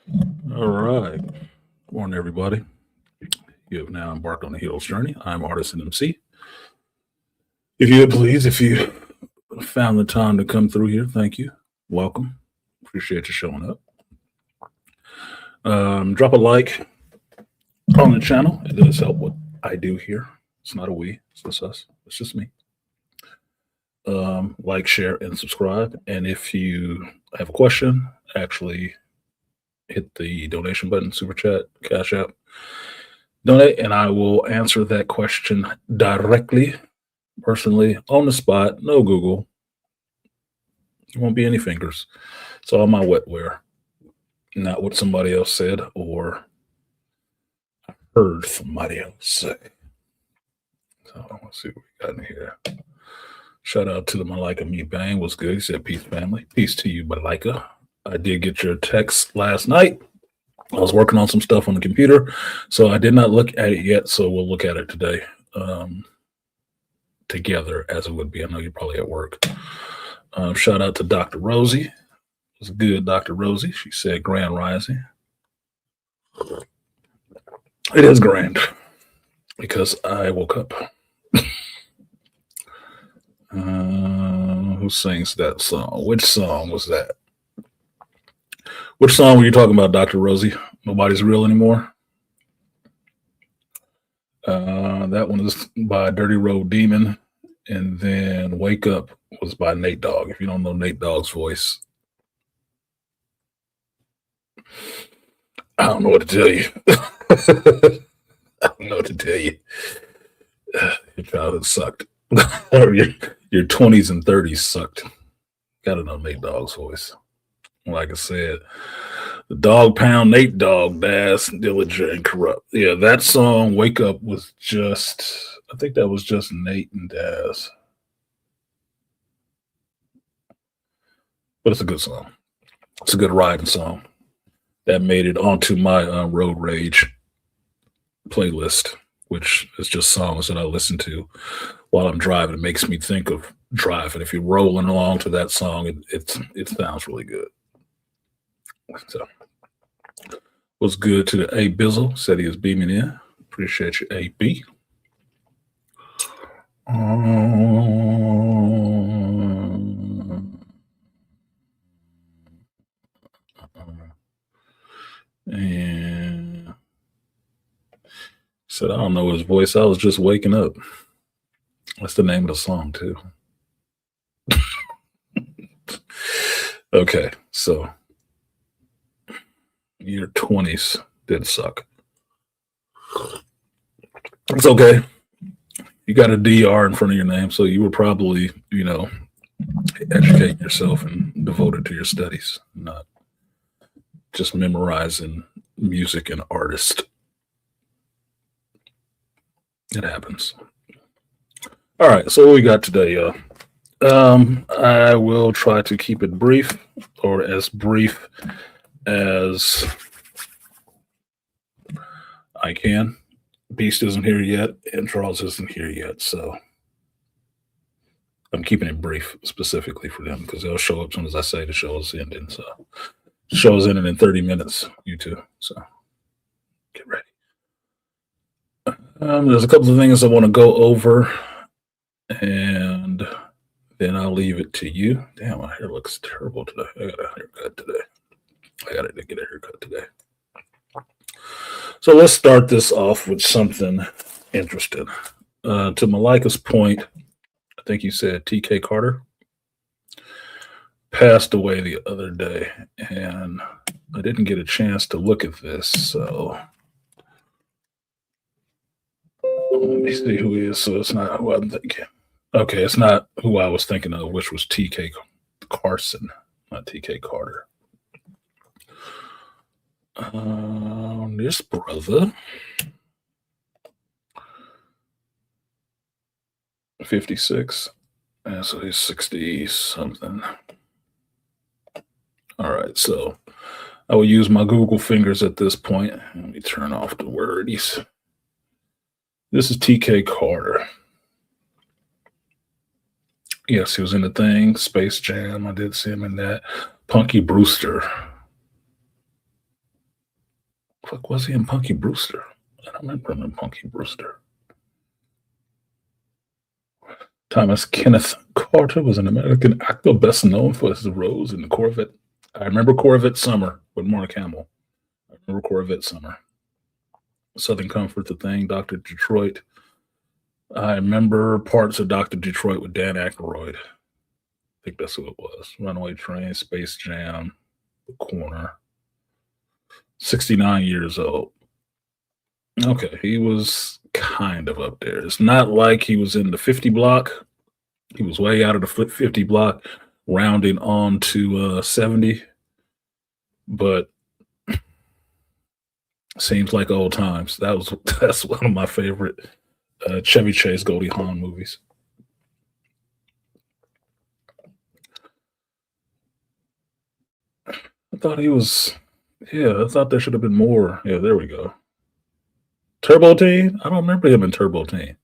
All right. Good morning, everybody. You have now embarked on the hero's journey. I'm artisanmc. If you found the time to come through here, thank you. Welcome. Appreciate you showing up. Drop a like on the channel. It does help what I do here. It's not a we, it's just us. It's just me. Like, share, and subscribe. And if you have a question, actually hit the donation button, super chat, cash app, donate, and I will answer that question directly, personally, on the spot. No Google. There won't be any fingers. It's all my wetware, not what somebody else said or heard somebody else say. So let's see what we got in here. Shout out to the Malika Me Bang. What's good? He said, peace, family. Peace to you, Malika. I did get your text last night. I was working on some stuff on the computer, so I did not look at it yet. So we'll look at it today together, as it would be. I know you're probably at work. Shout out to Dr. Rosie. What's good, Dr. Rosie? She said, Grand Rising. It is grand because I woke up. Who sings that song? Which song was that? Which song were you talking about, Dr. Rosie? Nobody's Real Anymore? That one is by Dirty Road Demon. And then Wake Up was by Nate Dogg. If you don't know Nate Dogg's voice, I don't know what to tell you. I don't know what to tell you. Your childhood sucked. your 20s and 30s sucked. Gotta know Nate Dogg's voice. Like I said, the Dog Pound, Nate Dogg, Daz, Dillinger, and Corrupt. Yeah, that song, Wake Up, was just, I think that was just Nate and Daz. But it's a good song. It's a good riding song. That made it onto my Road Rage playlist, which is just songs that I listen to while I'm driving. It makes me think of driving. If you're rolling along to that song, it sounds really good. So, what's good to the A Bizzle? Said he is beaming in. Appreciate you, AB. And said, I don't know his voice. I was just waking up. That's the name of the song, too. Okay, so your 20s did suck. It's okay. You got a DR in front of your name, so you were probably, educating yourself and devoted to your studies, not just memorizing music and artist. It happens. All right, so what we got today, y'all? I will try to keep it brief, or as brief as I can. Beast isn't here yet, and Charles isn't here yet, so I'm keeping it brief specifically for them because they'll show up as soon as I say the show is ending. So, the show is ending in 30 minutes, you two. So, get ready. There's a couple of things I want to go over, and then I'll leave it to you. Damn, my hair looks terrible today. I got a haircut today. I got to get a haircut today. So let's start this off with something interesting. To Malika's point, I think you said TK Carter passed away the other day, and I didn't get a chance to look at this. So let me see who he is. So it's not who I'm thinking. Okay, it's not who I was thinking of, which was TK Carson, not TK Carter. This brother, 56, and so he's 60 something. All right, so I will use my Google fingers at this point. Let me turn off the wordies. This is TK Carter. Yes, he was in the thing, Space Jam. I did see him in that. Punky Brewster. Fuck, was he in Punky Brewster? I don't remember him in Punky Brewster. Thomas Kenneth Carter was an American actor best known for his roles in the Corvette. I remember Corvette Summer with Mark Hamill. I remember Corvette Summer. Southern Comfort, The Thing, Dr. Detroit. I remember parts of Dr. Detroit with Dan Aykroyd. I think that's who it was. Runaway Train, Space Jam, The Corner. 69 years old. Okay, he was kind of up there. It's not like he was in the 50 block. He was way out of the 50 block, rounding on to 70. But seems like old times. That's one of my favorite Chevy Chase Goldie Hawn movies. I thought he was, yeah, I thought there should have been more. Yeah, there we go. Turbo Teen? I don't remember him in Turbo Teen.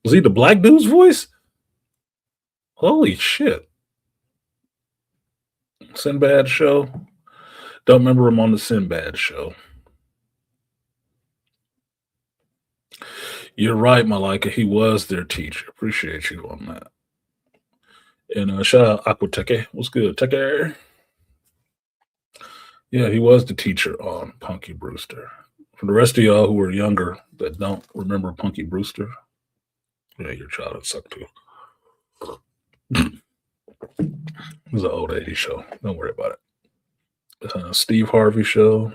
Was he the black dude's voice? Holy shit. Sinbad show? Don't remember him on the Sinbad show. You're right, Malika. He was their teacher. Appreciate you on that. And shout out Aquateke. What's good, Teke? Yeah, he was the teacher on Punky Brewster. For the rest of y'all who are younger that don't remember Punky Brewster, yeah, your childhood sucked too. It was an old 80s show. Don't worry about it. Steve Harvey show.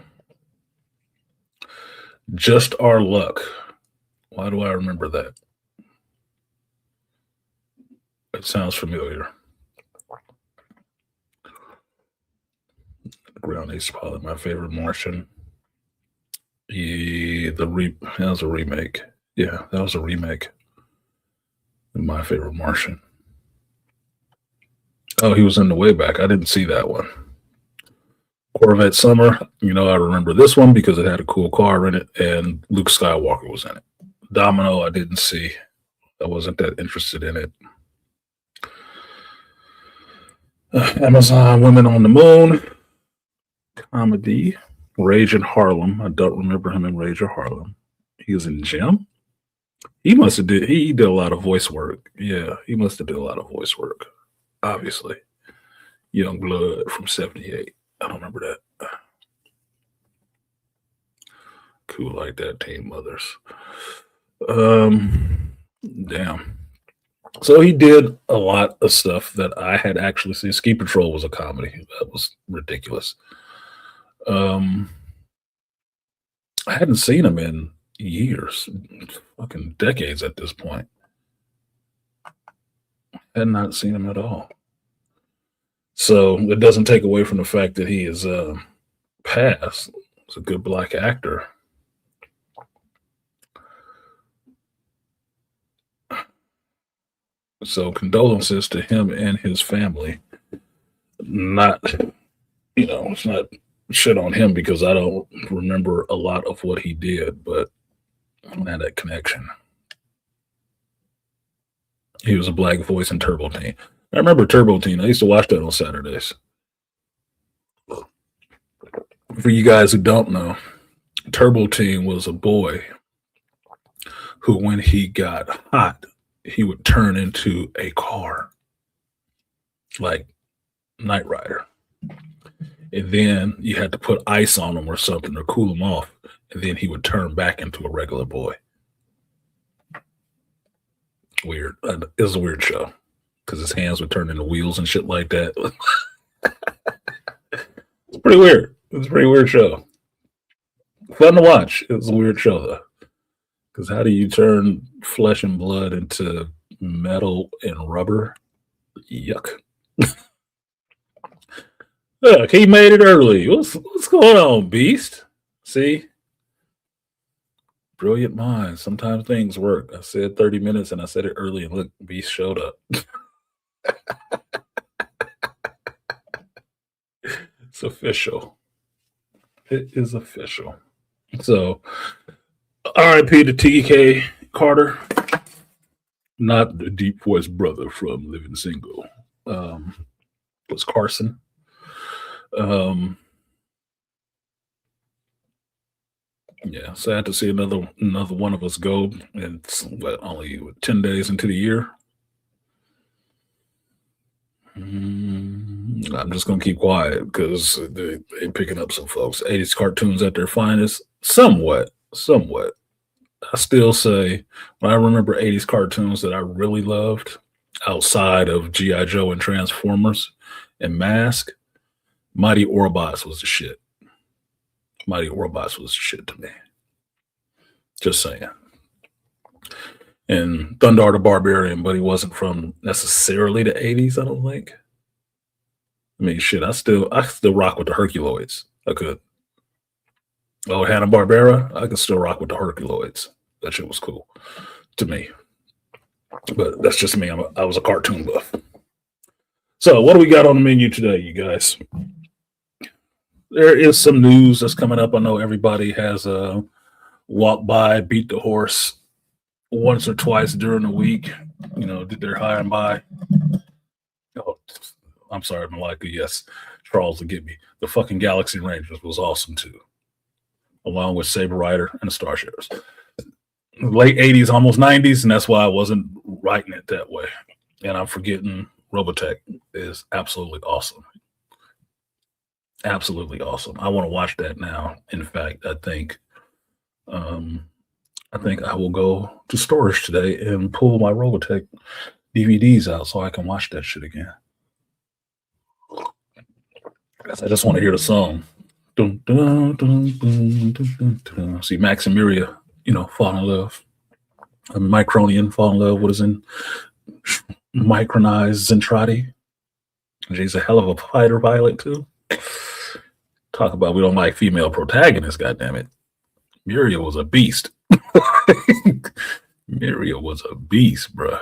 Just Our Luck. Why do I remember that? It sounds familiar. Ground Ace Pilot, my favorite Martian. That was a remake. Yeah, that was a remake. My favorite Martian. Oh, he was in the way back. I didn't see that one. Corvette Summer. I remember this one because it had a cool car in it, and Luke Skywalker was in it. Domino, I didn't see. I wasn't that interested in it. Amazon Women on the Moon. Comedy. Rage in Harlem. I don't remember him in Rage or Harlem. He was in Gym. He did a lot of voice work. Yeah, he must have did a lot of voice work. Obviously. Young Blood from 78. I don't remember that. Cool like that, Teen Mothers. Damn. So he did a lot of stuff that I had actually seen. Ski Patrol was a comedy. That was ridiculous. I hadn't seen him in years, fucking decades at this point. Had not seen him at all. So it doesn't take away from the fact that he is passed. He's a good black actor. So condolences to him and his family. Not, it's not shit on him because I don't remember a lot of what he did, but I don't have that connection. He was a black voice in Turbo Teen. I remember Turbo Teen. I used to watch that on Saturdays. For you guys who don't know, Turbo Teen was a boy who, when he got hot, he would turn into a car, like Knight Rider. And then you had to put ice on him or something to cool him off. And then he would turn back into a regular boy. Weird. It was a weird show because his hands would turn into wheels and shit like that. It's pretty weird. It was a pretty weird show. Fun to watch. It was a weird show, though. Because how do you turn flesh and blood into metal and rubber? Yuck. Look, he made it early. What's going on, Beast? See? Brilliant minds. Sometimes things work. I said 30 minutes and I said it early, and look, Beast showed up. It's official. It is official. So, RIP to TK Carter, not the deep voice brother from Living Single. Was Carson. Yeah, sad to see another one of us go. It's only 10 days into the year. I'm just gonna keep quiet because they picking up some folks. 80s cartoons at their finest, somewhat, somewhat. I still say when I remember 80s cartoons that I really loved outside of GI Joe and Transformers and Mask, Mighty Orbots was the shit. Mighty Orbots was the shit to me. Just saying. And Thundar the Barbarian, but he wasn't from necessarily the 80s, I don't think. I mean, shit, I still rock with the Herculoids. I could. Oh, Hanna Barbera, I could still rock with the Herculoids. That shit was cool to me. But that's just me. I was a cartoon buff. So, what do we got on the menu today, you guys? There is some news that's coming up. I know everybody has walked by, beat the horse once or twice during the week. You know, did their high and by. Oh, I'm sorry, Malika. Yes, Charles will get me. The fucking Galaxy Rangers was awesome too, along with Saber Rider and the Starships. Late 80s, almost 90s, and that's why I wasn't writing it that way. And I'm forgetting Robotech is absolutely awesome. Absolutely awesome. I want to watch that now. In fact, I think I will go to storage today and pull my Robotech DVDs out so I can watch that shit again. I just want to hear the song. Dun, dun, dun, dun, dun, dun, dun. See Max and Miria, fall in love. A Micronian fall in love with his micronized Zentradi. She's a hell of a fighter pilot too. Talk about we don't like female protagonists, goddammit. Miria was a beast. Miria was a beast, bruh.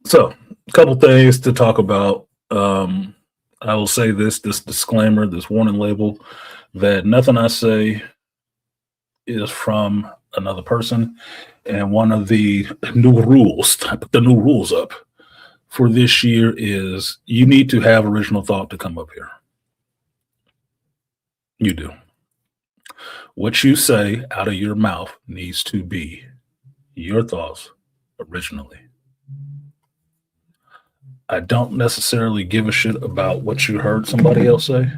So, a couple things to talk about. I will say this disclaimer, this warning label, that nothing I say is from another person. And one of the new rules, I put the new rules up for this year is you need to have original thought to come up here. You do. What you say out of your mouth needs to be your thoughts originally. I don't necessarily give a shit about what you heard somebody else say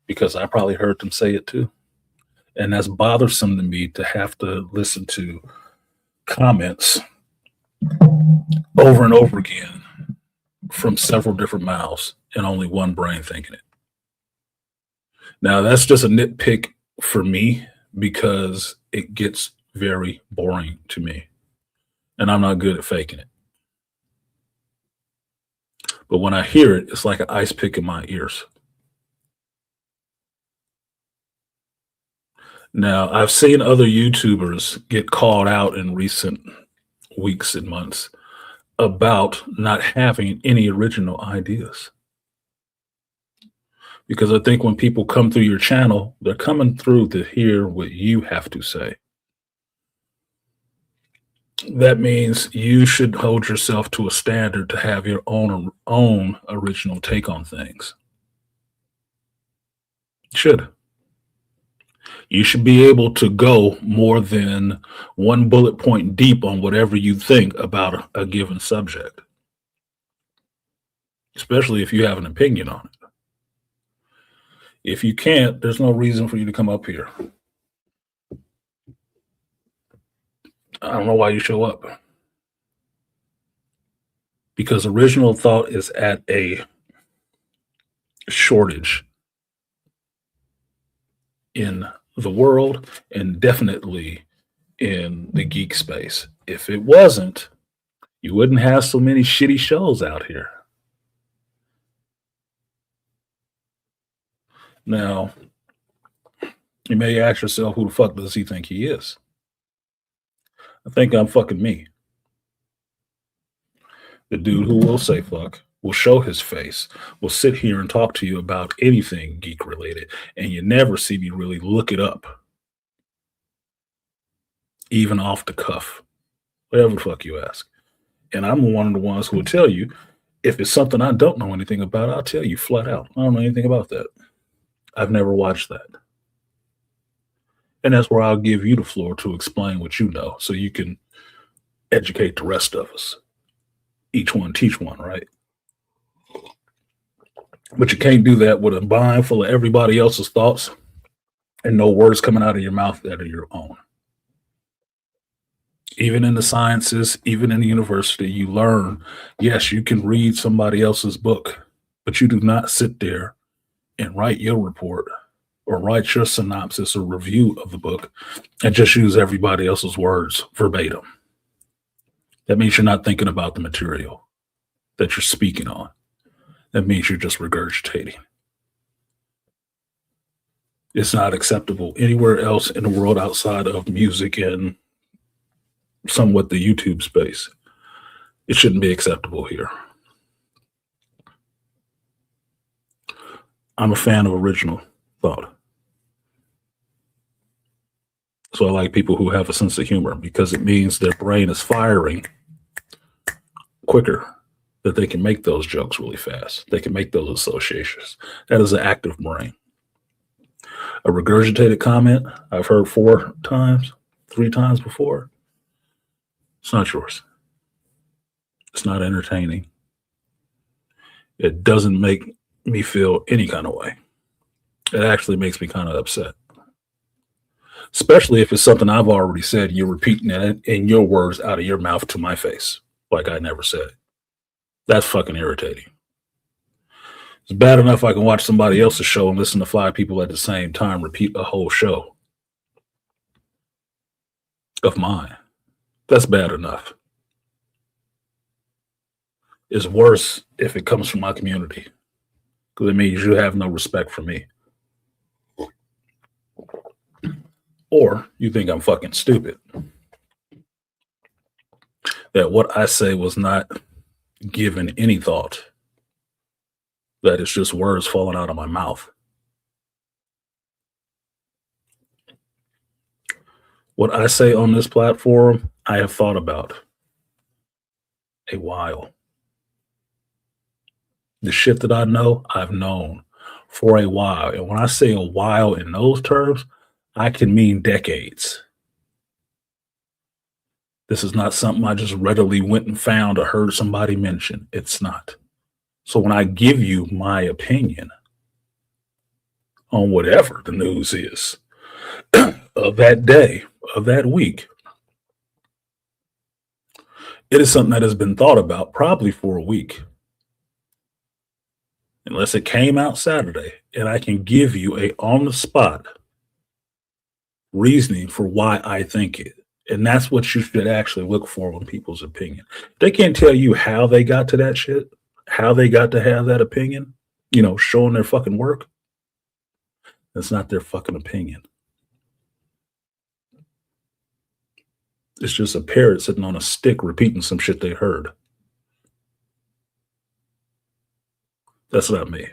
because I probably heard them say it too. And that's bothersome to me to have to listen to comments over and over again from several different mouths and only one brain thinking it. Now, that's just a nitpick for me because it gets very boring to me. And I'm not good at faking it. But when I hear it, it's like an ice pick in my ears. Now, I've seen other YouTubers get called out in recent weeks and months about not having any original ideas. Because I think when people come through your channel, they're coming through to hear what you have to say. That means you should hold yourself to a standard to have your own original take on things. Should. You should be able to go more than one bullet point deep on whatever you think about a given subject, especially if you have an opinion on it. If you can't, there's no reason for you to come up here. I don't know why you show up. Because original thought is at a shortage in the world and definitely in the geek space. If it wasn't, you wouldn't have so many shitty shows out here. Now, you may ask yourself, who the fuck does he think he is? I think I'm fucking me. The dude who will say fuck, will show his face, will sit here and talk to you about anything geek related, and you never see me really look it up. Even off the cuff. Whatever the fuck you ask. And I'm one of the ones who will tell you, if it's something I don't know anything about, I'll tell you flat out. I don't know anything about that. I've never watched that. And that's where I'll give you the floor to explain what you know so you can educate the rest of us. Each one teach one, right? But you can't do that with a mind full of everybody else's thoughts and no words coming out of your mouth that are your own. Even in the sciences, even in the university, you learn, yes, you can read somebody else's book, but you do not sit there and write your report or write your synopsis or review of the book and just use everybody else's words verbatim. That means you're not thinking about the material that you're speaking on. That means you're just regurgitating. It's not acceptable anywhere else in the world outside of music and somewhat the YouTube space. It shouldn't be acceptable here. I'm a fan of original thought. So I like people who have a sense of humor because it means their brain is firing quicker, that they can make those jokes really fast. They can make those associations. That is an active brain. A regurgitated comment I've heard 4 times, 3 times before. It's not yours. It's not entertaining. It doesn't make me feel any kind of way. It actually makes me kind of upset. Especially if it's something I've already said, you're repeating it in your words out of your mouth to my face, like I never said it. That's fucking irritating. It's bad enough I can watch somebody else's show and listen to 5 people at the same time repeat a whole show of mine. That's bad enough. It's worse if it comes from my community, because it means you have no respect for me. Or you think I'm fucking stupid. That what I say was not given any thought. That it's just words falling out of my mouth. What I say on this platform, I have thought about a while. The shit that I know, I've known for a while. And when I say a while in those terms, I can mean decades. This is not something I just readily went and found or heard somebody mention. It's not. So when I give you my opinion on whatever the news is of that day, of that week, it is something that has been thought about probably for a week. Unless it came out Saturday, and I can give you a on the spot reasoning for why I think it. And that's what you should actually look for in people's opinion. They can't tell you how they got to that shit, how they got to have that opinion, showing their fucking work. That's not their fucking opinion. It's just a parrot sitting on a stick repeating some shit they heard. That's not me.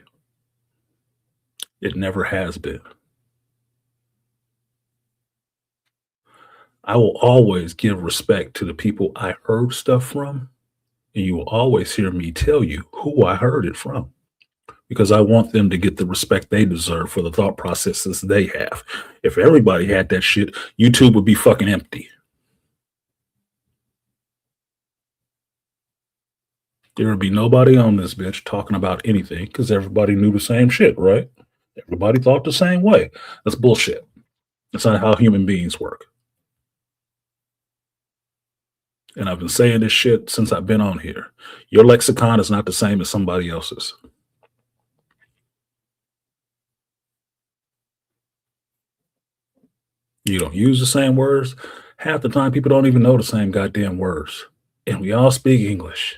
It never has been. I will always give respect to the people I heard stuff from, and you will always hear me tell you who I heard it from, because I want them to get the respect they deserve for the thought processes they have. If everybody had that shit, YouTube would be fucking empty. There would be nobody on this bitch talking about anything because everybody knew the same shit, right? Everybody thought the same way. That's bullshit. That's not how human beings work. And I've been saying this shit since I've been on here. Your lexicon is not the same as somebody else's. You don't use the same words. Half the time, people don't even know the same goddamn words. And we all speak English,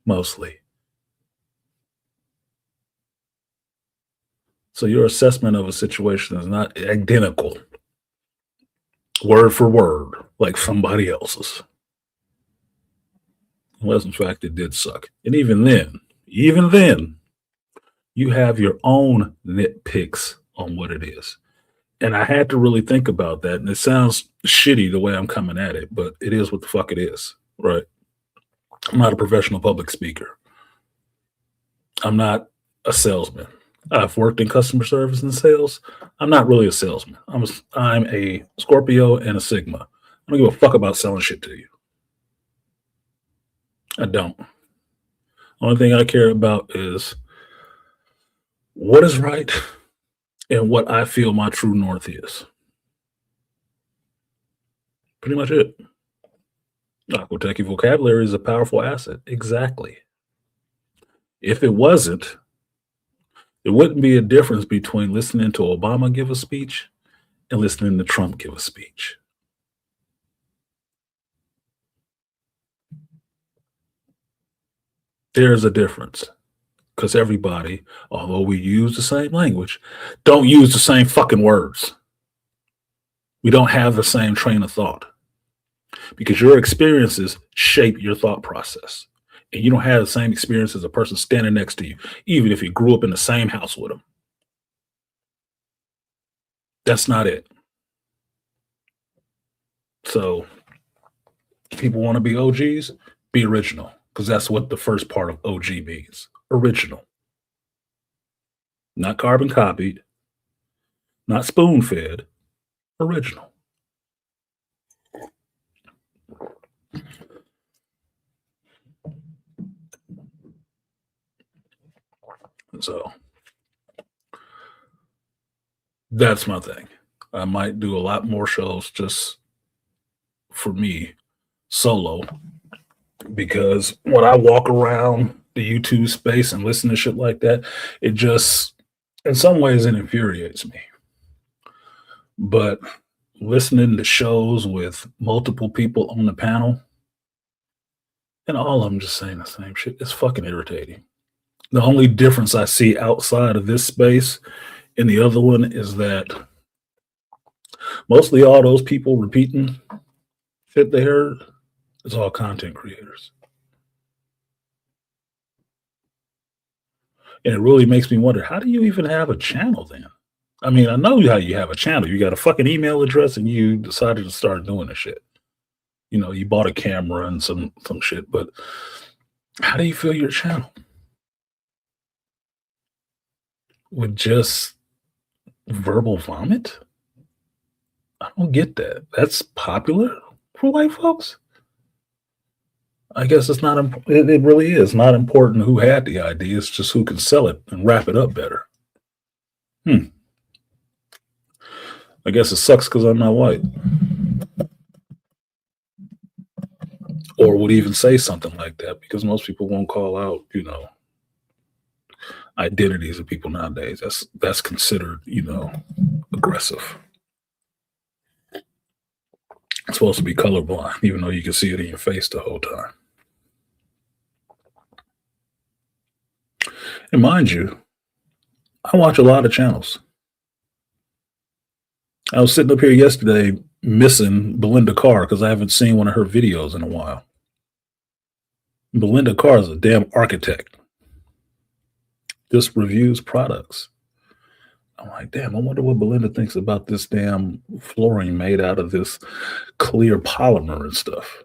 mostly. So your assessment of a situation is not identical, word for word, like somebody else's. Unless, in fact, it did suck. And even then, you have your own nitpicks on what it is. And I had to really think about that. And it sounds shitty the way I'm coming at it, but it is what the fuck it is, right? I'm not a professional public speaker. I'm not a salesman. I've worked in customer service and sales. I'm not really a salesman. I'm a Scorpio and a Sigma. I don't give a fuck about selling shit to you. I don't. Only thing I care about is what is right and what I feel my true north is. Pretty much it. Aquatechy vocabulary is a powerful asset. Exactly. If it wasn't, there wouldn't be a difference between listening to Obama give a speech and listening to Trump give a speech. There's a difference because everybody, although we use the same language, don't use the same fucking words. We don't have the same train of thought because your experiences shape your thought process. And you don't have the same experience as a person standing next to you, even if you grew up in the same house with them. That's not it. So, people want to be OGs, be original, because that's what the first part of OG means original. Not carbon copied, not spoon fed, original. So, that's my thing. I might do a lot more shows just for me solo because when I walk around the YouTube space and listen to shit like that, it just, in some ways, it infuriates me. But listening to shows with multiple people on the panel and all of them just saying the same shit, it's fucking irritating. The only difference I see outside of this space and the other one is that mostly all those people repeating shit they heard is all content creators. And it really makes me wonder, how do you even have a channel then? I mean, I know how you have a channel. You got a fucking email address and you decided to start doing this shit. You know, you bought a camera and some shit, but how do you fill your channel? With just verbal vomit? I don't get that. That's popular for white folks? I guess it's not, it really is not important who had the idea. It's just who can sell it and wrap it up better. I guess it sucks because I'm not white. Or would even say something like that because most people won't call out, you know, identities of people nowadays. That's considered, you know, aggressive. It's supposed to be colorblind, even though you can see it in your face the whole time. And mind you, I watch a lot of channels. I was sitting up here yesterday missing Belinda Carr because I haven't seen one of her videos in a while. Belinda Carr is a damn architect. Just reviews products. I'm like, damn, I wonder what Belinda thinks about this damn flooring made out of this clear polymer and stuff.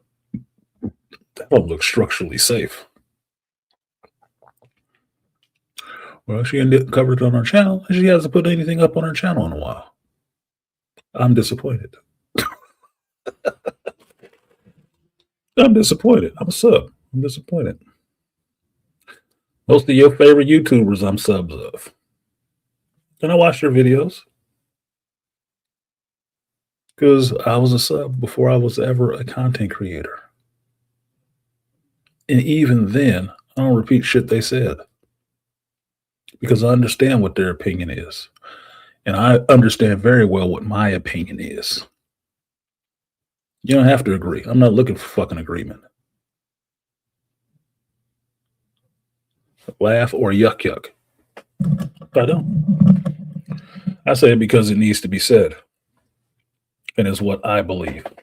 That don't look structurally safe. Well, she didn't cover it on her channel, and she hasn't put anything up on her channel in a while. I'm disappointed. I'm disappointed. I'm a sub. I'm disappointed. Most of your favorite YouTubers I'm subs of. And I watch their videos. Because I was a sub before I was ever a content creator. And even then, I don't repeat shit they said. Because I understand what their opinion is. And I understand very well what my opinion is. You don't have to agree. I'm not looking for fucking agreement. Laugh or yuck yuck. I don't. I say it because it needs to be said. And it's what I believe. And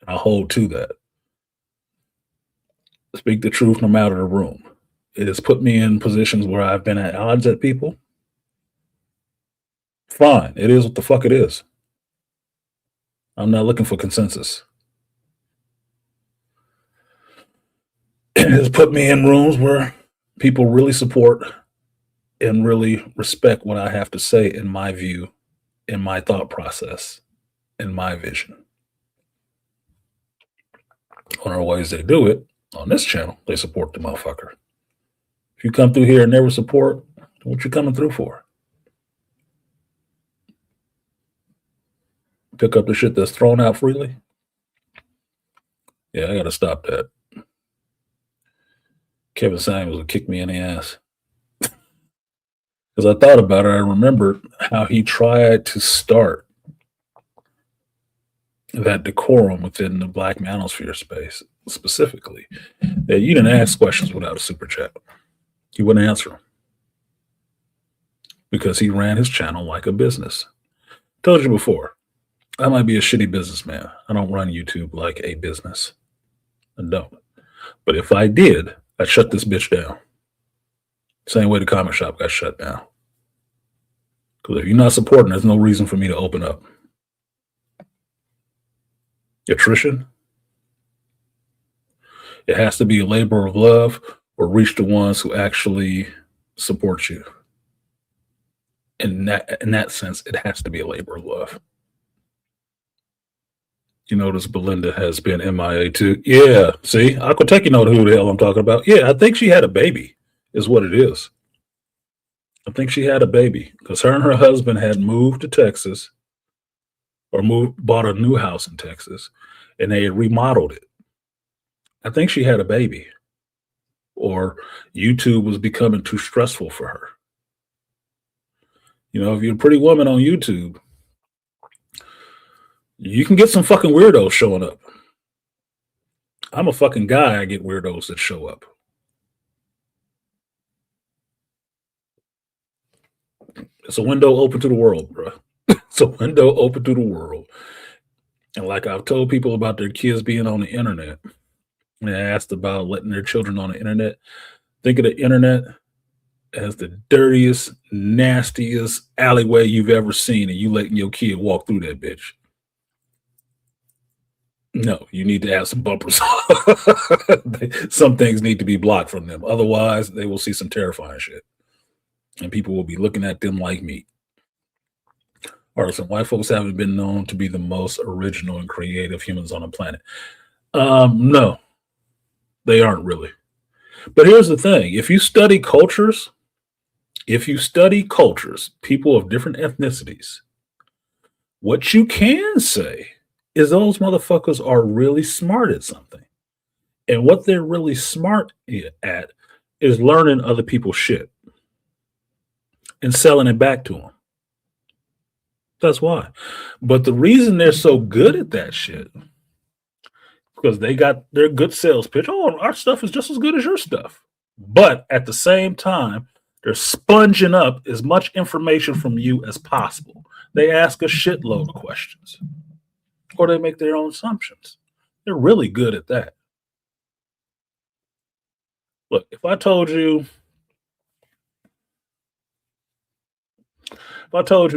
I hold to that. Speak the truth no matter the room. It has put me in positions where I've been at odds at people. Fine. It is what the fuck it is. I'm not looking for consensus. It has put me in rooms where people really support and really respect what I have to say in my view, in my thought process, in my vision. One of the ways they do it on this channel, they support the motherfucker. If you come through here and never support, what you coming through for? Pick up the shit that's thrown out freely? Yeah, I gotta stop that. Kevin Samuels would kick me in the ass. Because I thought about it, I remembered how he tried to start that decorum within the Black manosphere space, specifically. That you didn't ask questions without a super chat. He wouldn't answer them. Because he ran his channel like a business. Told you before, I might be a shitty businessman. I don't run YouTube like a business. I don't. But if I did, I'd shut this bitch down. Same way the comic shop got shut down. Because if you're not supporting, there's no reason for me to open up. Attrition? It has to be a labor of love or reach the ones who actually support you. In that sense, it has to be a labor of love. You notice Belinda has been MIA too. Yeah, see, Aquatech, you know who the hell I'm talking about. Yeah, I think she had a baby, is what it is. I think she had a baby because her and her husband had moved to Texas or bought a new house in Texas, and they had remodeled it. I think she had a baby, or YouTube was becoming too stressful for her. You know, if you're a pretty woman on YouTube, you can get some fucking weirdos showing up. I'm a fucking guy, I get weirdos that show up. It's a window open to the world, bro. It's a window open to the world. And like I've told people about their kids being on the internet, and I asked about letting their children on the internet, think of the internet as the dirtiest, nastiest alleyway you've ever seen, and you letting your kid walk through that bitch. No, you need to have some bumpers. Some things need to be blocked from them. Otherwise, they will see some terrifying shit. And people will be looking at them like meat. Artisan, white folks haven't been known to be the most original and creative humans on the planet. No, they aren't really. But here's the thing. If you study cultures, people of different ethnicities, what you can say is those motherfuckers are really smart at something. And what they're really smart at is learning other people's shit and selling it back to them. That's why. But the reason they're so good at that shit, because they got their good sales pitch. Oh, our stuff is just as good as your stuff. But at the same time, they're sponging up as much information from you as possible. They ask a shitload of questions, or they make their own assumptions. They're really good at that. Look, if I told you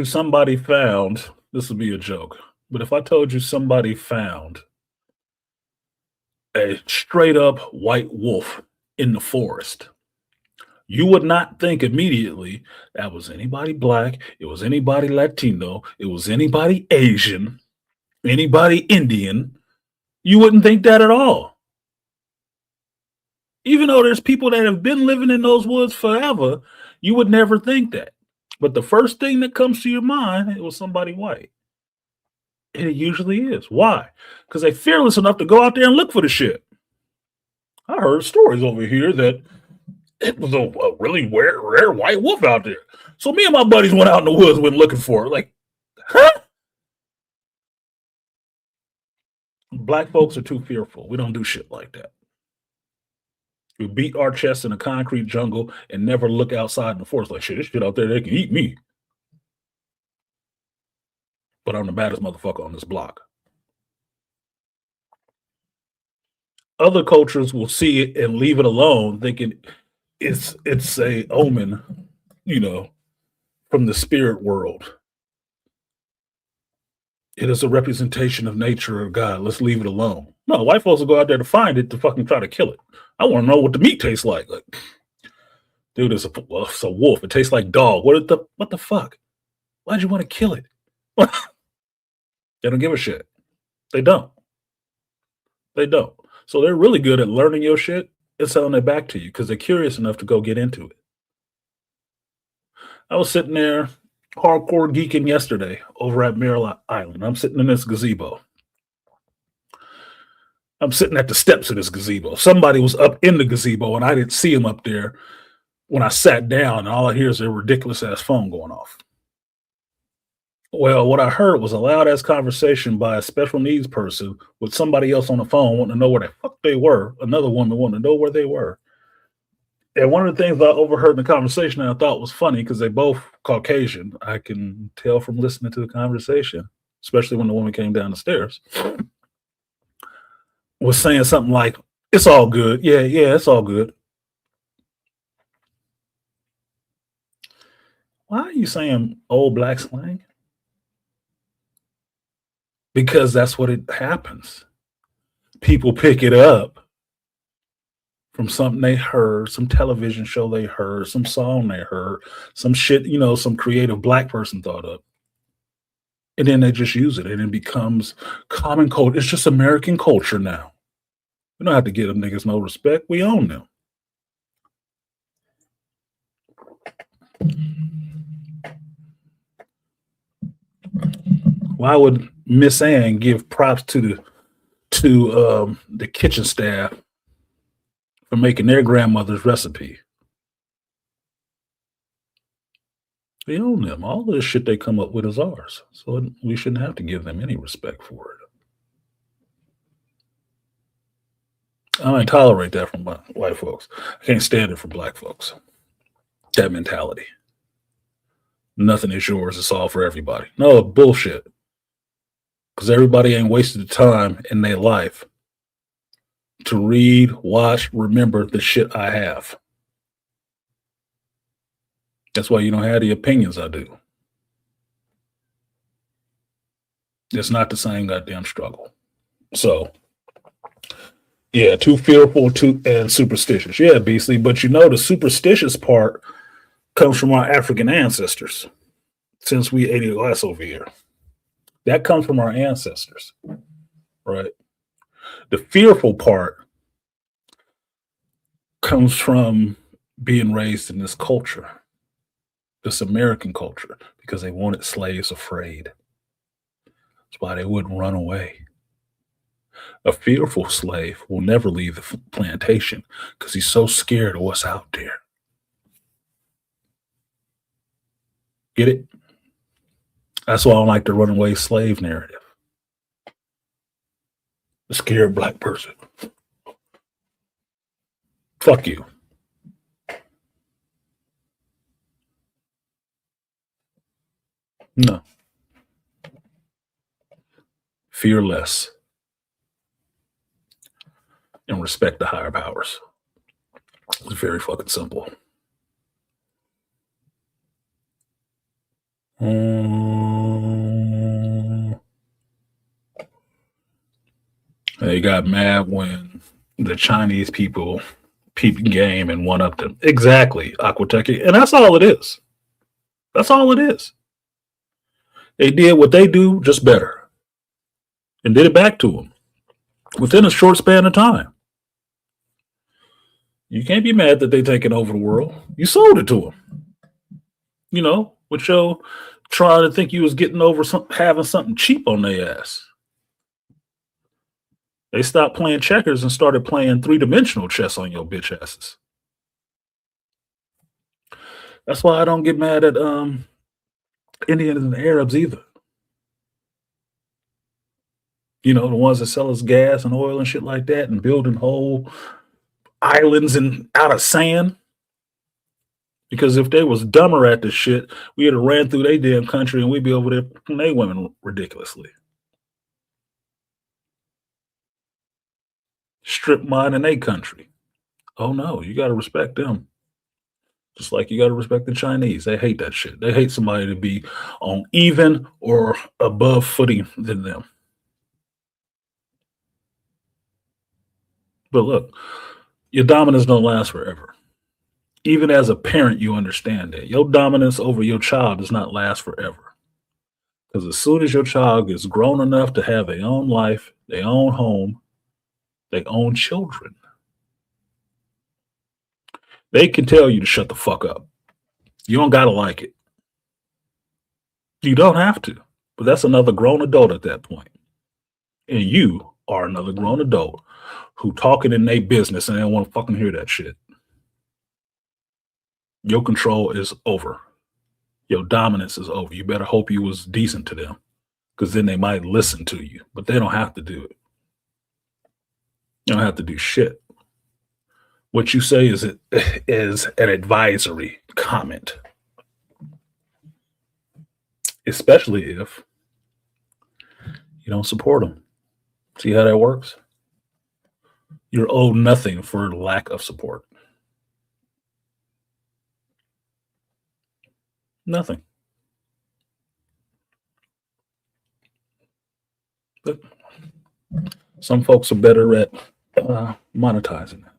somebody found, this would be a joke, but if I told you somebody found a straight up white wolf in the forest, you would not think immediately that was anybody black, it was anybody Latino, it was anybody Asian, anybody Indian. You wouldn't think that at all. Even though there's people that have been living in those woods forever, you would never think that. But the first thing that comes to your mind, it was somebody white. And it usually is. Why? Because they're fearless enough to go out there and look for the shit. I heard stories over here that it was a really rare white wolf out there. So me and my buddies went out in the woods, went looking for it. Like, huh? Black folks are too fearful. We don't do shit like that. We beat our chests in a concrete jungle and never look outside in the forest like, shit, this shit out there, they can eat me. But I'm the baddest motherfucker on this block. Other cultures will see it and leave it alone, thinking it's a omen, from the spirit world. It is a representation of nature or God. Let's leave it alone. No, white folks will go out there to find it to fucking try to kill it. I want to know what the meat tastes like. Dude, it's a wolf. It tastes like dog. What the fuck? Why'd you want to kill it? They don't give a shit. They don't. They don't. So they're really good at learning your shit and selling it back to you because they're curious enough to go get into it. I was sitting there hardcore geeking yesterday over at Merrill Island. I'm sitting in this gazebo. I'm sitting at the steps of this gazebo. Somebody was up in the gazebo and I didn't see him up there when I sat down. And all I hear is a ridiculous ass phone going off. Well, what I heard was a loud ass conversation by a special needs person with somebody else on the phone wanting to know where the fuck they were. Another woman wanting to know where they were. And one of the things I overheard in the conversation and I thought was funny because they both Caucasian. I can tell from listening to the conversation, especially when the woman came down the stairs, was saying something like, "It's all good. Yeah, yeah, it's all good." Why are you saying old black slang? Because that's what it happens. People pick it up from something they heard, some television show they heard, some song they heard, some shit, some creative black person thought up. And then they just use it and it becomes common code. It's just American culture now. We don't have to give them niggas no respect. We own them. Why would Miss Ann give props to the kitchen staff for making their grandmother's recipe? We own them. All of this shit they come up with is ours. So we shouldn't have to give them any respect for it. I don't tolerate that from white folks. I can't stand it from black folks. That mentality. Nothing is yours. It's all for everybody. No, bullshit. Because everybody ain't wasted the time in their life to read, watch, remember the shit I have. That's why you don't have the opinions I do. It's not the same goddamn struggle. So, yeah, too fearful, and superstitious. Yeah, Beastly, but the superstitious part comes from our African ancestors. Since we ate it last over here, that comes from our ancestors, right? The fearful part comes from being raised in this culture, this American culture, because they wanted slaves afraid. That's why they wouldn't run away. A fearful slave will never leave the plantation because he's so scared of what's out there. Get it? That's why I don't like the runaway slave narrative. The scared black person. Fuck you. No. Fear less. And respect the higher powers. It's very fucking simple. They got mad when the Chinese people peeped game and one up them. Exactly, Aquatech. And that's all it is. That's all it is. They did what they do, just better. And did it back to them within a short span of time. You can't be mad that they taking over the world. You sold it to them. With your trying to think you was getting over having something cheap on their ass. They stopped playing checkers and started playing three-dimensional chess on your bitch asses. That's why I don't get mad at Indians and Arabs either. The ones that sell us gas and oil and shit like that and building whole islands out of sand. Because if they was dumber at this shit, we'd have ran through their damn country and we'd be over there from their women ridiculously. Strip mine in their country. Oh no, you got to respect them. Just like you got to respect the Chinese. They hate that shit. They hate somebody to be on even or above footing than them. But look, your dominance don't last forever. Even as a parent, you understand that your dominance over your child does not last forever. Because as soon as your child gets grown enough to have their own life, their own home, their own children, they can tell you to shut the fuck up. You don't gotta like it. You don't have to. But that's another grown adult at that point. And you are another grown adult who talking in their business and they don't want to fucking hear that shit. Your control is over. Your dominance is over. You better hope you was decent to them, because then they might listen to you. But they don't have to do it. You don't have to do shit. What you say is an advisory comment, especially if you don't support them. See how that works? You're owed nothing for lack of support. Nothing. But some folks are better at monetizing it,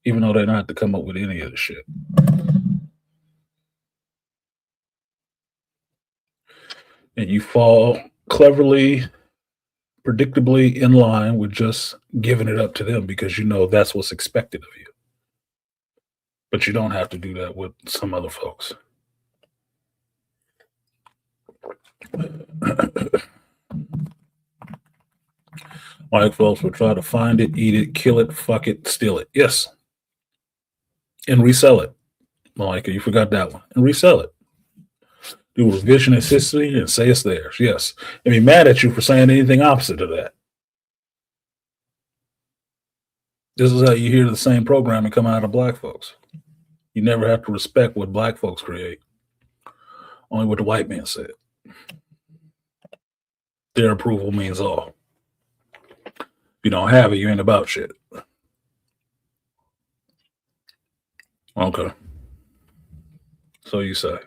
even though they don't have to come up with any of the shit. And you fall cleverly, predictably in line with just giving it up to them because you know that's what's expected of you. But you don't have to do that with some other folks. White folks will try to find it, eat it, kill it, fuck it, steal it. Yes. And resell it. Malika, you forgot that one. And resell it. Do revisionist history and say it's theirs. Yes. And be mad at you for saying anything opposite of that. This is how you hear the same programming come out of black folks. You never have to respect what black folks create. Only what the white man said. Their approval means all. If you don't have it, you ain't about shit. Okay. So you say.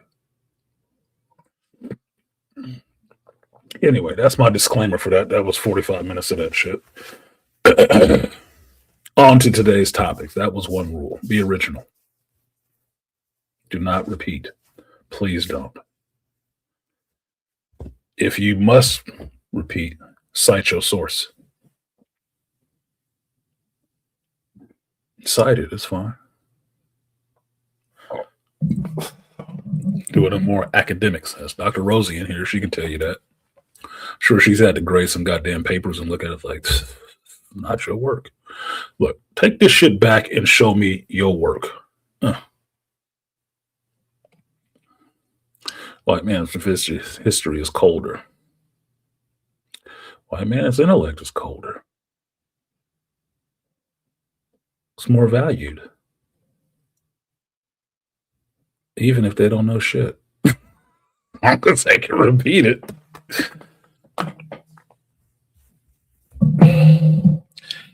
Anyway, that's my disclaimer for that. That was 45 minutes of that shit. On to today's topic. That was one rule. Be original. Do not repeat. Please don't. If you must repeat, cite your source. Cite it, it's fine. Do it in more academic sense. Dr. Rosie in here, she can tell you that. Sure, she's had to grade some goddamn papers and look at it like, not your work. Look, take this shit back and show me your work. White man's history is colder. White man's intellect is colder. It's more valued. Even if they don't know shit. Because they can repeat it.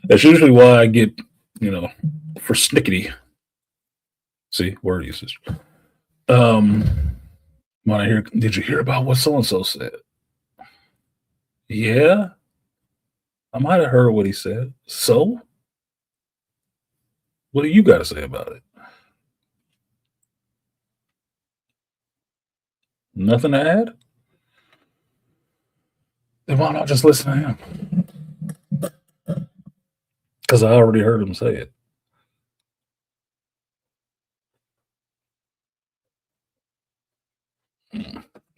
That's usually why I get, persnickety. See, word usage. When I hear, did you hear about what so-and-so said? Yeah, I might have heard what he said. So? What do you got to say about it? Nothing to add? Then why not just listen to him? Because I already heard him say it.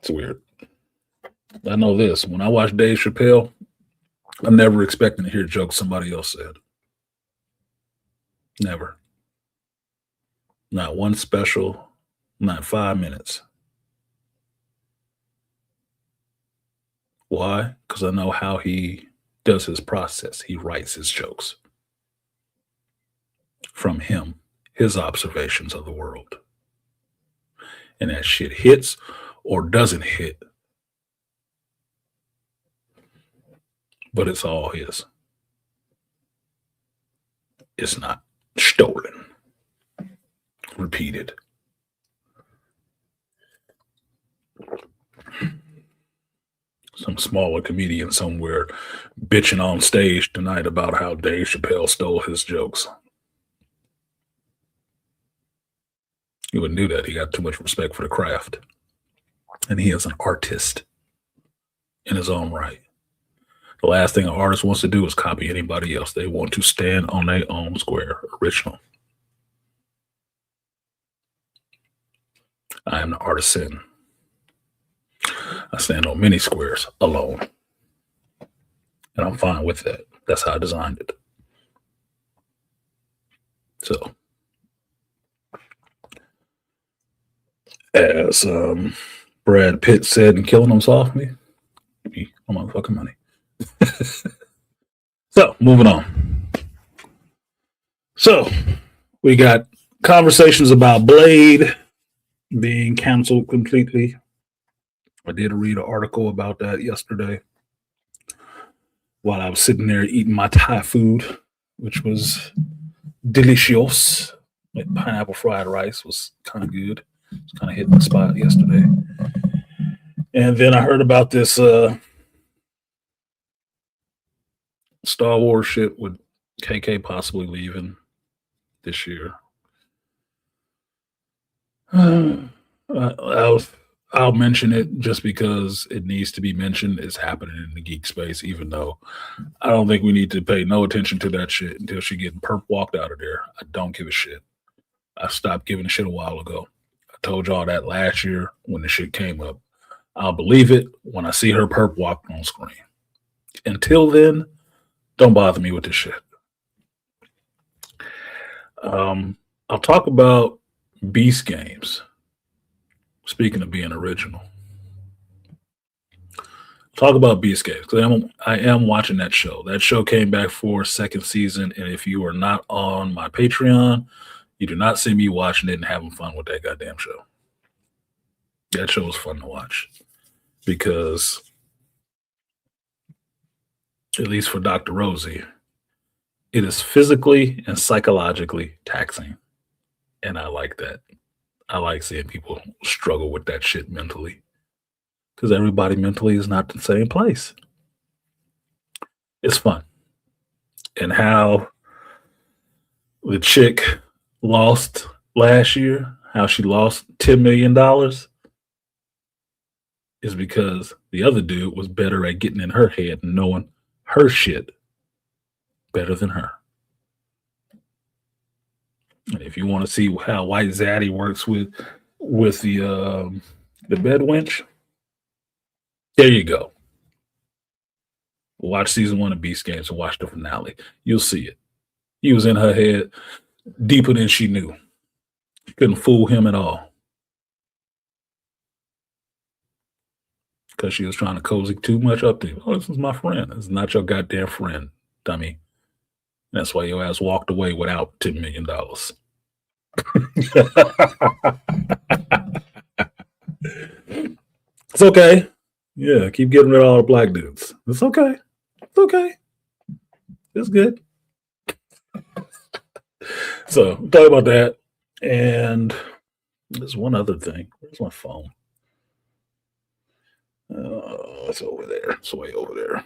It's weird. I know this. When I watch Dave Chappelle, I'm never expecting to hear jokes somebody else said. Never. Not one special, not 5 minutes. Why? Because I know how he does his process. He writes his jokes from him, his observations of the world. And that shit hits or doesn't hit. But it's all his. It's not stolen. Repeated. Some smaller comedian somewhere bitching on stage tonight about how Dave Chappelle stole his jokes. You wouldn't do that. He got too much respect for the craft. And he is an artist in his own right. The last thing an artist wants to do is copy anybody else. They want to stand on their own square, original. I am the artisan. I stand on many squares alone. And I'm fine with that. That's how I designed it. So, as Brad Pitt said in Killing Them Softly, give me my motherfucking money. So, moving on. So, we got conversations about Blade being canceled completely. I did read an article about that yesterday while I was sitting there eating my Thai food, which was delicious. Like pineapple fried rice was kind of good. It's kind of hit the spot yesterday. And then I heard about this Star Wars shit with KK possibly leaving this year. I'll mention it just because it needs to be mentioned. It's happening in the geek space, even though I don't think we need to pay no attention to that shit until she getting perp walked out of there. I don't give a shit. I stopped giving a shit a while ago. I told y'all that last year when the shit came up. I'll believe it when I see her perp walked on screen. Until then, don't bother me with this shit. I'll talk about Beast Games. Speaking of being original, talk about Beast Games because I am watching that show. That show came back for a second season, and if you are not on my Patreon, you do not see me watching it and having fun with that goddamn show. That show is fun to watch because, at least for Dr. Rosie, it is physically and psychologically taxing, and I like that. I like seeing people struggle with that shit mentally because everybody mentally is not the same place. It's fun. And how the chick lost last year, how she lost $10 million is because the other dude was better at getting in her head and knowing her shit better than her. And if you want to see how White Zaddy works with the bed wench, there you go. Watch season 1 of Beast Games and watch the finale. You'll see it. He was in her head deeper than she knew. She couldn't fool him at all. Because she was trying to cozy too much up to him. Oh, this is my friend. This is not your goddamn friend, dummy. That's why your ass walked away without $10 million. It's okay. Yeah, keep getting rid of all the black dudes. It's okay. It's okay. It's good. So, talk about that. And there's one other thing. Where's my phone? It's over there. It's way over there.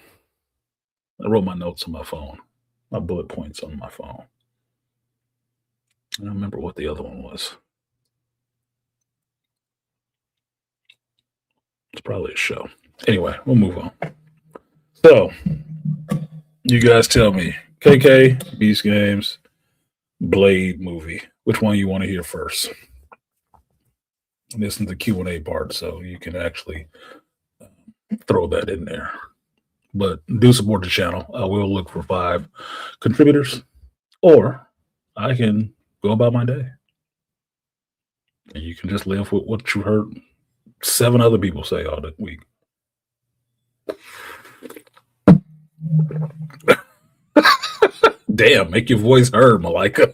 I wrote my notes on my phone, my bullet points on my phone. I don't remember what the other one was. It's probably a show. Anyway, we'll move on. So, you guys tell me, KK, Beast Games, Blade movie. Which one you want to hear first? This is the Q&A part, so you can actually throw that in there. But do support the channel. I will look for 5 contributors, or I can go about my day. And you can just live with what you heard 7 other people say all the week. Damn, make your voice heard, Malika.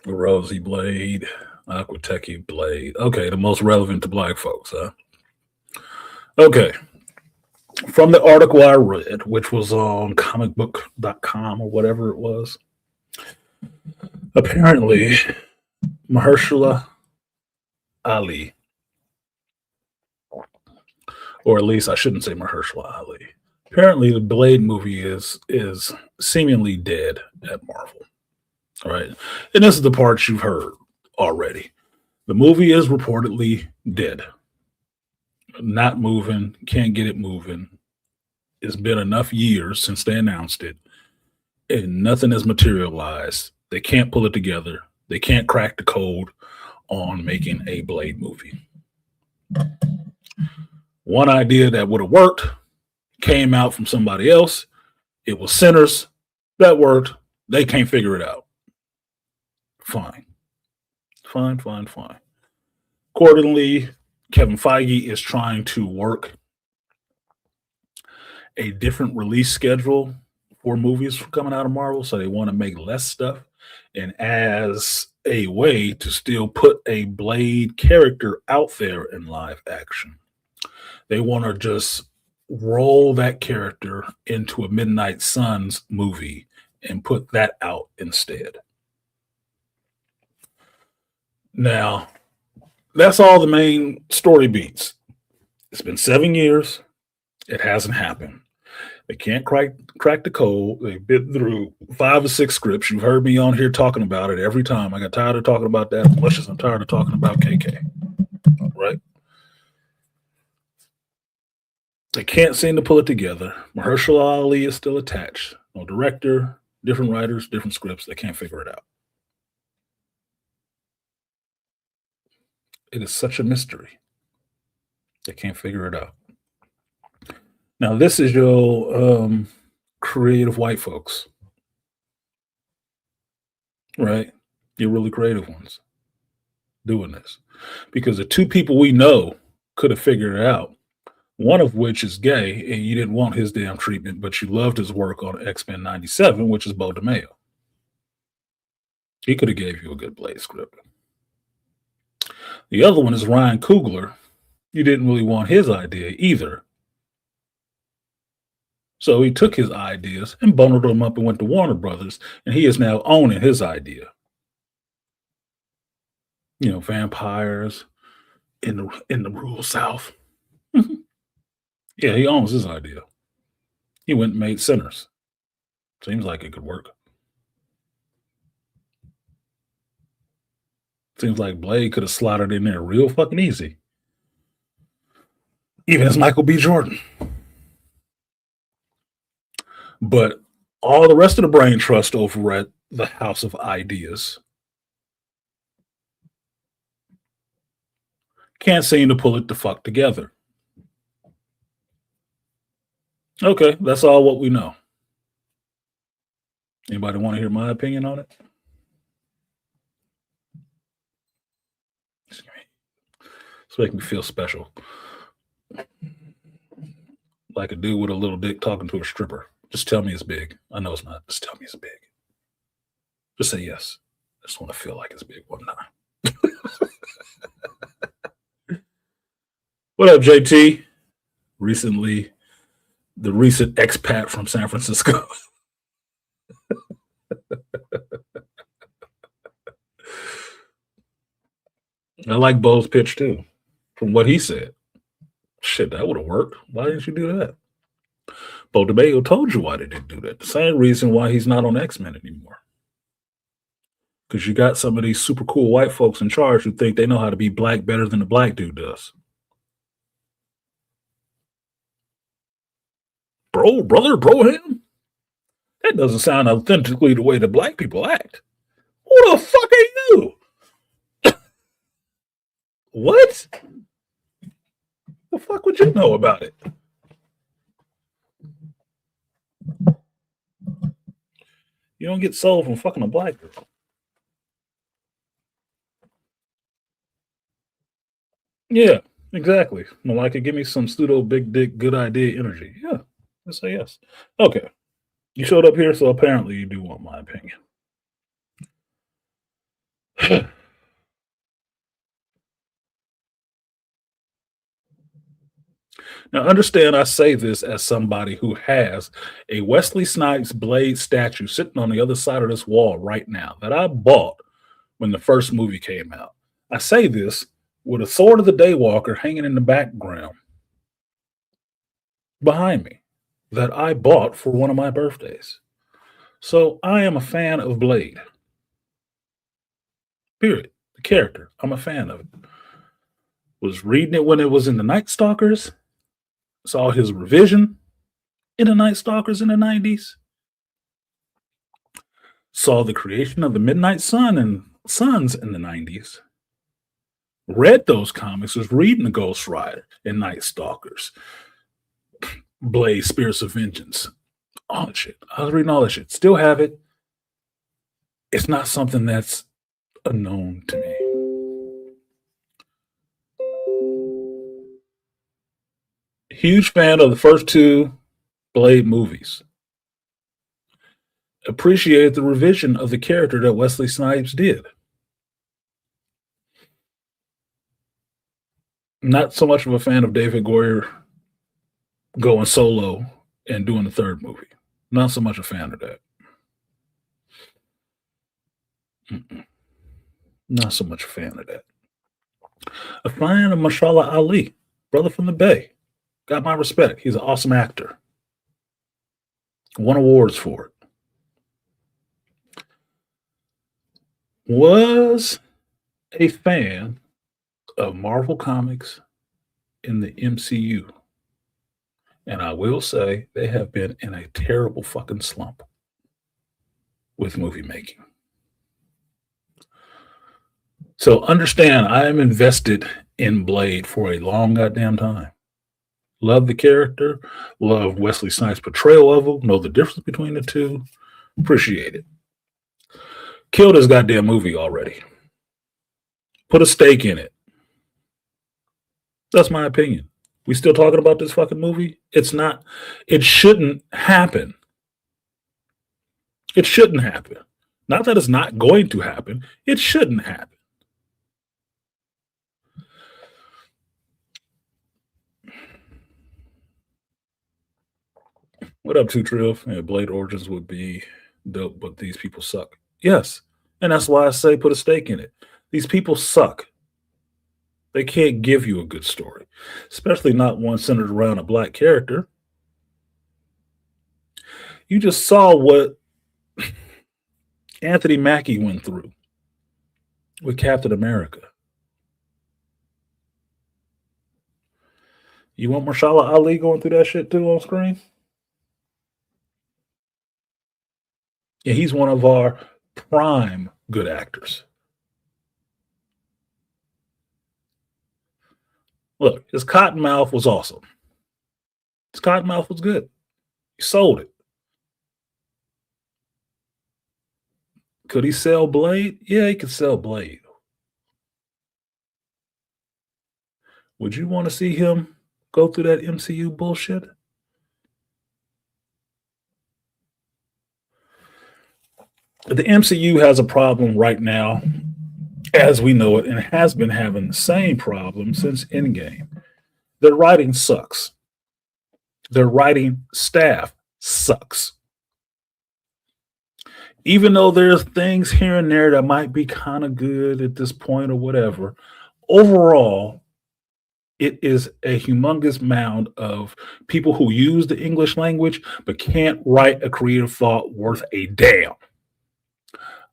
Rosie Blade, Aquateki Blade. Okay, the most relevant to black folks, huh? Okay. From the article I read, which was on comicbook.com or whatever it was, apparently Mahershala Ali, or at least I shouldn't say Mahershala Ali. Apparently the Blade movie is seemingly dead at Marvel. All right. And this is the part you've heard already. The movie is reportedly dead, not moving, can't get it moving. It's been enough years since they announced it, and nothing has materialized. They can't pull it together. They can't crack the code on making a Blade movie. One idea that would have worked came out from somebody else. It was Sinners. That worked. They can't figure it out. Fine. Fine, fine, fine. Accordingly, Kevin Feige is trying to work a different release schedule for movies coming out of Marvel. So they want to make less stuff. And as a way to still put a Blade character out there in live action, they want to just roll that character into a Midnight Suns movie and put that out instead. Now, that's all the main story beats. It's been 7 years. It hasn't happened. They can't crack the code. They've been through 5 or 6 scripts. You've heard me on here talking about it every time. I got tired of talking about that as much as I'm tired of talking about KK. Right? They can't seem to pull it together. Mahershala Ali is still attached. No director, different writers, different scripts. They can't figure it out. It is such a mystery. They can't figure it out. Now, this is your creative white folks, right? You're really creative ones doing this. Because the two people we know could have figured it out, one of which is gay, and you didn't want his damn treatment, but you loved his work on X-Men 97, which is Bo DeMayo. He could have gave you a good Blade script. The other one is Ryan Coogler. You didn't really want his idea either. So he took his ideas and bundled them up and went to Warner Brothers, and he is now owning his idea. You know, vampires in the rural South. Yeah, he owns his idea. He went and made Sinners. Seems like it could work. Seems like Blade could have slotted in there real fucking easy. Even as Michael B. Jordan. But all the rest of the brain trust over at the House of Ideas can't seem to pull it the fuck together. Okay, that's all what we know. Anybody want to hear my opinion on it? It's making me feel special. Like a dude with a little dick talking to a stripper. Just tell me it's big. I know it's not. Just tell me it's big. Just say yes. I just want to feel like it's big one time. What up, JT? The recent expat from San Francisco. I like Bo's pitch too, from what he said. Shit, that would have worked. Why didn't you do that? Bo DeMayo told you why they didn't do that. The same reason why he's not on X-Men anymore. Because you got some of these super cool white folks in charge who think they know how to be black better than the black dude does. Bro him? That doesn't sound authentically the way the black people act. Who the fuck are you? What? The fuck would you know about it? You don't get sold from fucking a black girl. Yeah, exactly. Malika, give me some pseudo big dick good idea energy. Yeah, let's say yes. Okay. You showed up here, so apparently you do want my opinion. Now, understand I say this as somebody who has a Wesley Snipes Blade statue sitting on the other side of this wall right now that I bought when the first movie came out. I say this with a Sword of the Daywalker hanging in the background behind me that I bought for one of my birthdays. So I am a fan of Blade. Period. The character. I'm a fan of it. Was reading it when it was in the Night Stalkers. Saw his revision in the Night Stalkers in the 90s. Saw the creation of the Midnight Sun and Suns in the 90s. Read those comics, was reading the Ghost Rider and Night Stalkers, Blade, Spirits of Vengeance, all that shit. I was reading all that shit. Still have it. It's not something that's unknown to me. Huge fan of the first two Blade movies. Appreciated the revision of the character that Wesley Snipes did. Not so much of a fan of David Goyer going solo and doing the third movie. Not so much a fan of that. Mm-mm. Not so much a fan of that. A fan of Mashallah Ali, brother from the Bay. Got my respect. He's an awesome actor. Won awards for it. Was a fan of Marvel Comics in the MCU. And I will say they have been in a terrible fucking slump with movie making. So understand, I am invested in Blade for a long goddamn time. Love the character, love Wesley Snipes' portrayal of him, know the difference between the two, appreciate it. Killed his goddamn movie already. Put a stake in it. That's my opinion. We still talking about this fucking movie? It's not, it shouldn't happen. It shouldn't happen. Not that it's not going to happen. It shouldn't happen. What up, Two Trill? Yeah, Blade Origins would be dope, but these people suck. Yes. And that's why I say put a stake in it. These people suck. They can't give you a good story, especially not one centered around a black character. You just saw what Anthony Mackie went through with Captain America. You want Marshala Ali going through that shit too on screen? Yeah, he's one of our prime good actors. Look, his Cottonmouth was awesome. His Cottonmouth was good. He sold it. Could he sell Blade? Yeah, he could sell Blade. Would you want to see him go through that MCU bullshit? The MCU has a problem right now, as we know it, and has been having the same problem since Endgame. Their writing sucks. Their writing staff sucks. Even though there's things here and there that might be kind of good at this point or whatever, overall, it is a humongous mound of people who use the English language but can't write a creative thought worth a damn.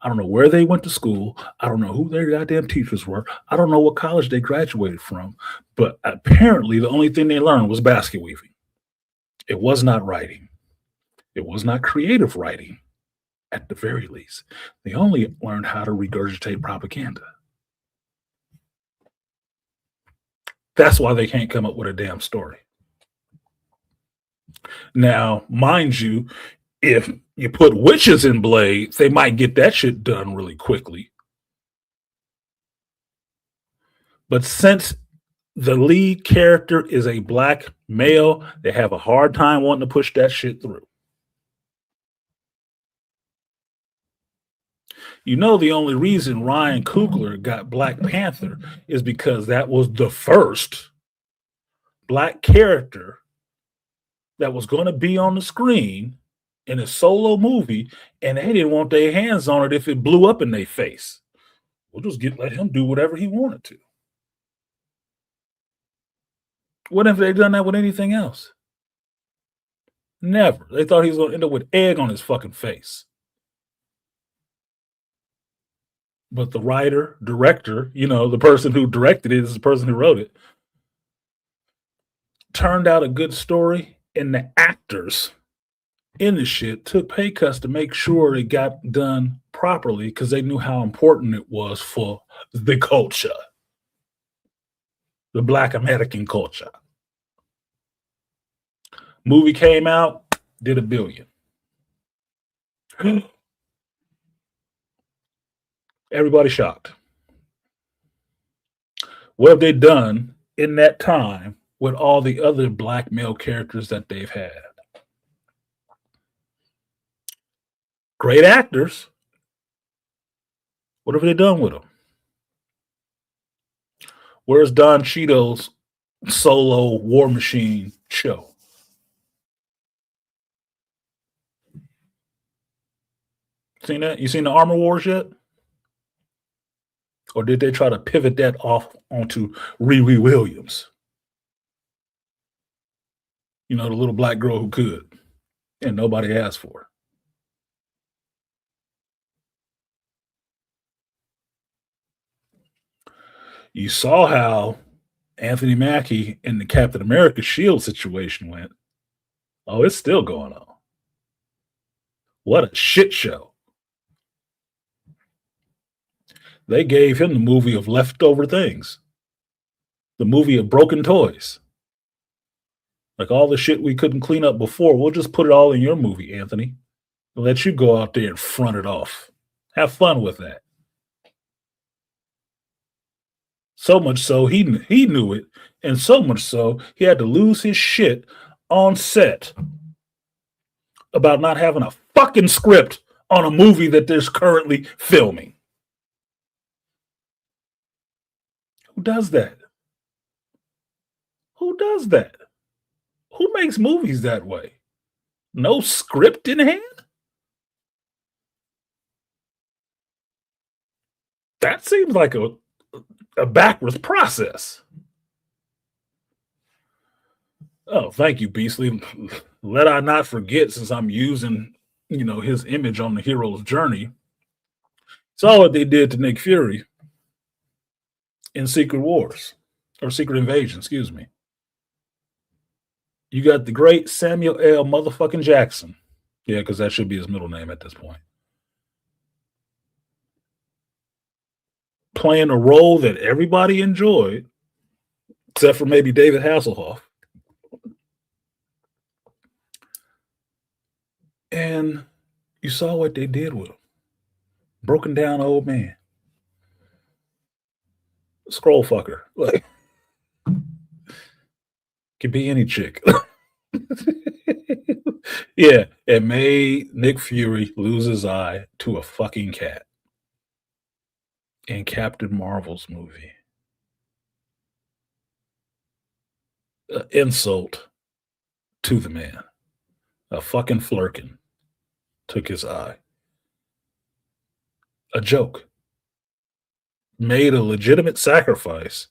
I don't know where they went to school. I don't know who their goddamn teachers were. I don't know what college they graduated from. But apparently, the only thing they learned was basket weaving. It was not writing. It was not creative writing, at the very least. They only learned how to regurgitate propaganda. That's why they can't come up with a damn story. Now, mind you, if you put witches in Blades, they might get that shit done really quickly. But since the lead character is a black male, they have a hard time wanting to push that shit through. You know, the only reason Ryan Coogler got Black Panther is because that was the first black character that was going to be on the screen in a solo movie, and they didn't want their hands on it if it blew up in their face. We'll just let him do whatever he wanted to. What if they'd done that with anything else? Never. They thought he was going to end up with egg on his fucking face. but the writer, director, the person who directed it is the person who wrote it, turned out a good story, and the actors in the shit took pay cuts to make sure it got done properly because they knew how important it was for the culture, the Black American culture. Movie came out, did $1 billion. Everybody shocked. What have they done in that time with all the other black male characters that they've had? Great actors. What have they done with them? Where's Don Cheadle's solo War Machine show? Seen that? You seen the Armor Wars yet? Or did they try to pivot that off onto Riri Williams? The little black girl who could, and nobody asked for her. You saw how Anthony Mackie and the Captain America shield situation went. Oh, it's still going on. What a shit show. They gave him the movie of leftover things, the movie of broken toys. Like all the shit we couldn't clean up before, we'll just put it all in your movie, Anthony. We'll let you go out there and front it off. Have fun with that. So much so he knew it, and so much so he had to lose his shit on set about not having a fucking script on a movie that they're currently filming. Who does that? Who does that? Who makes movies that way? No script in hand? That seems like a backwards process. Oh, thank you, Beastly. Let I not forget, since I'm using, his image on the hero's journey. Saw what they did to Nick Fury in Secret Wars, or Secret Invasion, excuse me. You got the great Samuel L. motherfucking Jackson. Yeah, because that should be his middle name at this point. Playing a role that everybody enjoyed, except for maybe David Hasselhoff. And you saw what they did with him. Broken down old man. Scroll fucker. Like, could be any chick. Yeah, it made Nick Fury lose his eye to a fucking cat in Captain Marvel's movie. Insult to the man. A fucking flirkin took his eye. A joke. Made a legitimate sacrifice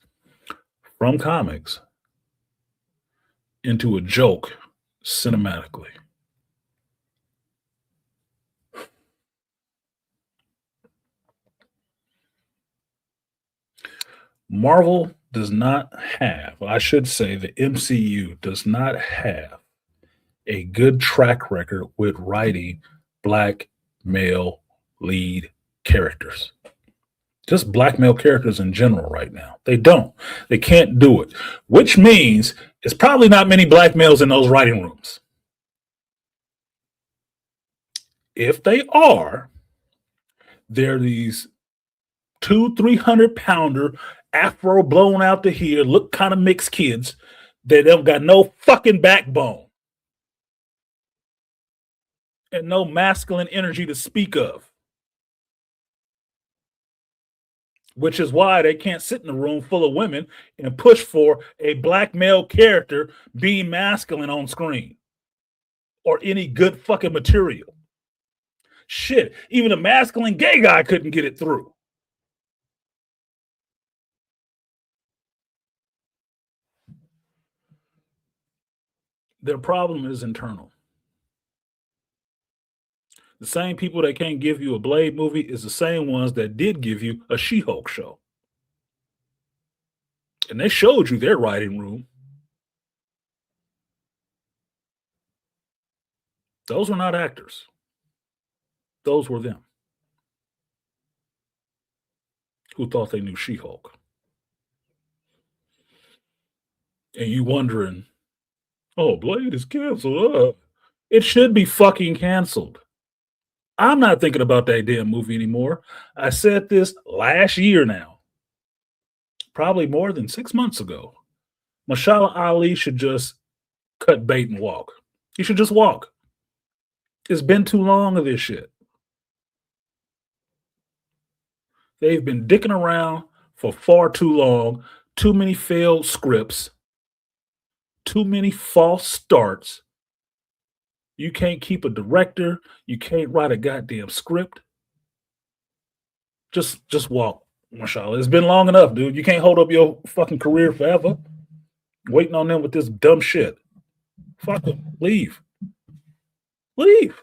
from comics into a joke cinematically. Marvel does not have, I should say, the MCU does not have a good track record with writing black male lead characters. Just black male characters in general right now. They don't. They can't do it, which means it's probably not many black males in those writing rooms. If they are, they're these 200-300-pounder afro blown out to here, look kind of mixed kids that don't got no fucking backbone and no masculine energy to speak of. Which is why they can't sit in a room full of women and push for a black male character being masculine on screen or any good fucking material. Shit, even a masculine gay guy couldn't get it through. Their problem is internal. The same people that can't give you a Blade movie is the same ones that did give you a She-Hulk show. And they showed you their writing room. Those were not actors. Those were them who thought they knew She-Hulk. And you wondering, oh, Blade is canceled. It should be fucking canceled. I'm not thinking about that damn movie anymore. I said this last year now, probably more than 6 months ago. Mashallah Ali should just cut bait and walk. He should just walk. It's been too long of this shit. They've been dicking around for far too long. Too many failed scripts. Too many false starts. You can't keep a director. You can't write a goddamn script. Just walk, mashallah. It's been long enough, dude. You can't hold up your fucking career forever. Waiting on them with this dumb shit. Fuck them. Leave. Leave.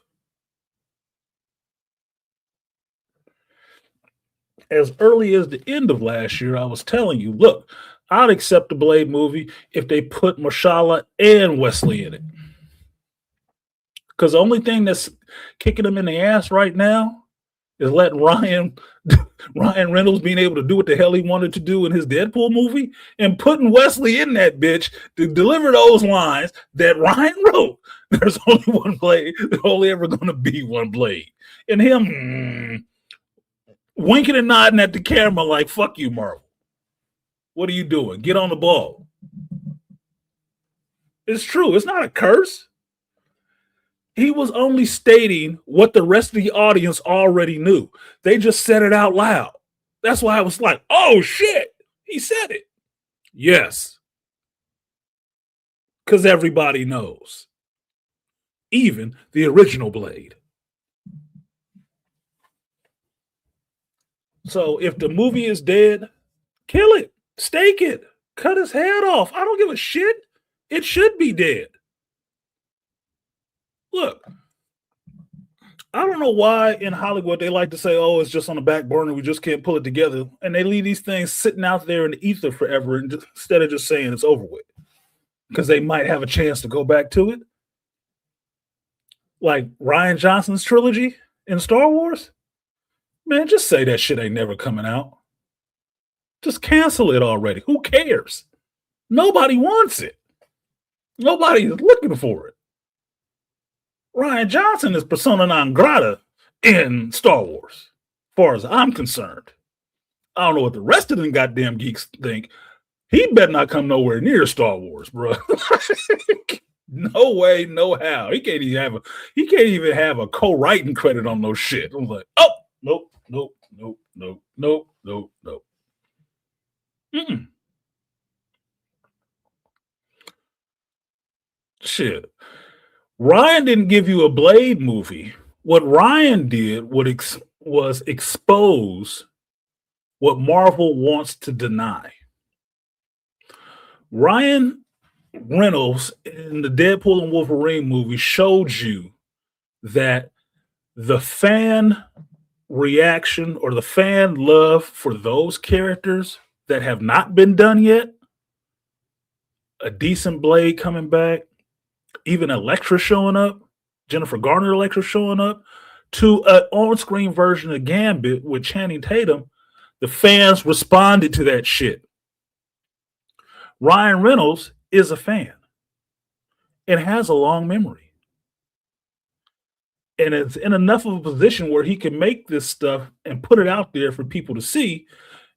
As early as the end of last year, I was telling you, look, I'd accept the Blade movie if they put Mashallah and Wesley in it. Because the only thing that's kicking them in the ass right now is letting Ryan Reynolds being able to do what the hell he wanted to do in his Deadpool movie and putting Wesley in that bitch to deliver those lines that Ryan wrote. There's only one Blade. There's only ever going to be one Blade. And him winking and nodding at the camera like, fuck you, Marvel. What are you doing? Get on the ball. It's true. It's not a curse. He was only stating what the rest of the audience already knew. They just said it out loud. That's why I was like, oh shit, he said it. Yes. Because everybody knows. Even the original Blade. So if the movie is dead, kill it. Stake it. Cut his head off. I don't give a shit. It should be dead. Look, I don't know why in Hollywood they like to say, oh, it's just on the back burner. We just can't pull it together. And they leave these things sitting out there in the ether forever instead of just saying it's over with. Because they might have a chance to go back to it. Like Rian Johnson's trilogy in Star Wars. Man, just say that shit ain't never coming out. Just cancel it already. Who cares? Nobody wants it. Nobody is looking for it. Rian Johnson is persona non grata in Star Wars, as far as I'm concerned. I don't know what the rest of them goddamn geeks think. He better not come nowhere near Star Wars, bro. No way, no how. He can't even have a co-writing credit on no shit. I'm like, oh, nope. Shit. Ryan didn't give you a Blade movie. What Ryan did was expose what Marvel wants to deny. Ryan Reynolds in the Deadpool and Wolverine movie showed you that the fan reaction or the fan love for those characters that have not been done yet, a decent Blade coming back, even Elektra showing up, Jennifer Garner Elektra showing up, to an on-screen version of Gambit with Channing Tatum, the fans responded to that shit. Ryan Reynolds is a fan and has a long memory. And it's in enough of a position where he can make this stuff and put it out there for people to see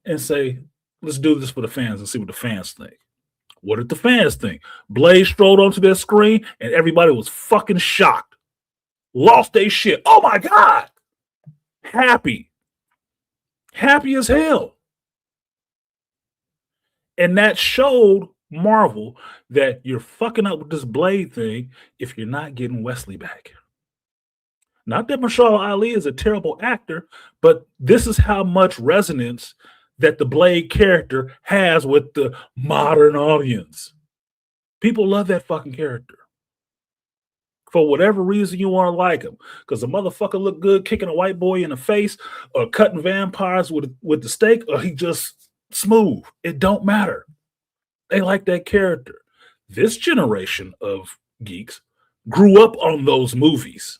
and say, let's do this for the fans and see what the fans think. What did the fans think? Blade strolled onto their screen and everybody was fucking shocked. Lost their shit. Oh my God. Happy. Happy as hell. And that showed Marvel that you're fucking up with this Blade thing if you're not getting Wesley back. Not that Mahershala Ali is a terrible actor, but this is how much resonance that the Blade character has with the modern audience. People love that fucking character. for whatever reason you want to like him. Because the motherfucker look good kicking a white boy in the face or cutting vampires with the stake, or he just smooth. It don't matter. They like that character. This generation of geeks grew up on those movies,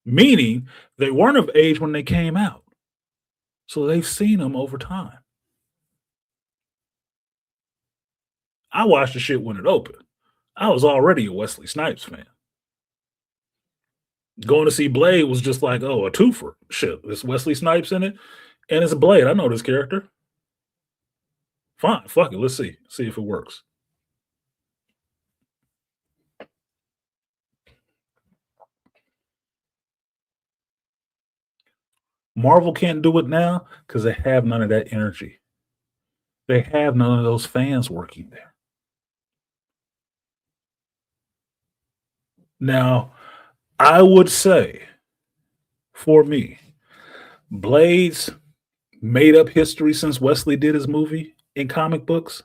meaning they weren't of age when they came out. So they've seen them over time. I watched the shit when it opened. I was already a Wesley Snipes fan. Going to see Blade was just like, oh, a twofer. Shit, there's Wesley Snipes in it, and it's a Blade. I know this character. Fine, fuck it. Let's see. See if it works. Marvel can't do it now because they have none of that energy. They have none of those fans working there. Now, I would say, for me, Blade's made up history since Wesley did his movie in comic books.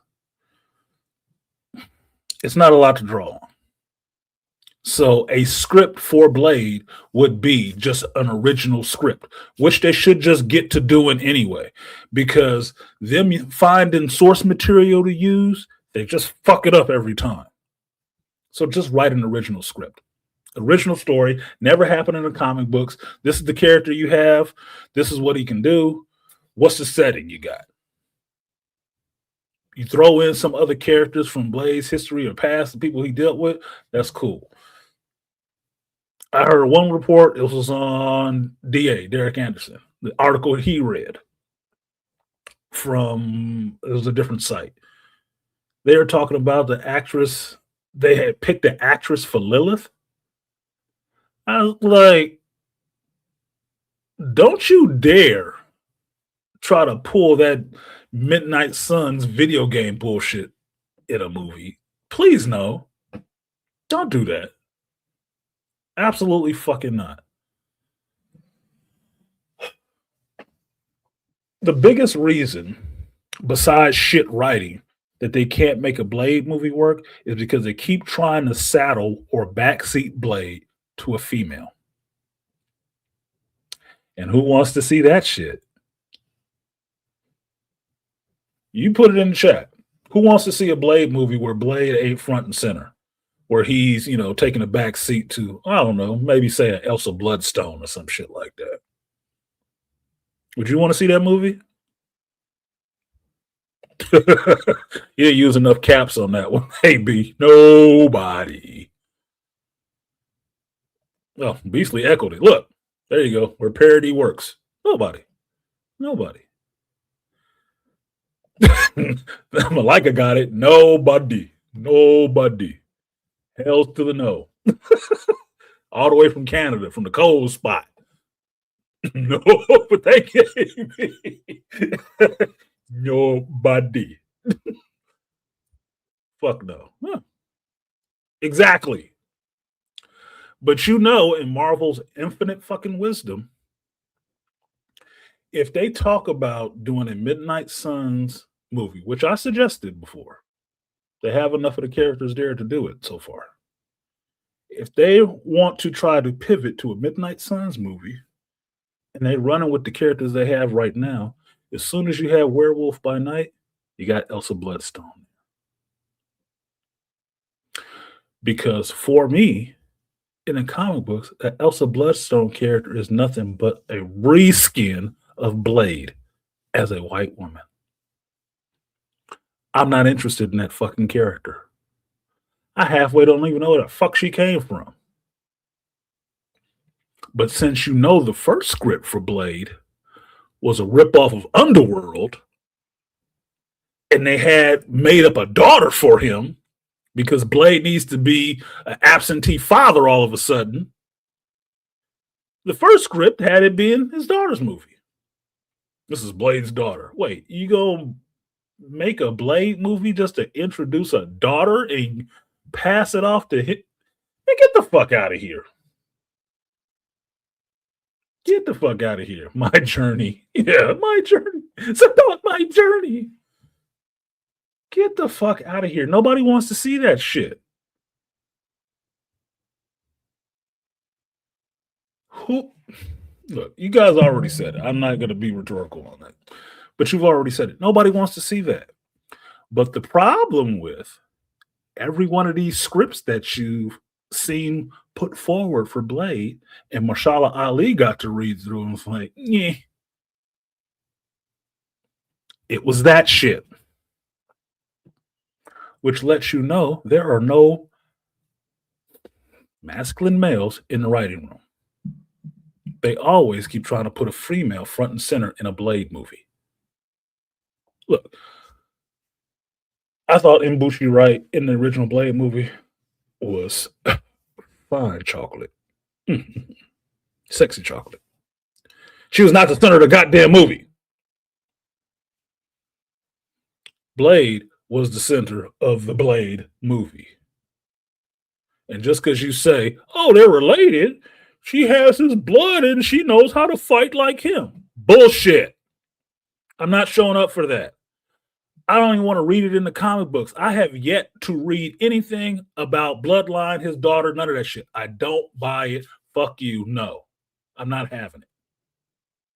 It's not a lot to draw on. So a script for Blade would be just an original script, which they should just get to doing anyway, because them finding source material to use, they just fuck it up every time. So just write an original script. Original story, never happened in the comic books. This is the character you have. This is what he can do. What's the setting you got? You throw in some other characters from Blade's history or past, the people he dealt with, that's cool. I heard one report, it was on DA, Derek Anderson, the article he read from, it was a different site. They were talking about the actress, they had picked the actress for Lilith. I was like, don't you dare try to pull that Midnight Suns video game bullshit in a movie. Please no. Don't do that. Absolutely fucking not. The biggest reason, besides shit writing, that they can't make a Blade movie work is because they keep trying to saddle or backseat Blade to a female. And who wants to see that shit? You put it in the chat. Who wants to see a Blade movie where Blade ain't front and center? Where he's, taking a back seat to, I don't know, maybe say an Elsa Bloodstone or some shit like that. Would you want to see that movie? You didn't use enough caps on that one. Hey, B. Nobody. Well, Beastly echoed it. Look, there you go. Where parody works. Nobody. Malika got it. Nobody. Hells to the no. All the way from Canada, from the cold spot. No, but they gave me. Nobody. Fuck no. Huh. Exactly. But in Marvel's infinite fucking wisdom, if they talk about doing a Midnight Suns movie, which I suggested before, they have enough of the characters there to do it so far. If they want to try to pivot to a Midnight Suns movie, and they running with the characters they have right now, as soon as you have Werewolf by Night, you got Elsa Bloodstone. Because for me, in the comic books, the Elsa Bloodstone character is nothing but a reskin of Blade as a white woman. I'm not interested in that fucking character. I halfway don't even know where the fuck she came from. But since the first script for Blade was a ripoff of Underworld, and they had made up a daughter for him because Blade needs to be an absentee father all of a sudden, the first script had it being his daughter's movie. This is Blade's daughter. Wait, you gonna make a Blade movie just to introduce a daughter and pass it off to him? Hey, get the fuck out of here. Get the fuck out of here. My journey. Yeah, my journey. It's about my journey. Get the fuck out of here. Nobody wants to see that shit. Who? Look, you guys already said it. I'm not going to be rhetorical on that, but you've already said it. Nobody wants to see that. But the problem with every one of these scripts that you've seen put forward for Blade and Marshala Ali got to read through and was like, yeah, it was that shit. Which lets you know there are no masculine males in the writing room. They always keep trying to put a female front and center in a Blade movie. Look, I thought Mbushi Wright in the original Blade movie was fine chocolate. Sexy chocolate. She was not the center of the goddamn movie. Blade was the center of the Blade movie. And just because you say, oh, they're related, she has his blood and she knows how to fight like him. Bullshit. I'm not showing up for that. I don't even want to read it in the comic books. I have yet to read anything about Bloodline, his daughter, none of that shit. I don't buy it. Fuck you. No, I'm not having it.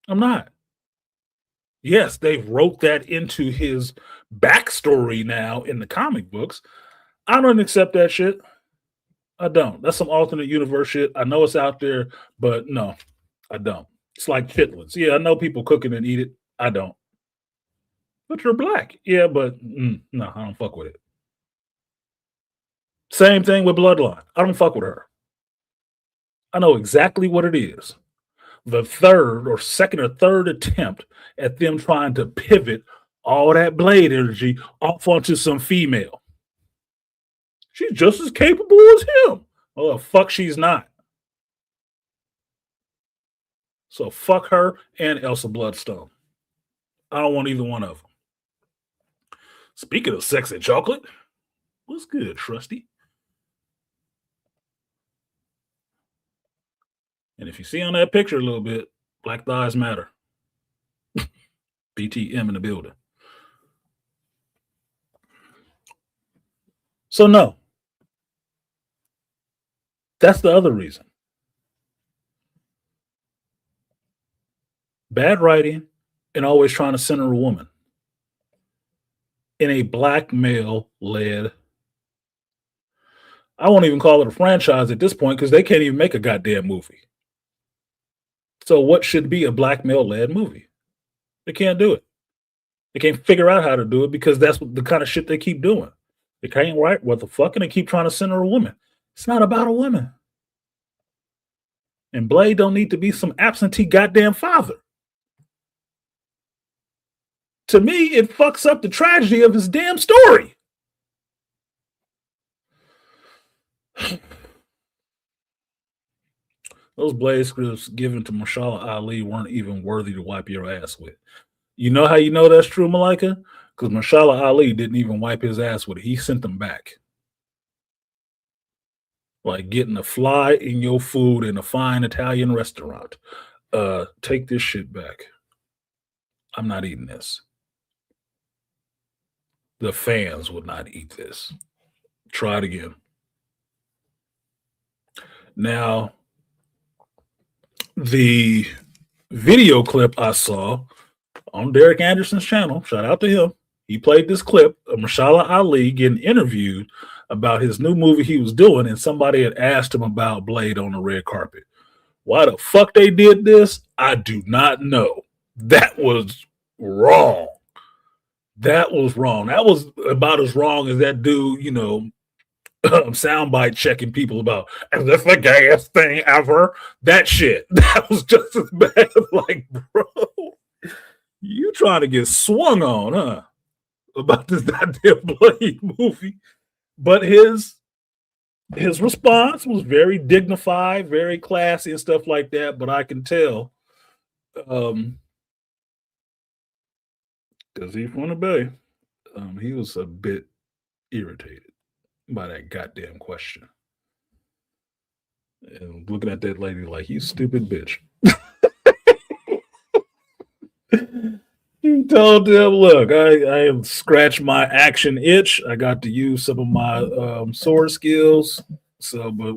I'm not. Yes, they wrote that into his backstory now in the comic books. I don't accept that shit. I don't. That's some alternate universe shit. I know it's out there, but no, I don't. It's like chitlins. Yeah, I know people cook it and eat it. I don't. But you're black. Yeah, but no, I don't fuck with it. Same thing with Bloodline. I don't fuck with her. I know exactly what it is. The third or second or third attempt at them trying to pivot all that Blade energy off onto some female. She's just as capable as him. Oh, fuck, she's not. So fuck her and Elsa Bloodstone. I don't want either one of them. Speaking of sex and chocolate, what's good, Trusty? And if you see on that picture a little bit, Black Thighs Matter. BTM in the building. So no. That's the other reason. Bad writing and always trying to center a woman in a black male led. I won't even call it a franchise at this point because they can't even make a goddamn movie. So what should be a black male led movie? They can't do it. They can't figure out how to do it because that's the kind of shit they keep doing. They can't write what the fuck and they keep trying to center a woman. It's not about a woman. And Blade don't need to be some absentee goddamn father. To me, it fucks up the tragedy of his damn story. Those Blade scripts given to Marshala Ali weren't even worthy to wipe your ass with. You know how you know that's true, Malika? Because Marshala Ali didn't even wipe his ass with it. He sent them back. Like getting a fly in your food in a fine Italian restaurant. Take this shit back. I'm not eating this. The fans would not eat this. Try it again. Now, the video clip I saw on Derek Anderson's channel, shout out to him. He played this clip of Marshala Ali getting interviewed about his new movie he was doing, and somebody had asked him about Blade on the red carpet. Why the fuck they did this, I do not know. That was wrong. That was wrong. That was about as wrong as that dude, soundbite checking people about, is this the gayest thing ever? That shit. That was just as bad. Like, bro, you trying to get swung on, huh? About this goddamn Blade movie. But his response was very dignified, very classy and stuff like that. But I can tell, because he's from the Bay, he was a bit irritated by that goddamn question. And looking at that lady like, you stupid bitch. He told them, look, I have scratched my action itch. I got to use some of my sword skills. So, but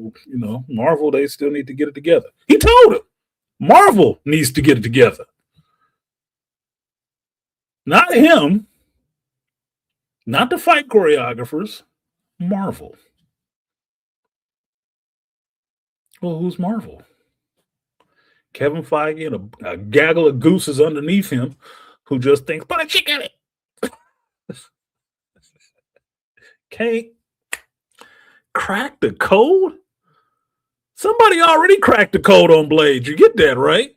Marvel, they still need to get it together. He told him. Marvel needs to get it together. Not him, not the fight choreographers. Marvel. Well, who's Marvel? Kevin Feige and a gaggle of gooses underneath him who just thinks, put a chick in it. Can't crack the code? Somebody already cracked the code on Blade. You get that, right?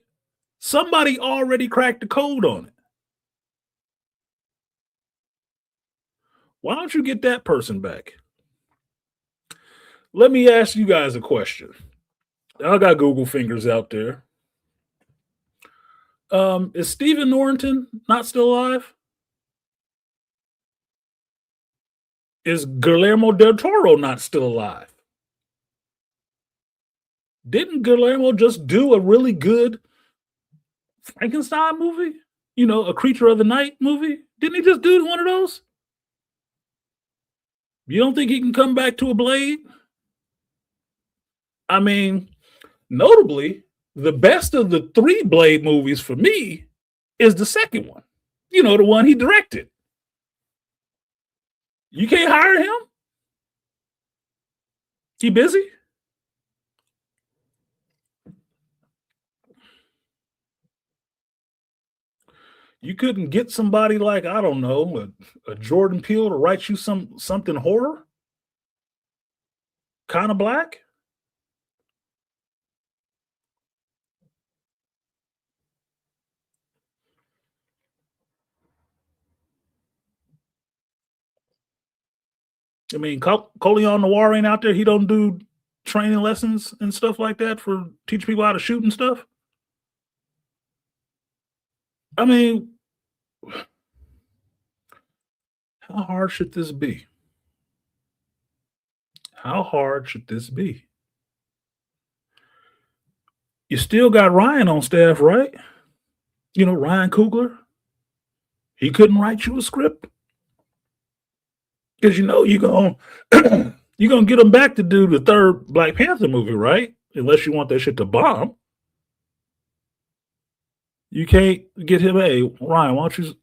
Somebody already cracked the code on it. Why don't you get that person back? Let me ask you guys a question. I got Google fingers out there. Is Stephen Norrington not still alive? Is Guillermo del Toro not still alive? Didn't Guillermo just do a really good Frankenstein movie? You know, a Creature of the Night movie? Didn't he just do one of those? You don't think he can come back to a Blade? I mean, notably, the best of the three Blade movies for me is the second one. You know, the one he directed. You can't hire him? He busy? You couldn't get somebody like, I don't know, a Jordan Peele to write you something horror? Kind of black? I mean, Coleon Noir ain't out there. He don't do training lessons and stuff like that for teach people how to shoot and stuff. I mean, how hard should this be? How hard should this be? You still got Ryan on staff, right? You know, Ryan Coogler. He couldn't write you a script because you know you're gonna get him back to do the third Black Panther movie, right? Unless you want that shit to bomb. You can't get him. Hey, Ryan, why don't you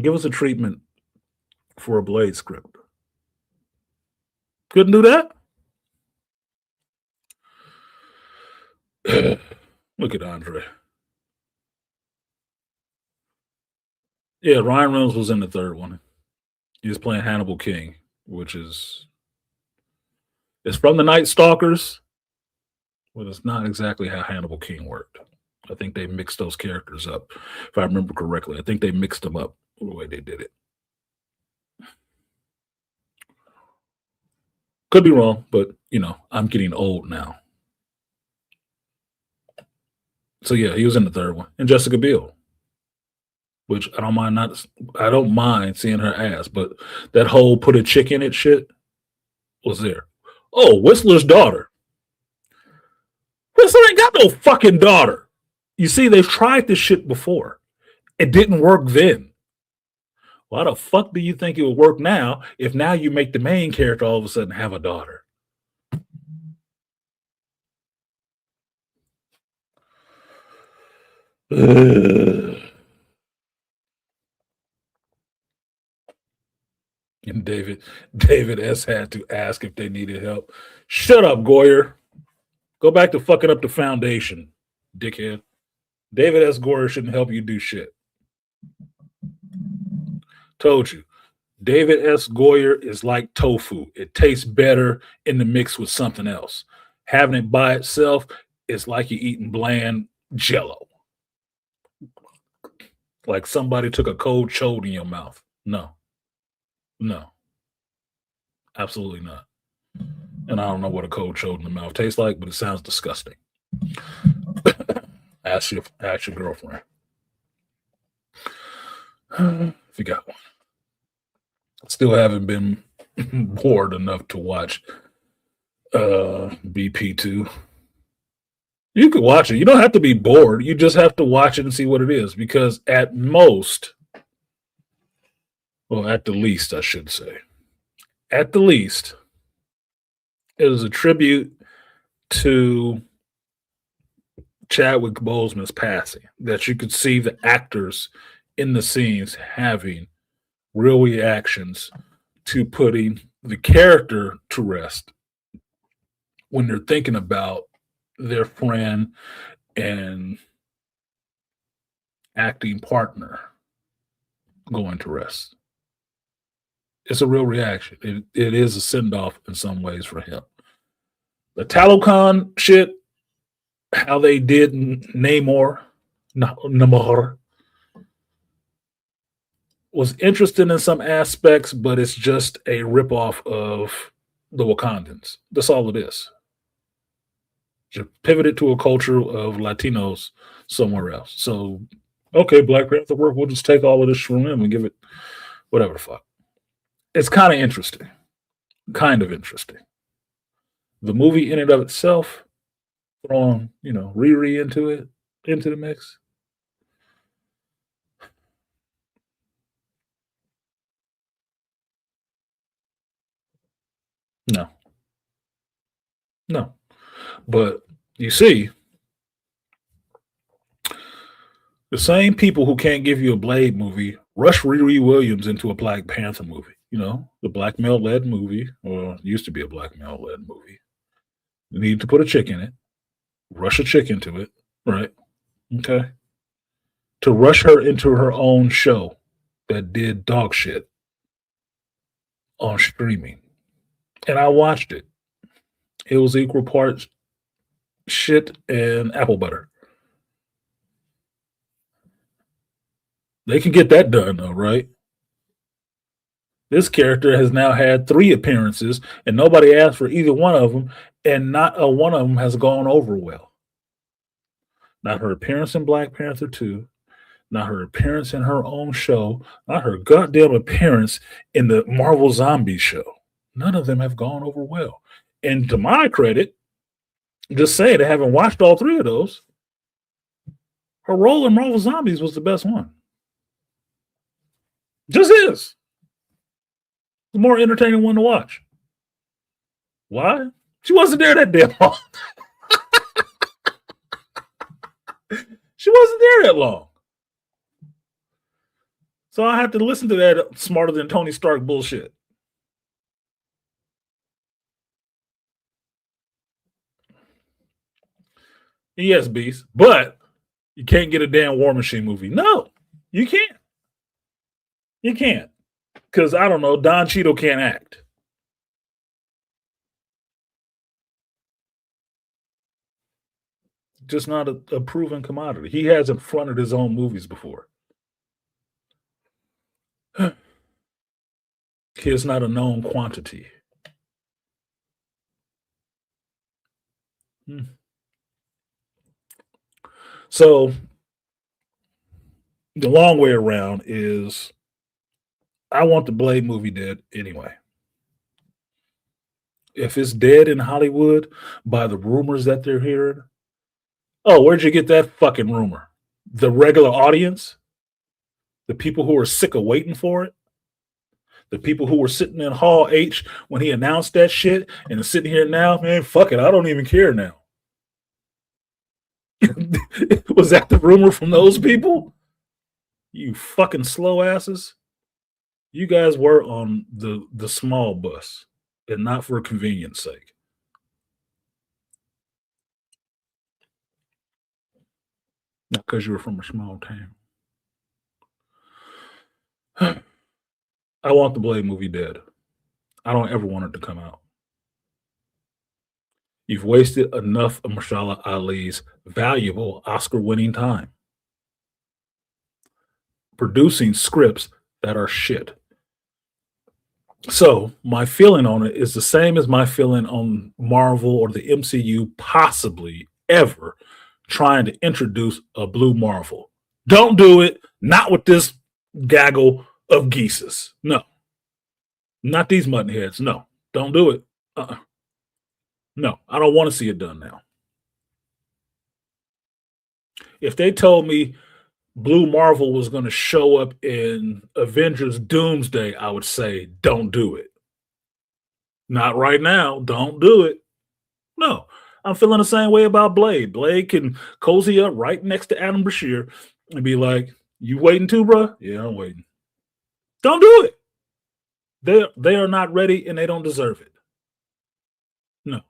give us a treatment for a Blade script? Couldn't do that. Look at Andre. Yeah, Ryan Reynolds was in the third one. He was playing Hannibal King, which is it's from the Night Stalkers, but it's not exactly how Hannibal King worked. I think they mixed those characters up, if I remember correctly. I think they mixed them up the way they did it. Could be wrong, but you know, I'm getting old now. So yeah, he was in the third one, and Jessica Biel, which I don't mind seeing her ass, but that whole put a chick in it shit was there. Oh, Whistler's daughter. Whistler ain't got no fucking daughter. You see, they've tried this shit before. It didn't work then. Why the fuck do you think it would work now if now you make the main character all of a sudden have a daughter? And David S had to ask if they needed help. Shut up, Goyer. Go back to fucking up the foundation, dickhead. David S. Goyer shouldn't help you do shit. Told you. David S. Goyer is like tofu. It tastes better in the mix with something else. Having it by itself is like you eating bland jello. Like somebody took a cold chode in your mouth. No. No. Absolutely not. And I don't know what a cold chode in the mouth tastes like, but it sounds disgusting. ask your girlfriend. If you got one. Still haven't been bored enough to watch BP2. You could watch it. You don't have to be bored. You just have to watch it and see what it is. Because at most, well, at the least, I should say, at the least, it is a tribute to Chadwick Boseman's passing, that you could see the actors in the scenes having real reactions to putting the character to rest when they're thinking about their friend and acting partner going to rest. It's a real reaction. It is a send off in some ways for him. The Talokan shit, how they did Namor was interesting in some aspects, but it's just a ripoff of the Wakandans. That's all it is. Just pivoted to a culture of Latinos somewhere else. So, okay, Black Panther work, we'll just take all of this from him and give it whatever the fuck. It's kind of interesting. Kind of interesting. The movie in and of itself, throwing, Riri into the mix. No. No. But you see, the same people who can't give you a Blade movie rush Riri Williams into a Black Panther movie. The black male led movie, or used to be a black male led movie. You need to put a chick in it, rush a chick into it, right? Okay. To rush her into her own show that did dog shit on streaming. And I watched it. It was equal parts shit and apple butter. They can get that done though, right? This character has now had 3 appearances, and nobody asked for either one of them, and not a one of them has gone over well. Not her appearance in Black Panther 2, not her appearance in her own show, not her goddamn appearance in the Marvel Zombie show. None of them have gone over well. And to my credit, just saying, I haven't watched all 3 of those. Her role in Marvel Zombies was the best one. Just is. The more entertaining one to watch. Why? She wasn't there that damn long. She wasn't there that long. So I have to listen to that smarter than Tony Stark bullshit. Yes, Beast, but you can't get a damn War Machine movie. No, you can't. You can't. Because, I don't know, Don Cheadle can't act. Just not a proven commodity. He hasn't fronted his own movies before. He is not a known quantity. So the long way around is I want the Blade movie dead anyway. If it's dead in Hollywood by the rumors that they're hearing, oh, where'd you get that fucking rumor? The regular audience? The people who are sick of waiting for it? The people who were sitting in Hall H when he announced that shit and are sitting here now, man, fuck it, I don't even care now. Was that the rumor from those people? You fucking slow asses. You guys were on the small bus and not for convenience sake. Not because you were from a small town. I want the Blade movie dead. I don't ever want it to come out. You've wasted enough of Mahershala Ali's valuable Oscar-winning time producing scripts that are shit. So my feeling on it is the same as my feeling on Marvel or the MCU possibly ever trying to introduce a blue Marvel. Don't do it. Not with this gaggle of geeses. No. Not these mutton heads. No. Don't do it. No. I don't want to see it done now. If they told me Blue Marvel was going to show up in Avengers Doomsday, I would say, don't do it. Not right now. Don't do it. No. I'm feeling the same way about Blade. Blade can cozy up right next to Adam Brashear and be like, "You waiting too, bro? Yeah, I'm waiting." Don't do it. They are not ready and they don't deserve it. No,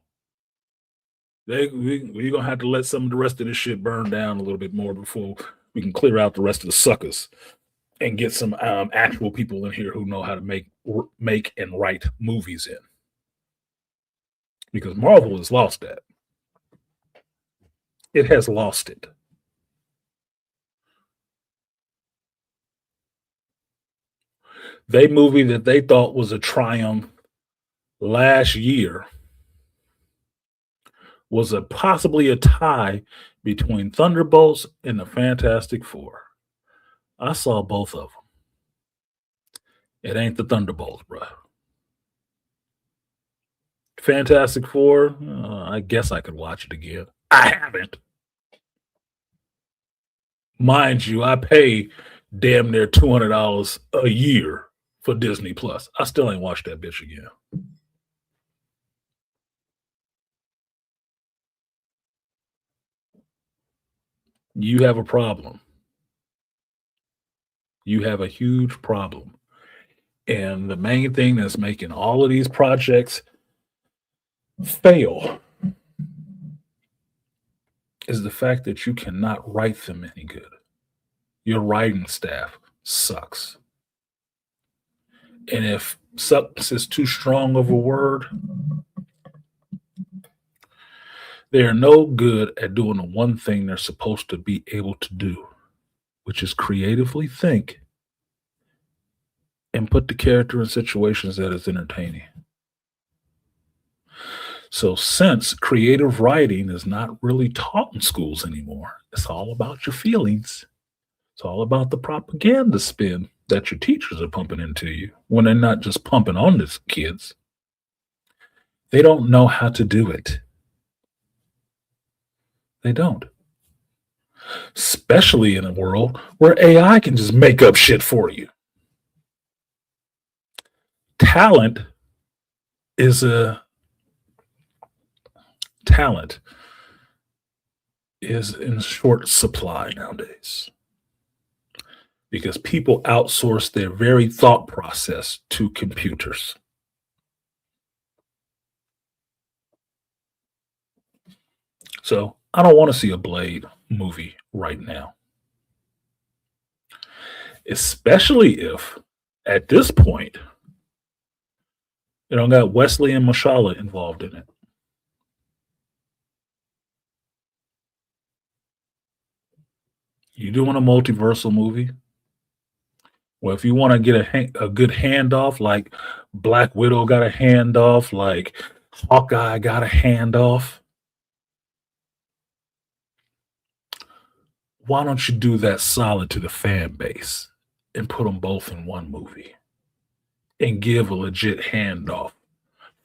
we're gonna have to let some of the rest of this shit burn down a little bit more before we can clear out the rest of the suckers and get some actual people in here who know how to make and write movies in. Because Marvel has lost that. It has lost it. They movie that they thought was a triumph last year was possibly a tie between Thunderbolts and the Fantastic Four. I saw both of them. It ain't the Thunderbolts, bro. Fantastic Four, I guess I could watch it again. I haven't. Mind you, I pay damn near $200 a year for Disney Plus. I still ain't watched that bitch again. You have a problem. You have a huge problem. And the main thing that's making all of these projects fail is the fact that you cannot write them any good. Your writing staff sucks. And if sucks is too strong of a word, they are no good at doing the one thing they're supposed to be able to do, which is creatively think and put the character in situations that is entertaining. So, since creative writing is not really taught in schools anymore, it's all about your feelings. It's all about the propaganda spin that your teachers are pumping into you when they're not just pumping on the kids. They don't know how to do it. They don't. Especially in a world where AI can just make up shit for you. Talent is in short supply nowadays because people outsource their very thought process to computers. So I don't want to see a Blade movie right now, especially if at this point you don't got Wesley and Mashallah involved in it. You doing a multiversal movie? Well, if you want to get a good handoff, like Black Widow got a handoff, like Hawkeye got a handoff, why don't you do that solid to the fan base and put them both in one movie and give a legit handoff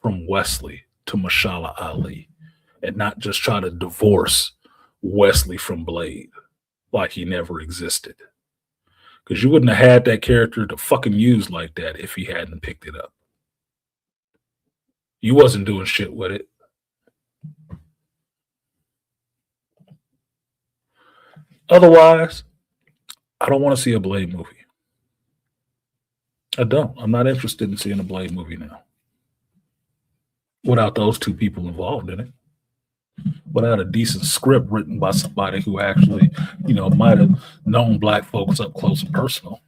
from Wesley to Mashallah Ali and not just try to divorce Wesley from Blade like he never existed? Because you wouldn't have had that character to fucking use like that if he hadn't picked it up. You wasn't doing shit with it. Otherwise, I don't want to see a Blade movie. I don't. I'm not interested in seeing a Blade movie now. Without those two people involved in it. Without a decent script written by somebody who actually, might have known black folks up close and personal.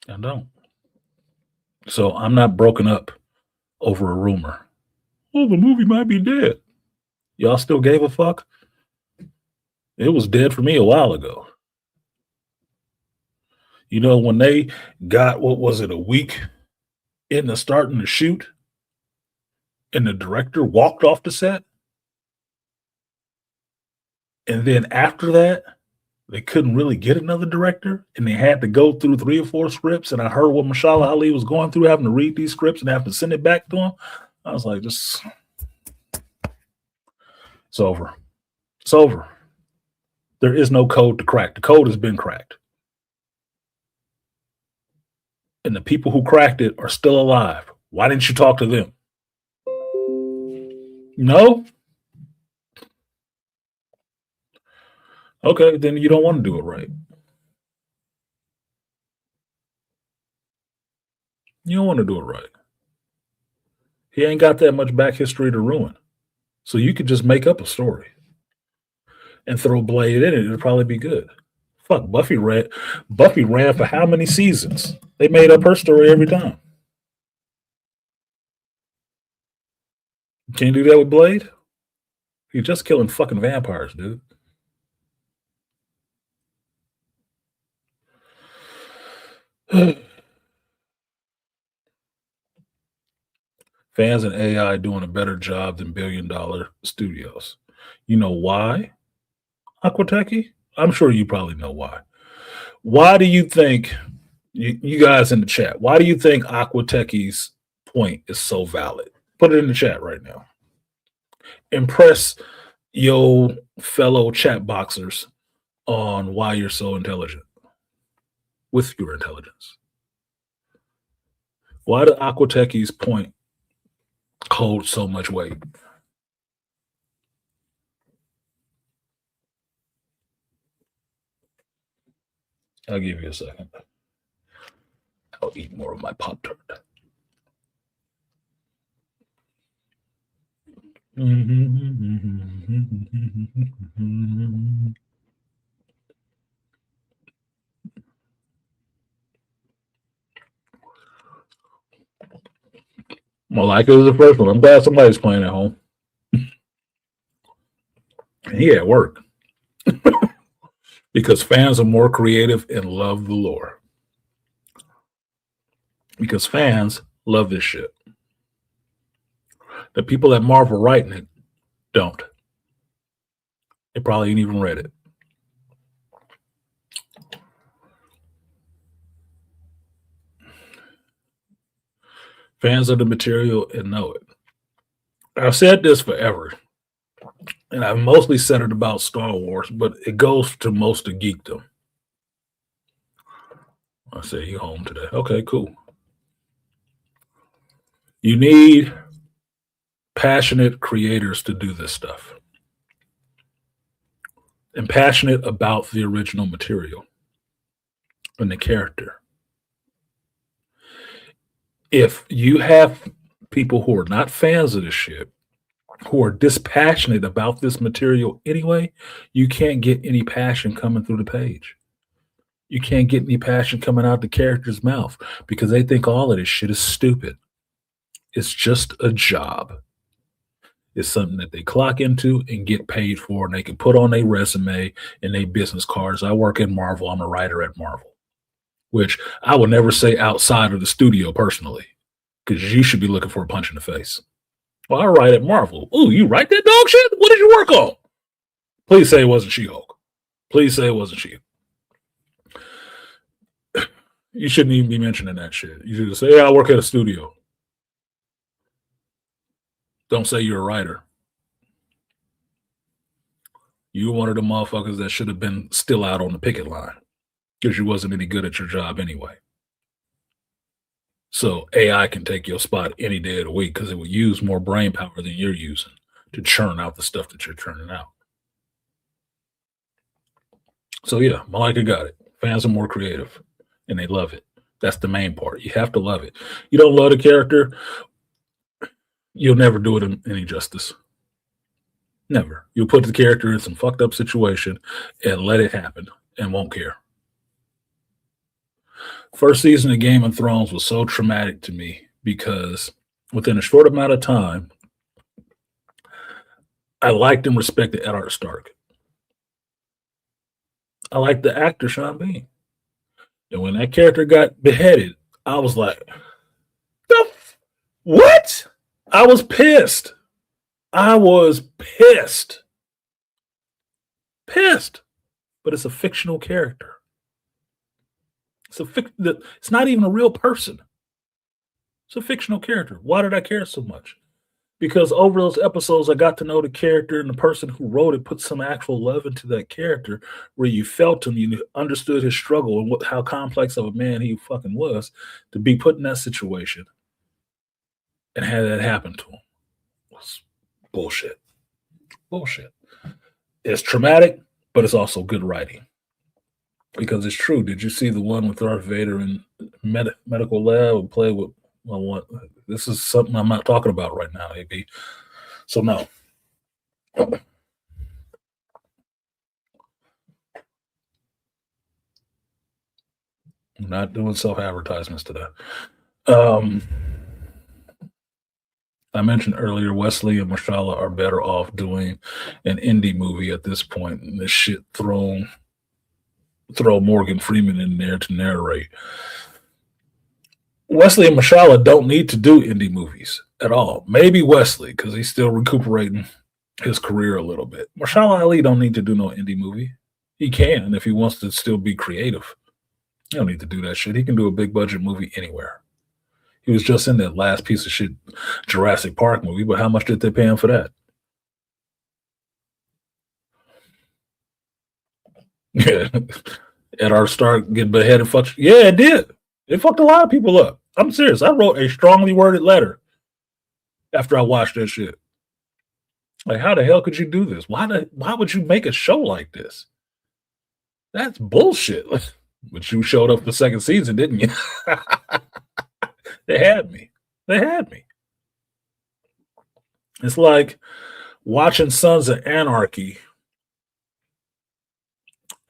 I don't. So I'm not broken up over a rumor. Oh, the movie might be dead. Y'all still gave a fuck? It was dead for me a while ago. When they got, what was it, a week into starting to shoot and the director walked off the set? And then after that, they couldn't really get another director and they had to go through 3 or 4 scripts. And I heard what Mashallah Ali was going through, having to read these scripts and have to send it back to him. I was like, it's over. It's over. There is no code to crack. The code has been cracked. and the people who cracked it are still alive. Why didn't you talk to them? No? Okay, then you don't want to do it right. You don't want to do it right. He ain't got that much back history to ruin. So you could just make up a story and throw Blade in it. It'd probably be good. Fuck, Buffy ran for how many seasons? They made up her story every time. Can't do that with Blade? You're just killing fucking vampires, dude. Fans and AI doing a better job than billion-dollar studios. You know why, Aquateki? I'm sure you probably know why. Why do you think, you guys in the chat, why do you think Aquatechi's point is so valid? Put it in the chat right now. Impress your fellow chat boxers on why you're so intelligent with your intelligence. Why do Aquatechi's point hold so much weight? I'll give you a second. I'll eat more of my Pop Tart. Malika was the first one. I'm glad somebody's playing at home. He at work. Because fans are more creative and love the lore. Because fans love this shit. The people at Marvel writing it don't. They probably ain't even read it. Fans of the material and know it. I've said this forever, and I've mostly said it about Star Wars, but it goes to most of geekdom. I say you home today. Okay, cool. You need passionate creators to do this stuff and passionate about the original material and the character. If you have people who are not fans of this shit, who are dispassionate about this material anyway, you can't get any passion coming through the page. You can't get any passion coming out the character's mouth because they think all of this shit is stupid. It's just a job. It's something that they clock into and get paid for, and they can put on their resume and their business cards. I work in Marvel. I'm a writer at Marvel, which I would never say outside of the studio personally, because you should be looking for a punch in the face. Well, I write at Marvel. Ooh, you write that dog shit? What did you work on? Please say it wasn't She-Hulk. Please say it wasn't She. You shouldn't even be mentioning that shit. You should just say, yeah, I work at a studio. Don't say you're a writer. You were one of the motherfuckers that should have been still out on the picket line because you wasn't any good at your job anyway. So AI can take your spot any day of the week because it will use more brain power than you're using to churn out the stuff that you're churning out. So yeah, Malika got it. Fans are more creative and they love it. That's the main part. You have to love it. You don't love the character, you'll never do it any justice. Never. You'll put the character in some fucked up situation and let it happen and won't care. First season of Game of Thrones was so traumatic to me because within a short amount of time, I liked and respected Eddard Stark. I liked the actor Sean Bean. And when that character got beheaded, I was like, what? I was pissed. I was pissed. Pissed. But it's a fictional character. It's not even a real person. It's a fictional character. Why did I care so much? because over those episodes, I got to know the character, and the person who wrote it put some actual love into that character, where you felt him, you understood his struggle and how complex of a man he fucking was to be put in that situation and have that happen to him was bullshit. Bullshit. It's traumatic, but it's also good writing because it's true. Did you see the one with Darth Vader in medical lab and play with? Well, what? This is something I'm not talking about right now, AB. So no, I'm not doing self advertisements today. Um, I mentioned earlier, Wesley and Mashallah are better off doing an indie movie at this point, and this shit throw Morgan Freeman in there to narrate. Wesley and Mashallah don't need to do indie movies at all. Maybe Wesley, because he's still recuperating his career a little bit. Mashallah Ali don't need to do no indie movie. He can if he wants to still be creative. He don't need to do that shit. He can do a big budget movie anywhere. He was just in that last piece of shit Jurassic Park movie, but how much did they pay him for that? Yeah. Ed R. Stark get beheaded. Yeah, it did. It fucked a lot of people up. I'm serious. I wrote a strongly worded letter after I watched that shit. Like, how the hell could you do this? Why would you make a show like this? That's bullshit. But you showed up for the second season, didn't you? They had me. They had me. It's like watching Sons of Anarchy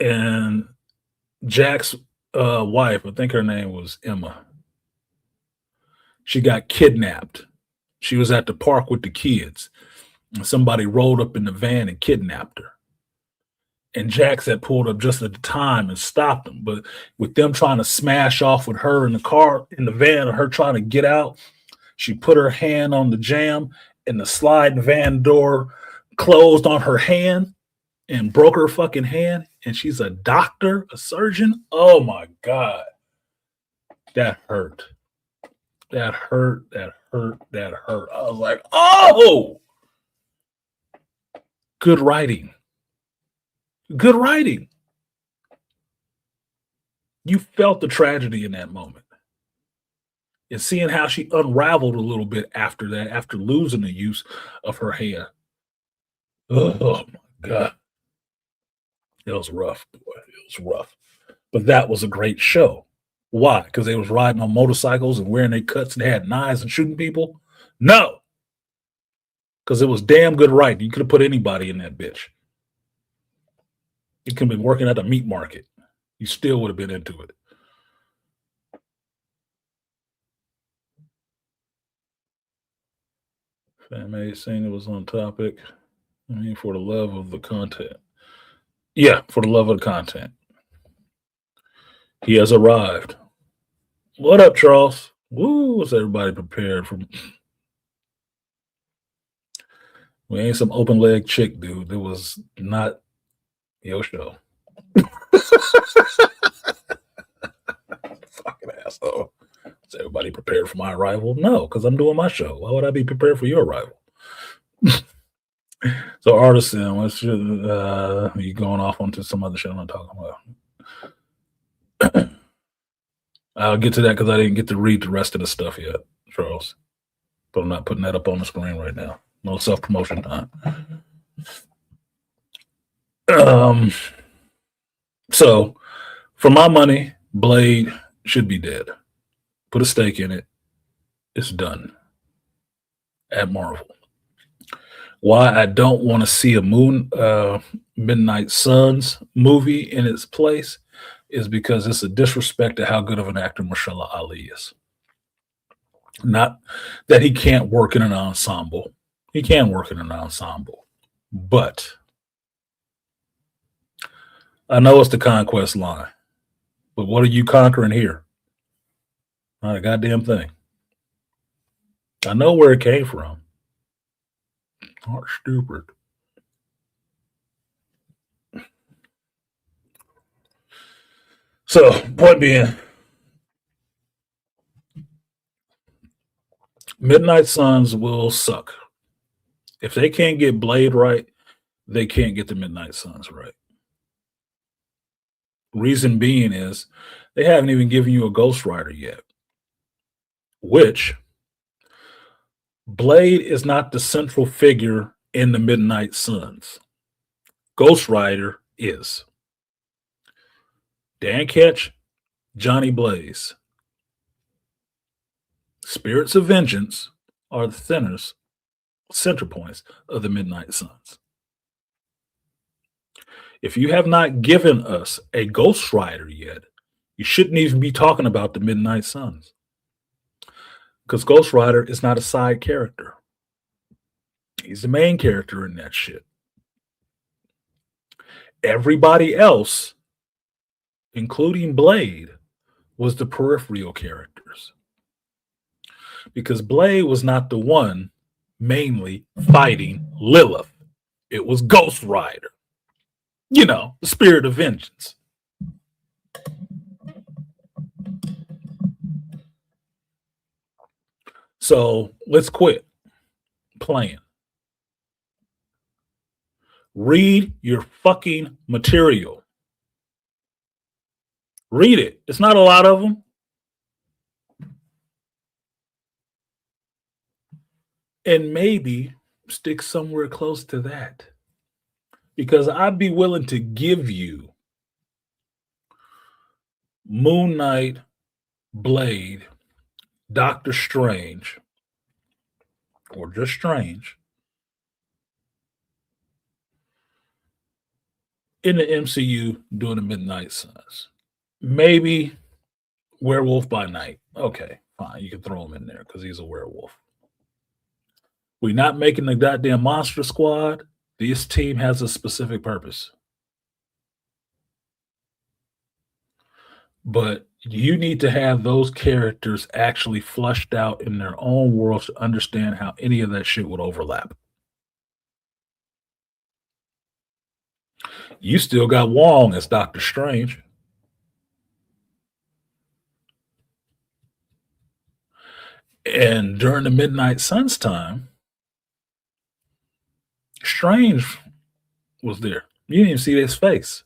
and Jack's wife, I think her name was Emma. She got kidnapped. She was at the park with the kids, and somebody rolled up in the van and kidnapped her. And Jax had pulled up just at the time and stopped them. But with them trying to smash off with her in the car, in the van, and her trying to get out, she put her hand on the jam, and the sliding van door closed on her hand and broke her fucking hand. And she's a doctor, a surgeon. Oh my God. That hurt. That hurt. That hurt. That hurt. I was like, oh, good writing. Good writing. You felt the tragedy in that moment. And seeing how she unraveled a little bit after that, after losing the use of her hand. Oh my God. It was rough, boy. It was rough. But that was a great show. Why? Because they was riding on motorcycles and wearing their cuts and they had knives and shooting people? No. Because it was damn good writing. You could have put anybody in that bitch. You could have been working at a meat market. You still would have been into it. Fan made saying it was on topic. I mean, for the love of the content. Yeah, for the love of the content. He has arrived. What up, Charles? Woo, is everybody prepared for? We ain't some open leg chick, dude. It was not your show. Fucking asshole. Is everybody prepared for my arrival? No, because I'm doing my show. Why would I be prepared for your arrival? So, Artisan, what's your, you going off onto some other shit I'm not talking about? I'll get to that because I didn't get to read the rest of the stuff yet, Charles. But I'm not putting that up on the screen right now. No self-promotion time. So, for my money, Blade should be dead. Put a stake in it. It's done. At Marvel. Why I don't want to see a Midnight Suns movie in its place is because it's a disrespect to how good of an actor Mahershala Ali is. Not that he can't work in an ensemble. He can work in an ensemble. But I know it's the conquest line. But what are you conquering here? Not a goddamn thing. I know where it came from. Not stupid. So, point being, Midnight Suns will suck. If they can't get Blade right, they can't get the Midnight Suns right. Reason being is they haven't even given you a Ghost Rider yet, which Blade is not the central figure in the Midnight Suns. Ghost Rider is. Dan Ketch, Johnny Blaze. Spirits of Vengeance are the center points of the Midnight Suns. If you have not given us a Ghost Rider yet, you shouldn't even be talking about the Midnight Suns. Because Ghost Rider is not a side character. He's the main character in that shit. Everybody else, including Blade, was the peripheral characters. Because Blade was not the one mainly fighting Lilith. It was Ghost Rider. You know, the spirit of vengeance. So let's quit playing. Read your fucking material. Read it. It's not a lot of them. And maybe stick somewhere close to that. Because I'd be willing to give you Moon Knight, Blade, Doctor Strange, or just Strange in the MCU during the Midnight Suns. Maybe Werewolf by Night. Okay, fine. You can throw him in there because he's a werewolf. We're not making the goddamn Monster Squad. This team has a specific purpose. But you need to have those characters actually flushed out in their own worlds to understand how any of that shit would overlap. You still got Wong as Doctor Strange. And during the Midnight Suns time, Strange was there. You didn't even see his face.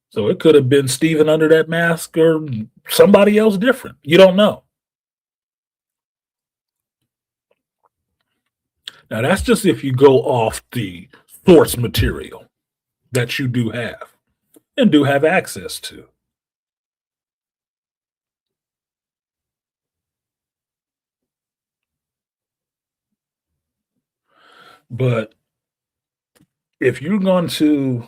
So it could have been Steven under that mask or somebody else different. You don't know. Now, that's just if you go off the source material that you do have and do have access to. But if you're going to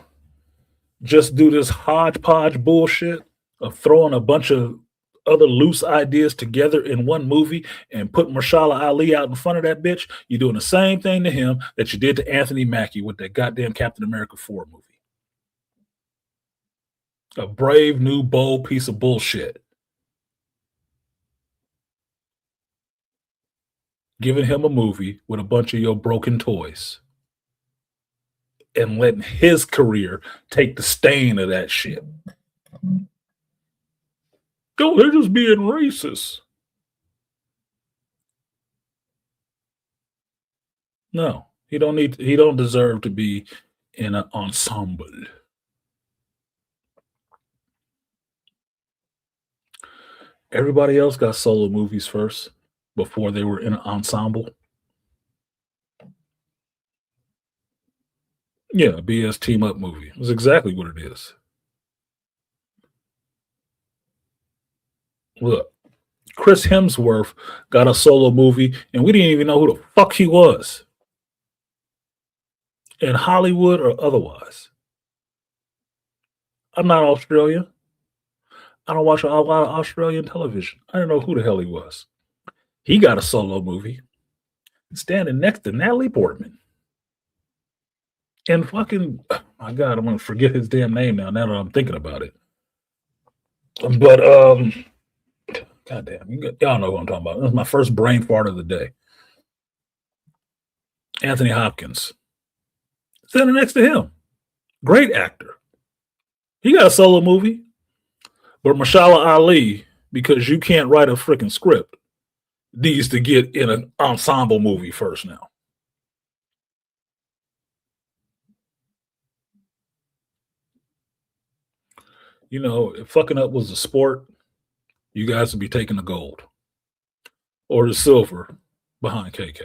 just do this hodgepodge bullshit of throwing a bunch of other loose ideas together in one movie and put Mahershala Ali out in front of that bitch, you're doing the same thing to him that you did to Anthony Mackie with that goddamn Captain America 4 movie. A brave, new, bold piece of bullshit. Giving him a movie with a bunch of your broken toys and letting his career take the stain of that shit. Oh, they're just being racist. No, he don't deserve to be in an ensemble. Everybody else got solo movies first before they were in an ensemble. Yeah, a BS team up movie. That's exactly what it is. Look, Chris Hemsworth got a solo movie, and we didn't even know who the fuck he was in Hollywood or otherwise. I'm not Australian. I don't watch a lot of Australian television. I don't know who the hell he was. He got a solo movie standing next to Natalie Portman. And fucking, oh my God, I'm going to forget his damn name now that I'm thinking about it. But, goddamn, y'all know who I'm talking about. That was my first brain fart of the day. Anthony Hopkins. Standing next to him. Great actor. He got a solo movie. But Mahershala Ali, because you can't write a freaking script, needs to get in an ensemble movie first now. If fucking up was a sport, you guys would be taking the gold or the silver behind KK.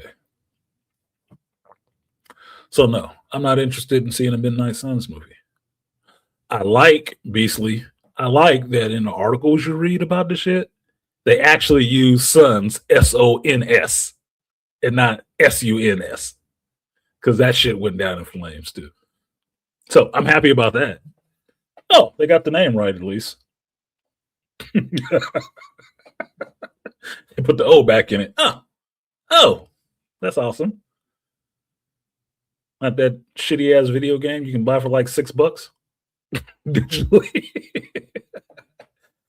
So no, I'm not interested in seeing a Midnight Suns movie. I like Beastly. I like that in the articles you read about the shit, they actually use Sons, Sons, and not Suns, because that shit went down in flames too. So I'm happy about that. Oh, they got the name right at least. They put the O back in it. Oh, that's awesome. Not that shitty ass video game you can buy for like $6 digitally.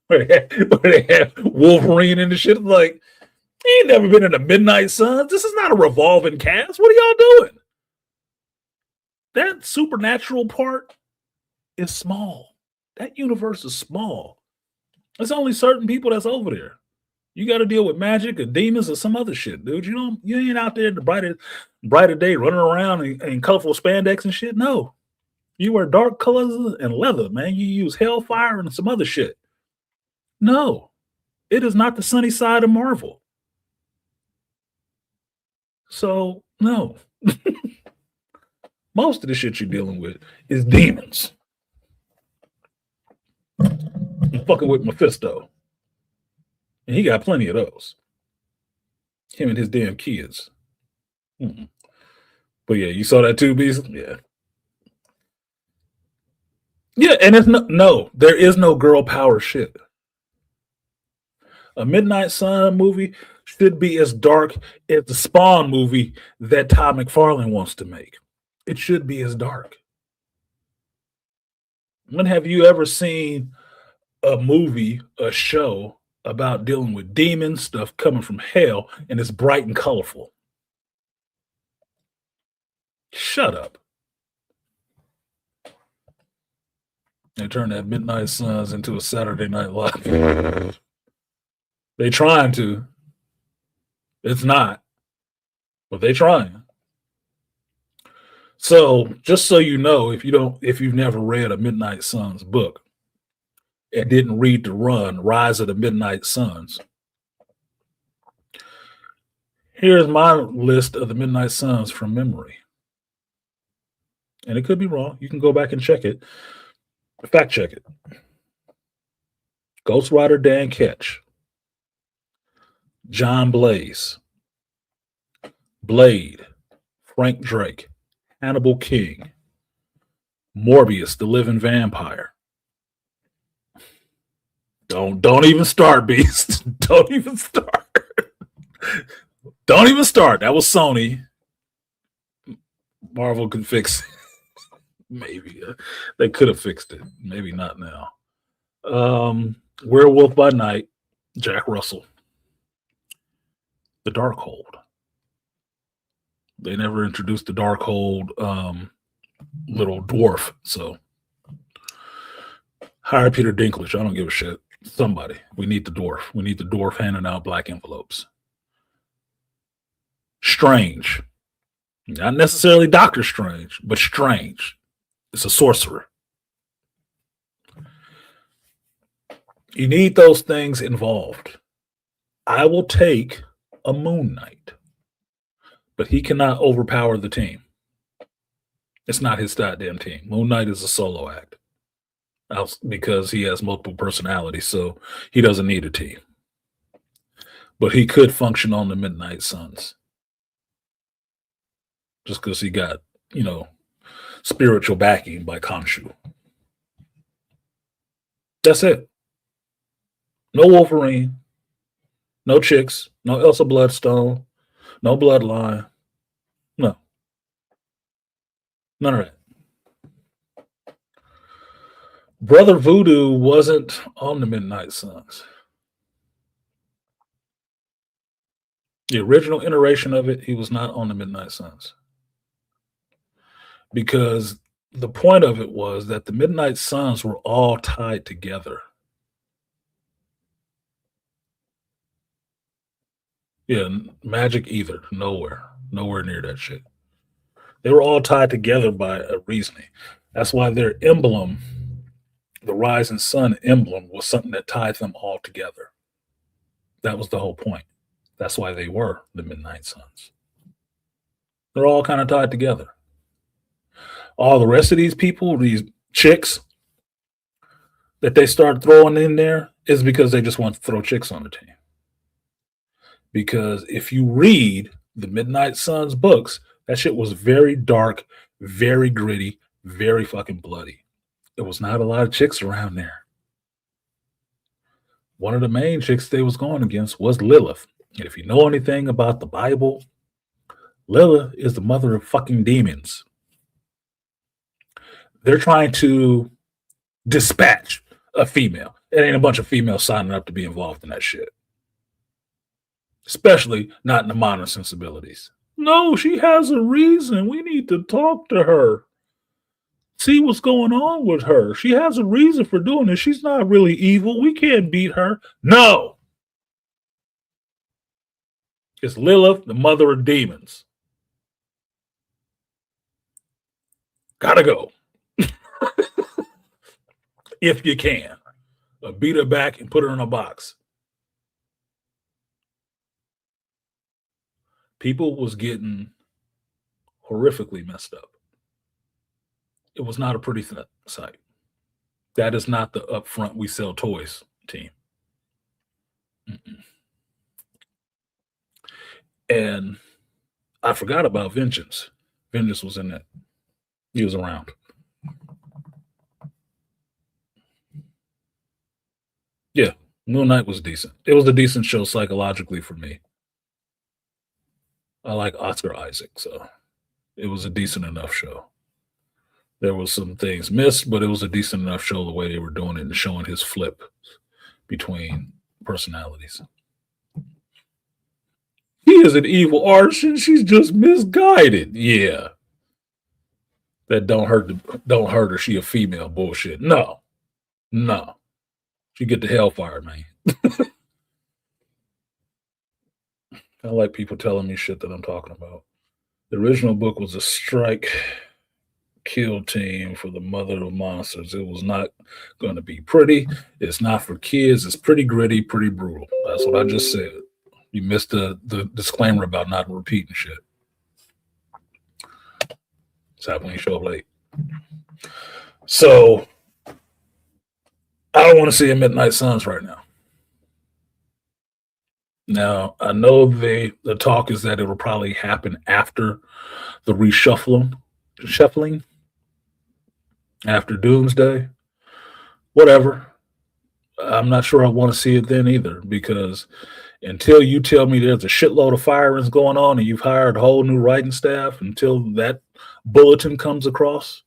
where they have Wolverine and the shit. Like, you ain't never been in a Midnight Suns. This is not a revolving cast. What are y'all doing? That supernatural part is small. That universe is small. There's only certain people that's over there. You got to deal with magic or demons or some other shit, dude. You ain't out there in the brighter day running around in colorful spandex and shit. No, you wear dark colors and leather, man. You use hellfire and some other shit. No, it is not the sunny side of Marvel. So no, most of the shit you're dealing with is demons. I'm fucking with Mephisto. And he got plenty of those. Him and his damn kids. But yeah, you saw that too, Beast? Yeah. Yeah, and it's there is no girl power shit. A Midnight Sun movie should be as dark as the Spawn movie that Todd McFarlane wants to make. It should be as dark. When have you ever seen a movie, a show about dealing with demons, stuff coming from hell, and it's bright and colorful? Shut up. They turned that Midnight Suns into a Saturday Night Live. They trying to. It's not. But they trying. So just so you know, if you've never read a Midnight Suns book and didn't read the run, Rise of the Midnight Suns, here's my list of the Midnight Suns from memory. And it could be wrong. You can go back and check it. Fact check it. Ghost Rider Dan Ketch. John Blaze. Blade. Frank Drake. Hannibal King. Morbius, the Living Vampire. Don't even start, Beast. Don't even start. Don't even start. That was Sony. Marvel could fix it. Maybe. They could have fixed it. Maybe not now. Werewolf by Night, Jack Russell. The Darkhold. They never introduced the Darkhold little dwarf, so hire Peter Dinklage. I don't give a shit. Somebody. We need the dwarf. We need the dwarf handing out black envelopes. Strange. Not necessarily Doctor Strange, but Strange. It's a sorcerer. You need those things involved. I will take a Moon Knight, but he cannot overpower the team. It's not his goddamn team. Moon Knight is a solo act because he has multiple personalities, so he doesn't need a team. But he could function on the Midnight Suns just because he got, spiritual backing by Khonshu. That's it. No Wolverine, no chicks, no Elsa Bloodstone, no Bloodline. No. None of that. Brother Voodoo wasn't on the Midnight Suns. The original iteration of it, he was not on the Midnight Suns. Because the point of it was that the Midnight Suns were all tied together. Yeah, Magic either. Nowhere near that shit. They were all tied together by a reasoning. That's why their emblem The rising sun emblem was something that tied them all together. That was the whole point. That's why they were the Midnight Suns. They're all kind of tied together. All the rest of these people, these chicks that they start throwing in there, is because they just want to throw chicks on the team. Because if you read the Midnight Suns books, that shit was very dark, very gritty, very fucking bloody. There was not a lot of chicks around there. One of the main chicks they was going against was Lilith. And if you know anything about the Bible, Lilith is the mother of fucking demons. They're trying to dispatch a female. It ain't a bunch of females signing up to be involved in that shit. Especially not in the modern sensibilities. No, she has a reason. We need to talk to her. See what's going on with her. She has a reason for doing this. She's not really evil. We can't beat her. No. It's Lilith, the mother of demons. Gotta go. If you can. Beat her back and put her in a box. People was getting horrifically messed up. It was not a pretty sight. That is not the upfront we sell toys team. Mm-mm. And I forgot about Vengeance. Vengeance was in that. He was around. Yeah, Moon Knight was decent. It was a decent show psychologically for me. I like Oscar Isaac, so it was a decent enough show. There was some things missed, but it was a decent enough show the way they were doing it and showing his flip between personalities. He is an evil artist and she's just misguided. Yeah. That don't hurt her. She a female bullshit. No. She get the hellfire, man. I like people telling me shit that I'm talking about. The original book was a strike kill team for the mother of monsters. It was not going to be pretty. It's not for kids. It's pretty gritty, pretty brutal. That's what I just said. You missed the disclaimer about not repeating shit. It's happening when you show up late. So I don't want to see a Midnight Suns right now. Now, I know the talk is that it will probably happen after the reshuffling, after Doomsday. Whatever. I'm not sure I want to see it then either, because until you tell me there's a shitload of firings going on and you've hired a whole new writing staff, until that bulletin comes across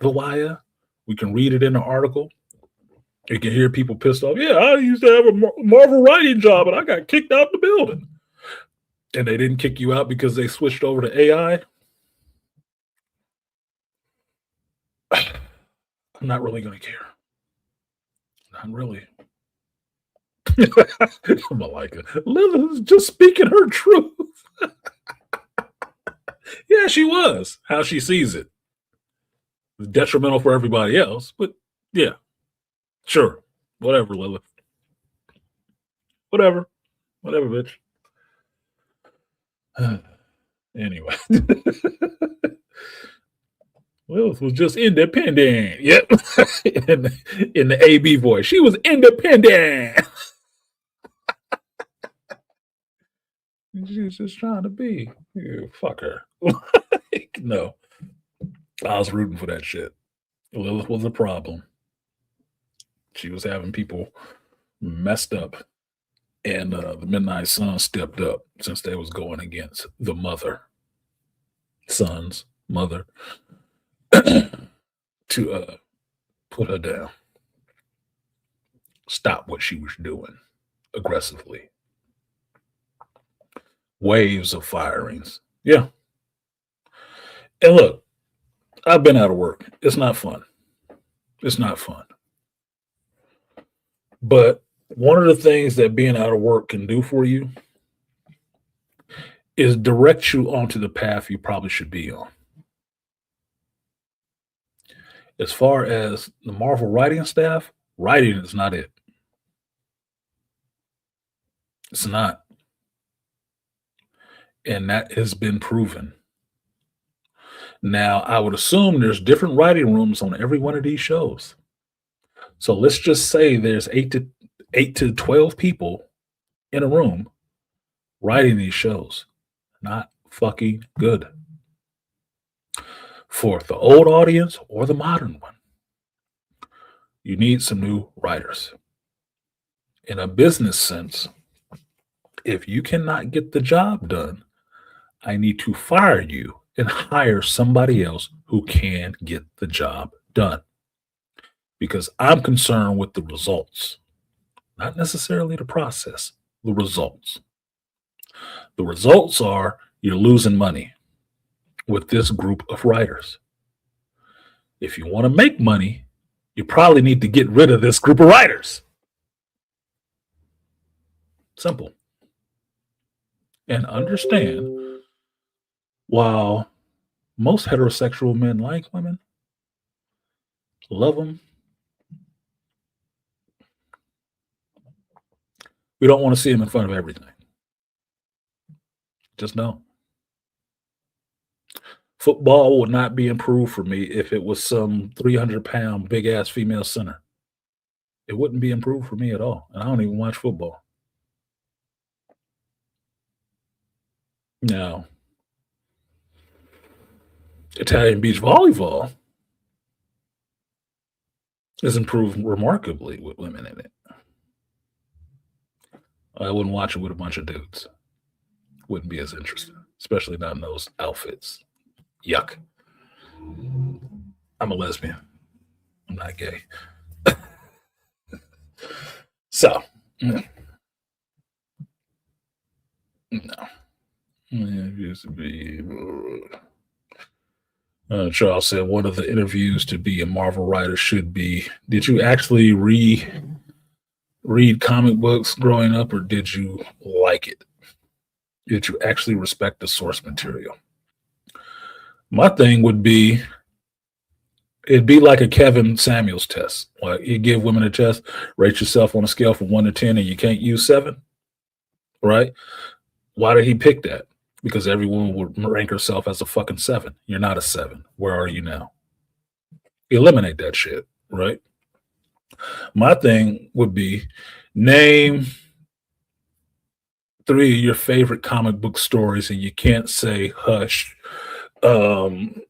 the wire, we can read it in the article. You can hear people pissed off. Yeah, I used to have a Marvel writing job and I got kicked out the building. And they didn't kick you out because they switched over to AI. I'm not really going to care. Not really. Malika. Lilith is just speaking her truth. Yeah, she was. How she sees it. It's detrimental for everybody else, but yeah. Sure. Whatever, Lilith. Whatever, bitch. Anyway. Lilith was just independent. Yep. in the AB voice. She was independent. She was just trying to be. Fuck her. No. I was rooting for that shit. Lilith was a problem. She was having people messed up. And the Midnight Suns stepped up since they was going against the Sun's mother, to put her down. Stop what she was doing aggressively. Waves of firings. Yeah. And look, I've been out of work. It's not fun. But one of the things that being out of work can do for you is direct you onto the path you probably should be on. As far as the Marvel writing staff, writing is not it. It's not. And that has been proven. Now, I would assume there's different writing rooms on every one of these shows. So let's just say there's 8 to 12 people in a room writing these shows. Not fucking good for the old audience or the modern one. You need some new writers. In a business sense, if you cannot get the job done, I need to fire you and hire somebody else who can get the job done. Because I'm concerned with the results, not necessarily the process, the results. The results are you're losing money with this group of writers. If you want to make money, you probably need to get rid of this group of writers. Simple. And understand while most heterosexual men like women, love them, we don't want to see them in front of everything. Just don't. Football would not be improved for me if it was some 300-pound big ass female center. It wouldn't be improved for me at all. And I don't even watch football. Now, Italian beach volleyball is improved remarkably with women in it. I wouldn't watch it with a bunch of dudes. Wouldn't be as interesting, especially not in those outfits. Yuck. I'm a lesbian. I'm not gay. So, no. It used to be. Charles said one of the interviews to be a Marvel writer should be, did you actually read comic books growing up, or did you like it? Did you actually respect the source material? My thing would be, it'd be like a Kevin Samuels test. Like you give women a test, rate yourself on a scale from 1 to 10, and you can't use 7, right? Why did he pick that? Because everyone would rank herself as a fucking 7. You're not a 7. Where are you now? Eliminate that shit, right? My thing would be name 3 of your favorite comic book stories, and you can't say Hush, um,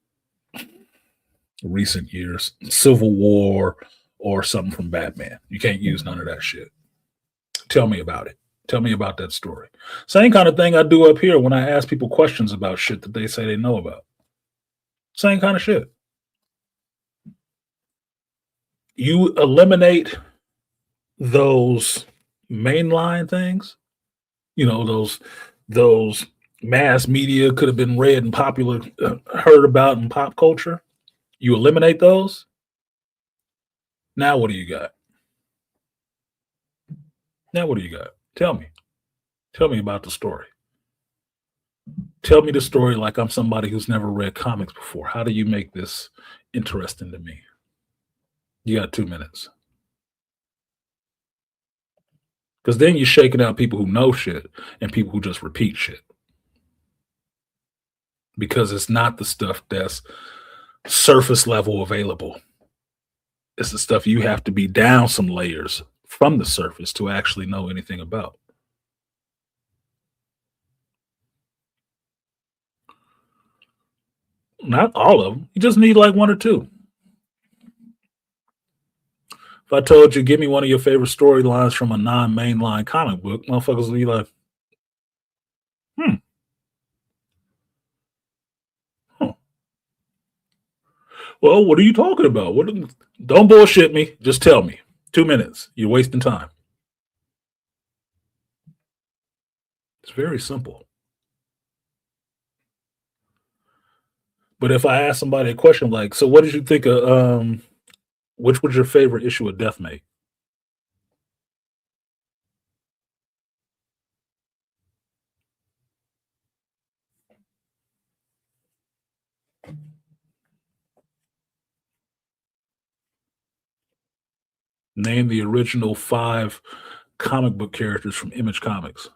recent years, Civil War, or something from Batman. You can't use none of that shit. Tell me about it. Tell me about that story. Same kind of thing I do up here when I ask people questions about shit that they say they know about. Same kind of shit. You eliminate those mainline things, those mass media could have been read and popular, heard about in pop culture. You eliminate those. Now what do you got? Now what do you got? Tell me. Tell me about the story. Tell me the story like I'm somebody who's never read comics before. How do you make this interesting to me? You got 2 minutes. Because then you're shaking out people who know shit and people who just repeat shit. Because it's not the stuff that's surface level available. It's the stuff you have to be down some layers from the surface to actually know anything about. Not all of them. You just need like 1 or 2. If I told you, give me one of your favorite storylines from a non-mainline comic book, motherfuckers would be like, hmm. Huh. Well, what are you talking about? Don't bullshit me. Just tell me. 2 minutes. You're wasting time. It's very simple. But if I ask somebody a question like, so what did you think of which was your favorite issue of Deathmate? Name the original 5 comic book characters from Image Comics.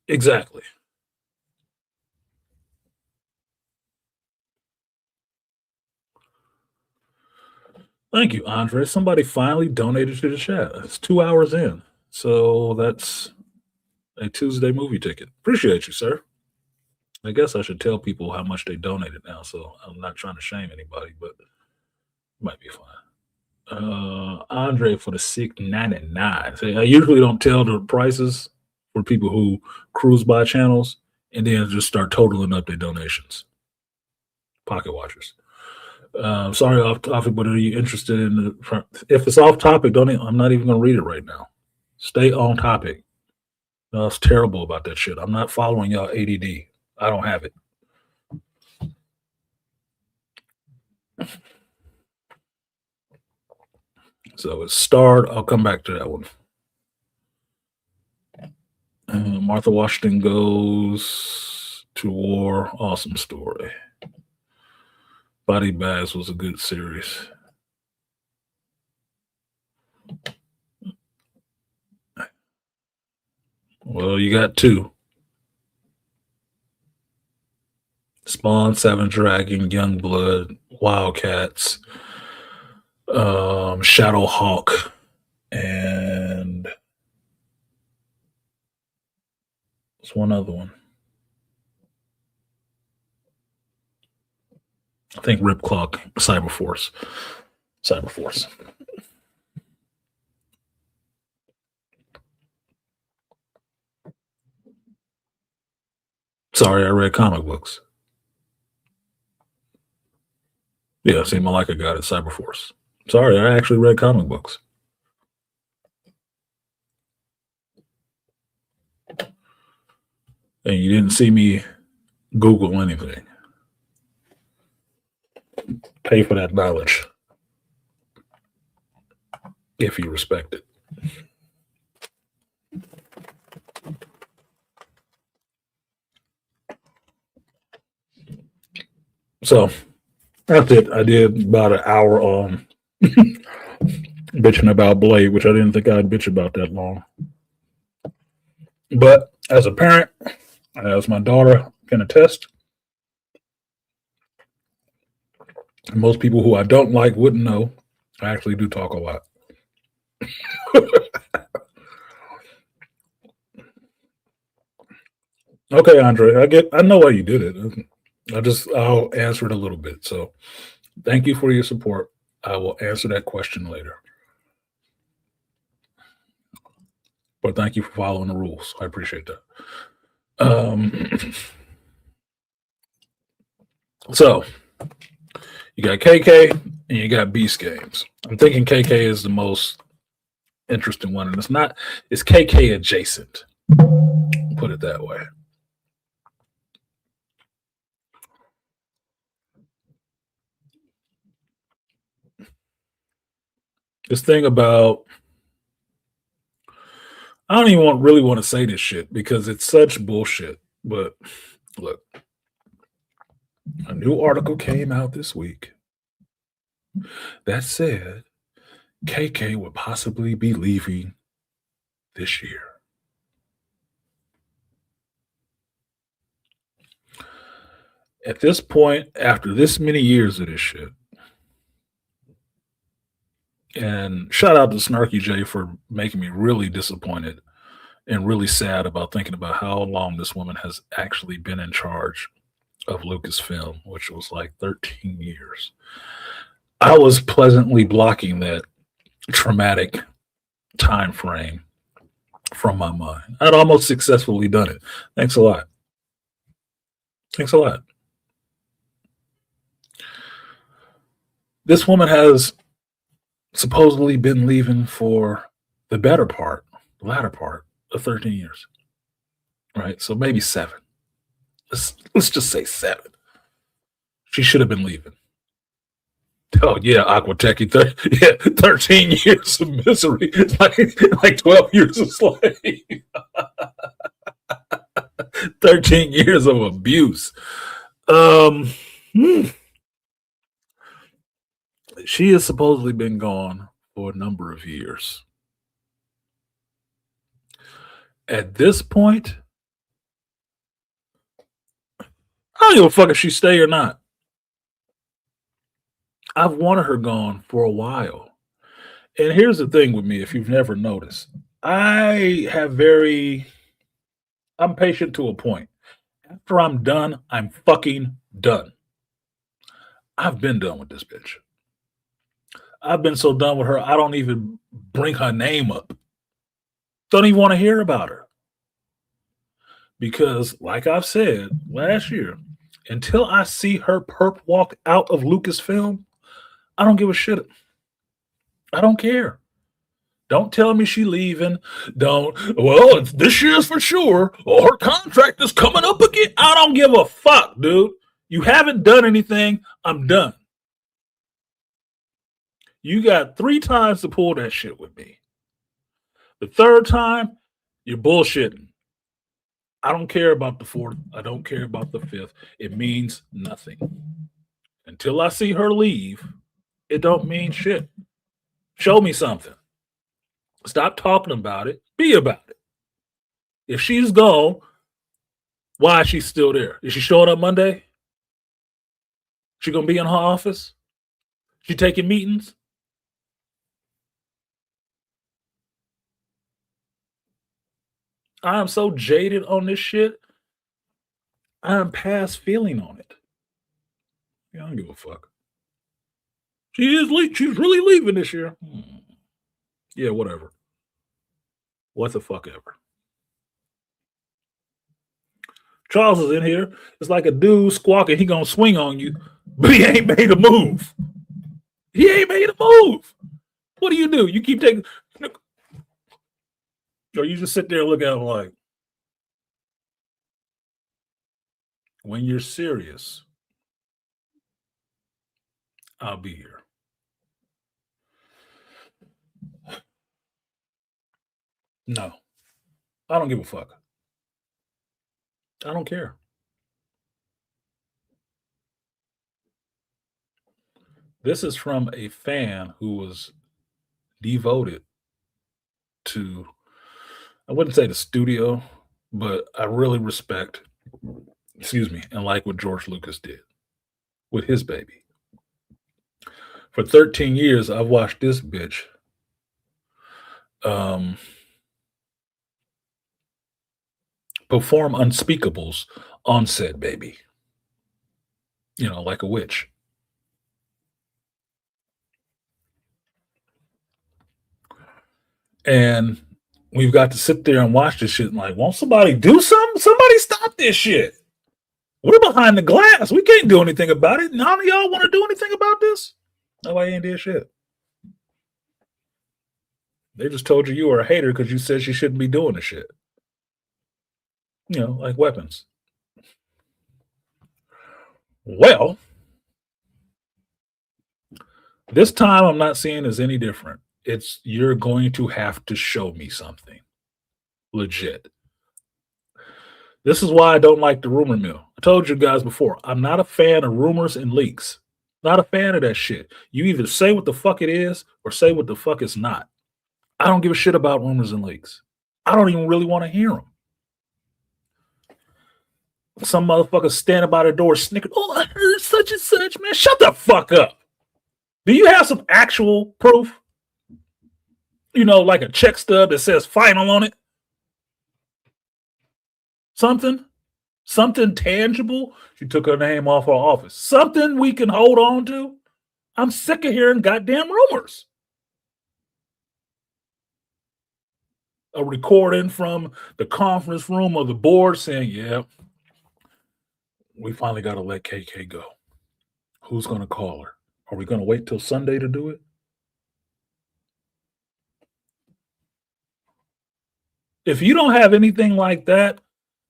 Exactly. Thank you, Andre. Somebody finally donated to the chat. It's 2 hours in. So that's a Tuesday movie ticket. Appreciate you, sir. I guess I should tell people how much they donated now. So I'm not trying to shame anybody, but it might be fine. Andre for the $6.99. See, I usually don't tell the prices for people who cruise by channels and then just start totaling up their donations. Pocket watchers. Sorry, off topic, but are you interested in the? If it's off topic, don't. I'm not even going to read it right now. Stay on topic. No, it's terrible about that shit. I'm not following y'all ADD. I don't have it. So it's starred. I'll come back to that one. Martha Washington goes to war. Awesome story. Body Bags was a good series. Well, you got 2. Spawn, Seven Dragon, Youngblood, Wildcats, Shadowhawk, and there's one other one. I think Ripclaw, Cyberforce. Sorry, I read comic books. Yeah, see, Malika got it, Cyberforce. Sorry, I actually read comic books. And you didn't see me Google anything. Pay for that knowledge if you respect it. So that's it. I did about an hour on bitching about Blade, which I didn't think I'd bitch about that long. But as a parent, as my daughter can attest, most people who I don't like wouldn't know. I actually do talk a lot. Okay, Andre, I know why you did it. I'll answer it a little bit. So thank you for your support. I will answer that question later. But thank you for following the rules. I appreciate that. So you got KK and you got Beast Games. I'm thinking KK is the most interesting one, and it's KK adjacent. Put it that way. This thing about I don't even really want to say this shit because it's such bullshit. But look, a new article came out this week that said KK would possibly be leaving this year. At this point, after this many years of this shit, and shout out to Snarky J for making me really disappointed and really sad about thinking about how long this woman has actually been in charge of Lucasfilm, which was like 13 years. I was pleasantly blocking that traumatic time frame from my mind. I'd almost successfully done it. Thanks a lot. Thanks a lot. This woman has supposedly been leaving for the latter part of 13 years. Right? So maybe 7. Let's just say 7. She should have been leaving. Oh yeah, Aquatech. 13 years of misery. Like 12 years of slave. 13 years of abuse. Um, hmm. She has supposedly been gone for a number of years. At this point, I don't give a fuck if she stay or not. I've wanted her gone for a while. And here's the thing with me, if you've never noticed, I'm patient to a point. After I'm done, I'm fucking done. I've been done with this bitch. I've been so done with her, I don't even bring her name up. Don't even want to hear about her. Because, like I've said last year, until I see her perp walk out of Lucasfilm, I don't give a shit. I don't care. Don't tell me she leaving. Don't. Well, it's this year's for sure. Or her contract is coming up again. I don't give a fuck, dude. You haven't done anything. I'm done. You got 3 times to pull that shit with me. The third time, you're bullshitting. I don't care about the fourth. I don't care about the fifth. It means nothing. Until I see her leave, it don't mean shit. Show me something. Stop talking about it. Be about it. If she's gone, why is she still there? Is she showing up Monday? She gonna be in her office? She taking meetings? I am so jaded on this shit. I am past feeling on it. Yeah, I don't give a fuck. She's really leaving this year. Yeah, whatever. What the fuck ever. Charles is in here. It's like a dude squawking. He gonna swing on you, but he ain't made a move. He ain't made a move. What do? You keep taking, or you just sit there and look at him like, when you're serious, I'll be here. No, I don't give a fuck. I don't care. This is from a fan who was devoted to, I wouldn't say the studio, but I really respect, excuse me, and like what George Lucas did with his baby. For 13 years, I've watched this bitch um, perform unspeakables on set, baby. You know, like a witch. And we've got to sit there and watch this shit and like, won't somebody do something? Somebody stop this shit. We're behind the glass. We can't do anything about it. None of y'all want to do anything about this? Nobody ain't did shit. They just told you were a hater because you said she shouldn't be doing the shit. You know, like weapons. Well, this time I'm not seeing as any different. It's you're going to have to show me something legit. This is why I don't like the rumor mill. I told you guys before, I'm not a fan of rumors and leaks. Not a fan of that shit. You either say what the fuck it is or say what the fuck it's not. I don't give a shit about rumors and leaks. I don't even really want to hear them. Some motherfucker standing by the door snickering, oh, I heard such and such, man. Shut the fuck up. Do you have some actual proof? You know, like a check stub that says final on it? Something? Something tangible? She took her name off her office. Something we can hold on to? I'm sick of hearing goddamn rumors. A recording from the conference room of the board saying, yeah, we finally got to let KK go. Who's going to call her? Are we going to wait till Sunday to do it? If you don't have anything like that,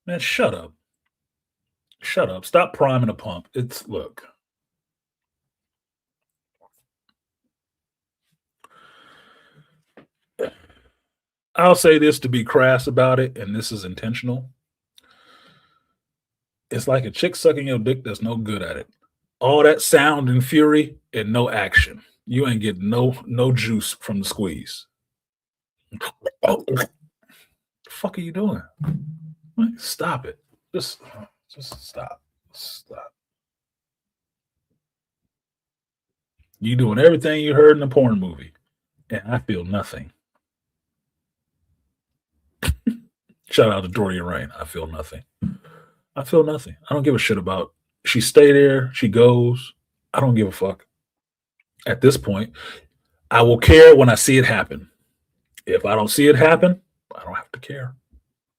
man, shut up. Shut up. Stop priming a pump. It's, look. I'll say this to be crass about it, and this is intentional. It's like a chick sucking your dick that's no good at it. All that sound and fury and no action. You ain't getting no juice from the squeeze. Oh, the fuck are you doing? Stop it. Just stop. Stop. You doing everything you heard in the porn movie, and I feel nothing. Shout out to Dorian Rain. I feel nothing. I feel nothing. I don't give a shit about. She stay there. She goes. I don't give a fuck. At this point, I will care when I see it happen. If I don't see it happen, I don't have to care.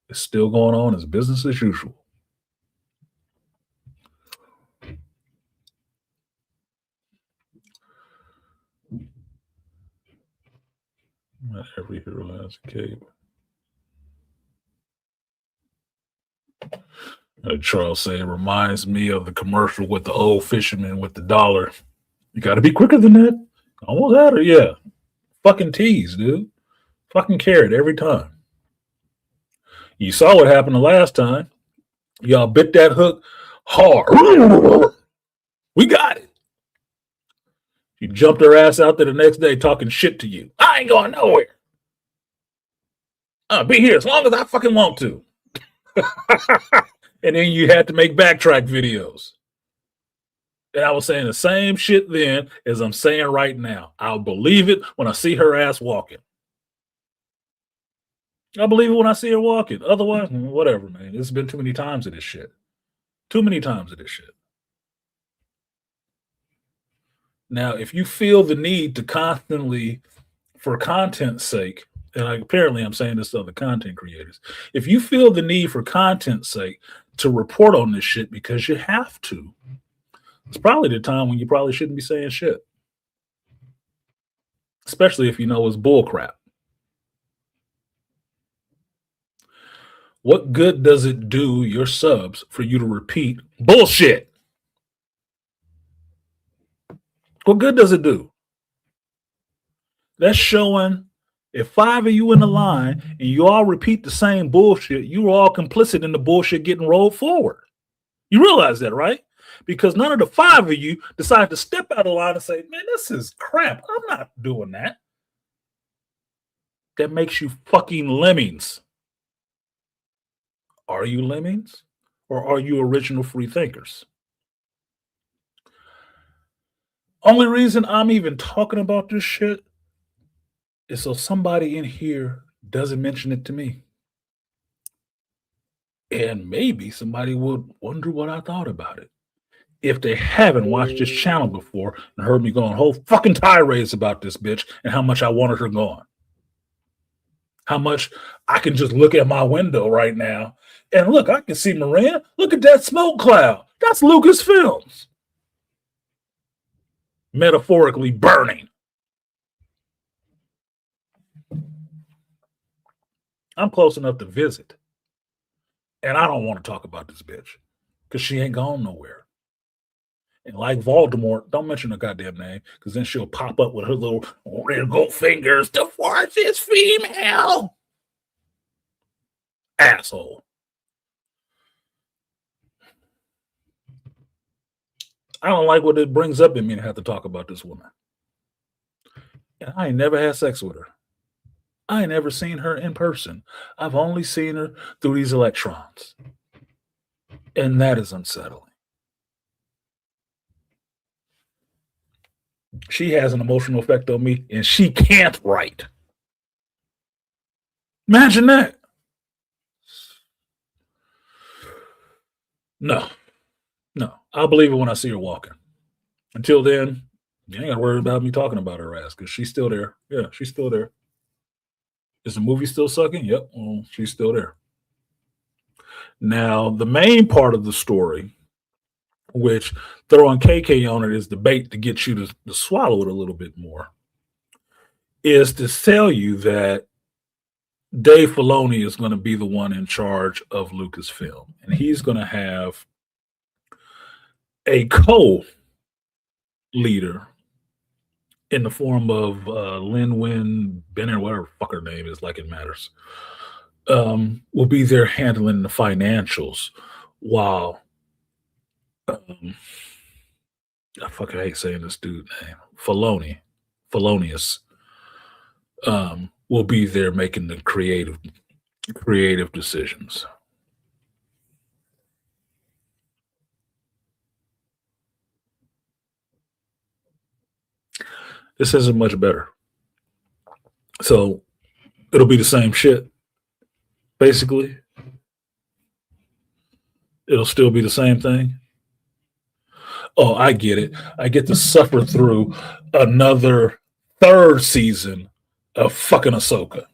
It's still going on. It's business as usual. Not every hero has a cape. Charles say it reminds me of the commercial with the old fisherman with the dollar. You got to be quicker than that. Almost had her, yeah. Fucking tease, dude. Fucking carrot every time. You saw what happened the last time. Y'all bit that hook hard. We got it. She jumped her ass out there the next day talking shit to you. I ain't going nowhere. I'll be here as long as I fucking want to. And then you had to make backtrack videos. And I was saying the same shit then as I'm saying right now. I'll believe it when I see her ass walking. I believe it when I see her walking. Otherwise, whatever, man. It's been too many times of this shit. Too many times of this shit. Now, if you feel the need to constantly, for content's sake, and apparently I'm saying this to other content creators, if you feel the need for content's sake to report on this shit because you have to, it's probably the time when you probably shouldn't be saying shit. Especially if you know it's bullcrap. What good does it do your subs for you to repeat bullshit? What good does it do? That's showing if 5 of you in the line and you all repeat the same bullshit, you're all complicit in the bullshit getting rolled forward. You realize that, right? Because none of the 5 of you decide to step out of line and say, man, this is crap. I'm not doing that. That makes you fucking lemmings. Are you lemmings or are you original free thinkers? Only reason I'm even talking about this shit is so somebody in here doesn't mention it to me. And maybe somebody would wonder what I thought about it. If they haven't watched this channel before and heard me go on whole fucking tirades about this bitch and how much I wanted her gone. How much I can just look at my window right now and look, I can see Moran. Look at that smoke cloud. That's Lucasfilms. Metaphorically burning. I'm close enough to visit. And I don't want to talk about this bitch because she ain't gone nowhere. And like Voldemort, don't mention her goddamn name because then she'll pop up with her little red gold fingers. The Force is female. Asshole. I don't like what it brings up in me to have to talk about this woman. And I ain't never had sex with her. I ain't never seen her in person. I've only seen her through these electrons. And that is unsettling. She has an emotional effect on me, and she can't write. Imagine that. No. I'll believe it when I see her walking. Until then, you ain't got to worry about me talking about her ass because she's still there. Yeah, she's still there. Is the movie still sucking? Yep, well, she's still there. Now, the main part of the story, which throwing KK on it is the bait to get you to swallow it a little bit more, is to tell you that Dave Filoni is going to be the one in charge of Lucasfilm. And he's going to have a co-leader in the form of Lin-Wen Bennett, whatever the fuck her name is, like it matters, will be there handling the financials while Um, I fucking hate saying this dude name. Filoni, Felonious, will be there making the creative decisions. This isn't much better. So it'll be the same shit. Basically, it'll still be the same thing. Oh, I get it. I get to suffer through another third season of fucking Ahsoka.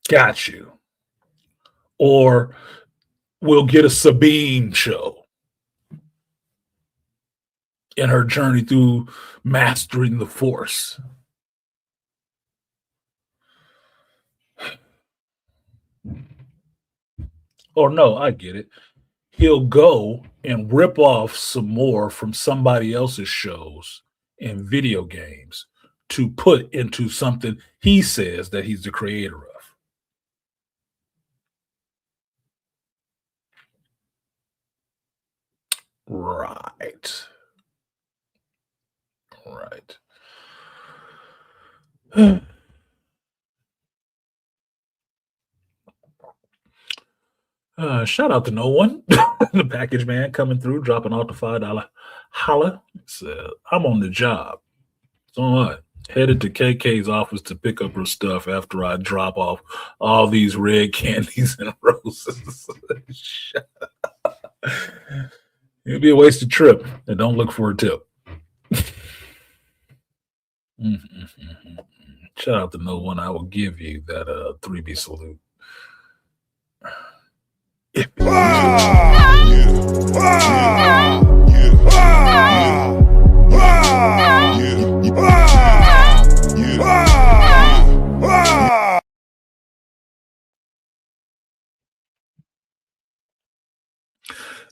Got you. Or we'll get a Sabine show in her journey through mastering the Force. Or no, I get it. He'll go and rip off some more from somebody else's shows and video games to put into something he says that he's the creator of. Right. Right. Shout out to no one. The package man coming through, dropping off the $5 holla. Said, I'm on the job. So what? Headed to KK's office to pick up her stuff after I drop off all these red candies and roses. It'd be a wasted trip. And don't look for a tip. Shout out to no one. I will give you that 3B salute.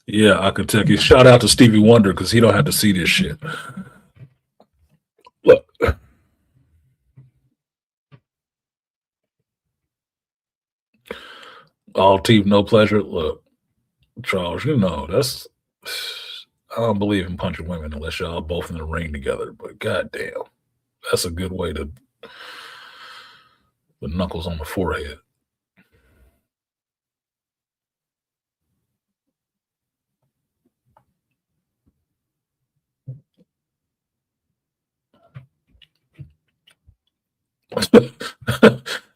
Yeah, I can take you. Shout out to Stevie Wonder because he don't have to see this shit. Look, all teeth, no pleasure. Look, Charles, you know that's. I don't believe in punching women unless y'all both in the ring together. But goddamn, that's a good way to with knuckles on the forehead.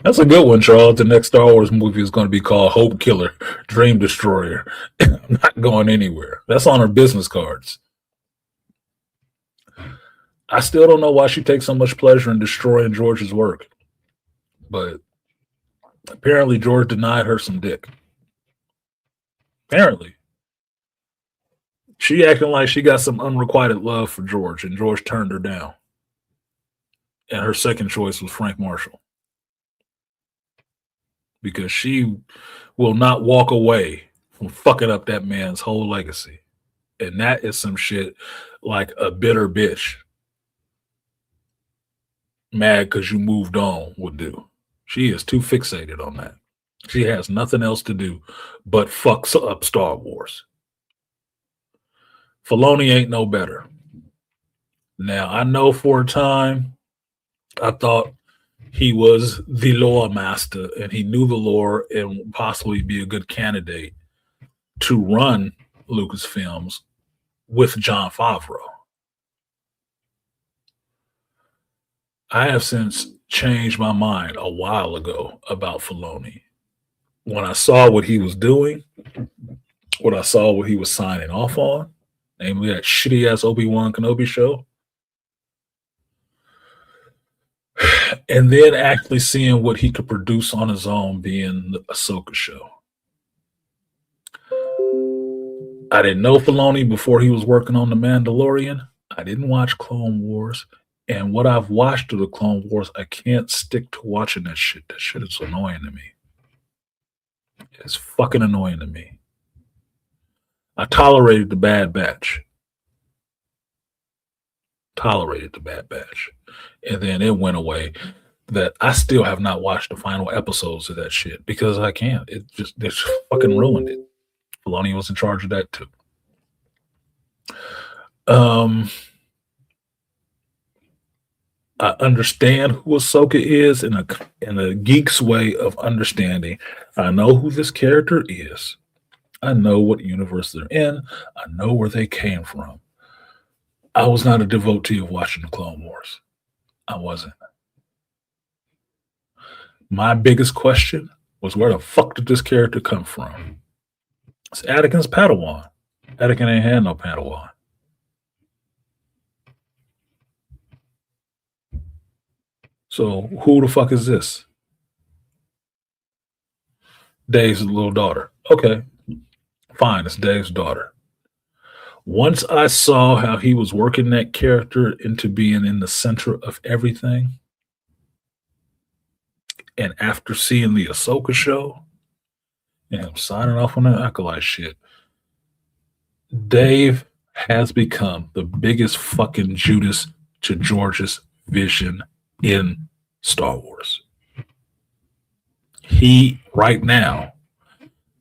That's a good one, Charles. The next Star Wars movie is going to be called Hope Killer, Dream Destroyer. I'm not going anywhere. That's on her business cards. I still don't know why she takes so much pleasure in destroying George's work, but apparently George denied her some dick. Apparently, she acting like she got some unrequited love for George, and George turned her down. And her second choice was Frank Marshall because she will not walk away from fucking up that man's whole legacy. And that is some shit like a bitter bitch mad because you moved on would do. She is too fixated on that. She has nothing else to do but fucks up Star Wars. Filoni ain't no better. Now, I know for a time, I thought he was the lore master and he knew the lore and possibly be a good candidate to run Lucasfilms with Jon Favreau. I have since changed my mind a while ago about Filoni. When I saw what he was doing, what I saw what he was signing off on, namely that shitty ass Obi-Wan Kenobi show, and then actually seeing what he could produce on his own being the Ahsoka show. I didn't know Filoni before he was working on The Mandalorian. I didn't watch Clone Wars. And what I've watched of the Clone Wars, I can't stick to watching that shit. That shit is annoying to me. It's fucking annoying to me. I tolerated the Bad Batch. And then it went away. That I still have not watched the final episodes of that shit because I can't. It just fucking ruined it. Filoni was in charge of that too. Um, I understand who Ahsoka is in a geek's way of understanding. I know who this character is. I know what universe they're in. I know where they came from. I was not a devotee of watching the Clone Wars. I wasn't. My biggest question was, where the fuck did this character come from? It's Anakin's Padawan. Anakin ain't had no Padawan. So who the fuck is this? Dave's little daughter. Okay, fine, it's Dave's daughter. Once I saw how he was working that character into being in the center of everything, and after seeing the Ahsoka show and him signing off on that acolyte shit, Dave has become the biggest fucking Judas to George's vision in Star Wars. He, right now,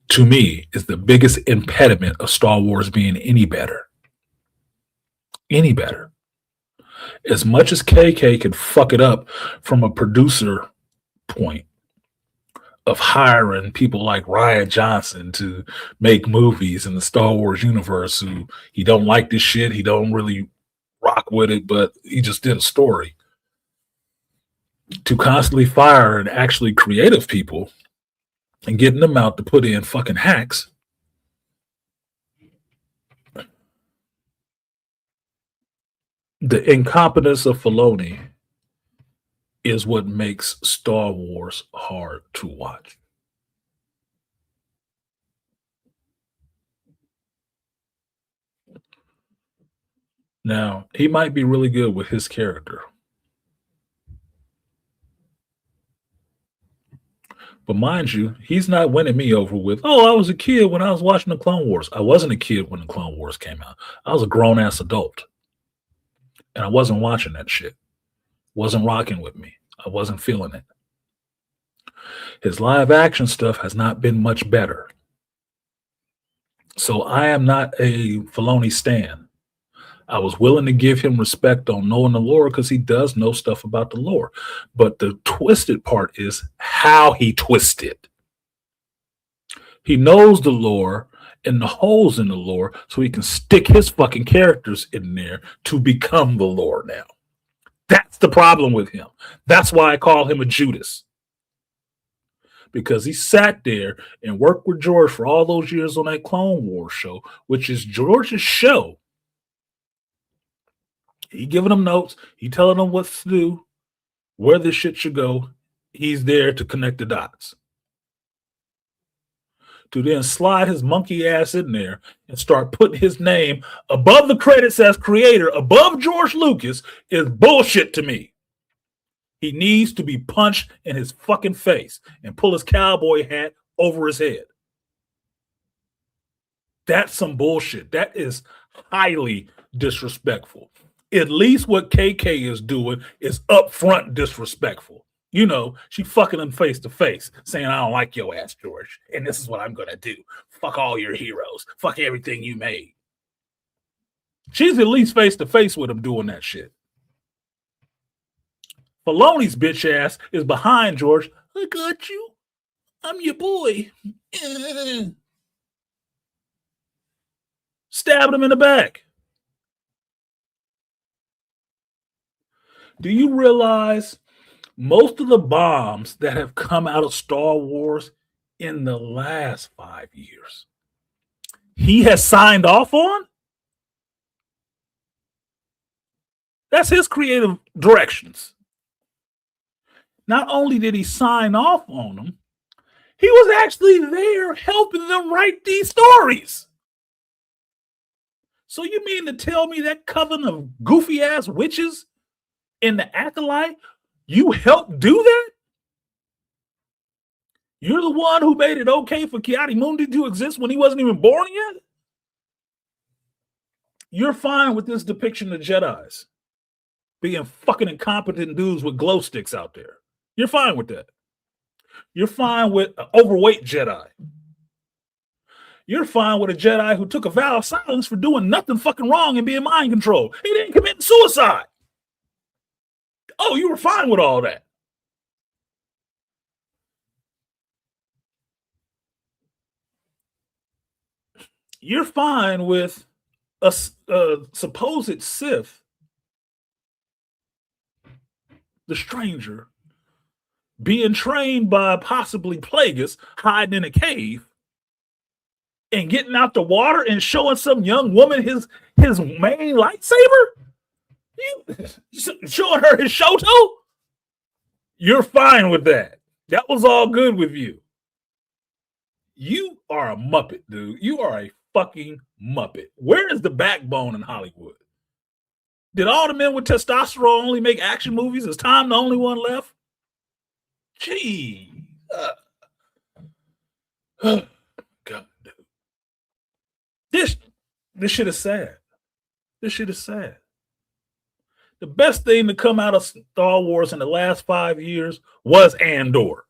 to me, is the biggest impediment of Star Wars being any better. Any better. As much as KK could fuck it up from a producer point of hiring people like Rian Johnson to make movies in the Star Wars universe who he don't like this shit, he don't really rock with it, but he just did a story. To constantly fire and actually creative people and getting them out to put in fucking hacks. The incompetence of Filoni is what makes Star Wars hard to watch. Now, he might be really good with his character. But mind you, he's not winning me over with, oh, I was a kid when I was watching the Clone Wars. I wasn't a kid when the Clone Wars came out. I was a grown-ass adult. And I wasn't watching that shit. Wasn't rocking with me. I wasn't feeling it. His live action stuff has not been much better. So I am not a Filoni stan. I was willing to give him respect on knowing the lore because he does know stuff about the lore. But the twisted part is how he twisted. He knows the lore and the holes in the lore so he can stick his fucking characters in there to become the lore now. That's the problem with him. That's why I call him a Judas. Because he sat there and worked with George for all those years on that Clone Wars show, which is George's show. He giving them notes. He telling them what to do, where this shit should go. He's there to connect the dots. To then slide his monkey ass in there and start putting his name above the credits as creator, above George Lucas, is bullshit to me. He needs to be punched in his fucking face and pull his cowboy hat over his head. That's some bullshit. That is highly disrespectful. At least what KK is doing is upfront disrespectful. You know, she fucking him face to face, saying, I don't like your ass, George, and this is what I'm going to do. Fuck all your heroes. Fuck everything you made. She's at least face to face with him doing that shit. Filoni's bitch ass is behind George. I got you. I'm your boy. Stabbed him in the back. Do you realize most of the bombs that have come out of Star Wars in the last 5 years, he has signed off on? That's his creative directions. Not only did he sign off on them, he was actually there helping them write these stories. So you mean to tell me that coven of goofy ass witches in the Acolyte, you helped do that? You're the one who made it okay for Ki-Adi-Mundi to exist when he wasn't even born yet? You're fine with this depiction of Jedis being fucking incompetent dudes with glow sticks out there. You're fine with that. You're fine with an overweight Jedi. You're fine with a Jedi who took a vow of silence for doing nothing fucking wrong and being mind controlled. He didn't commit suicide. Oh, you were fine with all that. You're fine with a supposed Sith, the stranger, being trained by possibly Plagueis, hiding in a cave, and getting out the water and showing some young woman his main lightsaber? You showing her his Shoto? You're fine with that. That was all good with you. You are a Muppet, dude. You are a fucking Muppet. Where is the backbone in Hollywood? Did all the men with testosterone only make action movies? Is Tom the only one left? Gee. God, dude. This shit is sad. This shit is sad. The best thing to come out of Star Wars in the last 5 years was Andor.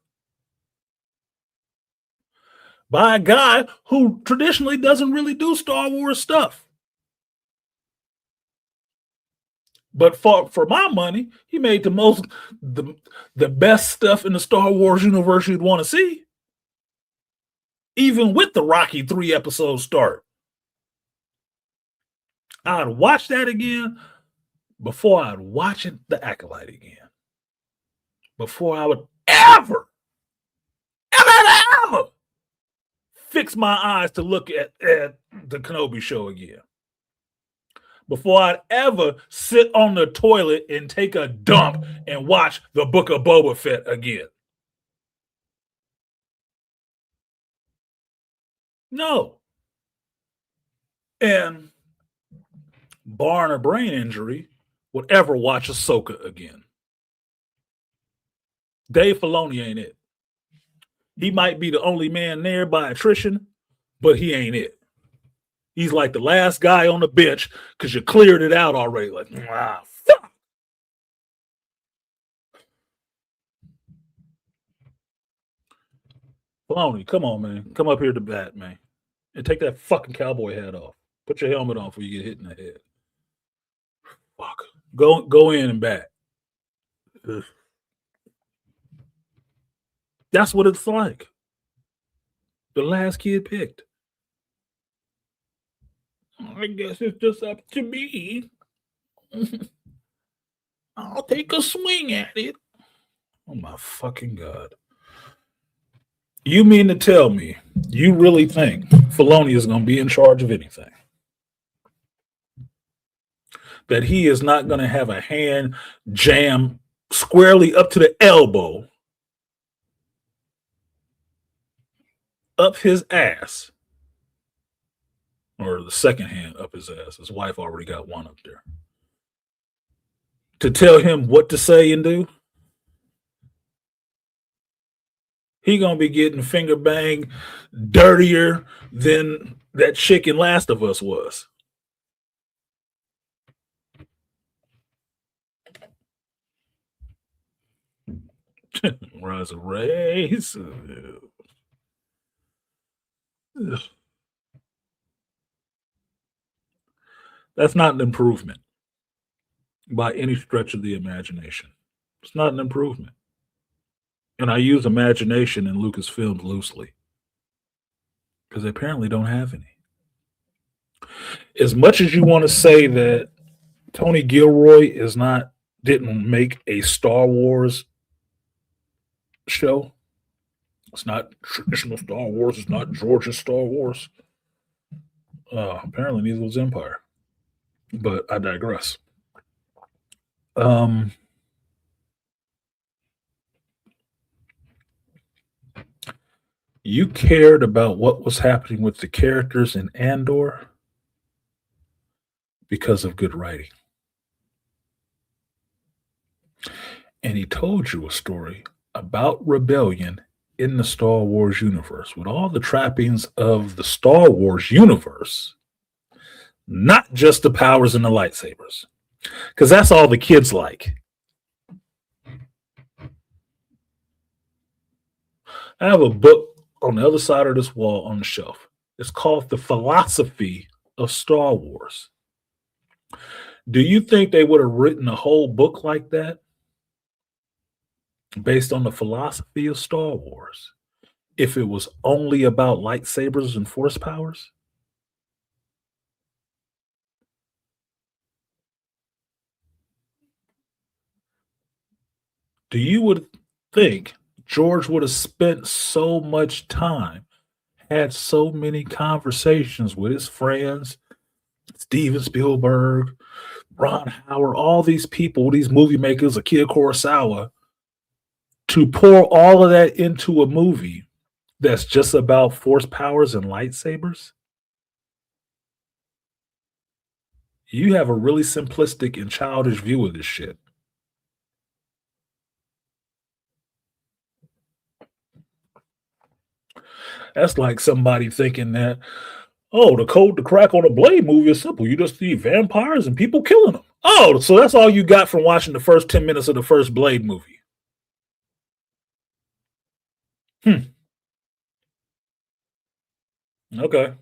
By a guy who traditionally doesn't really do Star Wars stuff. But for my money, he made the best stuff in the Star Wars universe you'd want to see. Even with the Rocky 3 episode start. I'd watch that again before I'd watch The Acolyte again. Before I would ever fix my eyes to look at the Kenobi show again. Before I'd ever sit on the toilet and take a dump and watch the Book of Boba Fett again. No. And barring a brain injury, would ever watch Ahsoka again. Dave Filoni ain't it. He might be the only man there by attrition, but he ain't it. He's like the last guy on the bench because you cleared it out already. Like, fuck. Filoni, come on, man. Come up here to bat, man. And take that fucking cowboy hat off. Put your helmet on before you get hit in the head. Fuck. Go in and bat. Ugh. That's what it's like. The last kid picked. I guess it's just up to me. I'll take a swing at it. Oh my fucking God. You mean to tell me you really think Filoni is going to be in charge of anything? That he is not going to have a hand jammed squarely up to the elbow up his ass, or the second hand up his ass. His wife already got one up there. To tell him what to say and do? He gonna be getting finger banged dirtier than that chick in Last of Us was. Rise of race. That's not an improvement by any stretch of the imagination. It's not an improvement. And I use imagination in Lucasfilms loosely because they apparently don't have any. As much as you want to say that Tony Gilroy didn't make a Star Wars show, it's not traditional Star Wars, it's not George's Star Wars. Apparently neither was Empire. But I digress. You cared about what was happening with the characters in Andor because of good writing. And he told you a story about rebellion in the Star Wars universe with all the trappings of the Star Wars universe, not just the powers and the lightsabers, because that's all the kids like. I have a book on the other side of this wall on the shelf. It's called The Philosophy of Star Wars. Do you think they would have written a whole book like that based on the philosophy of Star Wars if it was only about lightsabers and force powers? Do you would think George would have spent so much time, had so many conversations with his friends, Steven Spielberg, Ron Howard, all these people, these movie makers, Akira Kurosawa, to pour all of that into a movie that's just about force powers and lightsabers? You have a really simplistic and childish view of this shit. That's like somebody thinking that, oh, the code to crack on a Blade movie is simple. You just see vampires and people killing them. Oh, so that's all you got from watching the first 10 minutes of the first Blade movie. Hmm. Okay.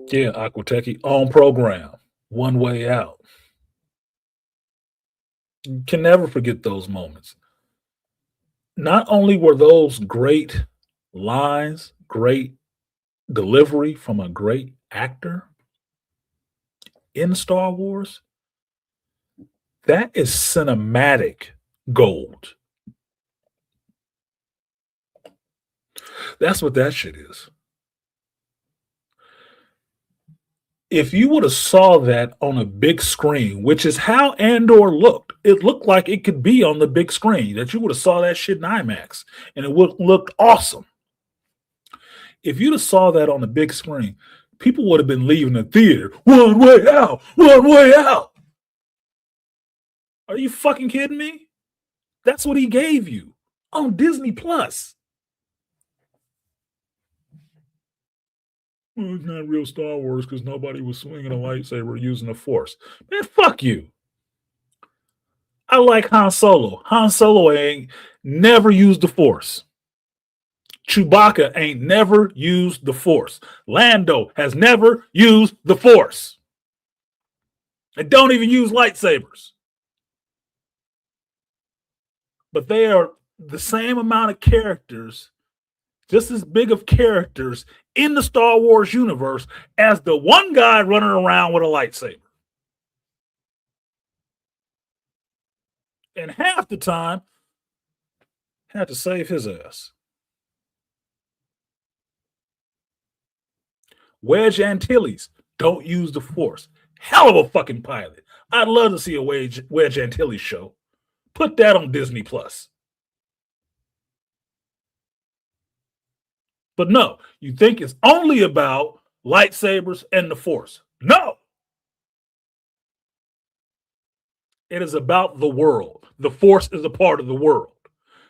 Yeah, Aquateki on program. One way out. You can never forget those moments. Not only were those great lines, great delivery from a great actor in Star Wars, that is cinematic gold. That's what that shit is. If you would have saw that on a big screen, which is how Andor looked, it looked like it could be on the big screen. That you would have saw that shit in IMAX, and it would looked awesome. If you'd have saw that on the big screen, people would have been leaving the theater. One way out. One way out. Are you fucking kidding me? That's what he gave you on Disney Plus. Well, it's not real Star Wars because nobody was swinging a lightsaber using the Force. Man, fuck you. I like Han Solo. Han Solo ain't never used the Force. Chewbacca ain't never used the Force. Lando has never used the Force. They don't even use lightsabers. But they are the same amount of characters, just as big of characters in the Star Wars universe as the one guy running around with a lightsaber. And half the time, had to save his ass. Wedge Antilles don't use the Force. Hell of a fucking pilot. I'd love to see a Wedge Antilles show. Put that on Disney Plus. But no, you think it's only about lightsabers and the Force. No, it is about the world. The Force is a part of the world.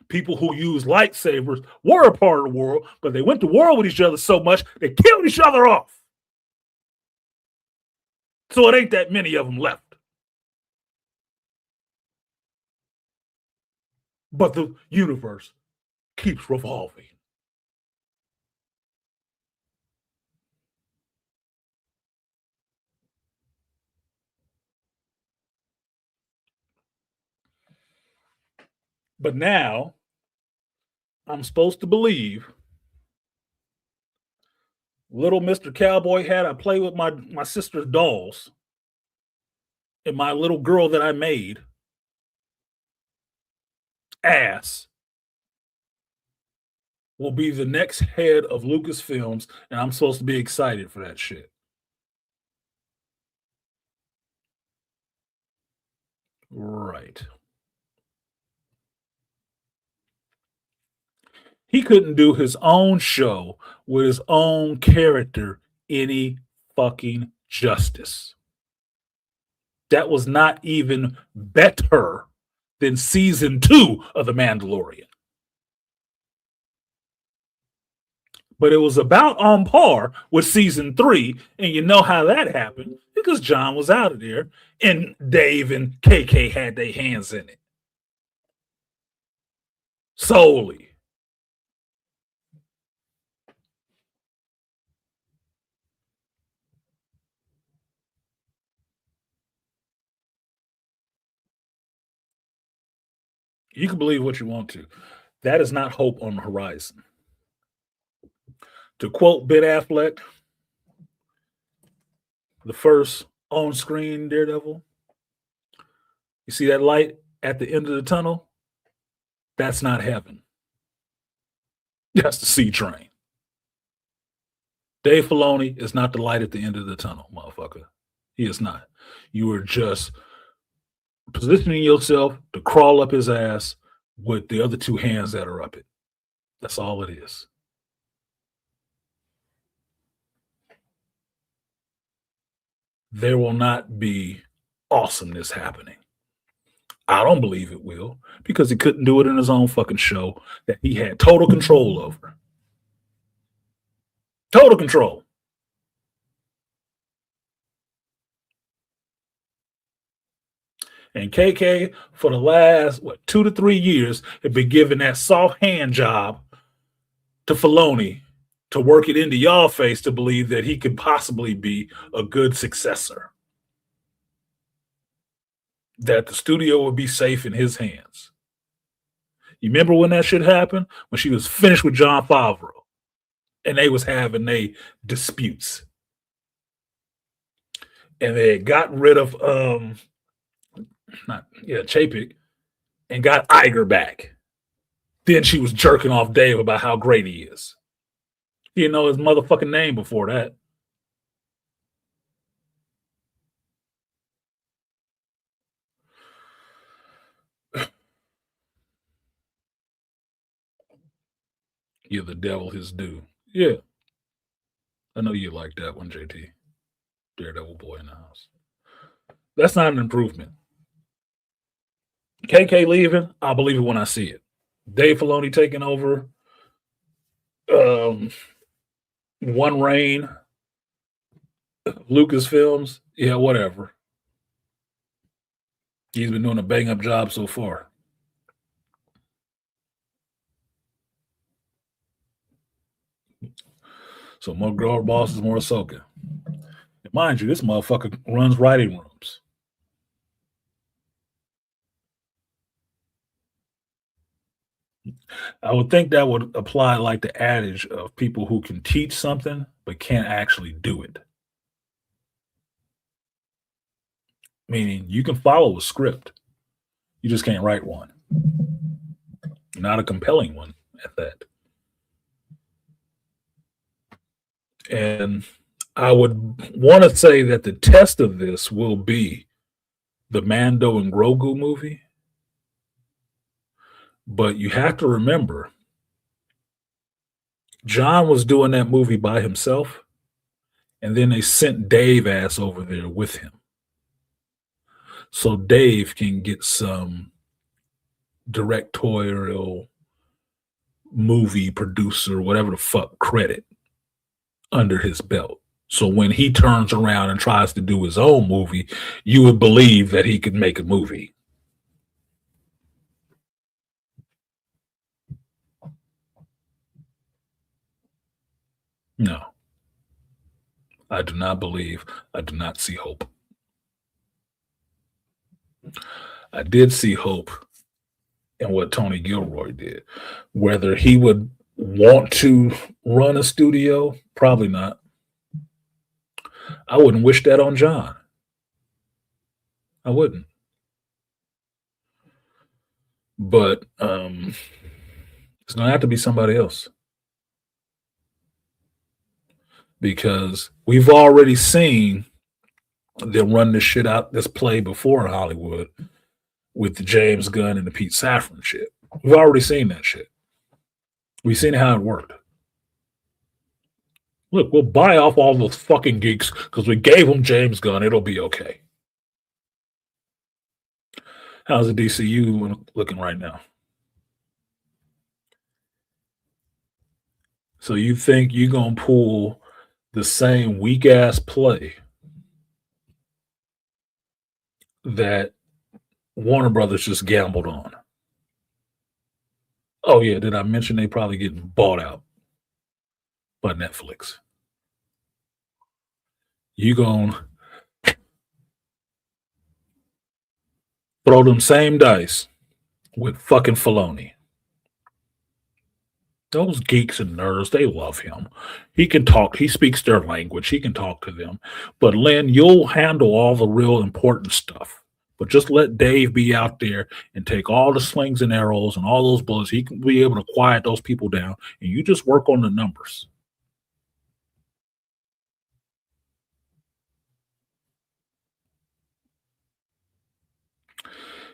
People who use lightsabers were a part of the world, but they went to war with each other so much they killed each other off. So it ain't that many of them left. But the universe keeps revolving. But now I'm supposed to believe little Mr. Cowboy Hat, I play with my sister's dolls, and my little girl that I made, ass, will be the next head of Lucasfilms, and I'm supposed to be excited for that shit. Right. He couldn't do his own show with his own character any fucking justice. That was not even better than season 2 of The Mandalorian. But it was about on par with season 3, and you know how that happened because John was out of there, and Dave and KK had their hands in it. solely. You can believe what you want to. That is not hope on the horizon. To quote Ben Affleck, the first on screen Daredevil, you see that light at the end of the tunnel? That's not heaven. That's the C train. Dave Filoni is not the light at the end of the tunnel, motherfucker. He is not. You are just positioning yourself to crawl up his ass with the other two hands that are up it. That's all it is. There will not be awesomeness happening. I don't believe it will because he couldn't do it in his own fucking show that he had total control over. Total control. And KK, for the last, 2 to 3 years, have been giving that soft hand job to Filoni to work it into y'all face to believe that he could possibly be a good successor. That the studio would be safe in his hands. You remember when that shit happened? When she was finished with Jon Favreau and they was having they disputes. And they had gotten rid of Chapek and got Iger back. Then she was jerking off Dave about how great he is. He didn't know his motherfucking name before that. You're the devil his due. Yeah. I know you like that one, JT. Daredevil boy in the house. That's not an improvement. KK leaving, I'll believe it when I see it. Dave Filoni taking over. One Reign, Lucasfilms, yeah, whatever. He's been doing a bang up job so far. So more girl bosses, more Ahsoka. And mind you, this motherfucker runs writing rooms. I would think that would apply like the adage of people who can teach something but can't actually do it. Meaning you can follow a script, you just can't write one. Not a compelling one at that. And I would want to say that the test of this will be the Mando and Grogu movie. But you have to remember, John was doing that movie by himself, and then they sent Dave ass over there with him. So Dave can get some directorial movie producer, whatever the fuck credit under his belt. So when he turns around and tries to do his own movie, you would believe that he could make a movie. No. I do not believe. I do not see hope. I did see hope in what Tony Gilroy did. Whether he would want to run a studio, probably not. I wouldn't wish that on John. I wouldn't. But it's going to have to be somebody else. Because we've already seen them run this shit out, this play before in Hollywood with the James Gunn and the Pete Safran shit. We've already seen that shit. We've seen how it worked. Look, we'll buy off all those fucking geeks because we gave them James Gunn. It'll be okay. How's the DCU looking right now? So you think you're going to pull the same weak-ass play that Warner Brothers just gambled on? Oh yeah, did I mention they probably getting bought out by Netflix? You gonna throw them same dice with fucking Filoni. Those geeks and nerds, they love him. He can talk, he speaks their language, he can talk to them. But Lynn, you'll handle all the real important stuff. But just let Dave be out there and take all the slings and arrows and all those bullets. He can be able to quiet those people down, and you just work on the numbers.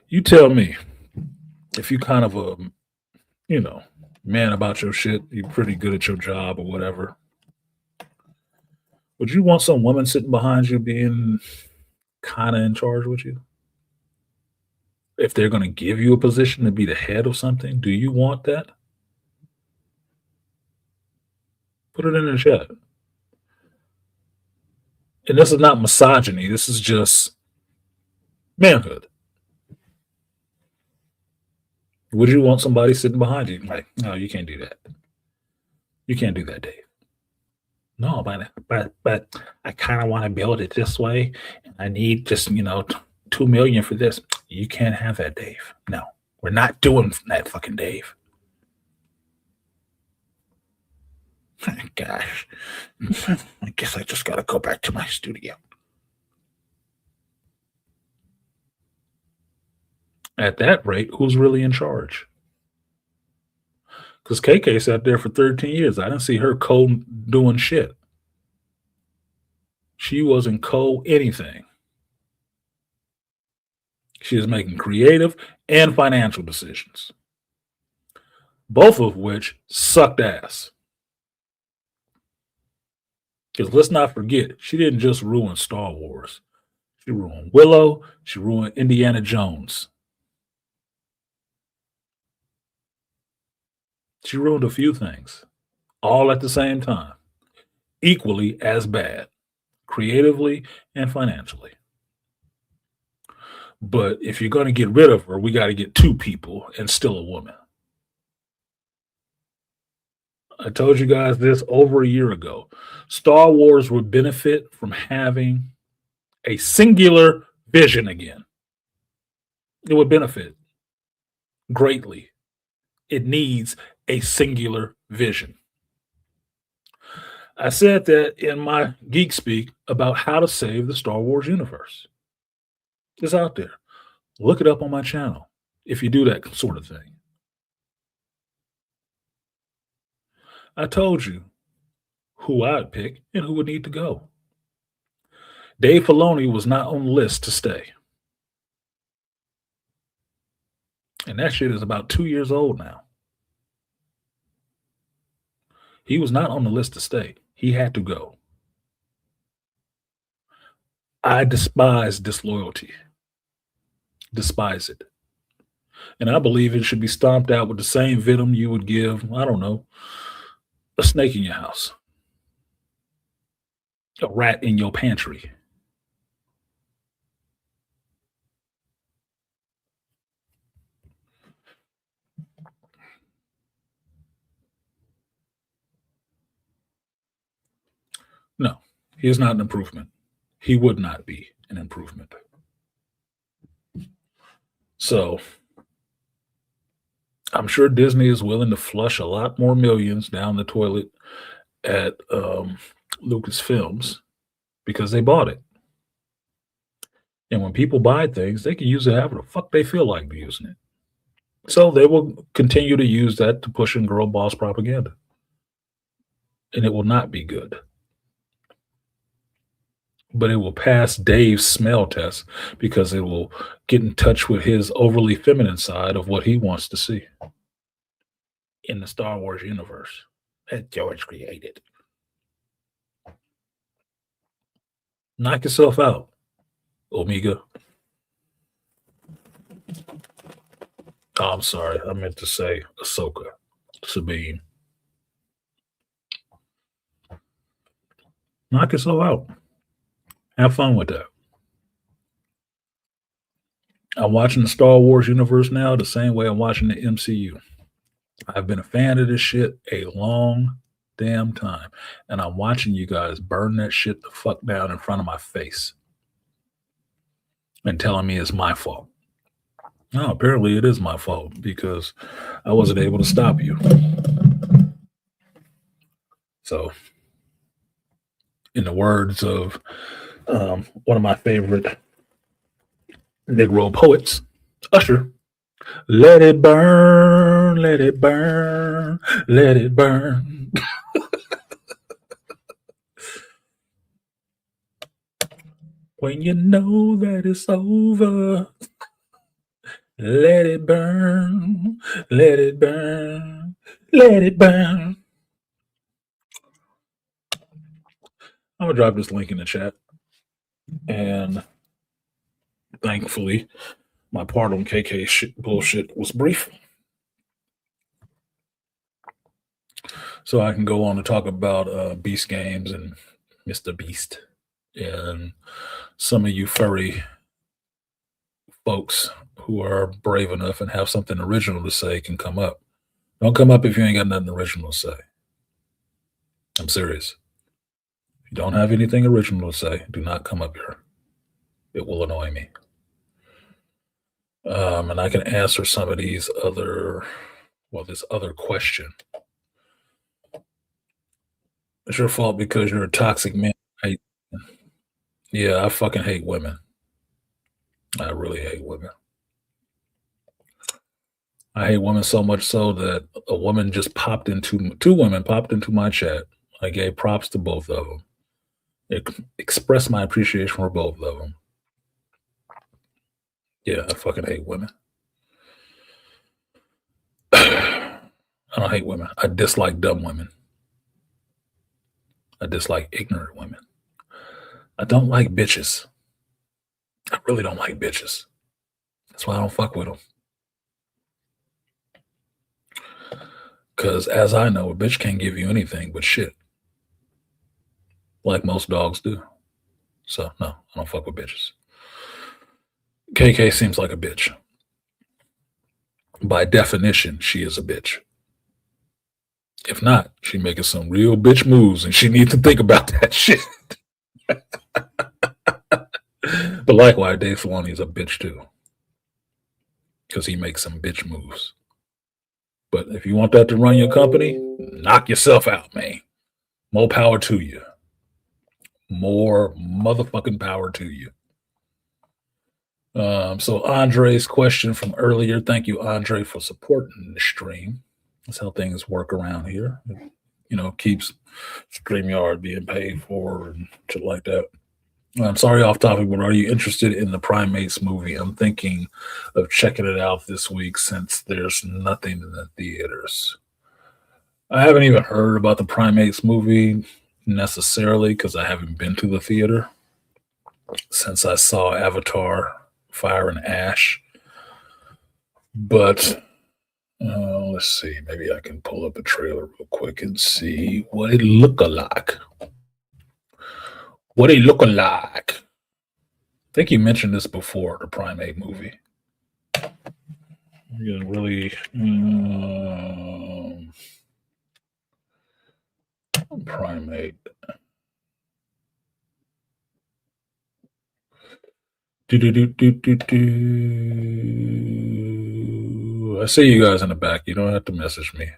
You tell me if you kind of a, you know, man about your shit, you're pretty good at your job or whatever. Would you want some woman sitting behind you being kind of in charge with you? If they're going to give you a position to be the head of something, do you want that? Put it in the chat. And this is not misogyny. This is just manhood. Would you want somebody sitting behind you? Like, no, you can't do that. You can't do that, Dave. No, but I kind of want to build it this way. I need just 2 million for this. You can't have that, Dave. No, we're not doing that, fucking Dave. Gosh, I guess I just gotta go back to my studio. At that rate, who's really in charge? Because KK sat there for 13 years. I didn't see her doing shit. She wasn't anything. She was making creative and financial decisions, both of which sucked ass. Because let's not forget, she didn't just ruin Star Wars. She ruined Willow. She ruined Indiana Jones. She ruined a few things, all at the same time, equally as bad, creatively and financially. But if you're going to get rid of her, we got to get two people and still a woman. I told you guys this over a year ago. Star Wars would benefit from having a singular vision again. It would benefit greatly. It needs a singular vision. I said that in my Geek Speak about how to save the Star Wars universe. It's out there. Look it up on my channel if you do that sort of thing. I told you who I'd pick and who would need to go. Dave Filoni was not on the list to stay. And that shit is about 2 years old now. He was not on the list to stay. He had to go. I despise disloyalty. Despise it. And I believe it should be stomped out with the same venom you would give, I don't know, a snake in your house, a rat in your pantry. No, he is not an improvement. He would not be an improvement. So I'm sure Disney is willing to flush a lot more millions down the toilet at Lucasfilms because they bought it. And when people buy things, they can use it however the fuck they feel like using it. So they will continue to use that to push and girl boss propaganda. And it will not be good. But it will pass Dave's smell test because it will get in touch with his overly feminine side of what he wants to see in the Star Wars universe that George created. Knock yourself out, Omega. Oh, I'm sorry. I meant to say Ahsoka, Sabine. Knock yourself out. Have fun with that. I'm watching the Star Wars universe now the same way I'm watching the MCU. I've been a fan of this shit a long damn time, and I'm watching you guys burn that shit the fuck down in front of my face and telling me it's my fault. No, apparently it is my fault because I wasn't able to stop you. So, in the words of one of my favorite Negro poets, Usher, let it burn, let it burn, let it burn. When you know that it's over, let it burn, let it burn, let it burn. I'm gonna drop this link in the chat, and thankfully, my part on KK shit bullshit was brief, so I can go on to talk about Beast Games and Mr. Beast, and some of you furry folks who are brave enough and have something original to say can come up. Don't come up if you ain't got nothing original to say. I'm serious. If you don't have anything original to say, do not come up here. It will annoy me. And I can answer some of these other, well, this other question. It's your fault because you're a toxic man. Yeah, I fucking hate women. I really hate women. I hate women so much so that a woman just popped into, two women popped into my chat. I gave props to both of them. Expressed my appreciation for both of them. Yeah, I fucking hate women. I don't hate women. I dislike dumb women. I dislike ignorant women. I don't like bitches. I really don't like bitches. That's why I don't fuck with them. Because as I know, a bitch can't give you anything but shit, like most dogs do. So no, I don't fuck with bitches. KK seems like a bitch. By definition, she is a bitch. If not, she making some real bitch moves, and she needs to think about that shit. But likewise, Dave Filoni is a bitch too, because he makes some bitch moves. But if you want that to run your company, knock yourself out, man. More power to you. More motherfucking power to you. So Andre's question from earlier. Thank you, Andre, for supporting the stream. That's how things work around here. Keeps StreamYard being paid for and shit like that. I'm sorry off topic, but are you interested in the Primates movie? I'm thinking of checking it out this week since there's nothing in the theaters. I haven't even heard about the Primates movie necessarily because I haven't been to the theater since I saw Avatar Fire and Ash. But let's see, maybe I can pull up a trailer real quick and see what it look like. What it looking like? I think you mentioned this before, the Primate movie. Yeah, really. Primate. I see you guys in the back. You don't have to message me.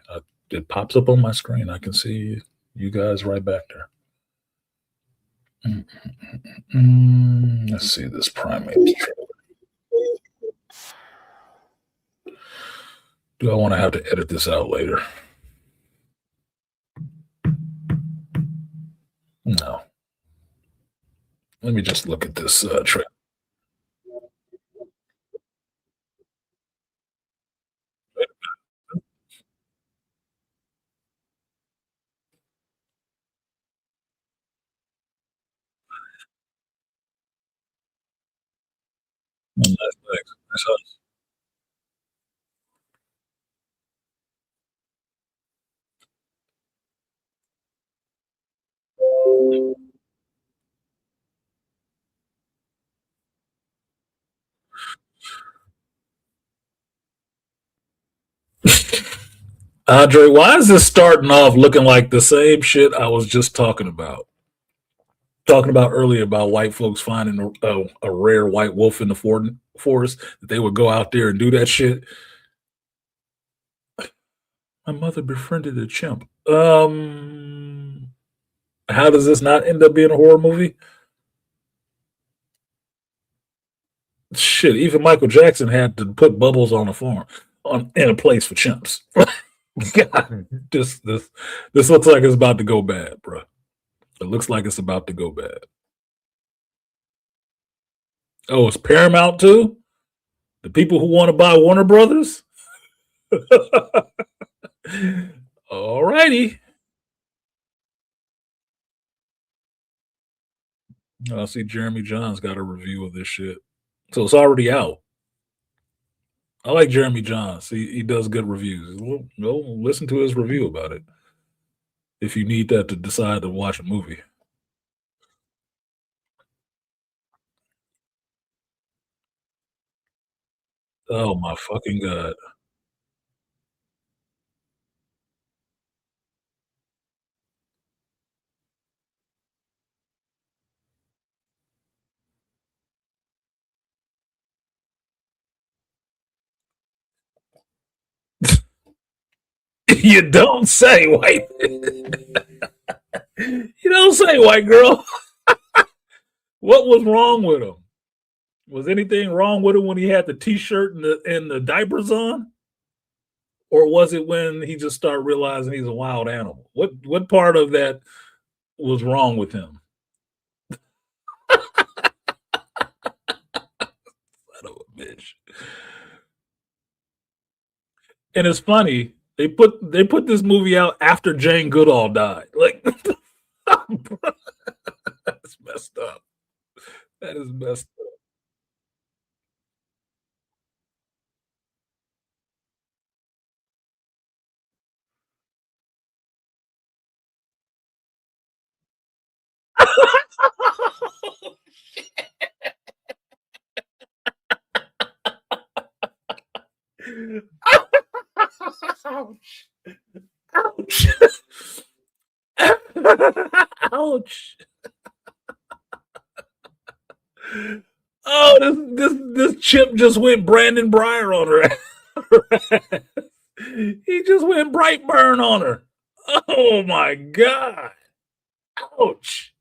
It pops up on my screen. I can see you guys right back there. Let's see this Primate. Do I want to have to edit this out later? No. Let me just look at this trailer. Nice, nice. Andre, why is this starting off looking like the same shit I was just talking about? Talking about earlier about white folks finding a rare white wolf in the forest that they would go out there and do that shit. My mother befriended a chimp. How does this not end up being a horror movie? Shit, even Michael Jackson had to put bubbles on a farm on in a place for chimps. God, this looks like it's about to go bad, bro. It looks like it's about to go bad. Oh, it's Paramount too. The people who want to buy Warner Brothers. All righty. I see Jeremy Johns got a review of this shit, so it's already out. I like Jeremy Johns. He does good reviews. Go listen to his review about it if you need that to decide to watch a movie. Oh my fucking god! You don't say, white. You don't say, white girl. What was wrong with him? Was anything wrong with him when he had the t-shirt and the diapers on? Or was it when he just started realizing he's a wild animal? What part of that was wrong with him? Son of a bitch. And it's funny, they put this movie out after Jane Goodall died. Like that's messed up. That is messed up. Ouch. Ouch. Oh, this chip just went Brandon Breyer on her. He just went Brightburn on her. Oh my god. Ouch.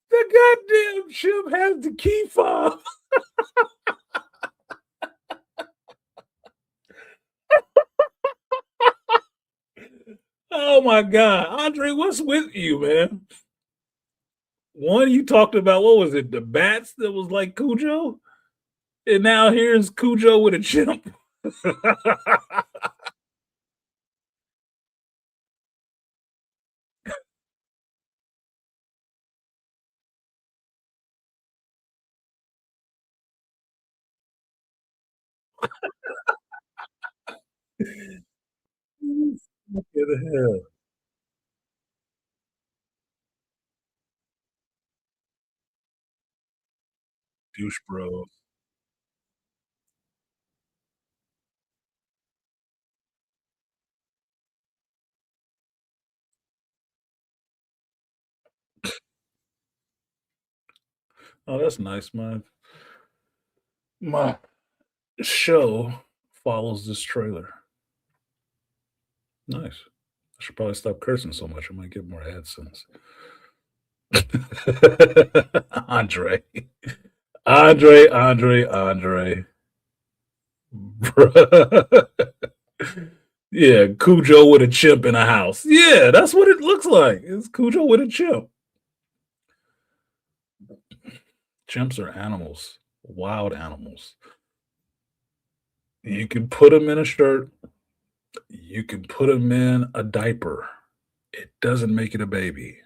The goddamn chip has the key fob. Oh my god. Andre, what's with you, man? One, you talked about what was it, the bats that was like Cujo? And now here's Cujo with a chimp. What the hell? Douche bro. Oh, that's nice, man. My show follows this trailer. Nice. I should probably stop cursing so much. I might get more AdSense. Andre. Andre. Yeah, Cujo with a chimp in a house. Yeah, that's what it looks like. It's Cujo with a chimp. Chimps are animals, wild animals. You can put them in a shirt, you can put them in a diaper. It doesn't make it a baby.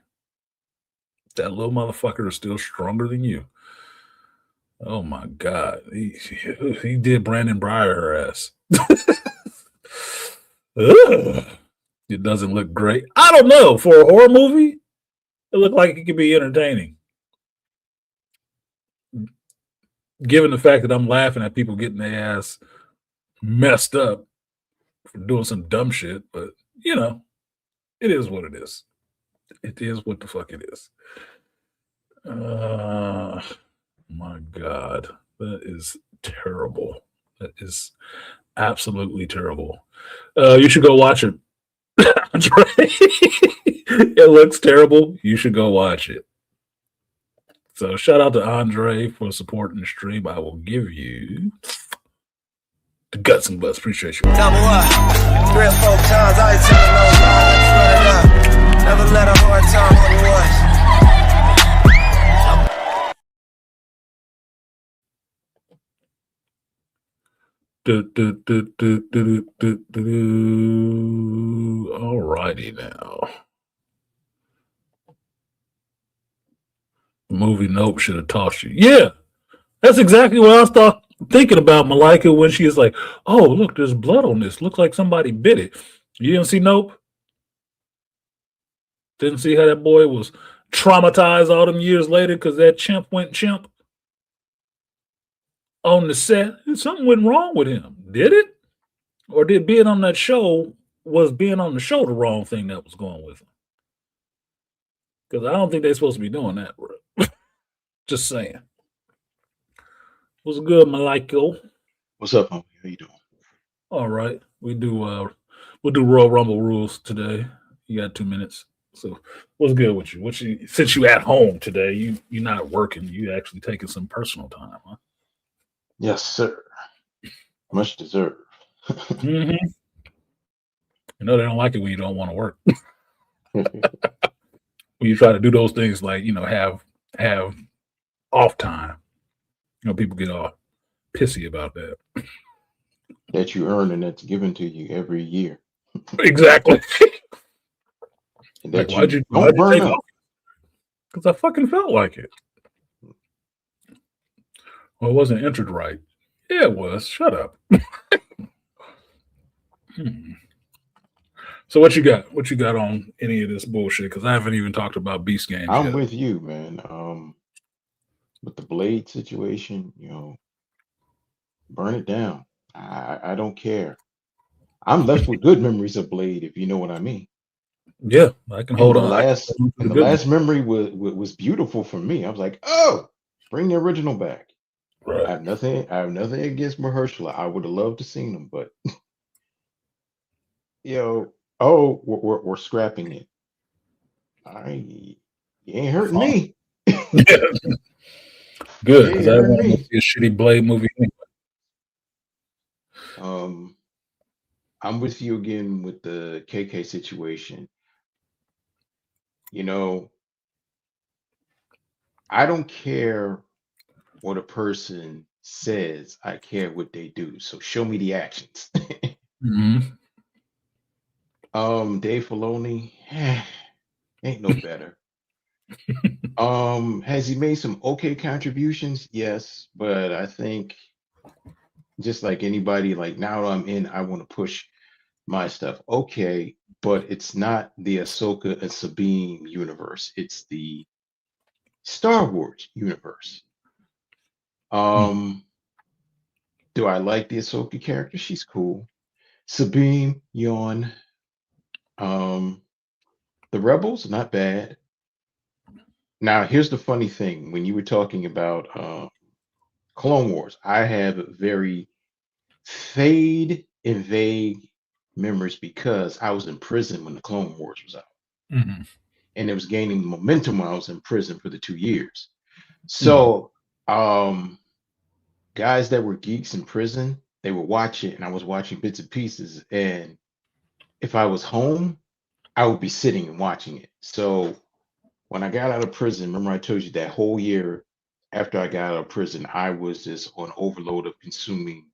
That little motherfucker is still stronger than you. Oh my God. He did Brandon Breyer her ass. Ugh. It doesn't look great. I don't know. For a horror movie, it looked like it could be entertaining. Given the fact that I'm laughing at people getting their ass messed up for doing some dumb shit, but you know, it is what it is. It is what the fuck it is. Uh, my God, that is terrible. That is absolutely terrible. You should go watch it. That's right. It looks terrible. You should go watch it. So shout out to Andre for supporting the stream. I will give you the guts and butts. Appreciate you. Double up. 3 or 4 times. I ain't telling no lies. Run it up. Never let a hard time on the was. Alrighty now. The movie Nope should have taught you. Yeah, that's exactly what I was thinking about Malika when she was like, "Oh, look, there's blood on this. Looks like somebody bit it." You didn't see Nope? Didn't see how that boy was traumatized all them years later because that chimp went chimp on the set? Something went wrong with him. Did it? Or did being on that show was being on the show the wrong thing that was going with him? Because I don't think they're supposed to be doing that, bro. Just saying. What's good, Maliko? What's up, homie? How you doing? All right. We'll do Royal Rumble rules today. You got 2 minutes. So what's good with you? Since you at home today, you're not working, you actually taking some personal time, huh? Yes, sir. Much deserved. Mm-hmm. You know they don't like it when you don't want to work. When you try to do those things like, have off time. People get all pissy about that. That you earn and that's given to you every year. Exactly. And Like that why'd you you don't why'd you burn take out. off? Because I fucking felt like it. Well, it wasn't entered right. Yeah, it was. Shut up. Hmm. So what you got? What you got on any of this bullshit? Because I haven't even talked about Beast games I'm yet. with you, man. With the blade situation, burn it down. I don't care. I'm left with good memories of Blade, if you know what I mean. Yeah, I can And hold the on. I can last hold on to and the the good one. last memory was beautiful for me. I was like, oh, bring the original back. Right. I have nothing against Mahershala. I would have loved to seen him, but oh, we're scrapping it. You ain't hurting Fine. me. Yeah, good You because ain't I didn't hurting want to me. see a shitty Blade movie. Um, I'm with you again with the KK situation. You know, I don't care what a person says. I care what they do. So show me the actions. Mm-hmm. Dave Filoni, ain't no better. Has he made some okay contributions? Yes, but I think just like anybody, like now I'm in, I want to push my stuff. Okay, but it's not the Ahsoka and Sabine universe. It's the Star Wars universe. Um, do I like the Ahsoka character? She's cool. Sabine, yawn. Um, the Rebels, not bad. Now, here's the funny thing. When you were talking about Clone Wars, I have very fade and vague memories because I was in prison when the Clone Wars was out. Mm-hmm. And it was gaining momentum while I was in prison for the 2 years. Mm-hmm. So, guys that were geeks in prison, they would watch it, and I was watching bits and pieces. And if I was home, I would be sitting and watching it. So when I got out of prison, remember I told you that whole year after I got out of prison, I was just on overload of consuming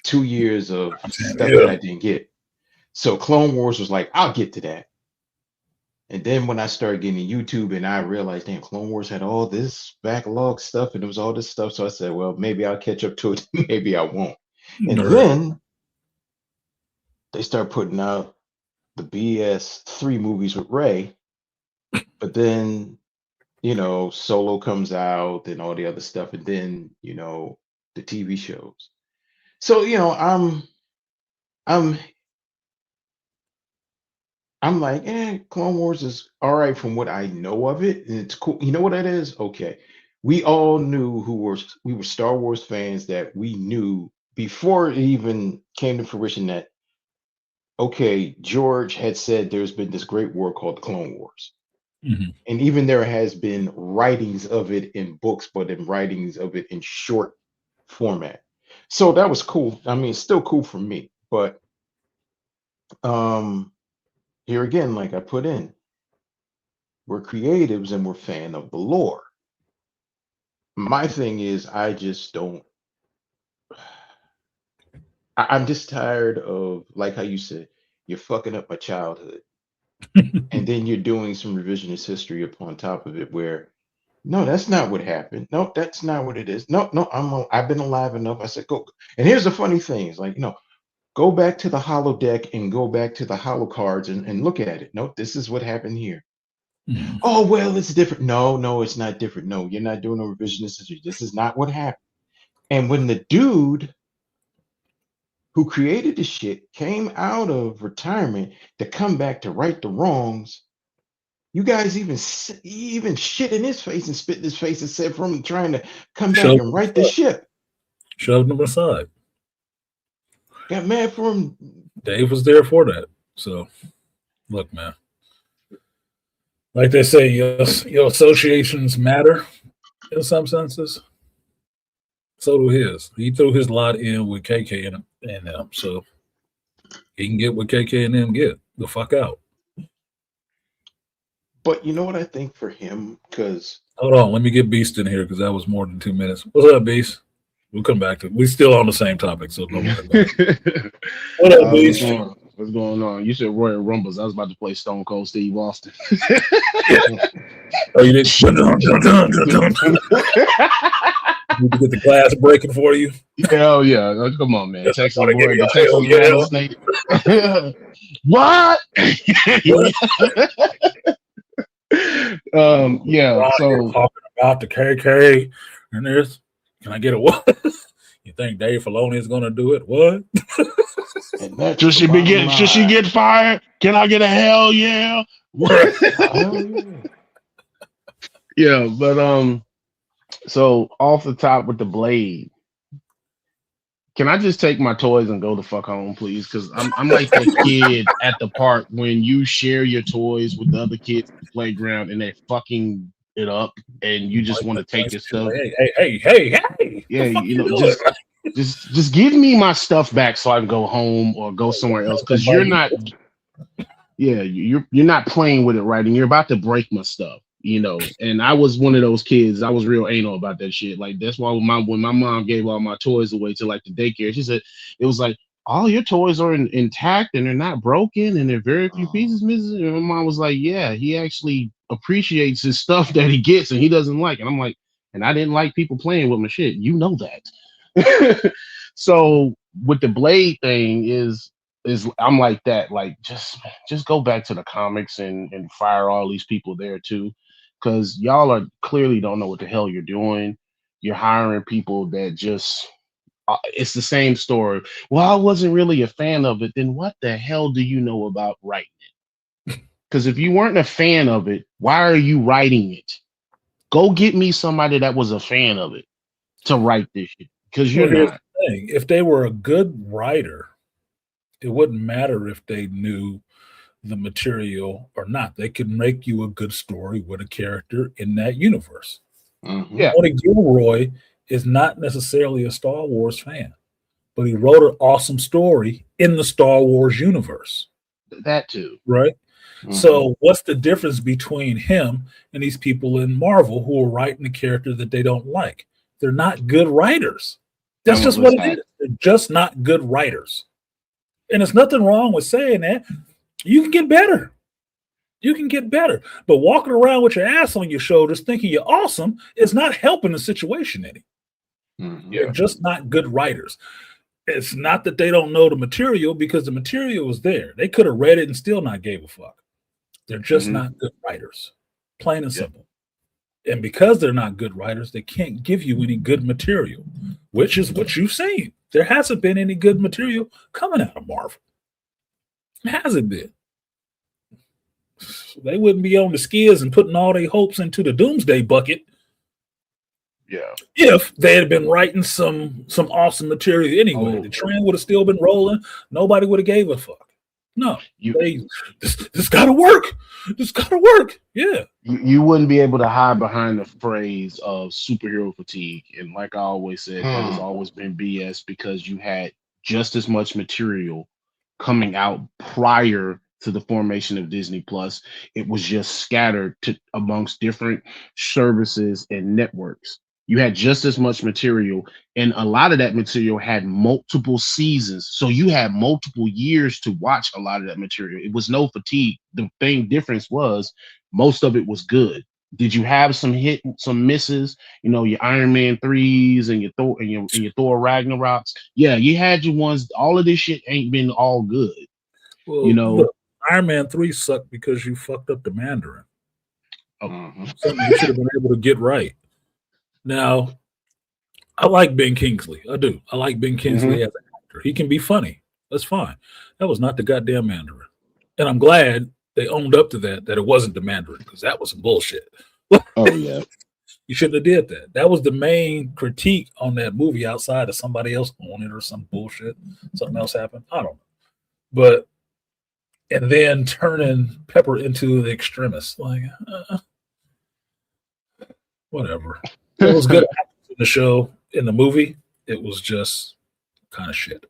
2 years of stuff that Yeah. I didn't get. So Clone Wars was like, I'll get to that. And then when I started getting YouTube and I realized, damn, Clone Wars had all this backlog stuff and it was all this stuff. So I said, well, maybe I'll catch up to it, maybe I won't. And Right. then they start putting out the BS 3 movies with Ray, but then Solo comes out and all the other stuff, and then the TV shows. So I'm I'm like, Clone Wars is all right from what I know of it, and it's cool. You know what that is? Okay. We all knew we were Star Wars fans that we knew before it even came to fruition that okay, George had said there's been this great war called the Clone Wars. Mhm. And even there has been writings of it in books, but in writings of it in short format. So that was cool. I mean, it's still cool for me. But um here again, like I put in, we're creatives and we're fan of the lore. My thing is I just don't I'm just tired of like how you said, you're fucking up my childhood. And then you're doing some revisionist history upon top of it where no, that's not what happened. No, that's not what it is. No, no, I've been alive enough. I said, go. And here's the funny thing: is like, go back to the hollow deck and go back to the hollow cards and look at it. No, this is what happened here. Mhm. Oh, well, it's different. No, no, it's not different. No, you're not doing a revisionist history. This is not what happened. And when the dude who created the shit came out of retirement to come back to right the wrongs, you guys even shit in his face and spit in his face and said from trying to come back Shoved and him right the aside. ship. Shoved him aside. Got mad for him. Dave was there for that. So look, man. Like they say, your associations matter in some senses. So do his. He threw his lot in with KK and them, so he can get what KK and them get. The fuck out. But you know what I think for him? Because Hold on, let me get Beast in here because that was more than 2 minutes. What's up, Beast? We'll come back to it. We still on the same topic, so don't worry about it. What up, Beast? What's going on? You said Royal Rumbles. I was about to play Stone Cold Steve Austin. Oh, you did. Dun, dun, dun, dun, dun, dun. Need to get the glass breaking for you. Hell yeah. Come on, man. Yes, I Texas wanna boy, get the it. Texas Hell yeah. What? Yeah, Ron here so talking about the KK and this. Can I get a what? You think Dave Filoni is going to do it? What? and that's should the she be bottom get should she line. get fired? Can I get a hell yeah? Hell yeah. Yeah, but so off the top with the blade. Can I just take my toys and go the fuck home, please? Because I'm like that kid at the park when you share your toys with the other kids at the playground and they're fucking it up and you just Like want that to take voice, your like, stuff. hey! Yeah, The fuck you doing? just give me my stuff back so I can go home or go somewhere else. Because you're not you're not playing with it right and you're about to break my stuff, and I was one of those kids. I was real anal about that shit. Like that's why when my mom gave all my toys away to like the daycare, she said it was like all your toys are intact and they're not broken and there are very few Oh, pieces missing. And my mom was like, yeah, he actually appreciates his stuff that he gets and he doesn't like. And I'm like, and I didn't like people playing with my shit, that. So with the blade thing is I'm like that. Like just go back to the comics and fire all these people there too, because y'all are clearly don't know what the hell you're doing. You're hiring people that just it's the same story. Well, I wasn't really a fan of it. Then what the hell do you know about writing it? Because if you weren't a fan of it, why are you writing it? Go get me somebody that was a fan of it to write this shit. Because you're Well, here's not. the thing: if they were a good writer, it wouldn't matter if they knew the material or not. They could make you a good story with a character in that universe. mm-hmm. Yeah. Tony Gilroy is not necessarily a Star Wars fan, but he wrote an awesome story in the Star Wars universe. That too. Right? Mhm. So what's the difference between him and these people in Marvel who are writing a character that they don't like? They're not good writers. That's just what it is. They're just not good writers. And there's nothing wrong with saying that. You can get better. You can get better. But walking around with your ass on your shoulders thinking you're awesome is not helping the situation any. Mhm. You're just not good writers. It's not that they don't know the material, because the material was there. They could have read it and still not gave a fuck. They're just Mhm. not good writers. Plain and Yep. simple. And because they're not good writers, they can't give you any good material, which is what you've seen. There hasn't been any good material coming out of Marvel. It hasn't been. They wouldn't be on the skids and putting all their hopes into the doomsday bucket Yeah. if they had been writing some awesome material anyway. Oh. The trend would have still been rolling. Nobody would have gave a fuck. No, this gotta work. This gotta work. Yeah. You wouldn't be able to hide behind the phrase of superhero fatigue. And like I always said, that has always been BS, because you had just as much material coming out prior to the formation of Disney Plus. It was just scattered amongst different services and networks. You had just as much material, and a lot of that material had multiple seasons. So you had multiple years to watch a lot of that material. It was no fatigue. The thing difference was most of it was good. Did you have some misses? You know, your Iron Man 3s and your Thor and your Thor Ragnaroks. Yeah, you had your ones. All of this shit ain't been all good. Well, You know, look, Iron Man 3 sucked because you fucked up the Mandarin. Mhm. Something you should have been able to get right. Now, I like Ben Kingsley. I do. I like Ben Kingsley as an actor. He can be funny. That's fine. That was not the goddamn Mandarin. And I'm glad they owned up to that it wasn't the Mandarin, because that was some bullshit. oh yeah. You shouldn't have did that. That was the main critique on that movie, outside of somebody else on it or some bullshit. Something else happened. I don't know. But, and then turning Pepper into the extremist. Like, whatever. It was good in the show. In the movie, it was just kind of shit.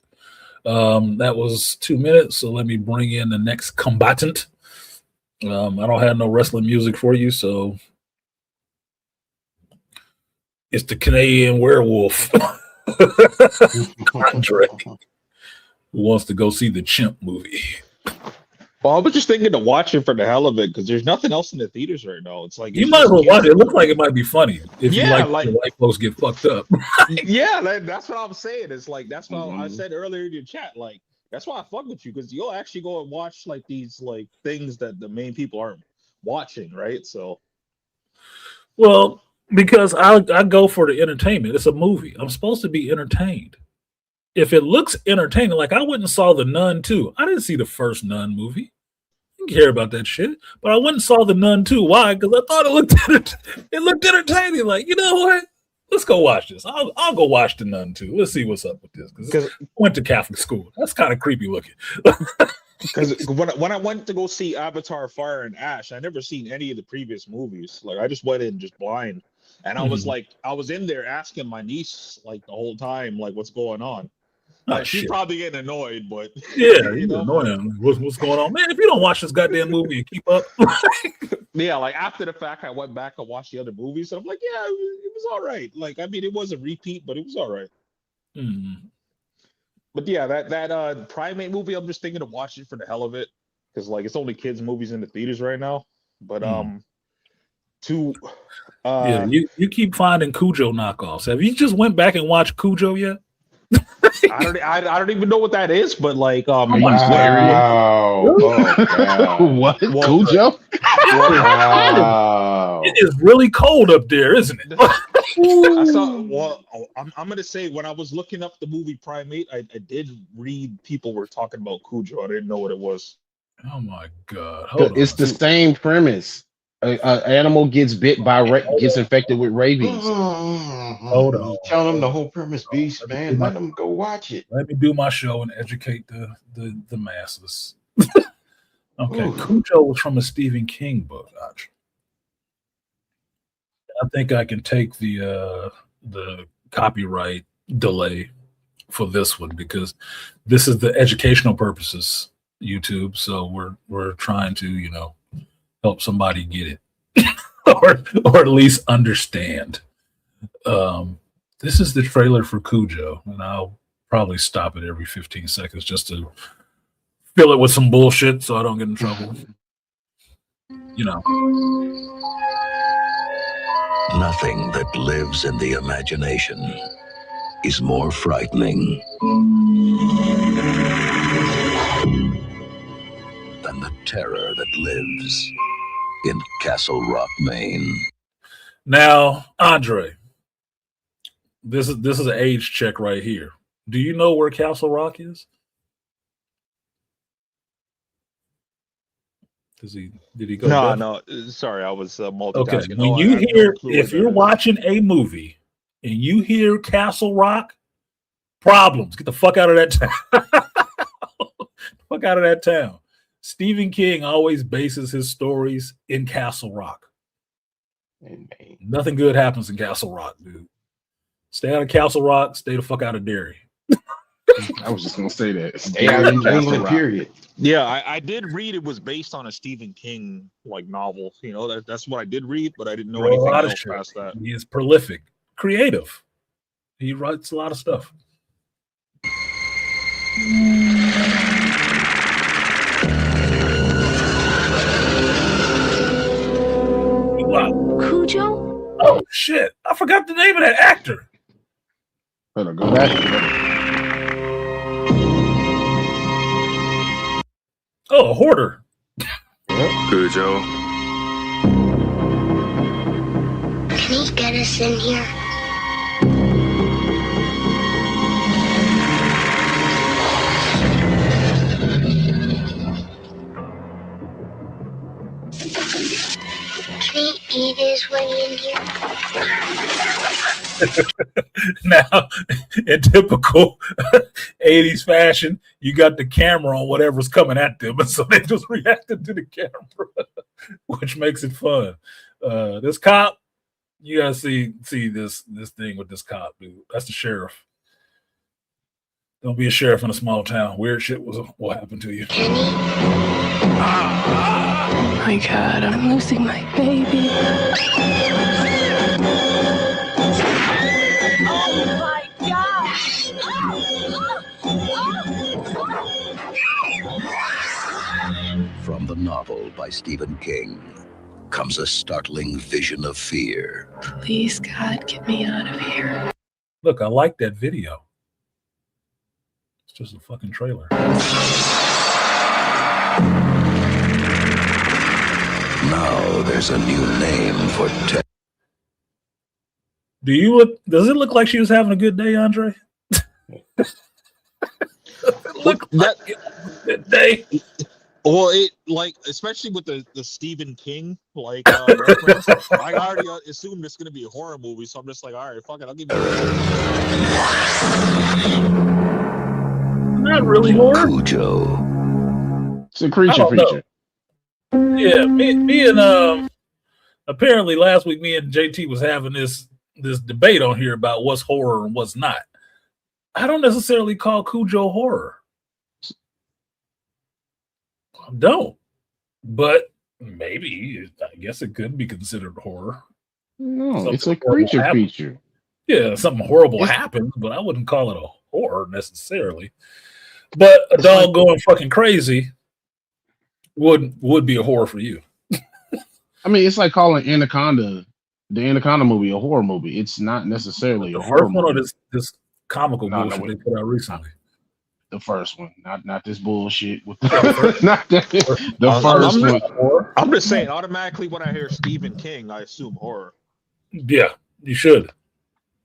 That was 2 minutes, so let me bring in the next combatant. I don't have no wrestling music for you, so it's the Canadian werewolf, Andre, who wants to go see the Chimp movie. Well, I was just thinking to watch it for the hell of it, because there's nothing else in the theaters right now. It's like You might as well watch it. It looks like it might be funny if you Yeah, like the white folks get fucked up. yeah, that's what I'm saying. It's like that's what I said earlier in your chat. Like that's why I fuck with you, because you'll actually go and watch like these like things that the main people aren't watching, right? So, Well, because I go for the entertainment. It's a movie. I'm supposed to be entertained. If it looks entertaining, like I went and saw The Nun 2. I didn't see the first Nun movie. I didn't care about that shit. But I went and saw The Nun 2. Why? Because I thought it looked entertaining. Like, you know what? Let's go watch this. I'll go watch The Nun 2. Let's see what's up with this. Because I went to Catholic school. That's kind of creepy looking. because when I went to go see Avatar: Fire and Ash, I never seen any of the previous movies. Like I just went in just blind, and I was like, I was in there asking my niece like the whole time, like, what's going on. She's probably getting annoyed, but yeah, you know? Annoying. What's going on, man? If you don't watch this goddamn movie and keep up, yeah. Like after the fact, I went back and watched the other movies, and I'm like, yeah, it was all right. Like I mean, it was a repeat, but it was all right. But yeah, that Primate movie, I'm just thinking of watching it for the hell of it, because like it's only kids movies in the theaters right now. But yeah, you keep finding Cujo knockoffs. Have you just went back and watched Cujo yet? I don't even know what that is, but like Wow. What? Cujo? Wow. It is really cold up there, isn't it? I saw. Well, I'm gonna say when I was looking up the movie Primate, I did read people were talking about Cujo. I didn't know what it was. Oh my god! It's the same premise. An animal gets bit gets infected with rabies. Hold on. Tell them the whole premise, Beast, man. Let them go watch it. Let me do my show and educate the masses. Okay, Ooh. Cujo was from a Stephen King book, Arch. I think I can take the copyright delay for this one because this is the educational purposes YouTube. So we're trying to help somebody get it or at least understand. This is the trailer for Cujo, and I'll probably stop it every 15 seconds just to fill it with some bullshit so I don't get in trouble. Nothing that lives in the imagination is more frightening than the terror that lives in Castle Rock, Maine. Now, Andre, this is an age check right here. Do you know where Castle Rock is? Did he go? No. Sorry, I was multitasking. Okay, when you hear, if you're watching a movie and you hear Castle Rock, problems. Get the fuck out of that town. Fuck out of that town. Stephen King always bases his stories in Castle Rock. Nothing good happens in Castle Rock, dude. Stay out of Castle Rock. Stay the fuck out of Derry. I was just gonna say that. Stay out of New England, period. Yeah, I did read it was based on a Stephen King novel. That's what I did read, but I didn't know anything else past that. He is prolific, creative. He writes a lot of stuff. Cujo? Oh shit! I forgot the name of that actor. Better go back. Oh, a hoarder. Cujo. Can he get us in here? Can he eat his way in here? Now, in typical 80s fashion, you got the camera on whatever's coming at them, and so they just reacted to the camera, which makes it fun. This cop, you gotta see this thing with this cop, dude. That's the sheriff. Don't be a sheriff in a small town. Weird shit will happen to you. Oh my God, I'm losing my baby. Oh my God! From the novel by Stephen King comes a startling vision of fear. Please, God, get me out of here. Look, I like that video. It's just a fucking trailer. Now there's a new name for Does it look like she was having a good day, Andre? Look like a good day. Well, it especially with the Stephen King reference, I already assumed it's gonna be a horror movie, so I'm just like, all right, fuck it, I'll give you. Not really horror. Cujo. It's a creature feature. Yeah, me and apparently last week me and JT was having this debate on here about what's horror and what's not. I don't necessarily call Cujo horror. I don't. But maybe I guess it could be considered horror. No, it's a creature feature. Yeah, something horrible happened, but I wouldn't call it a horror necessarily. But a dog going fucking crazy would be a horror for you. I mean, it's like calling the Anaconda movie a horror movie. It's not necessarily a horror movie. Or this comical bullshit they put out recently. The first one, not this bullshit with not the first one. I'm just saying, automatically when I hear Stephen King, I assume horror. Yeah, you should.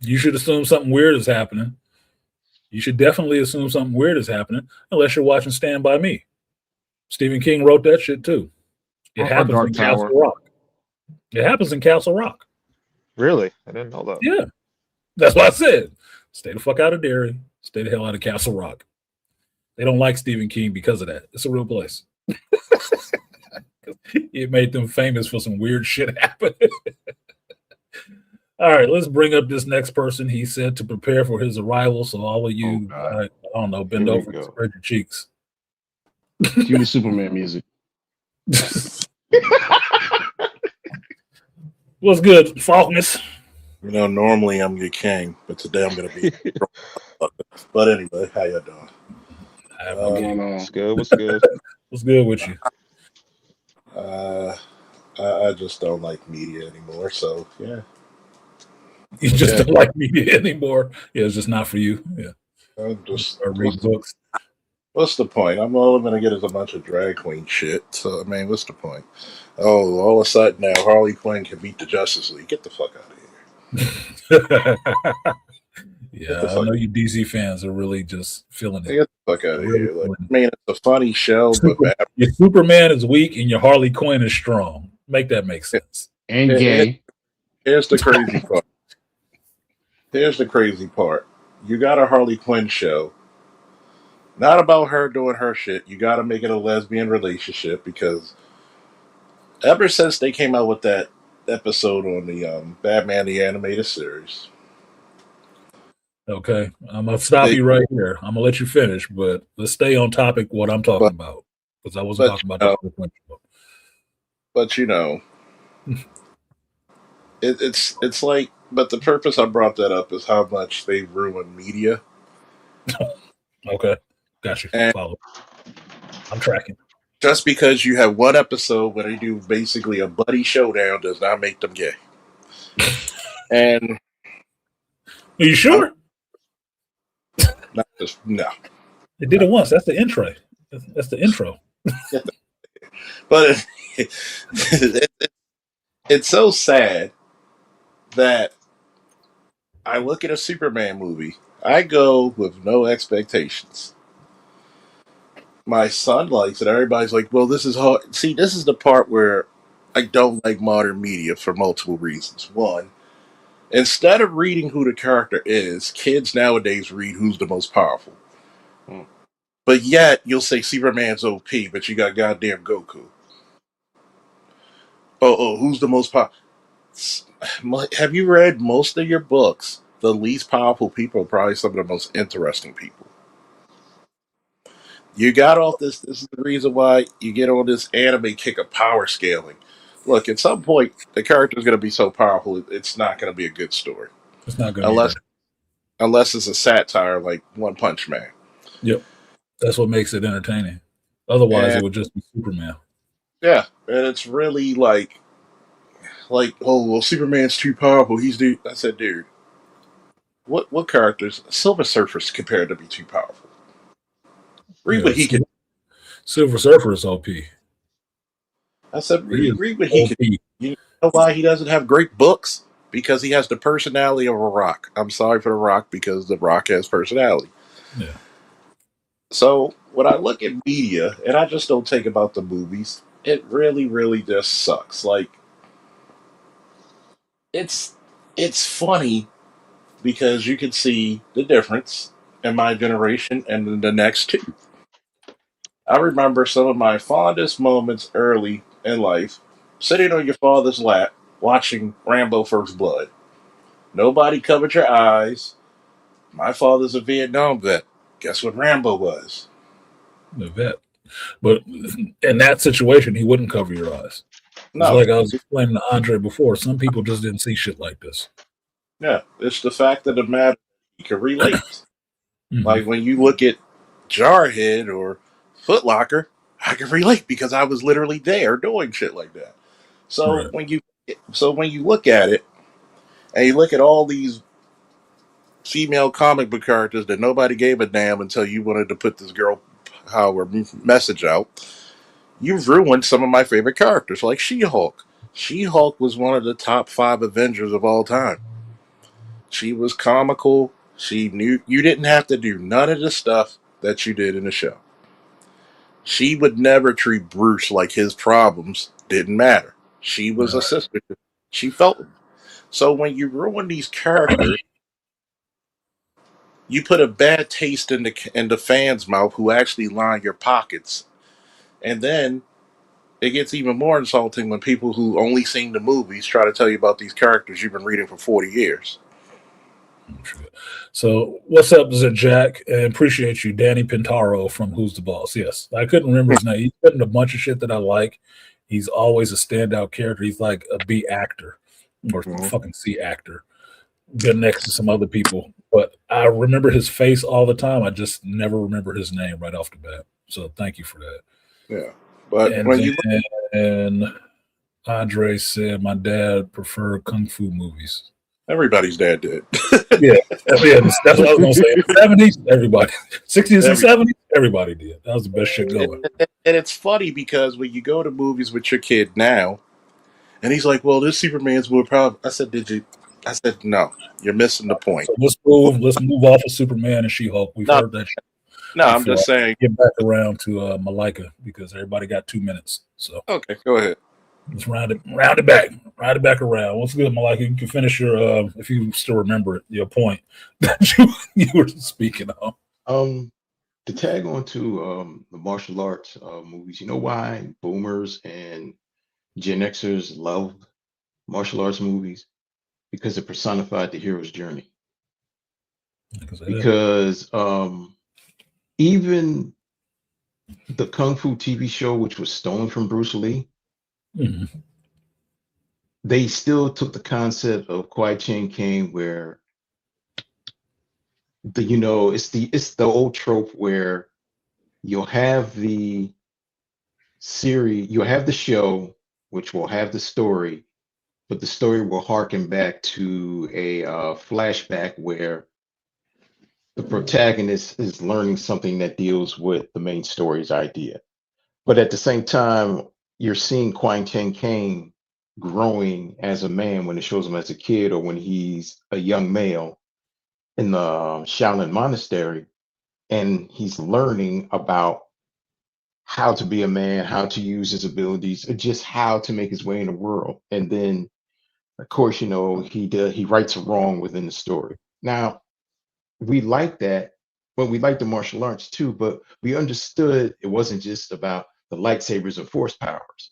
You should assume something weird is happening. You should definitely assume something weird is happening, unless you're watching Stand By Me. Stephen King wrote that shit too. It happens in Castle Rock. It happens in Castle Rock. Really? I didn't know that. Yeah. That's what I said. Stay the fuck out of Derry. Stay the hell out of Castle Rock. They don't like Stephen King because of that. It's a real place. It made them famous for some weird shit happening. All right, let's bring up this next person. He said to prepare for his arrival. So all of Oh, you, God. I don't know, bend Here we over and go. spread your cheeks. Cue the Superman music. What's good, Faulkness? You know, normally I'm your king, but today I'm gonna be. But anyway, how y'all doing? I'm What's okay. going on? What's good? What's good? What's good with you? Uh, I just don't like media anymore. So yeah, You just yeah, don't like media anymore. Yeah, it's just not for you. Yeah, I'm you just. start reading books. What's the point? I'm all I'm gonna get is a bunch of drag queen shit. So I mean, what's the point? Oh, all of a sudden now Harley Quinn can beat the Justice League. Get the fuck out of here. Get the Yeah, I fuck. know you DC fans are really just feeling it. Get the fuck out of Really here. Like, feeling it. I mean, it's a funny show, but Your Superman is weak and your Harley Quinn is strong. Make that make sense. And Here- gay. here's the crazy part. Here's the crazy part. You got a Harley Quinn show. Not about her doing her shit. You got to make it a lesbian relationship because ever since they came out with that episode on the Batman the Animated Series, Okay, I'm gonna stop they you right here. I'm gonna let you finish, but let's stay on topic. What I'm talking but about, because I wasn't but talking about you the know Harley Quinn show. but you know it's like but the purpose I brought that up is how much they ruin media Okay, got you. and Follow. I'm tracking. just because you have one episode where they do basically a buddy showdown does not make them gay. And Are you I'm sure? not just no. They did it once. That's the intro. That's the intro. But it's so sad that I look at a Superman movie. I go with no expectations. My son likes it. Everybody's like, "Well, this is hard." See, this is the part where I don't like modern media for multiple reasons. One, instead of reading who the character is, kids nowadays read who's the most powerful. Hmm. But yet, you'll say Superman's OP, but you got goddamn Goku. Who's the most powerful? Have you read most of your books? The least powerful people are probably some of the most interesting people. You got off this. This is the reason why you get on this anime kick of power scaling. Look, at some point, the character is going to be so powerful, it's not going to be a good story. It's not gonna be Unless, entertaining. unless it's a satire like One Punch Man. Yep, that's what makes it entertaining. Otherwise, it And would just be Superman. yeah, and it's really like, oh, well, Superman's too powerful. I said, dude, what characters? Silver Surfer's compared to be too powerful. Read Yeah, what he can. Silver Surfer is OP. I said, He is read what he can. OP. You know why he doesn't have great books? Because he has the personality of a rock. I'm sorry for the rock because the rock has personality. Yeah, So when I look at media, and I just don't think about the movies, it really, really just sucks. Like it's it's funny because you can see the difference in my generation and the next two. I remember some of my fondest moments early in life, sitting on your father's lap watching Rambo First Blood. Nobody covered your eyes. My father's a Vietnam vet. Guess what Rambo was? the vet. But in that situation, he wouldn't cover your eyes. It's No. like I was explaining to Andre before. Some people just didn't see shit like this. Yeah, it's the fact of the matter you can relate. Hmm. Like when you look at Jarhead or Footlocker, I can relate because I was literally there doing shit like that. So Right. when you look at it and you look at all these female comic book characters that nobody gave a damn until you wanted to put this girl power message out, you've ruined some of my favorite characters, like She-Hulk. She-Hulk was one of the top 5 Avengers of all time. She was comical. She knew you didn't have to do none of the stuff that you did in the show. She would never treat Bruce like his problems didn't matter. She was a Right. sister. She felt them. So when you ruin these characters, you put a bad taste in the fans' mouth who actually line your pockets. And then it gets even more insulting when people who only seen the movies try to tell you about these characters you've been reading for 40 years. So, what's up, is it Jack? And appreciate you, Danny Pintaro from Who's the Boss. Yes, I couldn't remember his name. He's written a bunch of shit that I like. He's always a standout character. He's like a B actor or fucking C actor. Been next to some other people, but I remember his face all the time. I just never remember his name right off the bat. So, thank you for that. Yeah, but And when you then Andre said my dad preferred kung fu movies. everybody's dad did. Yeah, that's what I was gonna say. In the 70s, everybody. 60s and 70s, everybody did. That was the best shit going. And it's funny because when you go to movies with your kid now, and he's like, "Well, this Superman's more proud." I said, "Did you?" I said, "No, you're missing the point." So let's move off of Superman and She-Hulk. We've heard that shit. No, I'm just saying. Get back around to Malika because everybody got 2 minutes. So okay, go ahead. Let's round it back around. What's good, Malika? You can finish your if you still remember it, your point that you were speaking on. To tag on to the martial arts movies, you know why boomers and Gen Xers love martial arts movies? Because it personified the hero's journey. Because even the Kung Fu TV show, which was stolen from Bruce Lee, they still took the concept of Kwai Chang Caine, where it's the old trope where you'll have the series, you'll have the show, which will have the story, but the story will harken back to a flashback where the protagonist is learning something that deals with the main story's idea. But at the same time, you're seeing Kwai Chang Caine growing as a man when it shows him as a kid or when he's a young male in the Shaolin monastery, and he's learning about how to be a man, how to use his abilities, just how to make his way in the world. And then, of course, he rights a wrong within the story. Now, we like that, but we like the martial arts too, but we understood it wasn't just about the lightsabers and force powers.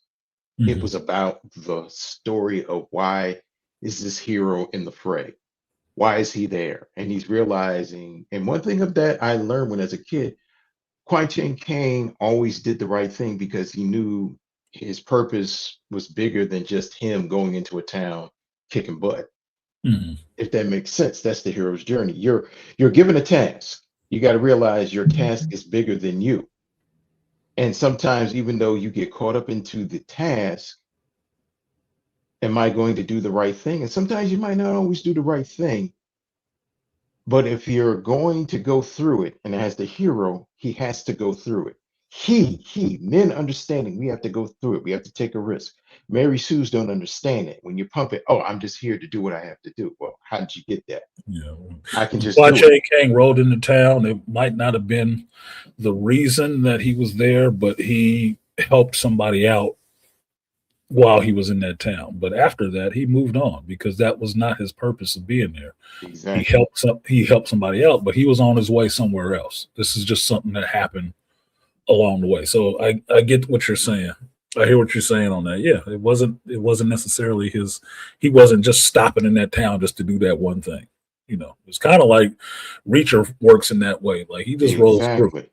It was about the story of why is this hero in the fray? Why is he there? And he's realizing, and one thing of that I learned when as a kid, Kwai Chang Caine always did the right thing because he knew his purpose was bigger than just him going into a town kicking butt. If that makes sense, that's the hero's journey. You're given a task. You got to realize your task is bigger than you. And sometimes, even though you get caught up into the task, am I going to do the right thing? And sometimes you might not always do the right thing. But if you're going to go through it, and as the hero, he has to go through it. Men understanding, we have to go through it. We have to take a risk. Mary Sue's don't understand it. When you pump it, oh, I'm just here to do what I have to do. Well, how did you get that? Yeah, I can just Kwai Chang Caine rode into town. It might not have been the reason that he was there, but he helped somebody out while he was in that town. But after that, he moved on because that was not his purpose of being there. Exactly. He helped somebody out, but he was on his way somewhere else. This is just something that happened along the way. So I get what you're saying. I hear what you're saying on that. Yeah, it wasn't necessarily he wasn't just stopping in that town just to do that one thing. It's kind of like Reacher works in that way. Like he just rolls through.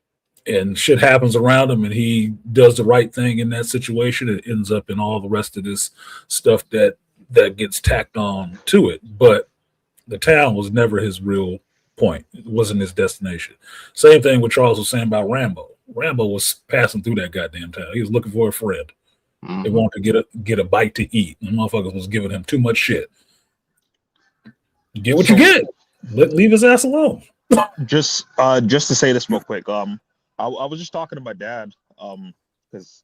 And shit happens around him and he does the right thing in that situation. It ends up in all the rest of this stuff that gets tacked on to it. But the town was never his real point. It wasn't his destination. Same thing what Charles was saying about Rambo. Rambo was passing through that goddamn town. He was looking for a friend. They wanted to get a bite to eat. And motherfuckers was giving him too much shit. You get what you get. Leave his ass alone. Just to say this real quick. I was just talking to my dad, because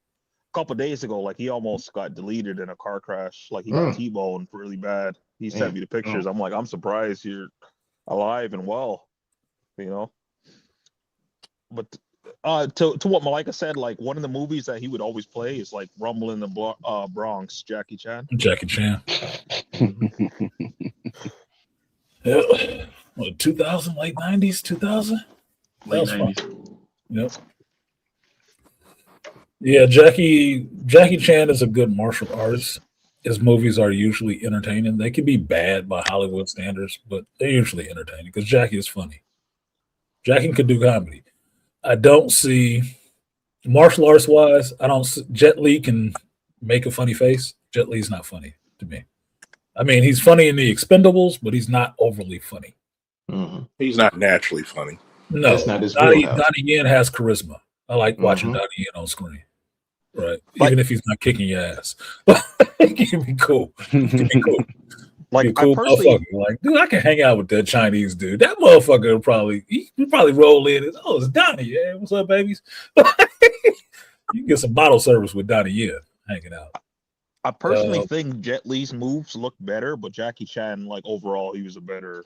a couple days ago, like he almost got deleted in a car crash. Like he got T-boned really bad. He sent me the pictures. I'm like, I'm surprised you're alive and well, But to what Malika said, like one of the movies that he would always play is like Rumble in the Bronx, Jackie Chan. Yeah. What, 2000, late 90s, 2000? Late 90s. Yep. Yeah, Jackie Chan is a good martial artist. His movies are usually entertaining. They can be bad by Hollywood standards, but they're usually entertaining because Jackie is funny. Jackie can do comedy. I don't see martial arts wise. I don't. Jet Li can make a funny face. Jet Li's not funny to me. I mean, he's funny in the Expendables, but he's not overly funny. Hmm. He's not naturally funny. That's No, not his wheelhouse. Donnie Yen has charisma. I like watching Hmm. Donnie Yen on screen. Right, Like even if he's not kicking your ass, he can be cool. He can be cool. Be a I cool personally motherfucker. Like, dude, I can hang out with that Chinese dude. That motherfucker would probably roll in. And, oh, it's Donnie. Yeah, what's up, babies? You can get some bottle service with Donnie Yen hanging out. I personally Uh, think Jet Li's moves look better, but Jackie Chan, like overall, he was a better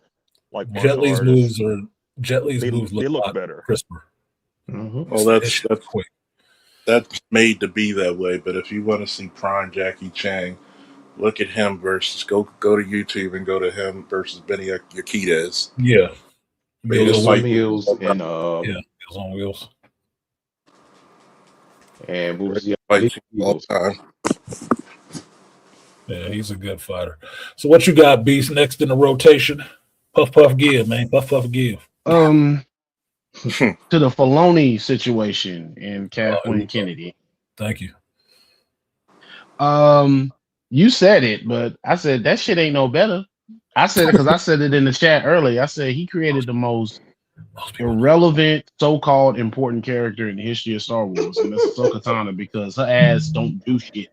like Jet martial Li's artist. moves look They a look lot better. crisper. Hmm. Well, It's that's shit that's quick. that's made to be that way. But if you want to see prime Jackie Chan, look at him versus go to YouTube and go to him versus Benny Yakitas. Yeah, They Meals just on Meals on Wheels. fight Meals all the time. Yeah, Meals on Wheels. and what They was the fight other all Eagles? the time. Yeah, he's a good fighter. So what you got, Beast? Next in the rotation, Puff Puff Give, man. Puff Puff Give. To the Filoni situation and Oh, here we Kathleen go. Kennedy. Thank you. You said it, but I said that shit ain't no better. I said it because I said it in the chat earlier. I said he created the most Most people know. irrelevant, so-called important character in the history of Star Wars, and that's Ahsoka Tano because her ass don't do shit.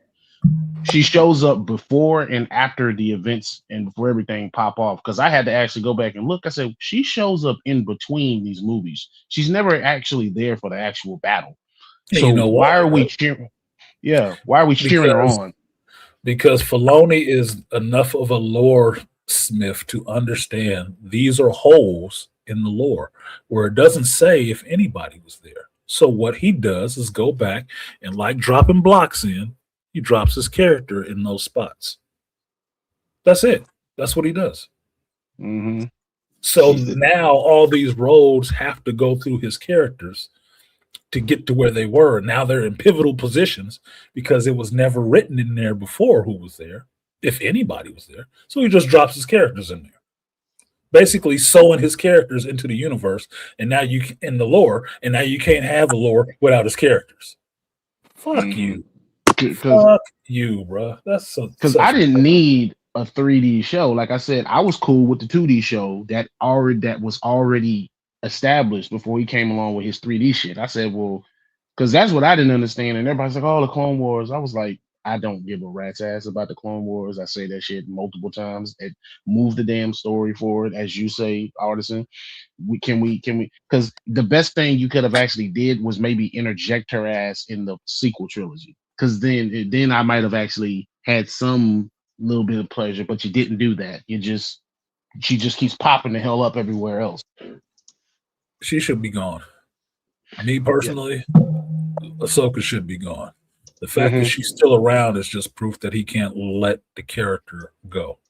She shows up before and after the events and before everything pop off. Because I had to actually go back and look. I said she shows up in between these movies. She's never actually there for the actual battle. And you So know why why? are we Right? cheering? Yeah, why are we cheering her Because on? Filoni is enough of a lore smith to understand these are holes in the lore where it doesn't say if anybody was there. So what he does is go back and like dropping blocks in, he drops his character in those spots. That's it. That's what he does. Mm-hmm. So now all these roads have to go through his characters to get to where they were. Now they're in pivotal positions because it was never written in there before who was there, if anybody was there. So he just drops his characters in there, basically sewing his characters into the universe. And now you in the lore, and now you can't have the lore without his characters. Fuck you, Because fuck you, bro. That's because I didn't need a 3D show. Like I said, I was cool with the 2D show that was already established before he came along with his 3D shit. I said, well, because that's what I didn't understand. And everybody's like, oh, the Clone Wars. I was like, I don't give a rat's ass about the Clone Wars. I say that shit multiple times. It move the damn story forward, as you say, Artisan. We because the best thing you could have actually did was maybe interject her ass in the sequel trilogy. Because then I might have actually had some little bit of pleasure, but you didn't do that. She just keeps popping the hell up everywhere else. she should be gone. Me Yeah. personally, Ahsoka should be gone. The fact that Mhm. she's still around is just proof that he can't let the character go.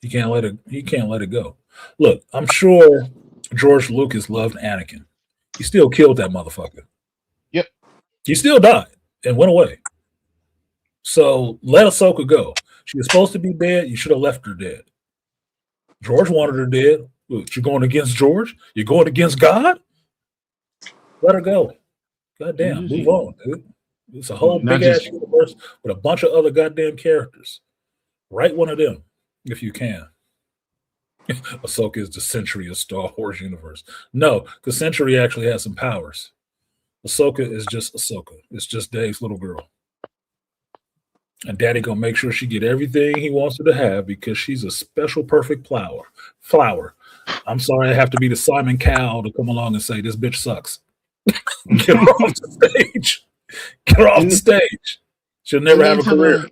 He can't let it. He can't let it go. Look, I'm sure George Lucas loved Anakin. He still killed that motherfucker. Yep. He still died and went away. So let Ahsoka go. She was supposed to be dead. You should have left her dead. George wanted her dead. Look, you're going against George? You're going against God? Let her go. Goddamn, move on, dude. It's a whole Not big ass just universe with a bunch of other goddamn characters. Write one of them if you can. Ahsoka is the century of Star Wars universe. No, because Century actually has some powers. Ahsoka is just Ahsoka. It's just Dave's little girl. And Daddy gonna make sure she get everything he wants her to have because she's a special, perfect flower. I'm sorry I have to be the Simon Cowell to come along and say this bitch sucks. Get her off the stage. Get her off the stage. She'll never have a career.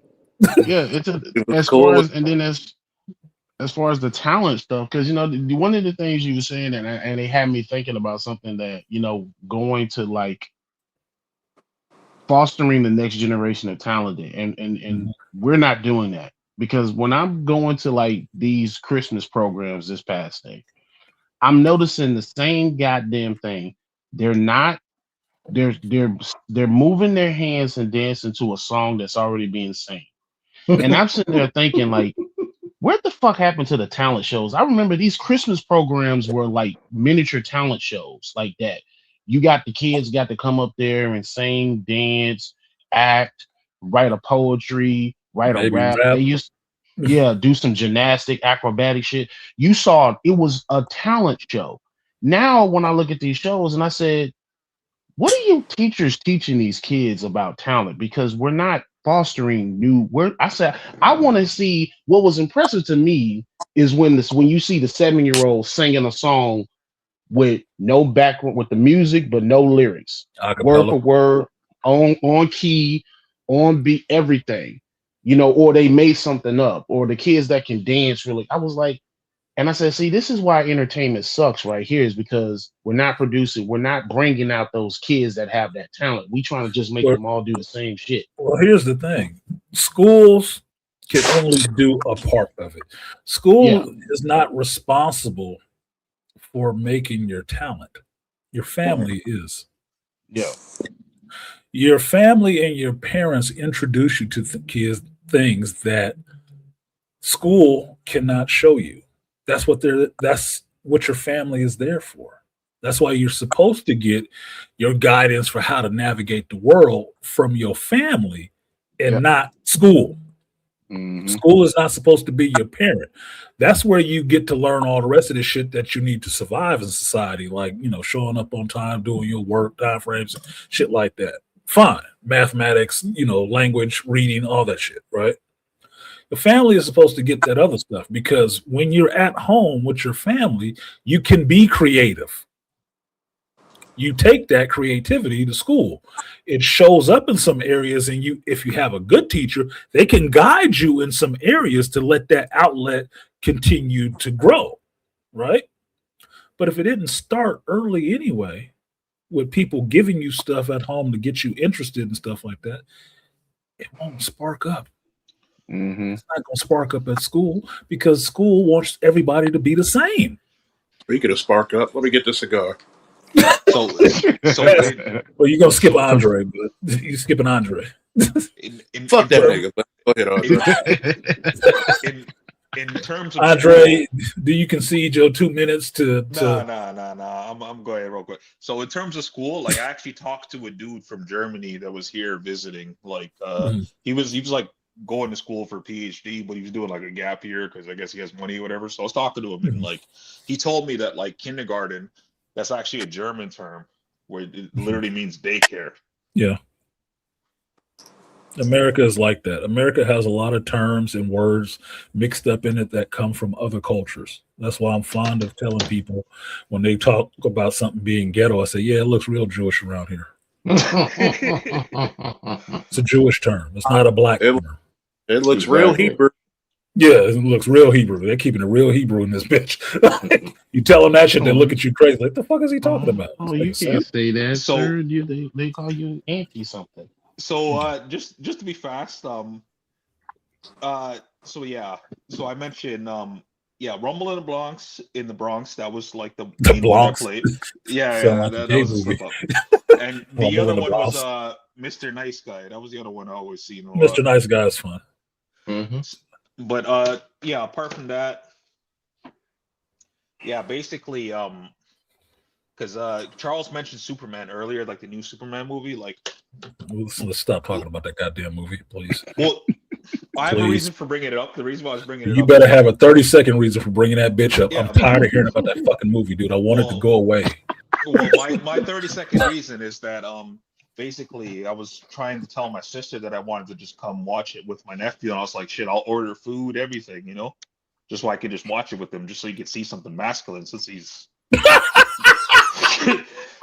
It was as cool far with as and then as far as the talent stuff, because one of the things you were saying, and they had me thinking about something that going to like fostering the next generation of talent, and we're not doing that because when I'm going to like these Christmas programs this past day, I'm noticing the same goddamn thing. They're not they're moving their hands and dancing to a song that's already being sang. And I'm sitting there thinking, like, where the fuck happened to the talent shows? I remember these Christmas programs were like miniature talent shows like that. You got the kids got to come up there and sing, dance, act, write a poetry, write a Maybe rap. rap. They used, yeah, do some gymnastic, acrobatic shit. You saw it was a talent show. Now, when I look at these shows and I said, what are you teachers teaching these kids about talent? Because we're not fostering new. I said I want to see what was impressive to me is when you see the 7-year-old singing a song with no background with the music but no lyrics, word for Acapella. word, on key, on beat, everything, or they made something up, or the kids that can dance really. I was like. And I said, see, this is why entertainment sucks right here is because we're not bringing out those kids that have that talent. We trying to just make them all do the same shit. Well, here's the thing. Schools can only do a part of it. School is not responsible for making your talent. Your family is. Yeah. Your family and your parents introduce you to kids things that school cannot show you. That's what your family is there for. That's why you're supposed to get your guidance for how to navigate the world from your family and not school. Mm-hmm. School is not supposed to be your parent. That's where you get to learn all the rest of the shit that you need to survive in society, like, showing up on time, doing your work, time frames, shit like that. Fine. Mathematics, language, reading, all that shit, right? The family is supposed to get that other stuff because when you're at home with your family, you can be creative. You take that creativity to school. It shows up in some areas, and if you have a good teacher, they can guide you in some areas to let that outlet continue to grow, right? But if it didn't start early anyway, with people giving you stuff at home to get you interested in stuff like that, it won't spark up. Mm-hmm. It's not going to spark up at school because school wants everybody to be the same. Speaking of spark up, let me get this cigar. Well, you're gonna skip Andre, but you're skipping Andre. Fuck that nigga. Go ahead, Andre. In terms of Andre, do you concede your 2 minutes to? No. I'm going real quick. So in terms of school, like I actually talked to a dude from Germany that was here visiting. Like he was like going to school for a PhD, but he was doing like a gap year because I guess he has money or whatever. So I was talking to him and like he told me that like kindergarten, that's actually a German term where it literally means daycare. Yeah. America is like that. America has a lot of terms and words mixed up in it that come from other cultures. That's why I'm fond of telling people when they talk about something being ghetto, I say, yeah, it looks real Jewish around here. It's a Jewish term. It's not a black term. It looks real Hebrew. Yeah, it looks real Hebrew. They're keeping it real Hebrew in this bitch. You tell them that shit, they look at you crazy. Like, the fuck is he talking about? Oh, you can't say that, sir. They call you anti something. So, just to be fast, so I mentioned, Rumble in the Bronx. That was like the Bronx. That was a slip up. And the other one was Mr. Nice Guy. That was the other one I always seen. Mr. Nice Guy is fun. Mm-hmm. But apart from that, basically, because Charles mentioned Superman earlier, like the new Superman movie. Like, let's stop talking about that goddamn movie, please. Well, I have a reason for bringing it up. The reason why I was bringing it up. You better have a 30-second reason for bringing that bitch up. Yeah. I'm tired of hearing about that fucking movie, dude. I want it to go away. Well, my 30-second reason is that basically I was trying to tell my sister that I wanted to just come watch it with my nephew, and I was like, shit, I'll order food, everything, just so I could just watch it with him, just so you could see something masculine since he's.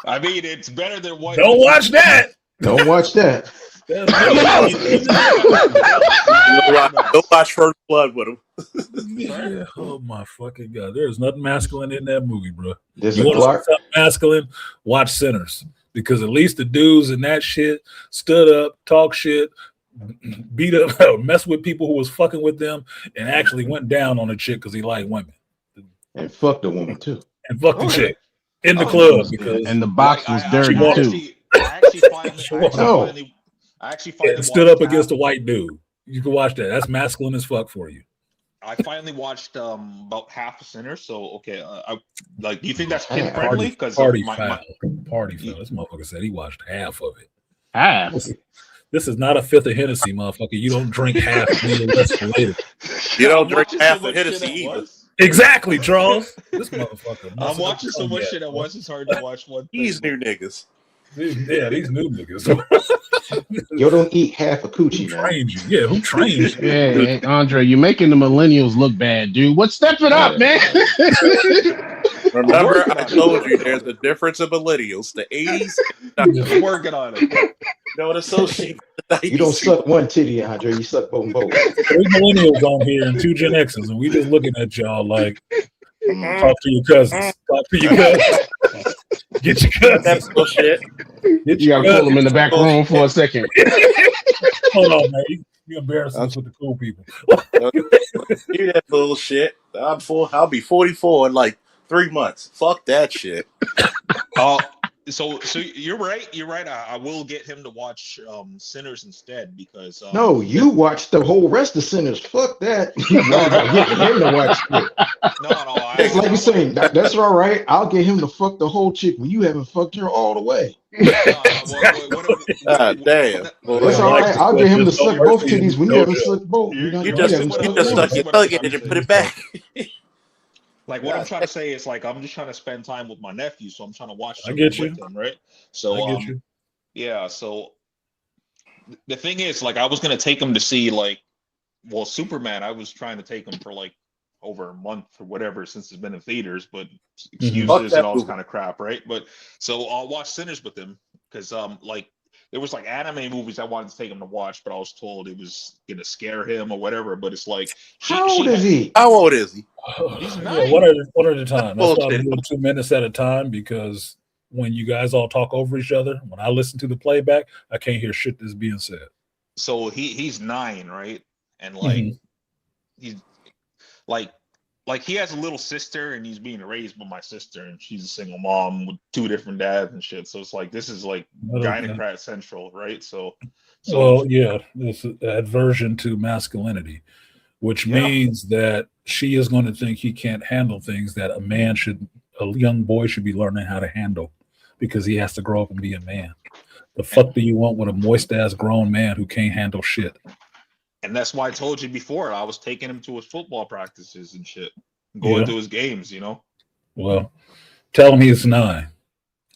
I mean, it's better than what. Don't watch that. Don't watch that. Don't watch First Blood with him. Yeah. Oh my fucking god! There's nothing masculine in that movie, bro. You want something masculine? Watch Sinners, because at least the dudes in that shit stood up, talk shit, beat up, mess with people who was fucking with them, and actually went down on a chick because he liked women. And fucked the woman too. And fucked the chick in the club because and the box was dirty I too. I actually finally And stood up against a white dude. You can watch that. That's masculine as fuck for you. I finally watched about half of Sinners. So okay, do you think that's kid friendly? Because party foul. This motherfucker said he watched half of it. Half. This is not a fifth of Hennessy, motherfucker. You don't drink half and leave the rest for later. You don't drink half of Hennessy either. Exactly, Charles. This motherfucker. I'm watching so much shit at once. It's hard to watch one thing. These new niggas. Yeah, these new niggas. You don't eat half a coochie, man. Trained you? Yeah, who trained you? Yeah, Andre, you're making the millennials look bad, dude. Step it up, man? Remember, I told you there's a difference of millennials. The 80s. I'm working on it. You don't associate with the 90s. You don't suck one titty, Andre. You suck both. 3 millennials on here and 2 Gen X's, and we just looking at y'all like, talk to your cousins. Talk to your cousins. Get your cousins. That's bullshit. You gotta pull them in the back room for a second. Hold on, man. You embarrassing us with the cool people. Do that bullshit. I'll be 44 in like 3 months. Fuck that shit. So you're right. You're right. I will get him to watch Sinners instead because no, you watch the whole rest of Sinners. Fuck that. You gotta get him to watch it. No. It's like you're saying that's all right. I'll get him to fuck the whole chick when you haven't fucked her all the way. Damn. That's all right. I'll get him to suck both titties when you haven't sucked both. You just stuck your tongue in it and put it back. Like what I'm trying to say is like I'm just trying to spend time with my nephew, so I'm trying to watch I get you. with him, right? So yeah. So the thing is, like, I was gonna take him to see Superman. I was trying to take him for like over a month or whatever since it's been in theaters, but excuses and all this kind of crap, right? But so I'll watch Sinners with him because there was like anime movies I wanted to take him to watch, but I was told it was gonna scare him or whatever. But it's like, how old is he? How old is he? He's yeah, one at a time. That's why I'm doing 2 minutes at a time, because when you guys all talk over each other, when I listen to the playback, I can't hear shit that's being said. So he's 9, right? And he's like he has a little sister, and he's being raised by my sister, and she's a single mom with 2 different dads and shit. So it's like this is like gynocrat central, right? So well, yeah, this aversion to masculinity, which means that she is going to think he can't handle things that a young boy should be learning how to handle, because he has to grow up and be a man. The fuck do you want with a moist ass grown man who can't handle shit? And that's why I told you before, I was taking him to his football practices and shit, going to his games, you know? Well, tell him he's 9.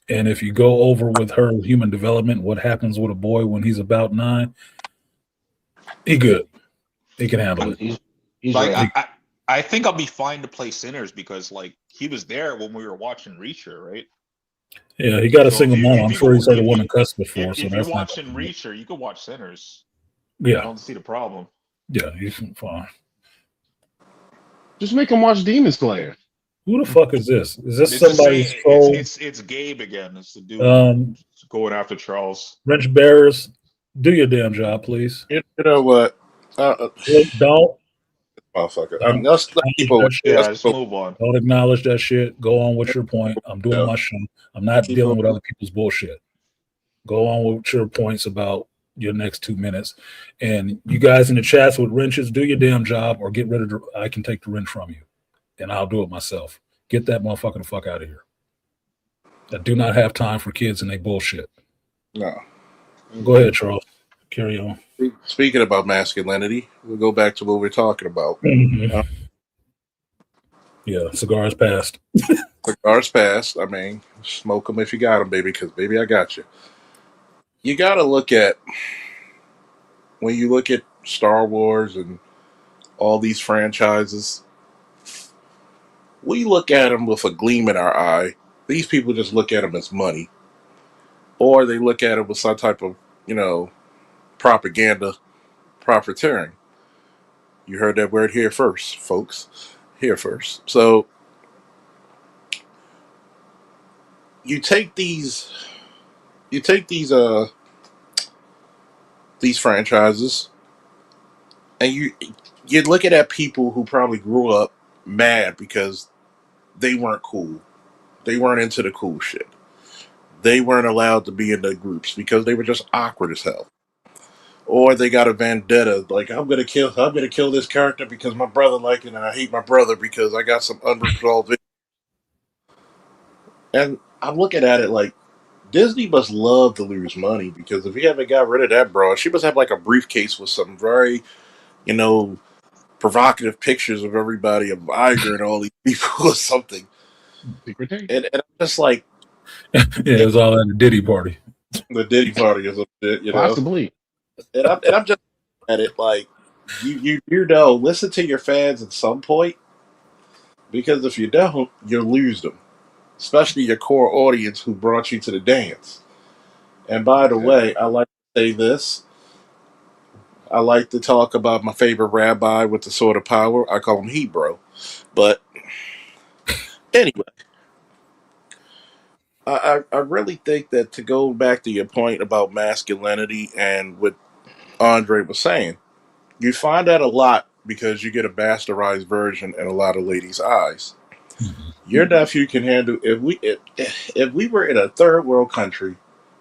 And if you go over with her human development, what happens with a boy when he's about 9, he good. He can handle it. He's like, right. I think I'll be fine to play Sinners because, like, he was there when we were watching Reacher, right? Yeah, he got a single mom. I'm sure he's heard the one in cuss before. If you're watching Reacher, you could watch Sinners. Yeah. I don't see the problem. Yeah, he's fine. Just make him watch Demon Slayer. Who the fuck is this? Is this It's somebody's troll? It's Gabe again. It's the dude going after Charles. Wrench bearers, do your damn job, please. You know what? Don't. Motherfucker. Let's move on. Don't acknowledge that shit. Go on with your point. I'm doing my show. I'm not dealing with other people's bullshit. Go on with your points about your next 2 minutes. And you guys in the chats with wrenches, do your damn job or get rid of I can take the wrench from you. And I'll do it myself. Get that motherfucker the fuck out of here. I do not have time for kids and they bullshit. No. Go ahead, Charles. Carry on. Speaking about masculinity, we'll go back to what we're talking about. Yeah, cigars passed. Cigars passed. I mean, smoke them if you got them, baby, because, baby, I got you. You got to look at, when you look at Star Wars and all these franchises, we look at them with a gleam in our eye. These people just look at them as money. Or they look at it with some type of, propaganda, profiteering. You heard that word here first, folks. Here first. So you take these franchises and you're looking at people who probably grew up mad because they weren't cool. They weren't into the cool shit. they weren't allowed to be in the groups because they were just awkward as hell. Or they got a vendetta, like I'm gonna kill this character because my brother liked it, and I hate my brother because I got some unresolved. And I'm looking at it like Disney must love to lose money because if you haven't got rid of that broad, she must have like a briefcase with some very, you know, provocative pictures of everybody of Iger and all these people or something. Secret tape. And I'm just like, Yeah, it was all at the Diddy party. the Diddy party or some shit, you know. Possibly. And I'm just at it like you know, listen to your fans at some point because if you don't, you'll lose them, especially your core audience who brought you to the dance. And by the way, I like to say this. I like to talk about my favorite rabbi with the sword of power. I call him Hebrew. But anyway, I really think that to go back to your point about masculinity and what Andre was saying, you find that a lot because you get a bastardized version in a lot of ladies' eyes. Your nephew can handle if we were in a third world country,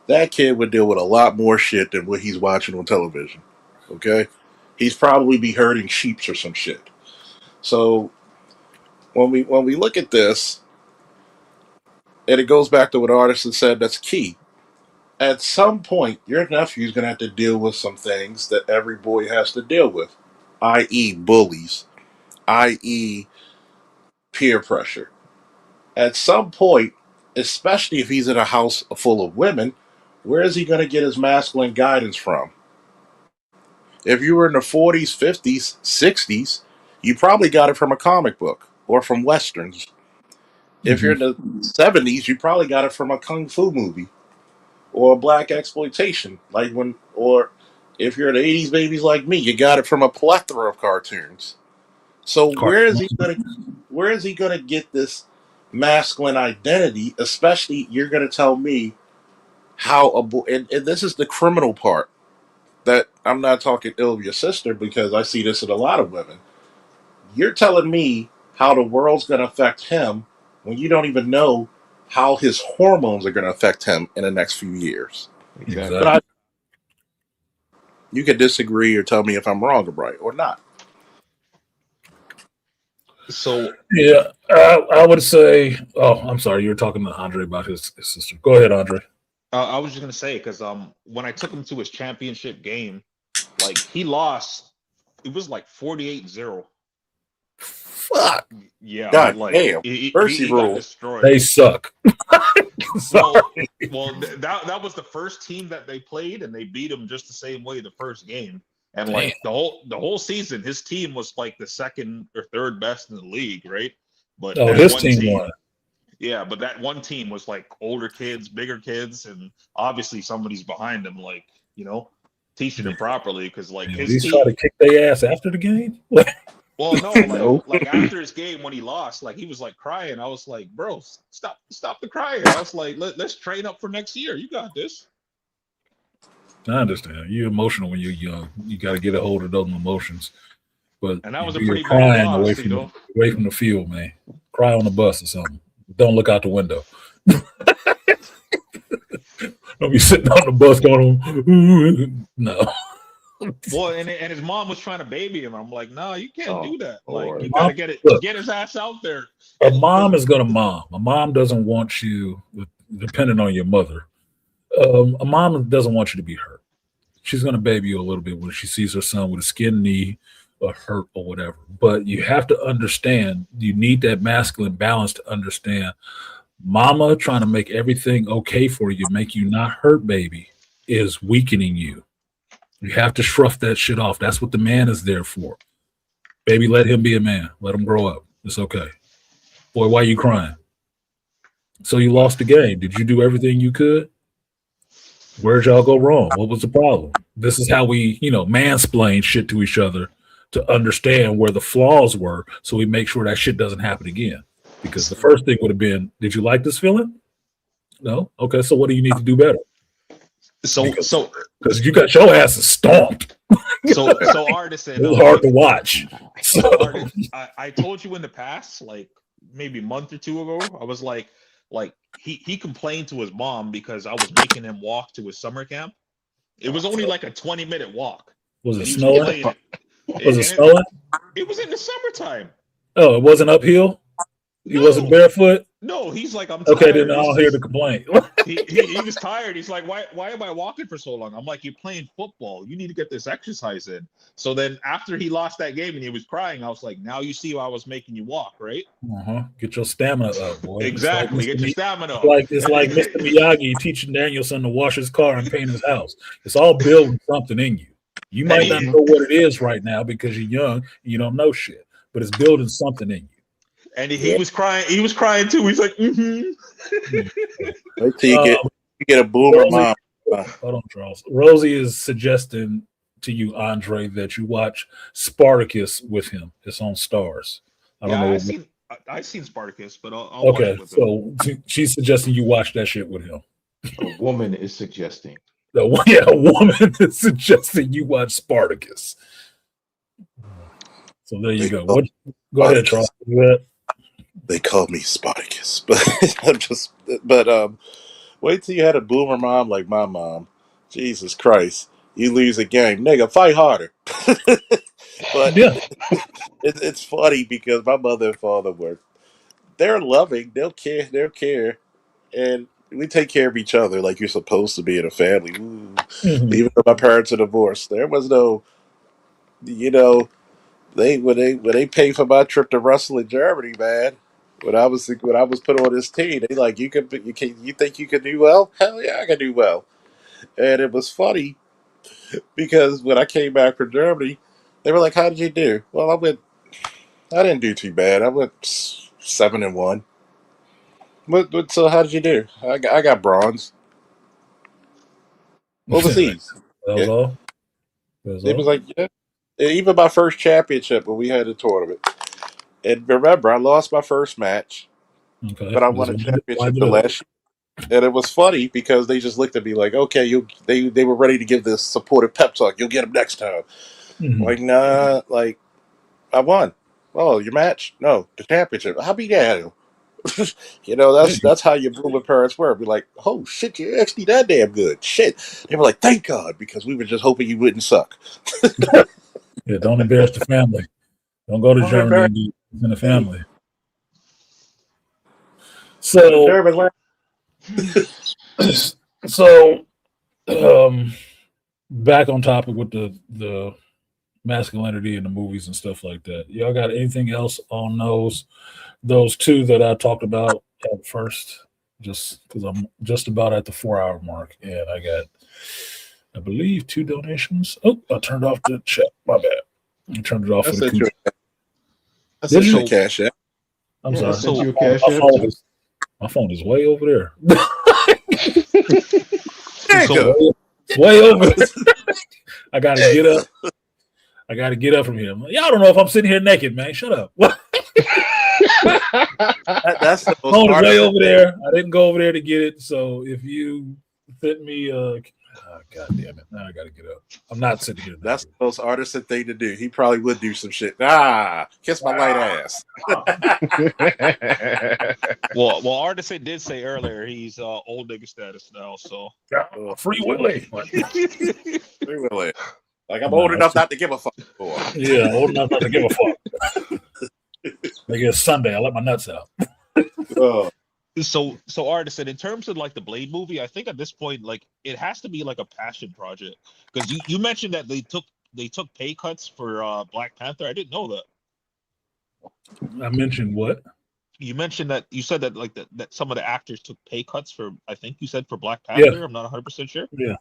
that kid would deal with a lot more shit than what he's watching on television. Okay? He's probably be herding sheep or some shit. So when we look at this, and it goes back to what Artisan said, that's key. At some point, your nephew's going to have to deal with some things that every boy has to deal with, i.e., bullies, i.e., peer pressure. At some point, especially if he's in a house full of women, where is he going to get his masculine guidance from? If you were in the 40s, 50s, 60s, you probably got it from a comic book or from westerns. If you're in the 70s, you probably got it from a kung fu movie or a black exploitation. Or if you're in the 80s babies like me, you got it from a plethora of cartoons. So where is he gonna get this masculine identity? Especially, you're gonna tell me how a boy, and this is the criminal part. That I'm not talking ill of your sister because I see this in a lot of women. You're telling me how the world's going to affect him when you don't even know how his hormones are going to affect him in the next few years. Exactly. But you can disagree or tell me if I'm wrong or right or not. So yeah, I would say. Oh, I'm sorry. You were talking to Andre about his sister. Go ahead, Andre. I was just gonna say because when I took him to his championship game, like he lost, it was like 48-0. Fuck. Yeah, God like damn. Mercy he rule. got destroyed. They suck. Well, that was the first team that they played, and they beat him just the same way the first game. And Damn. like the whole season, his team was like the second or third best in the league, right? But that his one team won. Yeah, but that one team was like older kids, bigger kids, and obviously somebody's behind them, like, teaching them properly because like his He's team. trying to kick their ass after the game. Well, no, like after his game when he lost, like he was like crying. I was like, bro, stop the crying. I was like, let's train up for next year. You got this. I understand. You're emotional when you're young. You got to get a hold of those emotions. But And that was a you're pretty big crying loss, away from the field, man. Cry on the bus or something. Don't look out the window. Don't be sitting on the bus going, no. Well, and his mom was trying to baby him. I'm like, no, you can't do that. Like, you Mom, gotta get his ass out there. A mom is gonna mom. A mom doesn't want you, depending on your mother. A mom doesn't want you to be hurt. She's gonna baby you a little bit when she sees her son with a skin knee or hurt or whatever. But you have to understand. You need that masculine balance to understand. Mama trying to make everything okay for you, make you not hurt, baby, is weakening you. You have to shruff that shit off. That's what the man is there for. Baby, let him be a man. Let him grow up. It's okay. Boy, why are you crying? So you lost the game. Did you do everything you could? Where'd y'all go wrong? What was the problem? This is how we, mansplain shit to each other to understand where the flaws were so we make sure that shit doesn't happen again. Because the first thing would have been, did you like this feeling? No? Okay, so what do you need to do better? Because you got your ass stomped. So Artisan, it was hard to watch. So Artisan, I told you in the past, like maybe a month or two ago, I was like like he complained to his mom because I was making him walk to his summer camp. It was only like a 20-minute walk. Was it And he was snowing? complaining. Was it And snowing? it was in the summertime. Oh, it wasn't uphill? He wasn't No, barefoot? no, he's like, I'm Okay, tired. then I'll hear the complaint. He was tired. He's like, why am I walking for so long? I'm like, you're playing football. You need to get this exercise in. So then after he lost that game and he was crying, I was like, now you see why I was making you walk, right? Get your stamina up, boy. Exactly. Get your stamina up. It's like Mr. Miyagi teaching Danielson to wash his car and paint his house. It's all building something in you. You might not know what it is right now because you're young and you don't know shit, but it's building something in you. And he was crying. He was crying too. He's like, Wait till you get a boomer mom. Hold on, Charles. Rosie is suggesting to you, Andre, that you watch Spartacus with him. It's on Stars. I don't know. I've seen Spartacus, but I'll watch it with him. So she's suggesting you watch that shit with him. A woman is suggesting. A woman is suggesting you watch Spartacus. So there you go. Go ahead, Charles. They call me Spartacus, but wait till you had a boomer mom like my mom. Jesus Christ, you lose a game, nigga, fight harder. But yeah, it's funny because my mother and father they're loving, they'll care, and we take care of each other like you're supposed to be in a family. Even though my parents are divorced, there was no, when they paid for my trip to wrestle in Germany, man. When I was put on this team, they like you think you can do well? Hell yeah, I can do well. And it was funny because when I came back from Germany, they were like, "How did you do?" Well, I didn't do too bad. I went 7-1. So how did you do? I got bronze overseas. That was all. It was like, yeah. Even my first championship when we had a tournament. And remember, I lost my first match, but I won a championship the last year. And it was funny because they just looked at me like, okay, they were ready to give this supportive pep talk. You'll get them next time. Like, nah, like, I won. Oh, your match? No, the championship. How be that? That's how your boomer parents were. Be like, oh shit, you're actually that damn good. Shit. They were like, thank God, because we were just hoping you wouldn't suck. Yeah, don't embarrass the family. Don't go to Germany in the family. So, back on topic with the masculinity in the movies and stuff like that. Y'all got anything else on those two that I talked about at first? Just because I'm just about at the 4-hour mark, and I got, I believe, 2 donations. Oh, I turned off the chat. My bad. I turned it off for the computer. I sent you a cash app. I'm sorry. I sent you a cash app. My phone is way over there. Way over. I gotta get up. I gotta get up from here. Y'all don't know if I'm sitting here naked, man. Shut up. That's the phone is way over there. I didn't go over there to get it. So if you sent me, God damn it! Now I gotta get up. I'm not sitting here. That's the most artisan thing to do. He probably would do some shit. Kiss my light ass. Well, Artisan did say earlier he's old nigga status now. So Free Willy. Free Willy. Like I'm old enough not to give a fuck. Yeah, old enough not to give a fuck. Like it's Sunday, I let my nuts out. So Artisan, in terms of like the Blade movie, I think at this point, like it has to be like a passion project because you mentioned that they took pay cuts for Black Panther. I didn't know that. I mentioned what? You mentioned that you said that like that some of the actors took pay cuts for, I think you said for Black Panther. Yeah. I'm not 100% sure. Yeah.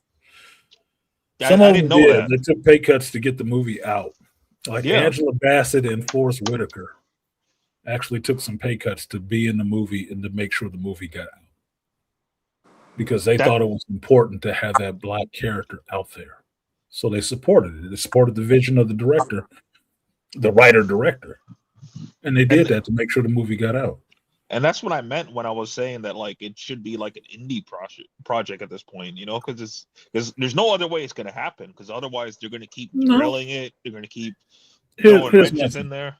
I didn't know that. They took pay cuts to get the movie out. Like Angela Bassett and Forrest Whitaker actually took some pay cuts to be in the movie and to make sure the movie got out. Because they thought it was important to have that Black character out there. So they supported it. They supported the vision of the director, the writer-director. And they did that to make sure the movie got out. And that's what I meant when I was saying that like it should be like an indie project at this point, because there's no other way it's going to happen, because otherwise they're going to keep drilling it. They're going to keep throwing wrenches in there.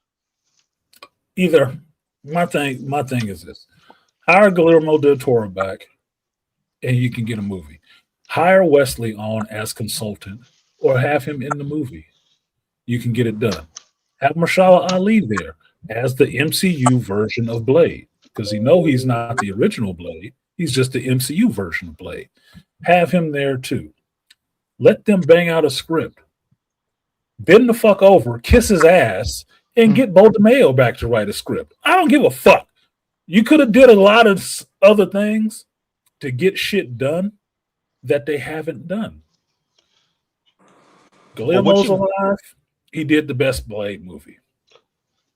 Either my thing is this: Hire Guillermo del Toro back, and you can get a movie. Hire Wesley on as consultant, or have him in the movie. You can get it done. Have Marshala Ali there as the MCU version of Blade, because he's not the original Blade. He's just the MCU version of Blade. Have him there too. Let them bang out a script. Bend the fuck over, kiss his ass, and get Bo DeMayo back to write a script. I don't give a fuck. You could have did a lot of other things to get shit done that they haven't done. Guillermo's alive. He did the best Blade movie.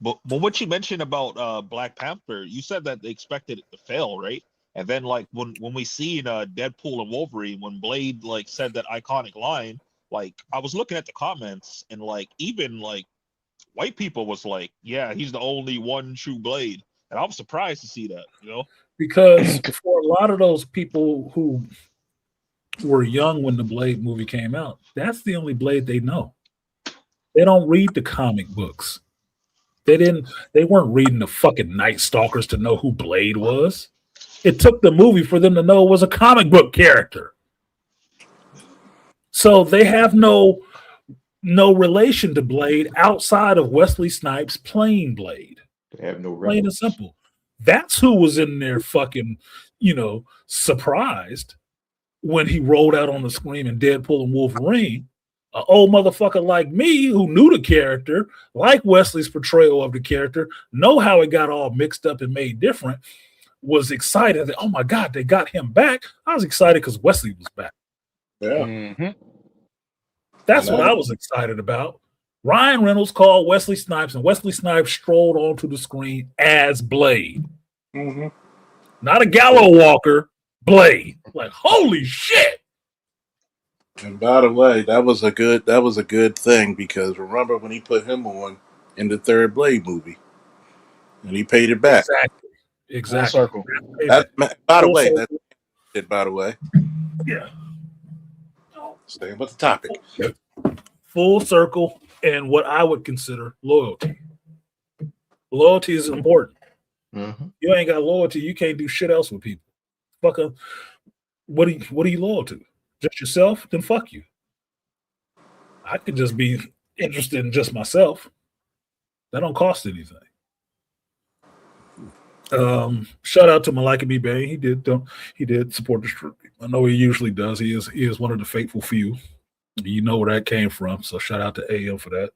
But what you mentioned about Black Panther, you said that they expected it to fail, right? And then like when we seen Deadpool and Wolverine, when Blade like said that iconic line, like I was looking at the comments and like even like white people was like, yeah, he's the only one true Blade. And I was surprised to see that, you know? Because for a lot of those people who were young when the Blade movie came out, that's the only Blade they know. They don't read the comic books. They weren't reading the fucking Night Stalkers to know who Blade was. It took the movie for them to know it was a comic book character. So they have no relation to Blade outside of Wesley Snipes playing Blade. They have no plain and simple. That's who was in there fucking, surprised when he rolled out on the screen in Deadpool and Wolverine. An old motherfucker like me who knew the character, like Wesley's portrayal of the character, know how it got all mixed up and made different, was excited that, oh my God, they got him back. I was excited because Wesley was back. Yeah. Mm-hmm. That's what I was excited about. Ryan Reynolds called Wesley Snipes, and Wesley Snipes strolled onto the screen as Blade. Mm-hmm. Not a Gallo Walker, Blade. Like, holy shit. And by the way, that was a good thing, because remember when he put him on in the third Blade movie, and he paid it back. Exactly. Circle. By the way, that's it. By the way, yeah. Staying with the topic. Full circle, and what I would consider loyalty. Loyalty is important. Mm-hmm. You ain't got loyalty, you can't do shit else with people. Fuck up. What are you loyal to? Just yourself? Then fuck you. I could just be interested in just myself. That don't cost anything. Shout out to Malika B. Bain. He did support the stream. I know he usually does. He is one of the faithful few. You know where that came from. So shout out to AM for that.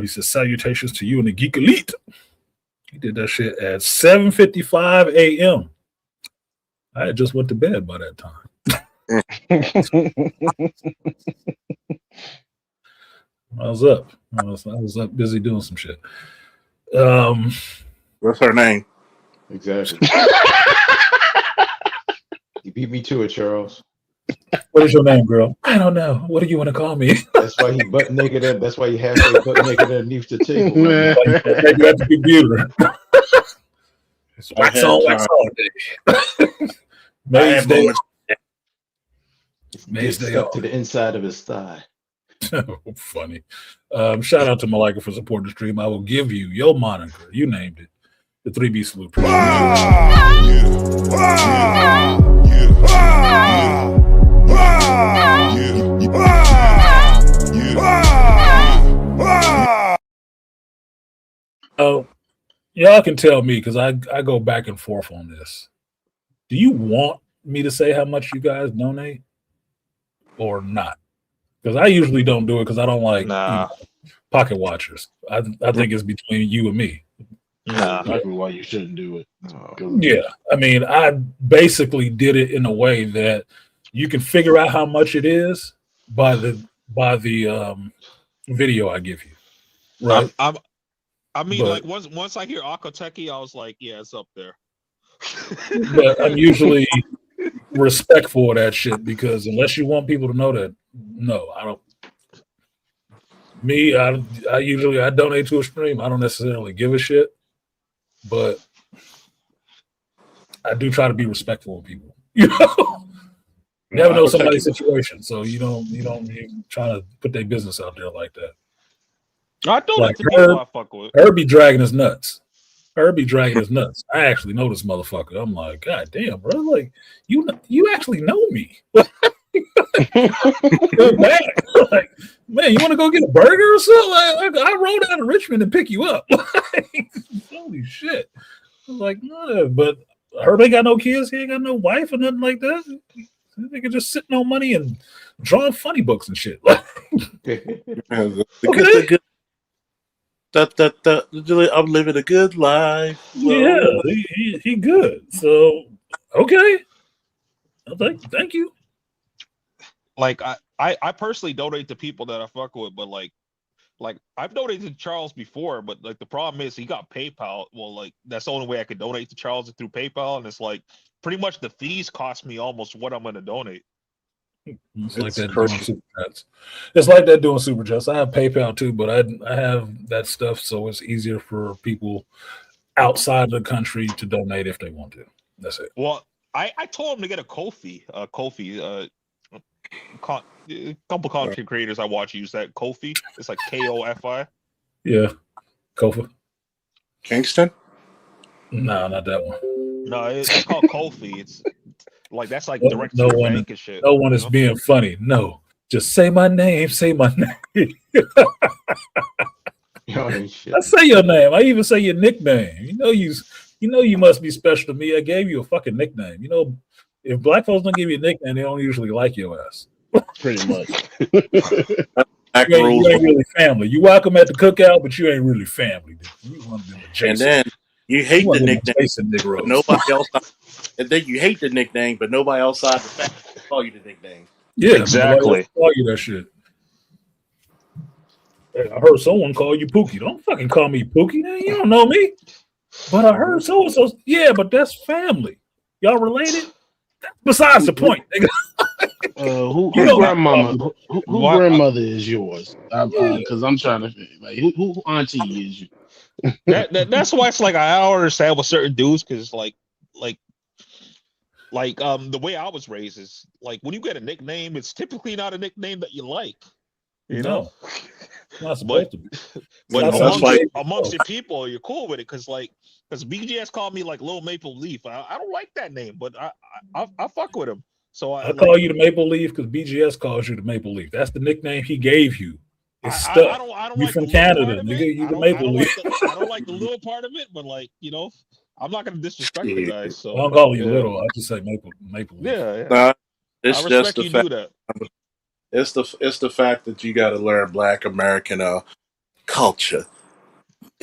He says salutations to you and the Geek Elite. He did that shit at 7:55 a.m. I had just went to bed by that time. I was up. I was up busy doing some shit. What's her name? Exactly. You beat me to it, Charles. What is your name, girl? I don't know. What do you want to call me? That's why he butt naked. That's why he halfway butt naked underneath the table. Man. You have to be beautiful. Wax on, day. May's Day. May's Day up to the inside of his thigh. Funny. Shout out to Malika for supporting the stream. I will give you your moniker. You named it. The 3B Salute. Oh, y'all can tell me, because I go back and forth on this. Do you want me to say how much you guys donate or not? Because I usually don't do it because I don't like pocket watchers. I think it's between you and me. Nah, that's why you shouldn't do it. Yeah, I mean, I basically did it in a way that you can figure out how much it is by the video I give you. Right. Like once I hear Akateki, I was like, yeah, it's up there. But I'm usually respectful of that shit, because unless you want people to know that, no, I don't. Me, I usually donate to a stream. I don't necessarily give a shit, but I do try to be respectful of people. You never know somebody's situation, so you try to put their business out there like that. I don't like people I fuck with. Herb be dragging his nuts. Herbie dragging his nuts. I actually know this motherfucker. I'm like, God damn, bro. Like, you actually know me. Good man. Like, man, you want to go get a burger or something? Like, I rode out of Richmond and pick you up. Like, holy shit. I was like, no, but Herb ain't got no kids. He ain't got no wife or nothing like that. They can just sitting on money and drawing funny books and shit. Like, The good. I'm living a good life. Yeah, he good. So okay. Thank you. Like I personally donate to people that I fuck with, but like I've donated to Charles before, but like the problem is he got PayPal. Well, like that's the only way I could donate to Charles is through PayPal, and it's like pretty much the fees cost me almost what I'm gonna donate. It's like that doing super chats. It's like that doing super chats. I have PayPal too, but I have that stuff, so it's easier for people outside the country to donate if they want to. That's it. Well, I told him to get a Ko-fi. A couple content creators I watch use that Ko-fi. It's like Kofi. Yeah, Kofi. Kingston? No, not that one. No, it's called Ko-fi. It's like that's like direct to your bank and shit. No one is being funny. No, just say my name. Say my name. I say your name. I even say your nickname. You know you must be special to me. I gave you a fucking nickname. You know, if black folks don't give you a nickname, they don't usually like your ass. Pretty much. You ain't really family. You welcome at the cookout, but you ain't really family. You want them and then you hate the nickname, but nobody else. And then you hate the nickname, but nobody outside the family call you the nickname. Yeah, exactly. Call you that shit. I heard someone call you Pookie. Don't fucking call me Pookie. You don't know me. But I heard so and so. Yeah, but that's family. Y'all related? Besides the point, nigga. Who grandmother is yours? Because I'm trying to think, like who auntie is you? That's why it's like I don't understand with certain dudes because like the way I was raised is like when you get a nickname, it's typically not a nickname that you like. You know, not supposed to be. But amongst your people, you're cool with it because BGS called me like Little Maple Leaf. I don't like that name, but I fuck with him. So I call you the Maple Leaf because BGS calls you the Maple Leaf. That's the nickname he gave you. It's stuck. I don't you like from Canada, nigga. You the Maple Leaf. I don't like the little part of it, but like I'm not gonna disrespect the guy. So I don't call you little. I just say Maple Leaf. Yeah. Nah, it's I just respect the fact. Do that. It's the fact that you got to learn Black American culture.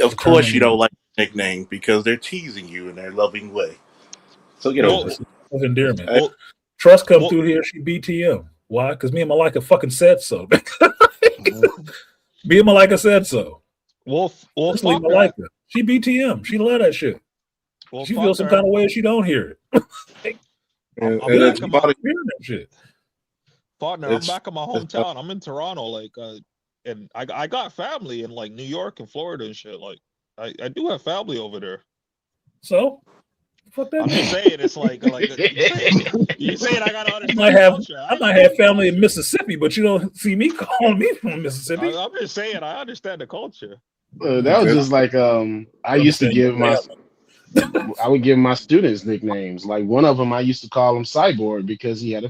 Of course, you don't like the nickname because they're teasing you in their loving way. So get over it. Of endearment. Trust come through here. She BTM. Why? Because me and Malika fucking said so. Me and Malika said so. Well, Malika. She BTM. She love that shit. Well, she feels some kind of way if she don't hear it. I'm back in my hometown. I'm in Toronto, and I got family in like New York and Florida and shit. Like, I do have family over there. So, fuck that. I'm just saying, it's like you saying I gotta understand. I might have family in Mississippi, but you don't see me calling me from Mississippi. I'm just saying I understand the culture. That was just like I used to give I would give my students nicknames. Like one of them, I used to call him Cyborg because he had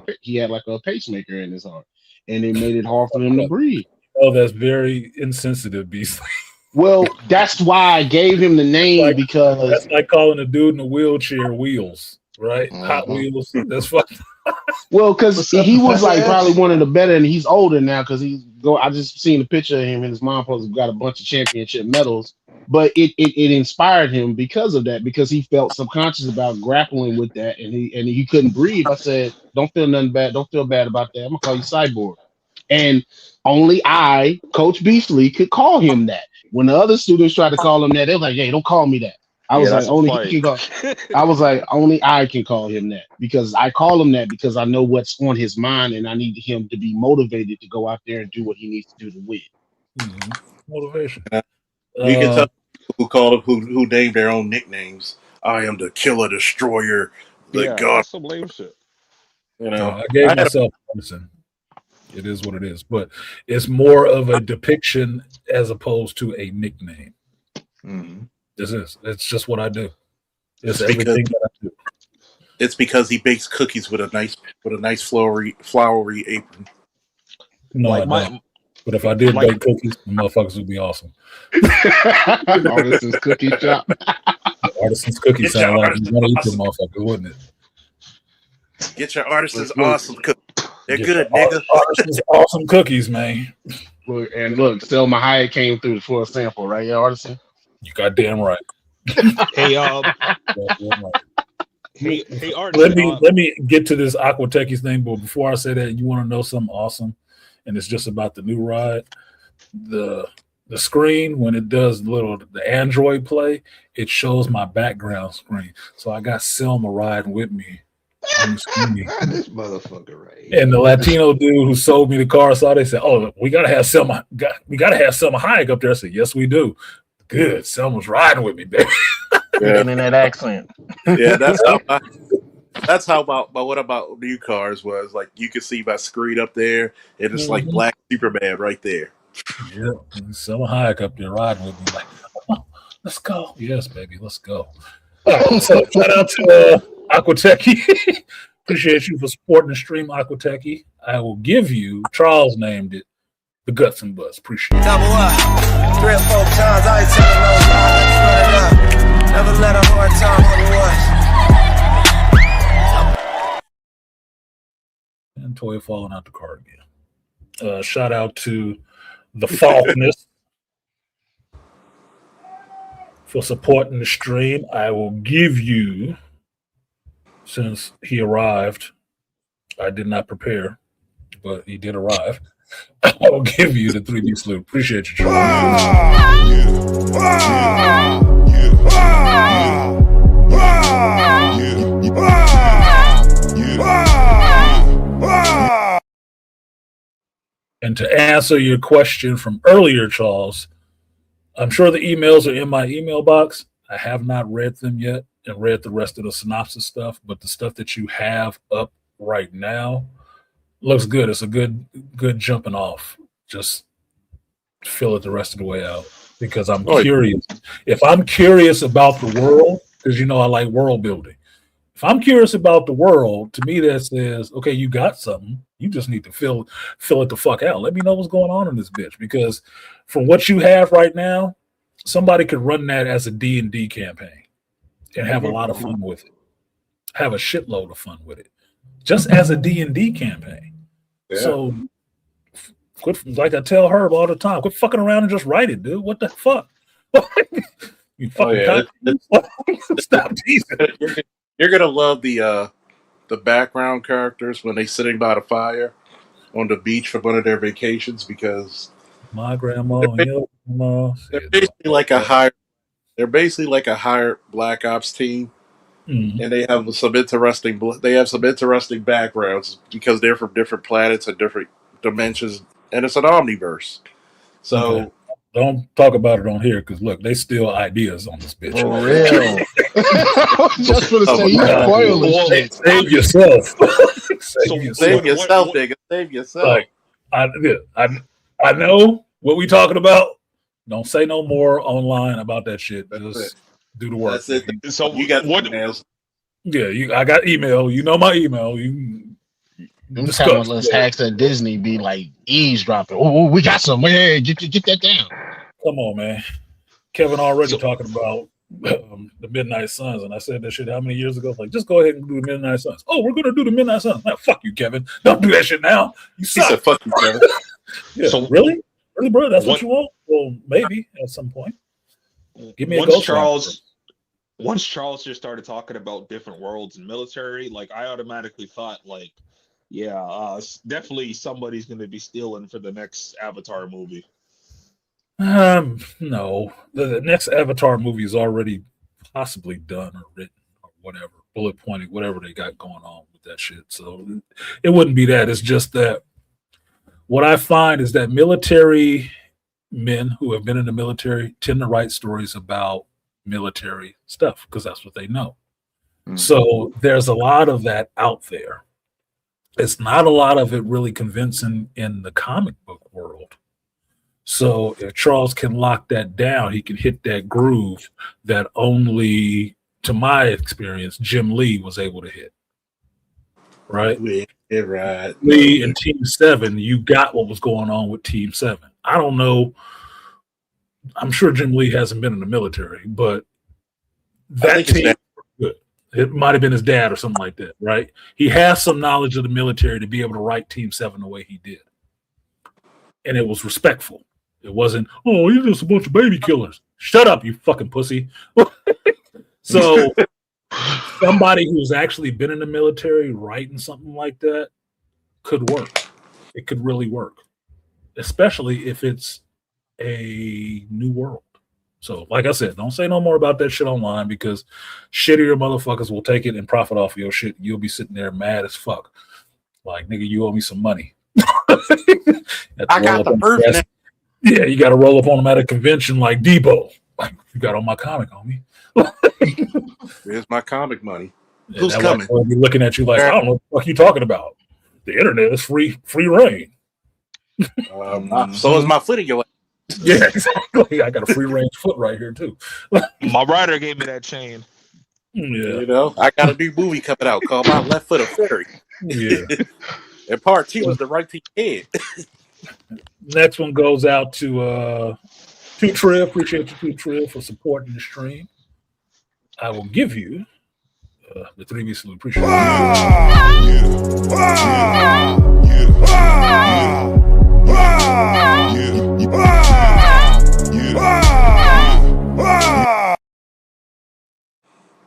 like a pacemaker in his arm, and it made it hard for him to breathe. Oh, that's very insensitive, Beastly. Well, that's why I gave him the name because that's like calling a dude in a wheelchair Wheels, right? Hot Wheels. That's fucking. Well, because he was like probably one of the better, and he's older now because I just seen a picture of him and his mom got a bunch of championship medals. But it inspired him because of that, because he felt subconscious about grappling with that, and he couldn't breathe. I said, don't feel nothing bad. Don't feel bad about that. I'm gonna call you Cyborg. And only I, Coach Beastly, could call him that. When the other students tried to call him that, they were like, "Hey, don't call me that." I was like, only he can call. I was like, only I can call him that, because I call him that because I know what's on his mind, and I need him to be motivated to go out there and do what he needs to do to win. Mm-hmm. Motivation. You can tell people who named their own nicknames. I am the Killer Destroyer, the God. Some lame shit. You know, I gave myself Anderson. It is what it is, but it's more of a depiction as opposed to a nickname. Mm-hmm. It's just what I do. It's It's because everything that I do. it's because he bakes cookies with a nice flowery apron. No, Like I my don't. But if I did like bake cookies, the motherfuckers would be awesome. Artisan's cookie shop. Artisan's cookies Get your sound like you artisan's want to eat awesome. them motherfuckers, wouldn't it? Get your artisan's Look. awesome cookies. They're Get good, your nigga. Artisan's awesome cookies, man. Look, Selma Hayek came through for a sample, right, yeah, Artisan? You goddamn right. hey Goddamn right. hey Artisan. Let me get to this Aqua Techies thing, but before I say that, you want to know something awesome, and it's just about the new ride. The screen, when it does the Android play, it shows my background screen. So I got Selma riding with me on the screen. This motherfucker right here. And the Latino dude who sold me the car saw, they said, "Oh, we gotta have Selma Hayek up there." I said, "Yes, we do." Good, Selma's riding with me, baby. Getting in that accent. Yeah, that's how about what about new cars was like. You could see my screen up there, and it's like Black Superman right there. Yeah, Selma Hayek up there riding with me, like, "Oh, let's go." Yes, baby, let's go. All right, so shout out to Aqua Techie. Appreciate you for supporting the stream, Aqua Techie. I will give you, Charles named it, the Guts and Butts. Appreciate it. Double up. 3 or 4 times, I ain't telling no lies. Run it up. Never let a hard time on the was. And Toya falling out the car again. Shout out to the Falkness for supporting the stream. I will give you, since he arrived, I did not prepare, but he did arrive. I will give you the 3D salute. Appreciate you, Charles. And to answer your question from earlier, Charles, I'm sure the emails are in my email box. I have not read them yet and read the rest of the synopsis stuff, but the stuff that you have up right now looks good. It's a good jumping off. Just fill it the rest of the way out because I'm curious. If I'm curious about the world, because you know I like world building. If I'm curious about the world, to me that says, okay, you got something. You just need to fill it the fuck out. Let me know what's going on in this bitch. Because from what you have right now, somebody could run that as a D&D campaign and have a lot of fun with it. Have a shitload of fun with it. Just as a D&D campaign. Yeah. So quit, like I tell Herb all the time, quit fucking around and just write it, dude. What the fuck? You fucking stop teasing. You're gonna love the background characters when they're sitting by the fire on the beach for one of their vacations because my grandma and your grandma. They're basically like a hired Black Ops team, and they have some interesting backgrounds because they're from different planets and different dimensions, and it's an omniverse. So. Okay. Don't talk about it on here because look, they steal ideas on this bitch. For real. Just for the sake you spoiling shit. Save yourself. Save yourself, nigga. Save yourself. Like, I know what we talking about. Don't say no more online about that shit. Just do the work. That's it. So you got what emails? Yeah, I got email. You know my email. Them talentless hacks at Disney be like eavesdropping. Oh, we got some. Hey, get that down. Come on, man. Kevin already talking about the Midnight Suns, and I said that shit how many years ago? Like, just go ahead and do the Midnight Suns. Oh, we're gonna do the Midnight Suns. Now, fuck you, Kevin. Don't do that shit now. You suck. He said, "Fuck you, Kevin." Yeah. So really, bro? That's what you want? Well, maybe at some point. Give me a ghost. Once Charles just started talking about different worlds and military, like I automatically thought, like, yeah, definitely somebody's going to be stealing for the next Avatar movie. No, the next Avatar movie is already possibly done or written or whatever, bullet pointing, whatever they got going on with that shit. So it wouldn't be that. It's just that what I find is that military men who have been in the military tend to write stories about military stuff because that's what they know. Mm-hmm. So there's a lot of that out there. It's not a lot of it really convincing in the comic book world. So if Charles can lock that down, he can hit that groove that only, to my experience, Jim Lee was able to hit. Right? Yeah, right. Lee and Team 7, you got what was going on with Team 7. I don't know. I'm sure Jim Lee hasn't been in the military, but that team, good. It might have been his dad or something like that, right? He has some knowledge of the military to be able to write Team 7 the way he did. And it was respectful. It wasn't, oh, you're just a bunch of baby killers. Shut up, you fucking pussy. So somebody who's actually been in the military writing something like that could work. It could really work, especially if it's a new world. So, like I said, don't say no more about that shit online because shittier motherfuckers will take it and profit off of your shit. You'll be sitting there mad as fuck. Like, nigga, you owe me some money. I got the proof now. Yeah, you got to roll up on them at a convention like Debo. Like, you got on my comic, homie. Here's my comic money. Yeah, who's coming? I'll be looking at you like, I don't know what the fuck you talking about. The internet is free reign. So is my foot in your ass. Yeah, exactly. I got a free range foot right here too. My rider gave me that chain. Yeah, you know, I got a new movie coming out called My Left Foot of Fairy. Yeah, and part 2 was the right to your head. Next one goes out to Two Trill. Appreciate you, Two Trill, for supporting the stream. I will give you the 3B salute. Appreciate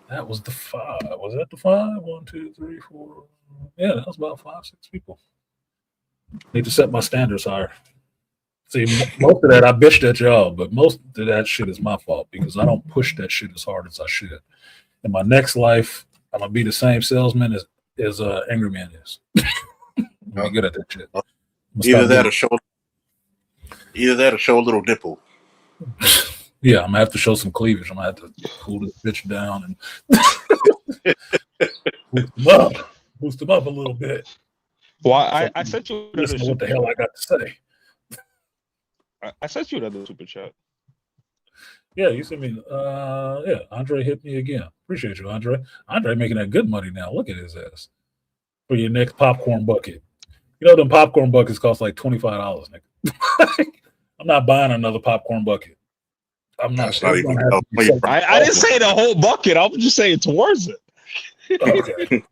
That was the 5. Was that the 5? 1, 2, 3, 4. Yeah, that was about 5, 6 people. Need to set my standards higher. See, most of that I bitched at y'all, but most of that shit is my fault because I don't push that shit as hard as I should. In my next life, I'm gonna be the same salesman as Angry Man is. I'm good at that shit. Either that or show a little nipple. Yeah, I'm gonna have to show some cleavage. I'm gonna have to cool this bitch down and boost them up a little bit. Well, I sent you listen to what the hell I got to say. I sent you another super chat. Yeah, you sent me. Yeah, Andre hit me again. Appreciate you, Andre. Andre making that good money now. Look at his ass for your next popcorn bucket. You know them popcorn buckets cost like $25, nigga. I'm not buying another popcorn bucket. I'm not. Not even I didn't say the whole bucket. I was just saying towards it. Okay.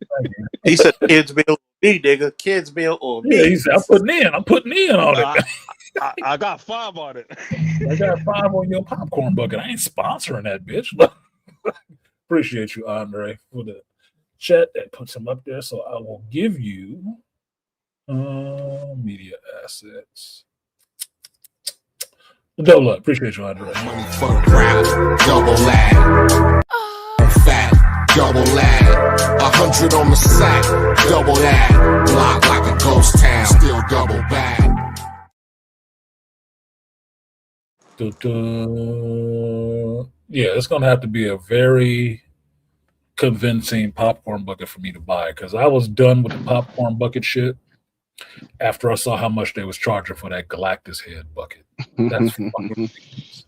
He said, "Kids bill on me, nigga. Kids bill on me." Yeah, he said, I'm putting in on it. I got 5 on it. I got 5 on your popcorn bucket. I ain't sponsoring that bitch. Appreciate you, Andre, for the chat that puts him up there. So I will give you media assets. Dola, appreciate you, Andre. Money for the crowd, double lag. Fat, double lag. 100 on the sack, double that. Block like a ghost town, still double back. Yeah, it's gonna have to be a very convincing popcorn bucket for me to buy because I was done with the popcorn bucket shit after I saw how much they was charging for that Galactus head bucket. That's fucking ridiculous.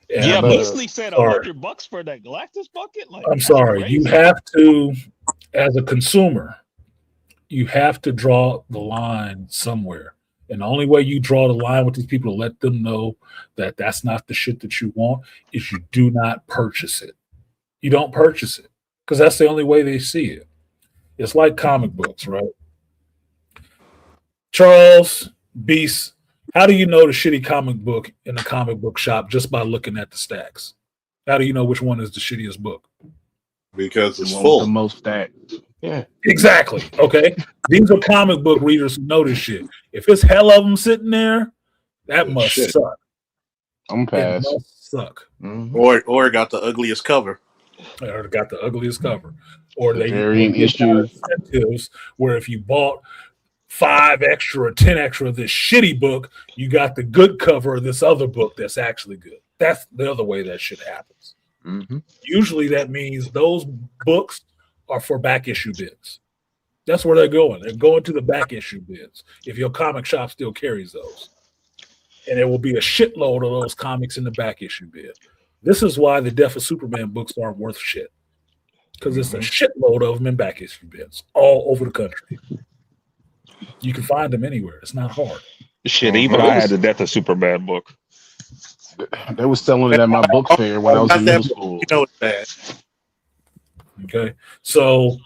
Yeah, Beasley said $100 for that Galactus bucket. Like, I'm sorry, you have to, as a consumer, you have to draw the line somewhere. And the only way you draw the line with these people to let them know that that's not the shit that you want is you do not purchase it. You don't purchase it because that's the only way they see it. It's like comic books, right? Charles, Beast, how do you know the shitty comic book in a comic book shop just by looking at the stacks? How do you know which one is the shittiest book? Because it's full. The most stacks. Yeah. Exactly. Okay. These are comic book readers who know this shit. If it's hell of them sitting there, that must suck. I'm past. It must suck. Mm-hmm. Or got the ugliest cover. Or got the ugliest cover. Or they issues incentives where if you bought 5 extra or 10 extra of this shitty book, you got the good cover of this other book that's actually good. That's the other way that shit happens. Mm-hmm. Usually that means those books are for back issue bids. That's where they're going. They're going to the back issue bids if your comic shop still carries those. and there will be a shitload of those comics in the back issue bin. This is why the Death of Superman books aren't worth shit, because it's a shitload of them in back issue bins all over the country. You can find them anywhere. It's not hard. Shit, even I had the Death of Superman book. They was selling it at my book fair when I was in middle school. You know it's bad. Okay, so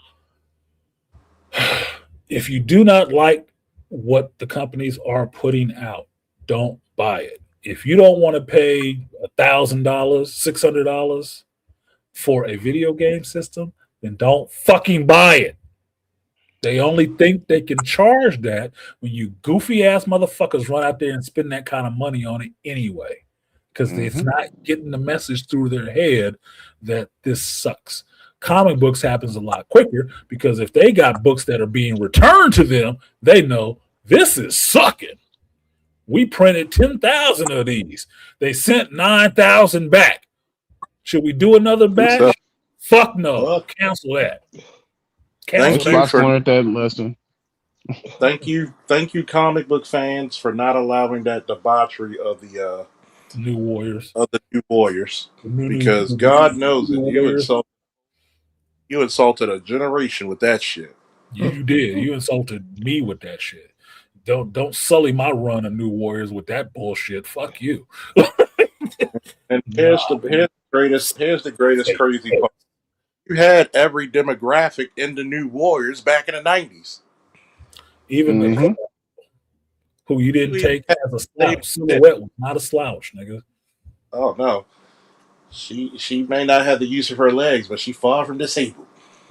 if you do not like what the companies are putting out, don't buy it. If you don't want to pay $1,000, $600 for a video game system, then don't fucking buy it. They only think they can charge that when you goofy ass motherfuckers run out there and spend that kind of money on it anyway, because it's not getting the message through their head that this sucks. Comic books happens a lot quicker, because if they got books that are being returned to them, they know this is sucking. We printed 10,000 of these. They sent 9,000 back. Should we do another batch? Fuck no. Cancel that. Thank you for learned that lesson. Thank you, comic book fans, for not allowing that debauchery of the New Warriors. Because God knows it. You insulted a generation with that shit. You did. You insulted me with that shit. Don't sully my run of New Warriors with that bullshit. Fuck you. And here's the greatest crazy part. You had every demographic in the New Warriors back in the 90s. Even the who you didn't take as a slouch. Silhouette was not a slouch, nigga. Oh no. She may not have the use of her legs, but she far from disabled.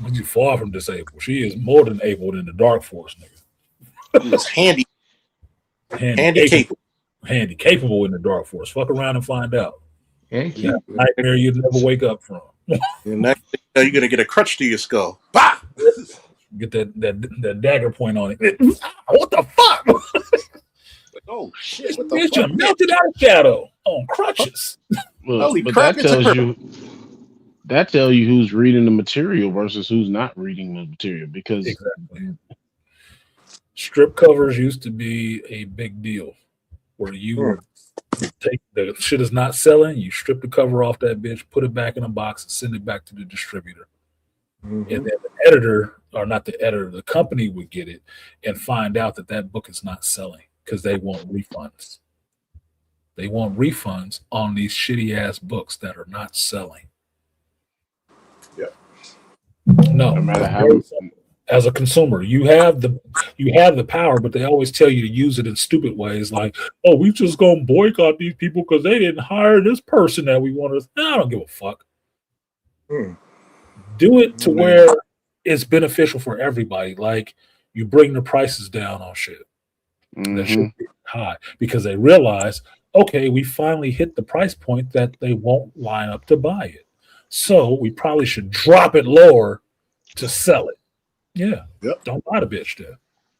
She's far from disabled. She is more than able in the Dark Force, nigga. It's handy capable in the Dark Force. Fuck around and find out. Yeah, nightmare you'd never wake up from. And next thing you're gonna get a crutch to your skull. Bah! Get that dagger point on it. What the fuck? Oh shit! What Bitch, you melted out of shadow on crutches. Well, but that tells you who's reading the material versus who's not reading the material, because strip covers used to be a big deal, where you would take the shit is not selling, you strip the cover off that bitch, put it back in a box, and send it back to the distributor. And then the editor, or not the editor, the company would get it and find out that book is not selling, because they want refunds. They want refunds on these shitty ass books that are not selling. Yeah. No matter how. As a consumer, you have the power, but they always tell you to use it in stupid ways, like, "Oh, we just gonna boycott these people because they didn't hire this person that we wanted." I don't give a fuck. Do it to where it's beneficial for everybody. Like, you bring the prices down on shit that should be high, because they realize, okay, we finally hit the price point that they won't line up to buy it, so we probably should drop it lower to sell it. Yeah. Yep. Don't buy the bitch then.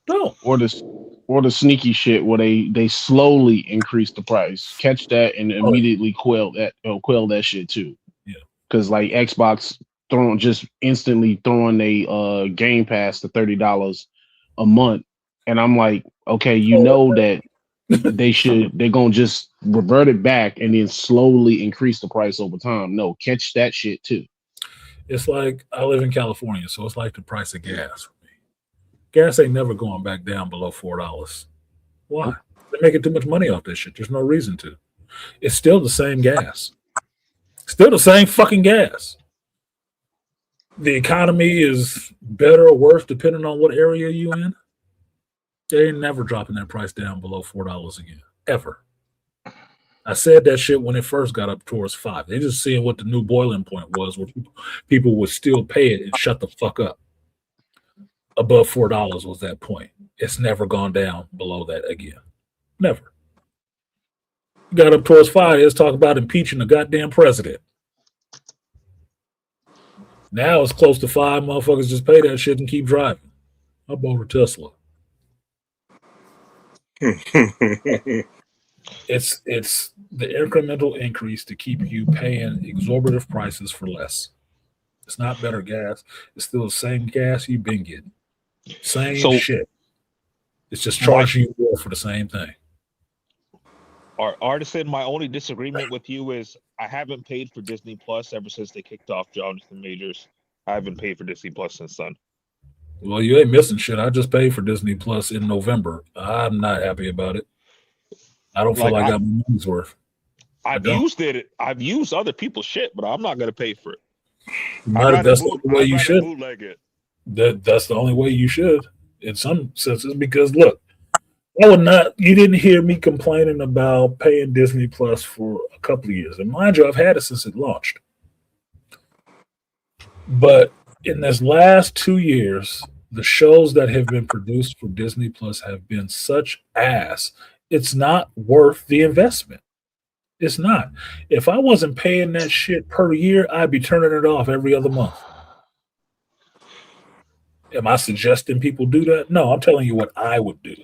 Don't. Or the sneaky shit where they slowly increase the price. Catch that and immediately quell that shit too. Yeah. Because like Xbox instantly throwing a Game Pass to $30 a month, and I'm like, okay, that they're gonna just revert it back and then slowly increase the price over time. No, catch that shit too. It's like, I live in California, so it's like the price of gas for me. Gas ain't never going back down below $4. Why? They're making too much money off this shit. There's no reason to. It's still the same gas. Still the same fucking gas. The economy is better or worse depending on what area you in. They ain't never dropping that price down below $4 again. Ever. I said that shit when it first got up towards $5. They're just seeing what the new boiling point was, where people would still pay it and shut the fuck up. Above $4 was that point. It's never gone down below that again. Never. Got up towards $5. Let's talk about impeaching the goddamn president. Now it's close to $5. Motherfuckers just pay that shit and keep driving. I bought a Tesla. It's the incremental increase to keep you paying exorbitant prices for less. It's not better gas. It's still the same gas you've been getting. Same shit. It's just charging you more for the same thing. Artisan, my only disagreement with you is I haven't paid for Disney Plus ever since they kicked off Jonathan Majors. I haven't paid for Disney Plus since then. Well, you ain't missing shit. I just paid for Disney Plus in November. I'm not happy about it. I don't feel like I got my money's worth. I've used it. I've used other people's shit, but I'm not going to pay for it. That's the only way you should. Bootleg it. That's the only way you should, in some senses, because look, you didn't hear me complaining about paying Disney Plus for a couple of years. And mind you, I've had it since it launched. But in this last 2 years, the shows that have been produced for Disney Plus have been such ass. It's not worth the investment. It's not. If I wasn't paying that shit per year, I'd be turning it off every other month. Am I suggesting people do that? No, I'm telling you what I would do.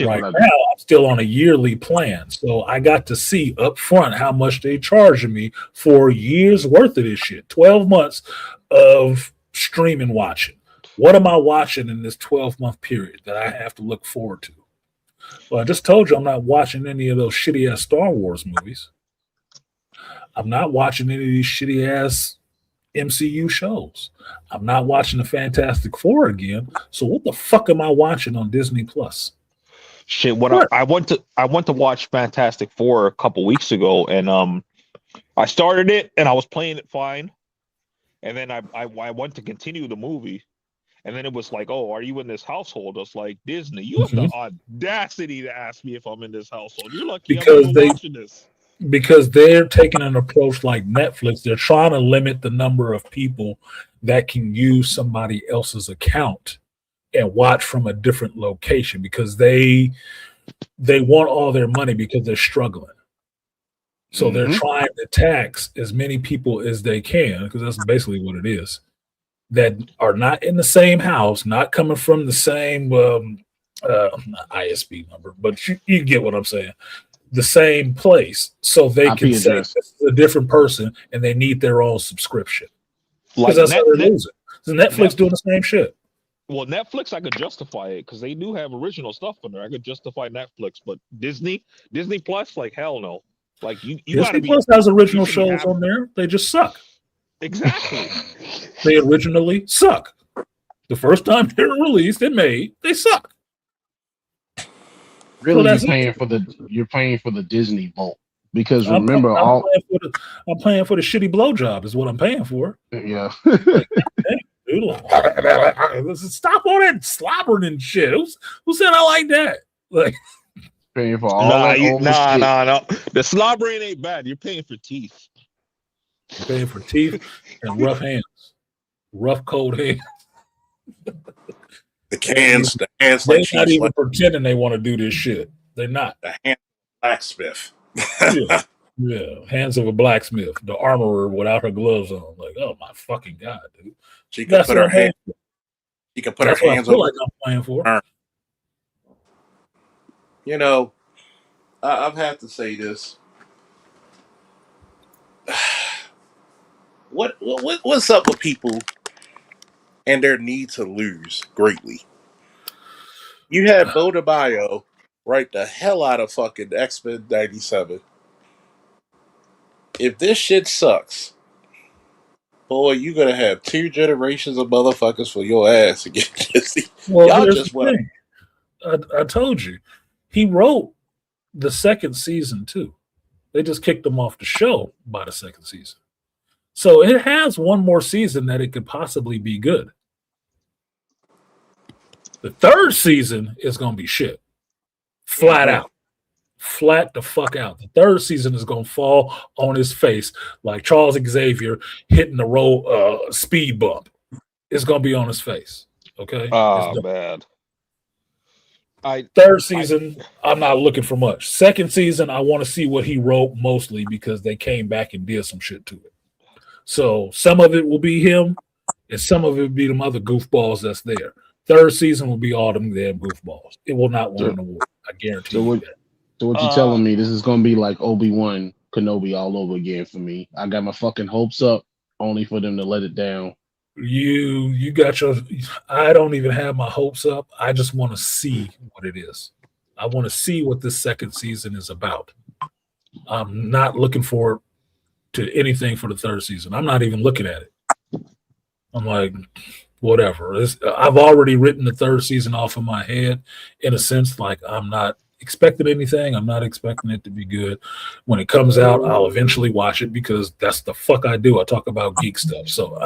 Right now, I'm still on a yearly plan, so I got to see up front how much they charging me for a year's worth of this shit. 12 months of streaming watching. What am I watching in this 12-month period that I have to look forward to? Well, I just told you I'm not watching any of those shitty-ass Star Wars movies. I'm not watching any of these shitty-ass MCU shows. I'm not watching the Fantastic Four again. So what the fuck am I watching on Disney Plus? Shit, I went to watch Fantastic Four a couple weeks ago, and I started it and I was playing it fine, and then I went to continue the movie, and then it was like, oh, are you in this household? I was like, Disney, you have the audacity to ask me if I'm in this household. You're lucky I'm watching this. Because they're taking an approach like Netflix. They're trying to limit the number of people that can use somebody else's account and watch from a different location, because they want all their money because they're struggling. So they're trying to tax as many people as they can, because that's basically what it is, that are not in the same house, not coming from the same ISP number, but you get what I'm saying. The same place, so they can say this is a different person and they need their own subscription. Because that's how they're losing. So Netflix doing the same shit. Well, Netflix, I could justify it because they do have original stuff on there. I could justify Netflix, but Disney Plus, like hell no. Like you gotta be. Disney Plus has original shows on there. They just suck. Exactly. They originally suck. The first time they were released and made, they suck. Really, you're paying for the Disney Vault, because remember, I'm paying for the shitty blowjob is what I'm paying for. Yeah. Like, dude, stop all that slobbering and shit. Who said I like that? Like, paying for all that. No. The slobbering ain't bad. You're paying for teeth. You're paying for teeth and rough hands, rough cold hands. The hands they're not even pretending they want to do this shit. They're not. The hand blacksmith. yeah, hands of a blacksmith, the armorer without her gloves on. Like, oh my fucking god, dude! She can put her hand. She can put her hands on. Like I'm playing for. You know, I've had to say this. What's up with people and their need to lose greatly? You had Bo DeBaio write the hell out of fucking X-Men 97. If this shit sucks, boy, you're gonna have 2 generations of motherfuckers for your ass again. Well, y'all just went. I told you, he wrote the second season too. They just kicked him off the show by the second season, so it has one more season that it could possibly be good. The third season is gonna be shit, flat out. Flat the fuck out. The third season is gonna fall on his face like Charles Xavier hitting the speed bump. It's gonna be on his face. Okay. Oh, bad. Third season, I'm not looking for much. Second season, I want to see what he wrote mostly because they came back and did some shit to it. So some of it will be him, and some of it will be them other goofballs that's there. Third season will be all them damn goofballs. It will not win an award. I guarantee you that. So what you telling me? This is gonna be like Obi-Wan Kenobi all over again for me. I got my fucking hopes up, only for them to let it down. You got your. I don't even have my hopes up. I just want to see what it is. I want to see what this second season is about. I'm not looking forward to anything for the third season. I'm not even looking at it. I'm like, whatever. I've already written the third season off of my head in a sense. Like, I'm not expecting anything. I'm not expecting it to be good. When it comes out, I'll eventually watch it because that's the fuck I do. I talk about geek stuff. So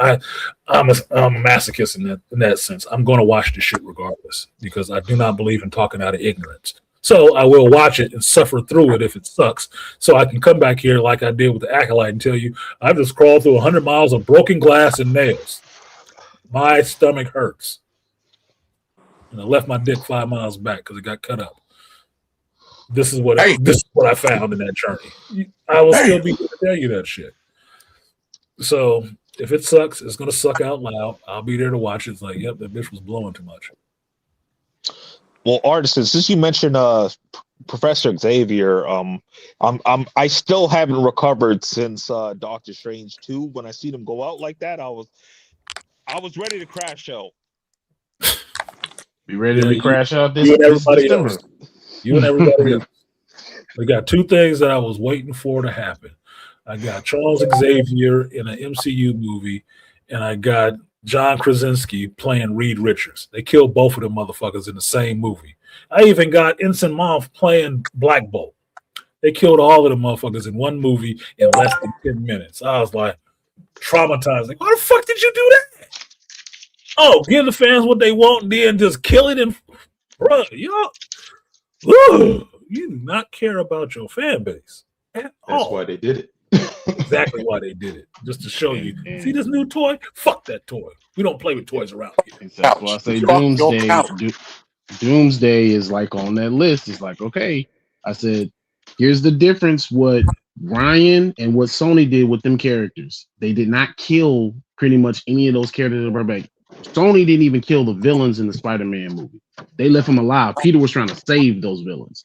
I'm a masochist in that sense. I'm going to watch this shit regardless because I do not believe in talking out of ignorance. So I will watch it and suffer through it if it sucks. So I can come back here like I did with the Acolyte and tell you I've just crawled through 100 miles of broken glass and nails. My stomach hurts. And I left my dick 5 miles back because it got cut up. This is what I found in that journey. I will still be able to tell you that shit. So if it sucks, it's going to suck out loud. I'll be there to watch it. It's like, yep, that bitch was blowing too much. Well, Artisan, since you mentioned Professor Xavier, I still haven't recovered since Doctor Strange 2. When I seen him go out like that, I was ready to crash out. Be ready to crash out this everybody December. else. You and everybody else. We got two things that I was waiting for to happen. I got Charles Xavier in an MCU movie, and I got John Krasinski playing Reed Richards. They killed both of them motherfuckers in the same movie. I even got Ensign Moff playing Black Bolt. They killed all of the motherfuckers in one movie in less than 10 minutes. I was like traumatized. Like, why the fuck did you do that? Oh, give the fans what they want and then just kill it. And bro, y'all, you do not care about your fan base at all. That's why they did it. Exactly why they did it. Just to show you. See this new toy? Fuck that toy. We don't play with toys around here. That's why I say Doomsday is like on that list. It's like, okay, I said, here's the difference what Ryan and what Sony did with them characters. They did not kill pretty much any of those characters that were back. Sony didn't even kill the villains in the Spider-Man movie. They left them alive. Peter was trying to save those villains.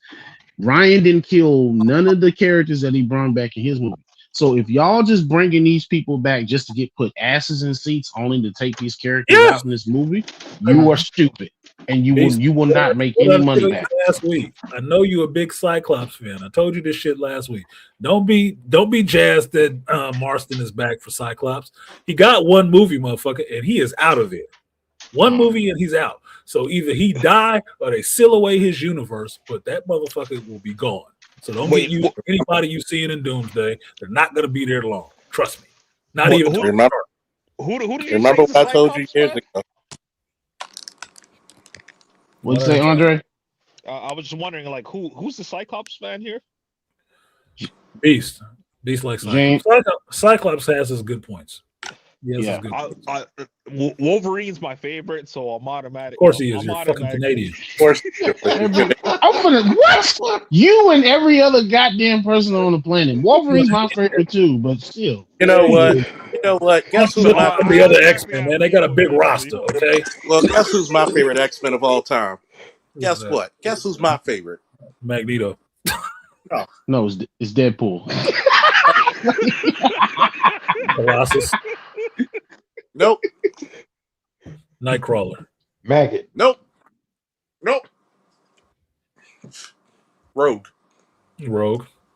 Ryan didn't kill none of the characters that he brought back in his movie. So if y'all just bringing these people back just to get put asses in seats only to take these characters out in this movie, you are stupid, and you will not make any money back. Last week, I know you're a big Cyclops fan. I told you this shit last week. Don't be jazzed that Marston is back for Cyclops. He got one movie, motherfucker, and he is out of it. One movie and he's out. So either he die or they seal away his universe, but that motherfucker will be gone. So don't get used to anybody you see in Doomsday. They're not going to be there long. Trust me. Not even. Remember what I told you years ago? What'd you say, Andre? I was just wondering, like, who's the Cyclops fan here? Beast like Cyclops. Cyclops has his good points. Yeah. Wolverine's my favorite, so I'm automatic. Of course he is. You're fucking Canadian. Of course. What? You and every other goddamn person on the planet. Wolverine's my favorite too, but still. You know what? Guess who's the other X-Men, man? They got a big roster, okay? Well, guess who's my favorite X-Men of all time? Guess what? Guess who's my favorite? Magneto. Oh. No, it's Deadpool. Colossus. Nope. Nightcrawler. Maggot. Nope. Rogue.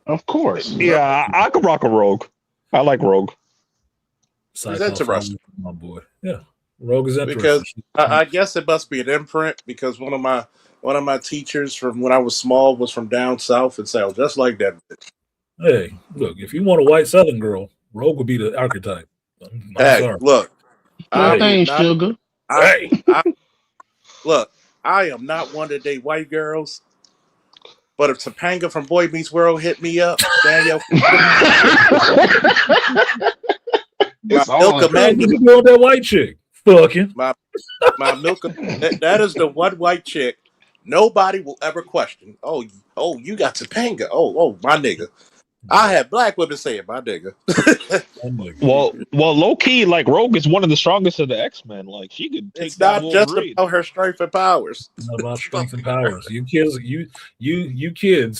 Of course. Yeah, I could rock a Rogue. I like Rogue. He's interesting. My boy. Yeah. Rogue is interesting. Because I guess it must be an imprint because one of my teachers from when I was small was from down south and sounds just like that bitch. Hey, look, if you want a white Southern girl, Rogue would be the archetype. I'm sorry. Look. Sugar. Look, I am not one to date white girls, but if Topanga from Boy Meets World hit me up, Daniel. That white chick. Fucking. My Milka. That is the one white chick nobody will ever question. Oh, you got Topanga. Oh, my nigga. I had black women saying my nigga. well, low key, like Rogue is one of the strongest of the X-Men. Like she could take it's not just about her strength and powers. It's not about strength and powers. You kids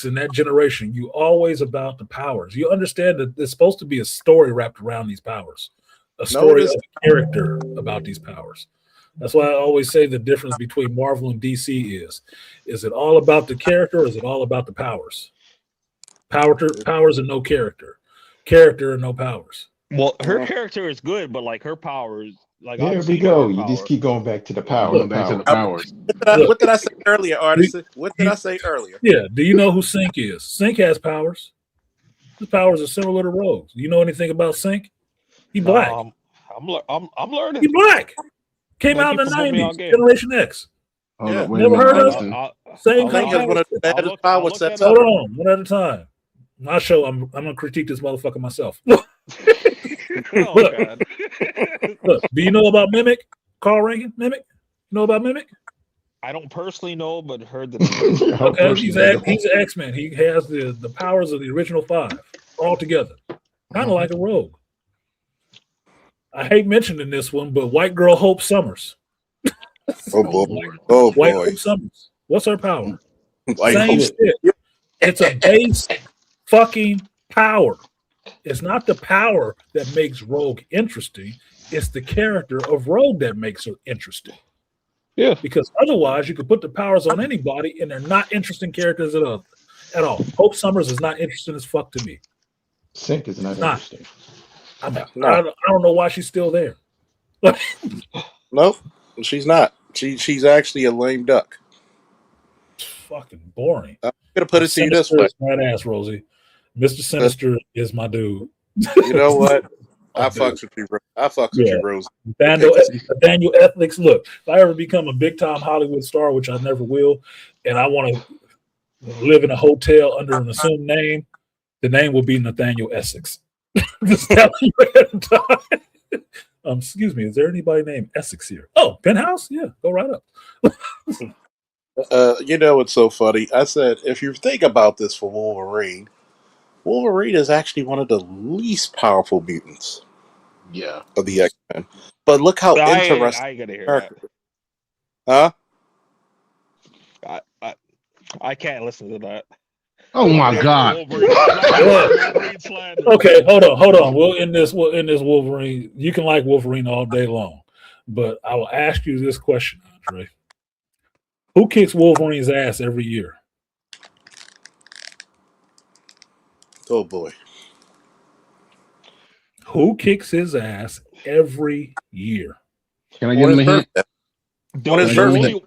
in that generation, you always about the powers. You understand that there's supposed to be a story wrapped around these powers. A story of a character about these powers. That's why I always say the difference between Marvel and DC is it all about the character or is it all about the powers? Powers and no character. Character and no powers. Well, her character is good, but like her powers, like There I've we seen go. her You just power. keep going back to the power. Going back to the powers. What did I say earlier, Artisan? What did I say earlier? Yeah. Do you know who Sync is? Sync has powers. His powers are similar to Rogue's. Do you know anything about Sync? He black. I'm learning. He black. Came Like, out in the you put me on 90s. game. Generation X. Hold Yeah. up, wait a Never minute, heard of Austin. Same Sync kind is one of the baddest power sets Hold ever. on, one at a time. I'll show. I'm gonna critique this motherfucker myself. Oh, God. Look, do you know about Mimic? Carl Reagan? Mimic? You know about Mimic? I don't personally know, but heard the name. Okay, he's an X-Men. He has the powers of the original 5 all together. Kind of like a rogue. I hate mentioning this one, but white girl Hope Summers. Oh boy. Oh White boy. Hope Summers. What's her power? Like, Same shit. It's a base fucking power. It's not the power that makes Rogue interesting. It's the character of Rogue that makes her interesting. Yeah. Because otherwise, you could put the powers on anybody, and they're not interesting characters at all. Hope Summers is not interesting as fuck to me. Sync is not interesting. I don't know why she's still there. No, she's not. She's actually a lame duck. Fucking boring. I'm gonna put it to you this Sinister way. is my ass, Rosie. Mr. Sinister is my dude. You know what? I fucks with you, bro. I fucks with you, Rose. Daniel Ethics. Look, if I ever become a big time Hollywood star, which I never will, and I want to live in a hotel under an assumed name, the name will be Nathaniel Essex. Just tell you ahead of time. Excuse me, is there anybody named Essex here? Oh, Penthouse? Yeah, go right up. You know what's so funny? I said, if you think about this for Wolverine is actually one of the least powerful mutants. Yeah. Of the X-Men. But look how interesting. I gotta hear that. Huh? I can't listen to that. Oh my God. Okay, hold on. We'll end this Wolverine. You can like Wolverine all day long. But I will ask you this question, Andre. Who kicks Wolverine's ass every year? Oh boy. Who kicks his ass every year? Can I give him a hint? On his birthday.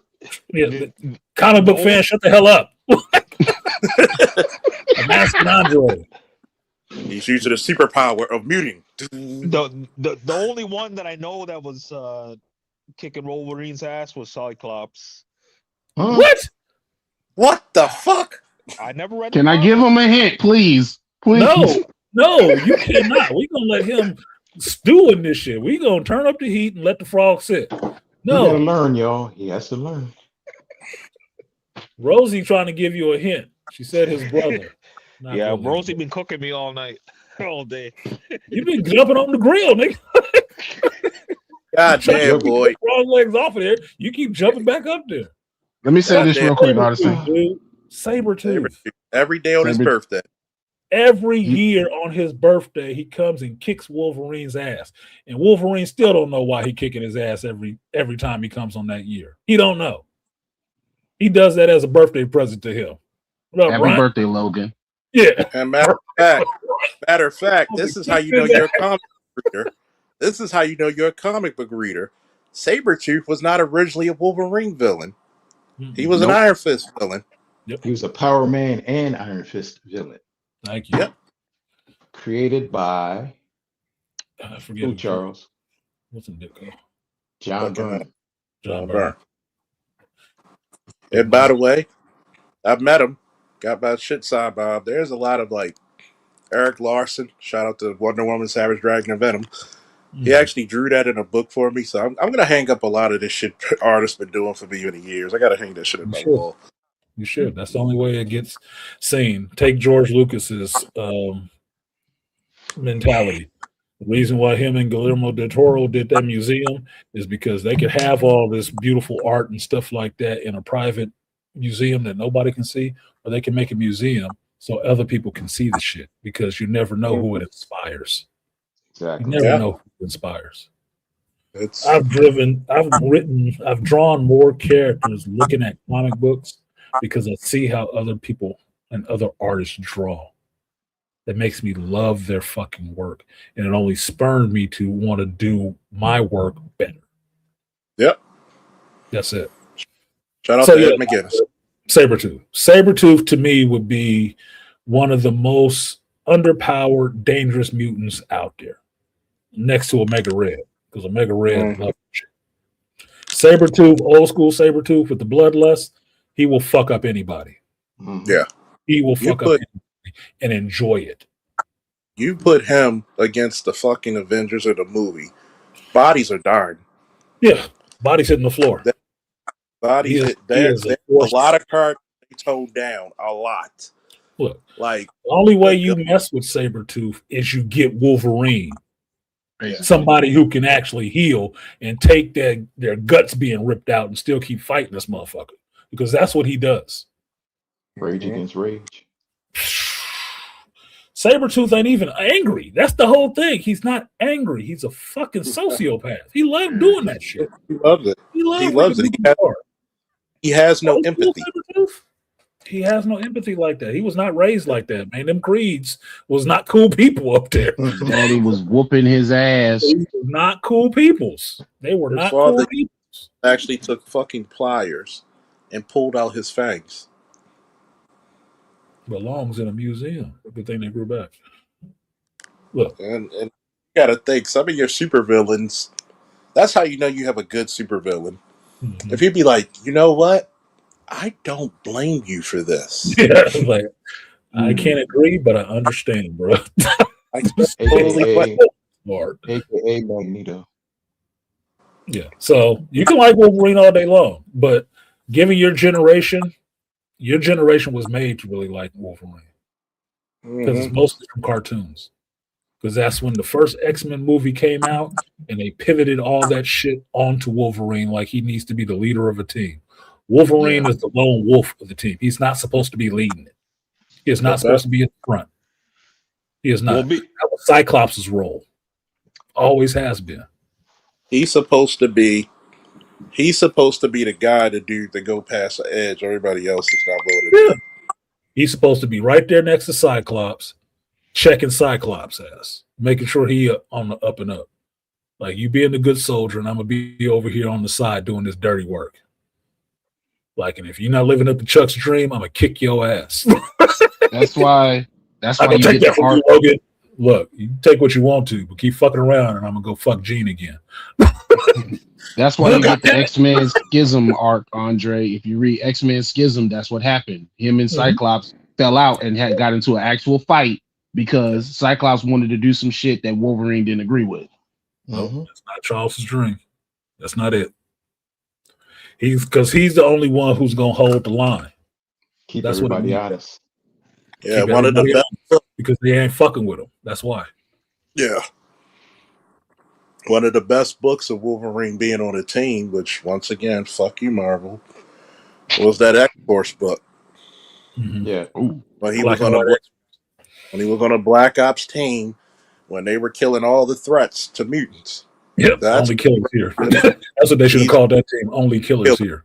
Yeah, comic book fan, shut the hell up. A masked android. He's using the superpower of muting. The only one that I know that was kicking Wolverine's ass was Cyclops. Huh? What the fuck? I never read. Can I give him a hint, please? Please. No, you cannot. We're gonna let him stew in this shit. We're gonna turn up the heat and let the frog sit. No, He gotta learn, y'all. He has to learn. Rosie trying to give you a hint. She said his brother. Yeah, Rosie been cooking me all night, all day. You've been jumping on the grill, nigga. God damn, boy. Frog legs off of there. You keep jumping back up there. Let me say this real quick, Artisan. Sabretooth. Every day on his birthday. Every year on his birthday, he comes and kicks Wolverine's ass. And Wolverine still don't know why he kicking his ass every time he comes on that year. He don't know. He does that as a birthday present to him. Happy birthday, Logan. Yeah. And matter of fact, this is how you know you're a comic book reader. This is how you know you're a comic book reader. Sabretooth was not originally a Wolverine villain. He was an Iron Fist villain. Yep. He was a Power Man and Iron Fist villain. Thank you. Yep. Created by I forget Charles. What's the dick called? John Byrne. John Byrne. And by the way, I've met him. Got my shit signed by him. There's a lot of like Eric Larson. Shout out to Wonder Woman, Savage Dragon, and Venom. He actually drew that in a book for me, so I'm gonna hang up a lot of this shit artists been doing for me many years. I gotta hang that shit in my wall. You should. That's the only way it gets seen. Take George Lucas's mentality. The reason why him and Guillermo del Toro did that museum is because they could have all this beautiful art and stuff like that in a private museum that nobody can see, or they can make a museum so other people can see the shit, because you never know who it inspires. Exactly. You never know who it inspires. I've drawn more characters looking at comic books because I see how other people and other artists draw. That makes me love their fucking work, and it only spurred me to want to do my work better. Yep. That's it. Shout out to Ed McGuinness. Sabretooth. Sabretooth to me would be one of the most underpowered, dangerous mutants out there, next to Omega Red, because Omega Red loves shit. Sabretooth, old school Sabretooth with the bloodlust, he will fuck up anybody. Yeah. He will fuck up anybody and enjoy it. You put him against the fucking Avengers of the movie, bodies are dying. Yeah, bodies hitting the floor. Bodies hit. There's a lot of cards they toned down. A lot. Look, like the only way you mess with Sabretooth is you get Wolverine. Somebody who can actually heal and take their guts being ripped out and still keep fighting this motherfucker. Because that's what he does. Rage against rage. Sabretooth ain't even angry. That's the whole thing. He's not angry. He's a fucking sociopath. He loved doing that shit. He loves it. He loves it. He has no empathy. He has no empathy like that. He was not raised like that, man. Them Creeds was not cool people up there. Daddy was whooping his ass. They were not cool peoples. They were not cool people. Actually took fucking pliers and pulled out his fangs. Belongs in a museum. Good thing they grew back. Look. And you gotta think, some of your supervillains, that's how you know you have a good supervillain. Mm-hmm. If you'd be like, you know what? I don't blame you for this. Yeah, like, I can't agree, but I understand, bro. AKA Magneto. Yeah. So you can like Wolverine all day long, but given your generation was made to really like Wolverine. Because it's mostly from cartoons. Because that's when the first X-Men movie came out and they pivoted all that shit onto Wolverine like he needs to be the leader of a team. Wolverine is the lone wolf of the team. He's not supposed to be leading it. He is not supposed to be in front. He is not. That was Cyclops' role. Always has been. He's supposed to be the guy to go past the edge. Everybody else is not willing to do. He's supposed to be right there next to Cyclops, checking Cyclops' ass, making sure he on the up and up. Like, you being a good soldier, and I'm gonna be over here on the side doing this dirty work. Like, and if you're not living up to Chuck's dream, I'm gonna kick your ass. That's why you get the art. Look, you take what you want to, but keep fucking around, and I'm gonna go fuck Jean again. That's why you get the X-Men Schism arc, Andre. If you read X-Men Schism, that's what happened. Him and Cyclops fell out and got into an actual fight because Cyclops wanted to do some shit that Wolverine didn't agree with. No, that's not Charles's dream. That's not it. He's the only one who's gonna hold the line. Keep everybody honest. Yeah, one of the best, because they ain't fucking with him. That's why. Yeah. One of the best books of Wolverine being on a team, which once again, fuck you, Marvel, was that X-Force book. Mm-hmm. Yeah. When he was on a Black Ops team, when they were killing all the threats to mutants. Yeah, only killers here. That's what they should have called that team. Only killers here.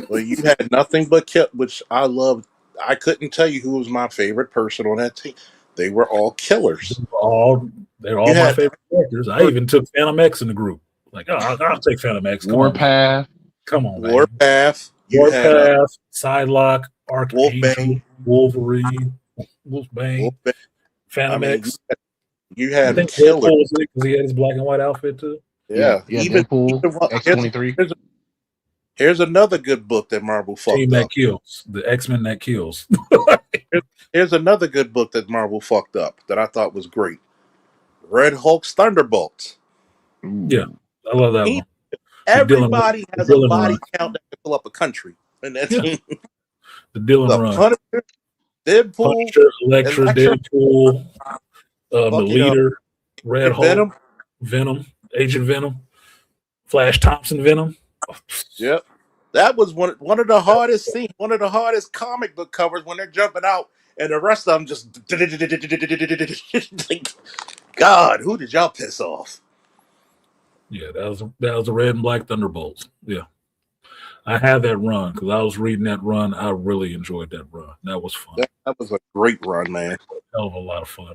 Well, you had nothing but which I loved. I couldn't tell you who was my favorite person on that team. They were all killers. They're all my favorite characters. I even took Phantom X in the group. Like, I'll take Phantom X. Warpath. Come on, man. Warpath. Warpath, Psylocke, Archangel, Wolverine, Wolfbane, Phantom X. You had killers because he had his black and white outfit too. Yeah, even X-23. Here's another good book that Marvel fucked Team up. That kills. The X-Men that kills. Here's another good book that Marvel fucked up that I thought was great. Red Hulk's Thunderbolts. Yeah, I love that one. Everybody has a body count that can fill up a country, and that's the Dylan run. Punisher, Deadpool, Punisher, Elektra, Deadpool, the leader, Red Hulk, Venom, Agent Venom, Flash Thompson Venom. Yep, that was one of the hardest scenes, one of the hardest comic book covers when they're jumping out, and the rest of them just. God, who did y'all piss off? Yeah, that was the Red and Black Thunderbolts. Yeah. I had that run because I was reading that run. I really enjoyed that run. That was fun. That was a great run, man. Hell of a lot of fun.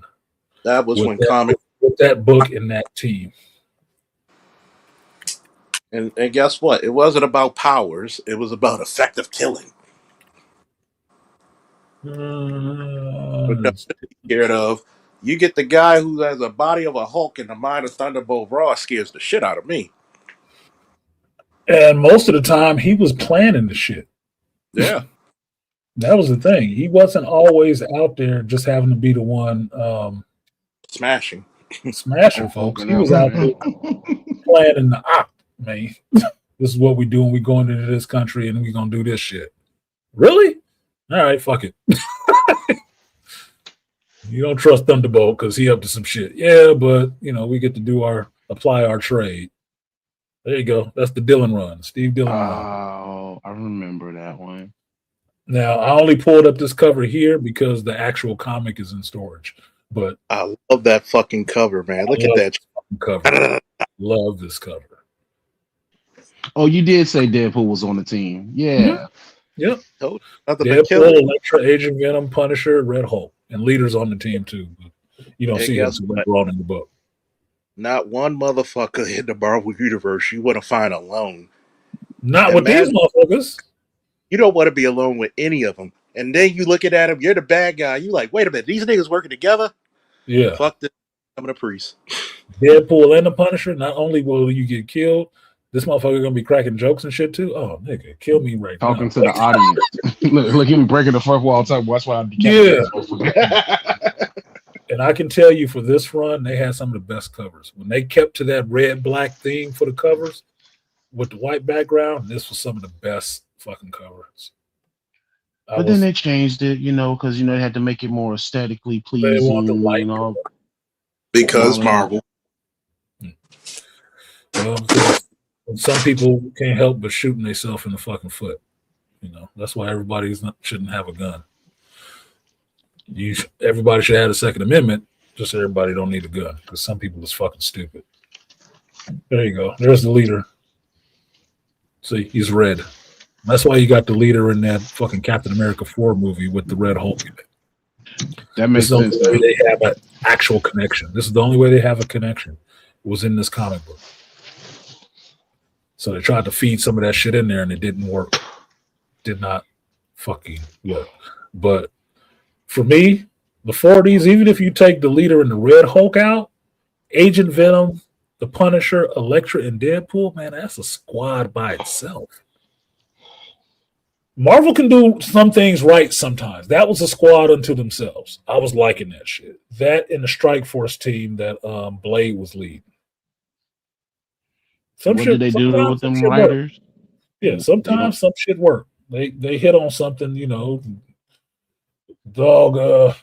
That was when comics with that book and that team. And guess what? It wasn't about powers. It was about effective killing. Scared of. You get the guy who has a body of a Hulk and the mind of Thunderbolt Ross scares the shit out of me. And most of the time, he was planning the shit. Yeah. That was the thing. He wasn't always out there just having to be the one smashing folks. He was out there planning the man. This is what we're doing. We're going into this country and we're going to do this shit. Really? All right, fuck it. You don't trust Thunderbolt because he up to some shit. Yeah, but, we get to apply our trade. There you go. That's the Dillon run. Steve Dillon run. Oh, I remember that one. Now, I only pulled up this cover here because the actual comic is in storage. But I love that fucking cover, man. Look at that cover. Love this cover. Oh, you did say Deadpool was on the team. Yeah. Mm-hmm. Yep. Deadpool, Elektra, Agent Venom, Punisher, Red Hulk. And Leader's on the team, too. But you don't see him brought in the book. Not one motherfucker in the Marvel Universe you want to find alone. Not with these motherfuckers. You don't want to be alone with any of them. And then you looking at him, you're the bad guy. You like, wait a minute, these niggas working together? Yeah. Fuck this. I'm a priest. Deadpool and the Punisher, not only will you get killed, this motherfucker gonna be cracking jokes and shit too. Oh, nigga, kill me right now. Talking to the audience. look, him breaking the fourth wall type. That's why I'm And I can tell you for this run, they had some of the best covers. When they kept to that red-black theme for the covers with the white background, this was some of the best fucking covers. But then they changed it, because they had to make it more aesthetically pleasing. They want the light, because Marvel. Well, some people can't help but shooting themselves in the fucking foot. That's why everybody shouldn't have a gun. Everybody should have a Second Amendment. Just everybody don't need a gun because some people is fucking stupid. There you go. There's the Leader. See, he's red. That's why you got the Leader in that fucking Captain America 4 movie with the Red Hulk in it. That makes sense. They have an actual connection. This is the only way they have a connection. It was in this comic book. So they tried to feed some of that shit in there and it didn't work. Did not fucking work. But for me, the 40s, even if you take the Leader and the Red Hulk out, Agent Venom, the Punisher, Elektra, and Deadpool, man, that's a squad by itself. Marvel can do some things right sometimes. That was a squad unto themselves. I was liking that shit. That and the Strike Force team that Blade was leading. What did they do with them writers? Yeah, sometimes some shit work. They hit on something, dog, a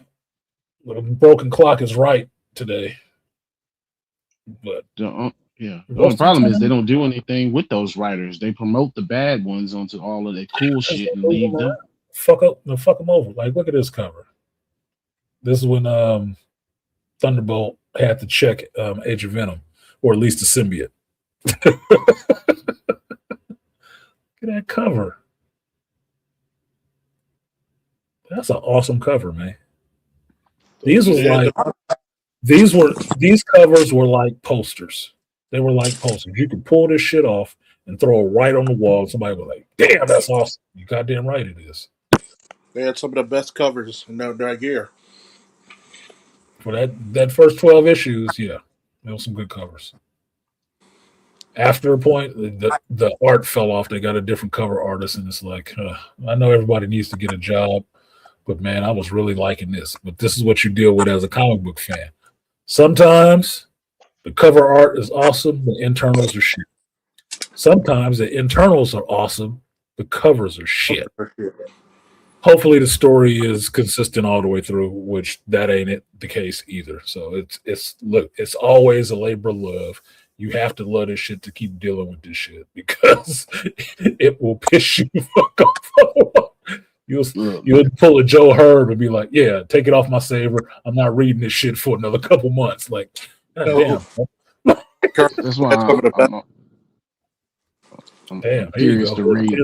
broken clock is right today. But the problem is they don't do anything with those writers. They promote the bad ones onto all of that cool shit and leave them. Fuck them over. Like, look at this cover. This is when Thunderbolt had to check Agent Venom, or at least the symbiote. Look at that cover. That's an awesome cover, man. These covers were like posters. They were like posters. You could pull this shit off and throw it right on the wall. Somebody was like, damn, that's awesome. You goddamn right it is. They had some of the best covers in that year. For that first 12 issues, yeah, there was some good covers. After a point, the art fell off. They got a different cover artist, and it's like, I know everybody needs to get a job, but man, I was really liking this. But this is what you deal with as a comic book fan. Sometimes the cover art is awesome, the internals are shit. Sometimes the internals are awesome, the covers are shit. Hopefully the story is consistent all the way through, which that ain't the case either. So it's always a labor of love. You have to love this shit to keep dealing with this shit because it will piss you fuck off. You'll pull a Joe Hurd and be like, yeah, take it off my saver. I'm not reading this shit for another couple months. Like, damn. That's why I'm Damn, here you curious go. to read.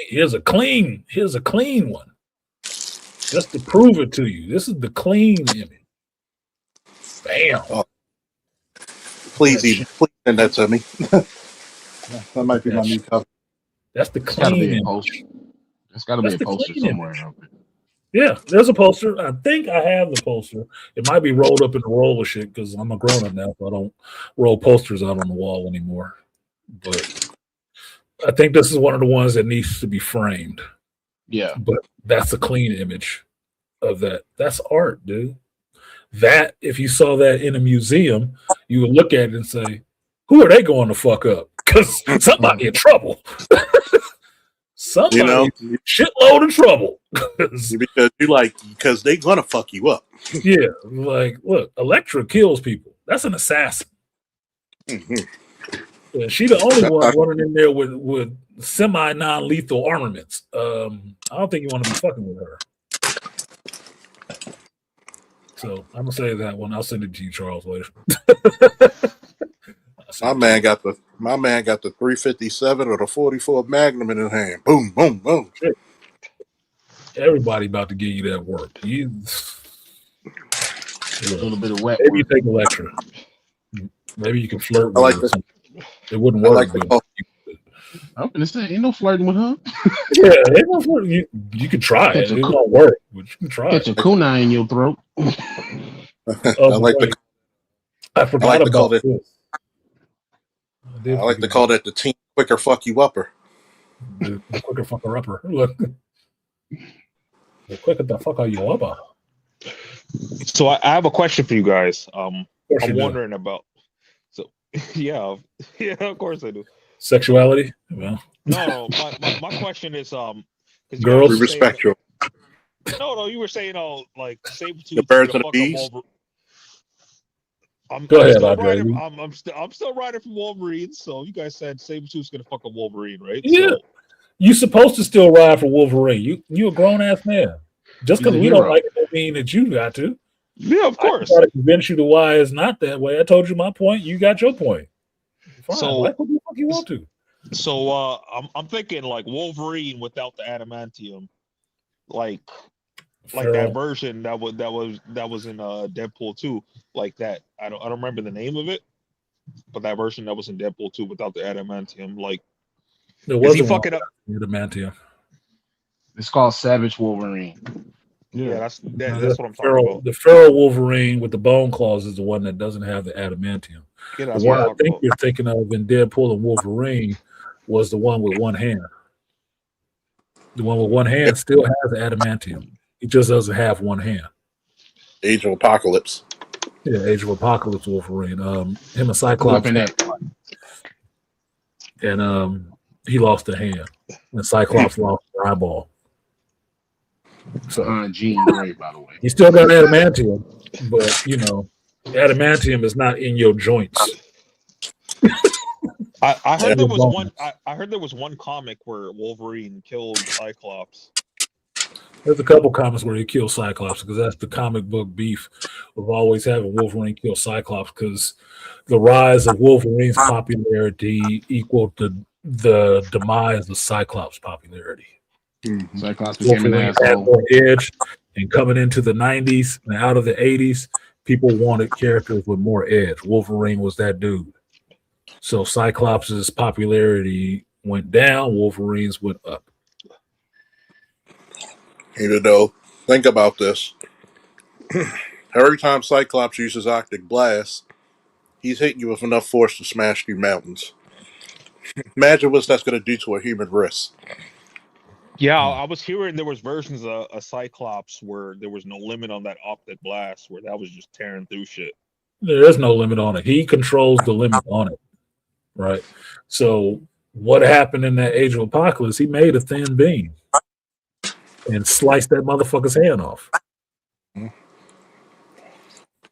Here's a clean one. Just to prove it to you. This is the clean image. Bam. Oh. Please send that to me. That might be my new cover. That's the clean image. There's got to be a poster somewhere. Yeah, there's a poster. I think I have the poster. It might be rolled up in a roll of shit because I'm a grown up now, so I don't roll posters out on the wall anymore. But I think this is one of the ones that needs to be framed. Yeah. But that's a clean image of that. That's art, dude. That, if you saw that in a museum, you would look at it and say, who are they going to fuck up? Because somebody in trouble. Somebody shitload of trouble. because they're gonna fuck you up. Yeah, like look, Elektra kills people. That's an assassin. Mm-hmm. She the only one running in there with semi non-lethal armaments. I don't think you want to be fucking with her. So I'm gonna say that one. I'll send it to you, Charles, later. My man got the 357 or the 44 Magnum in his hand. Boom, boom, boom. Everybody about to give you that work. A little bit of wet. Maybe you take Elektra. Maybe you can flirt with her. It wouldn't work. I'm gonna say, ain't no flirting with her. Yeah, ain't no flirting. You can try it. It won't work, but you can try. Get your kunai in your throat. I forgot about this. I like to call that the team quicker fuck you upper. The quicker fucker upper. Look. The quicker the fuck are you upper? So I have a question for you guys. I'm wondering about. So yeah, of course I do. Sexuality? Well, no. My question is girls, we respect you. No, you were saying like Sabretooth. The birds and the bees. Go ahead, Andre. I'm still riding from Wolverine, so you guys said Sabretooth's gonna fuck up Wolverine, right? Yeah. So, you're supposed to still ride for Wolverine. You a grown ass man. Just because we don't like it doesn't mean that you got to. Yeah, of course. I try to convince you to why it's not that way. I told you my point. You got your point. Fine. So like what the fuck you want to. So I'm thinking like Wolverine without the adamantium, like that version that was in Deadpool 2, like that. I don't remember the name of it, but that version that was in Deadpool 2 without the adamantium, like is he fucking up adamantium? It's called Savage Wolverine. Yeah, that's what I'm talking about. The feral Wolverine with the bone claws is the one that doesn't have the adamantium. Yeah, the one I think you're thinking of in Deadpool and Wolverine was the one with one hand. The one with one hand still has the adamantium. He just doesn't have one hand. Age of Apocalypse. Yeah, Age of Apocalypse Wolverine. Him and Cyclops. And he lost a hand. And Cyclops lost an eyeball. So Jean Grey, by the way. He still got adamantium, but adamantium is not in your joints. I heard there was one. I heard there was one comic where Wolverine killed Cyclops. There's a couple comics where he kills Cyclops because that's the comic book beef of always having Wolverine kill Cyclops because the rise of Wolverine's popularity equaled the demise of Cyclops' popularity. Mm-hmm. Cyclops became an asshole. Had more edge, and coming into the 90s and out of the 80s, people wanted characters with more edge. Wolverine was that dude. So Cyclops' popularity went down, Wolverine's went up. Even though, think about this. Every time Cyclops uses Arctic Blast, he's hitting you with enough force to smash through mountains. Imagine what that's going to do to a human wrist. Yeah, I was hearing there was versions of a Cyclops where there was no limit on that Arctic Blast, where that was just tearing through shit. There is no limit on it. He controls the limit on it, right? So what happened in that Age of Apocalypse, he made a thin beam and sliced that motherfucker's hand off.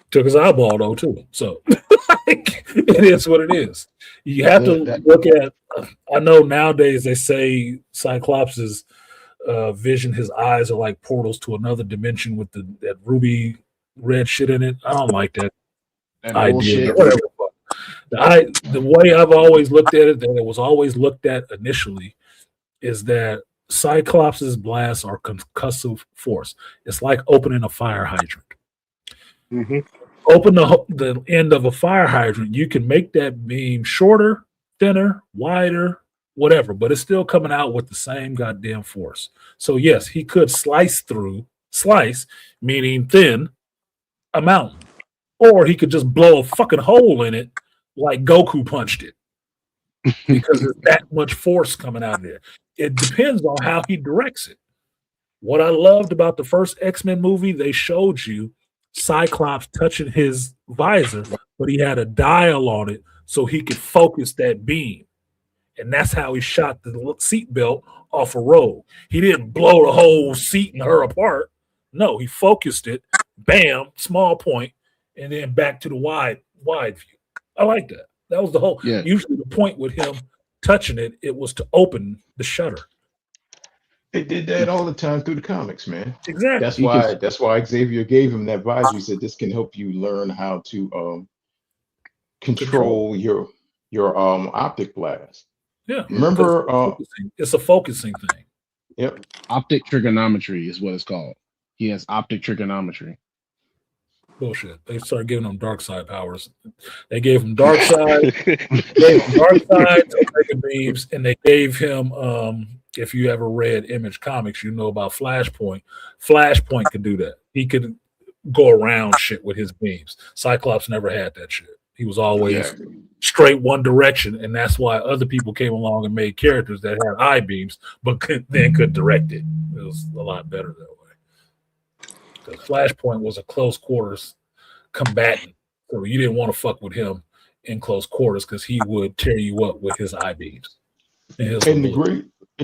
Took his eyeball, though, too. So it is what it is. You have to look at, I know nowadays they say Cyclops' vision, his eyes are like portals to another dimension with that ruby red shit in it. I don't like that idea. Whatever. The way I've always looked at it, that it was always looked at initially, is that Cyclops' blasts are concussive force. It's like opening a fire hydrant. Mm-hmm. Open the end of a fire hydrant, you can make that beam shorter, thinner, wider, whatever, but it's still coming out with the same goddamn force. So yes, he could slice, meaning thin, a mountain. Or he could just blow a fucking hole in it like Goku punched it. Because there's that much force coming out of there. It depends on how he directs it. What I loved about the first X-Men movie, they showed you Cyclops touching his visor, but he had a dial on it so he could focus that beam. And that's how he shot the seatbelt off a road. He didn't blow the whole seat and her apart. No, he focused it, bam, small point, and then back to the wide view. I like that. That was the whole. Yeah. Usually the point with him touching it, it was to open the shutter. They did that all the time through the comics, man. Exactly. That's why Xavier gave him that visor. He said this can help you learn how to control your optic blast. Yeah. Remember, it's a focusing thing. Yep. Optic trigonometry is what it's called. He has optic trigonometry. Bullshit. They started giving him dark side powers. They gave him dark side, to beams, and they gave him if you ever read Image Comics, you know about Flashpoint. Flashpoint could do that. He could go around shit with his beams. Cyclops never had that shit. He was always straight one direction, and that's why other people came along and made characters that had eye beams, but could direct it. It was a lot better that way. Because Flashpoint was a close quarters combatant, so you didn't want to fuck with him in close quarters because he would tear you up with his eye beams. And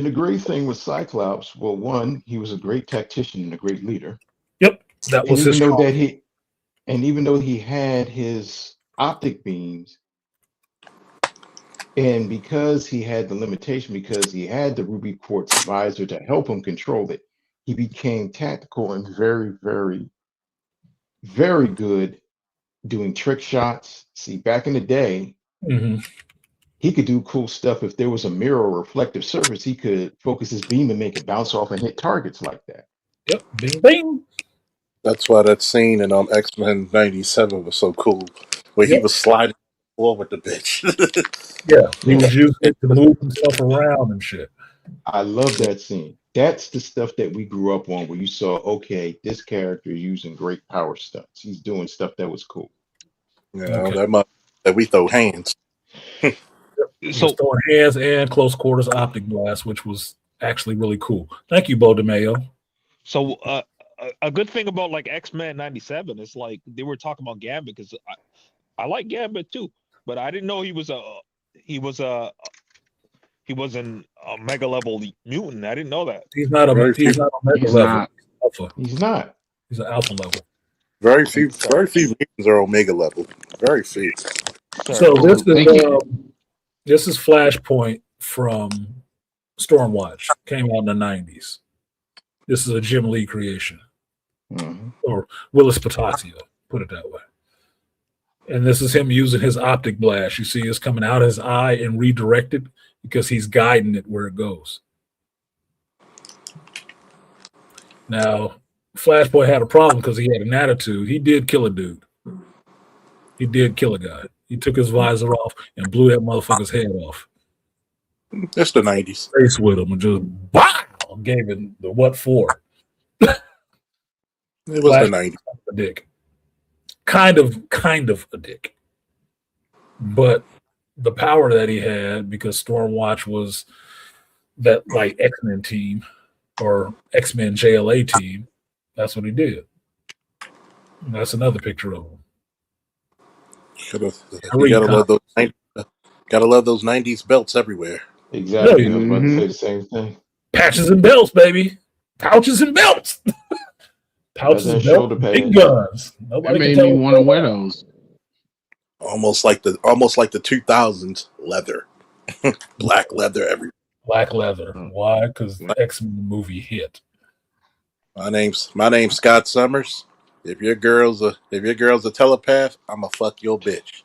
the great thing with Cyclops, well, one, he was a great tactician and a great leader. Yep, that was his. Even though he had his optic beams, and because he had the limitation, because he had the ruby quartz visor to help him control it, he became tactical and very, very, very good doing trick shots. See, back in the day, he could do cool stuff. If there was a mirror or reflective surface, he could focus his beam and make it bounce off and hit targets like that. Yep, bing, bing. That's why that scene in X-Men '97 was so cool, where he was sliding all with the bitch. He was using it to move himself around and shit. I love that scene. That's the stuff that we grew up on, where you saw, okay, this character using great power stunts. He's doing stuff that was cool. That we throw hands. So throwing hands and close quarters optic blast, which was actually really cool. Thank you, Bo DeMayo. So a good thing about like X-Men '97 is like they were talking about Gambit, because I like Gambit too, but I didn't know he wasn't a mega level mutant. I didn't know that. He's not a mega level. Alpha. He's not. He's an alpha level. Very few mutants are omega level. Very few. So this is Flashpoint from Stormwatch. Came out in the '90s. This is a Jim Lee creation, or Willis Potasio, put it that way. And this is him using his optic blast. You see, it's coming out of his eye and redirected because he's guiding it where it goes. Now, Flashpoint had a problem because he had an attitude. He did kill a dude. He did kill a guy. He took his visor off and blew that motherfucker's head off. That's the '90s. Face with him and just gave him the what for. It was the '90s. A dick. Kind of a dick. But the power that he had, because Stormwatch was that like X-Men team or X-Men JLA team, that's what he did. And that's another picture of him. Gotta love those '90s belts everywhere. Exactly. I was about to say the same thing. Patches and belts, baby. Pouches and belts. Pouches and belts. Big guns. Nobody made me want to wear those. Almost like the 2000s leather. Black leather everywhere. Black leather. Why? Because the X-Men movie hit. My name's Scott Summers. If your girl's a telepath, I'ma fuck your bitch.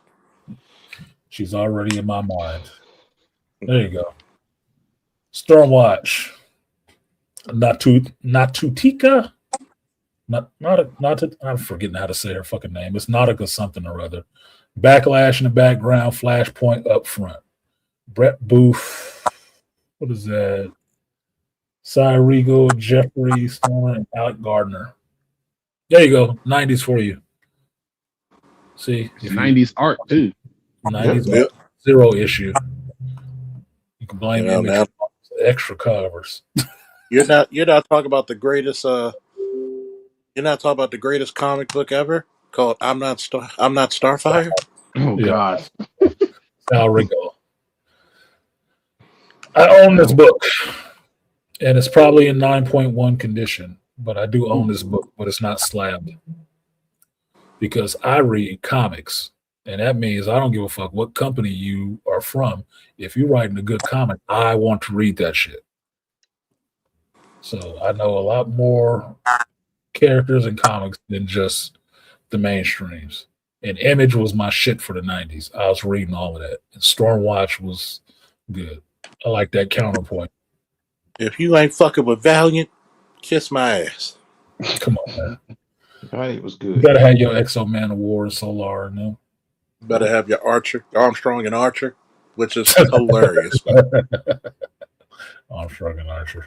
She's already in my mind. There you go. Stormwatch. Natutika. I'm forgetting how to say her fucking name. It's Nautica something or other. Backlash in the background, Flashpoint up front. Brett Booth. What is that? Cy Regal, Jeffrey Storm, and Alec Gardner. There you go. 90s for you. See? 90s art, too. 90s Yep. Zero issue. You can blame Image now, for the extra covers. You're not talking about the greatest you're not talking about the greatest comic book ever called I'm Not Starfire? Oh God. Sal Rigo. I own this book. And it's probably in 9.1 condition, but I do own this book, but it's not slabbed. Because I read comics. And that means I don't give a fuck what company you are from. If you're writing a good comic, I want to read that shit. So I know a lot more characters in comics than just the mainstreams. And Image was my shit for the 90s. I was reading all of that. And Stormwatch was good. I like that counterpoint. If you ain't fucking with Valiant, kiss my ass. Come on, man. Valiant was You good. gotta have your Exo Man of War and Solar in them. Better have your Armstrong and Archer, which is hilarious. Armstrong and Archer.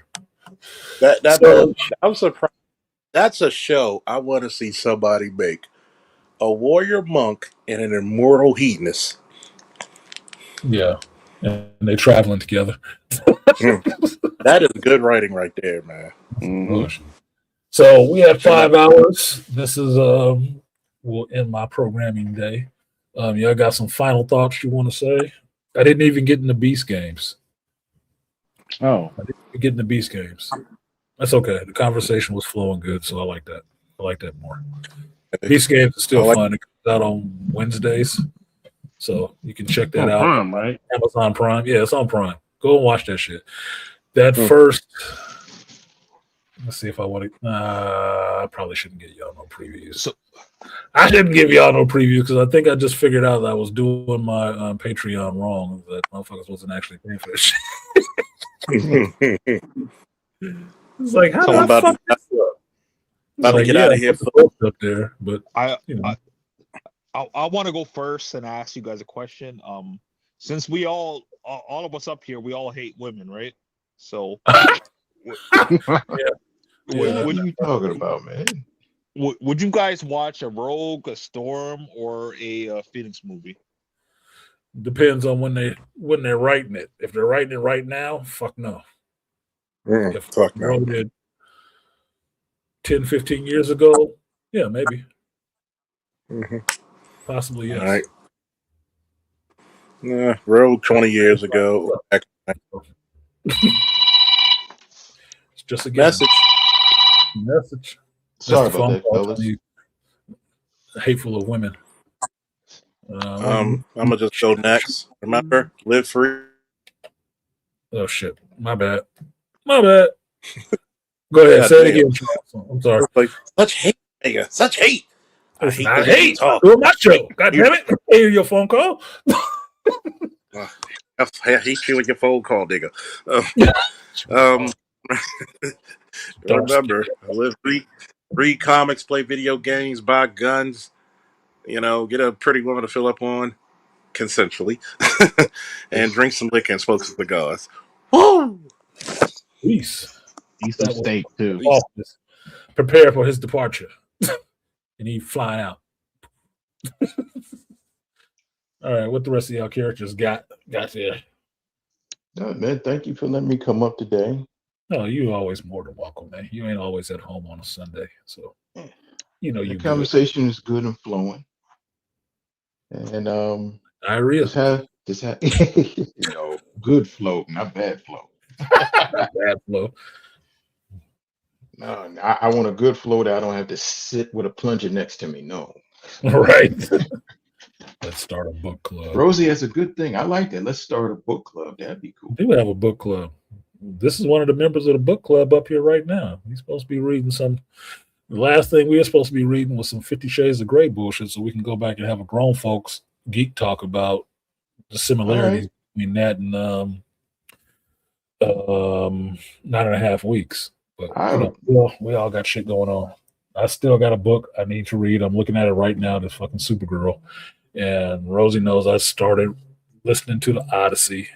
I'm surprised. That's a show I want to see somebody make. A warrior monk and an immortal hedonist. Yeah. And they're traveling together. That is good writing right there, man. Mm-hmm. So we have 5 hours. This is will end my programming day. Y'all got some final thoughts you want to say? I didn't even get in the Beast games. Oh. I didn't get in the Beast games. That's okay. The conversation was flowing good, so I like that. I like that more. Beast games is still fun. It comes out on Wednesdays. So you can check that out. Prime, right? Amazon Prime. Yeah, it's on Prime. Go and watch that shit. That first. Let's see if I want to. I probably shouldn't give y'all no previews. So I shouldn't give y'all no previews because I think I just figured out that I was doing my Patreon wrong. That motherfuckers wasn't actually paying for this shit. It's like how do I fuck this up? About to get out of here. Up there, but I want to go first and ask you guys a question. Since we all of us up here, we all hate women, right? So, what are you talking about, man? Would you guys watch a Rogue, a Storm, or a Phoenix movie? Depends on when they're writing it. If they're writing it right now, fuck no. If fuck no. Wrote it 10, 15 years ago, yeah, maybe. Possibly, yes. All right. Rogue 20 years ago. It's just a message. Sorry about that, fellas. Hateful of women. I'm gonna just go next. Remember, live free. Oh shit! My bad. Go ahead. Say it again. I'm sorry. Like, such hate, nigga. Such hate. I hate. Doing my show. God damn it! I hear your phone call. I hate you with your phone call, nigga. Remember, I live free. Read comics, play video games, buy guns. You know, get a pretty woman to fill up on consensually, and drink some liquor and smoke some cigars. Woo! Peace. Eat some steak too. Prepare for his departure, and he flying out. All right, what the rest of y'all characters got there? No, man, thank you for letting me come up today. No, you always more than welcome, man. You ain't always at home on a Sunday, so you know the conversation is good and flowing. And diarrhea. Just have good flow, not bad flow. Bad flow. No, I want a good flow that I don't have to sit with a plunger next to me. No. Right. Let's start a book club. Rosie has a good thing. I like that. Let's start a book club. That'd be cool. We do have a book club. This is one of the members of the book club up here right now. He's supposed to be reading some. The last thing we were supposed to be reading was some 50 Shades of Grey bullshit, so we can go back and have a grown folks geek talk about the similarities between that and 9.5 weeks. But we all got shit going on. I still got a book I need to read. I'm looking at it right now. This fucking Supergirl, and Rosie knows I started listening to the Odyssey.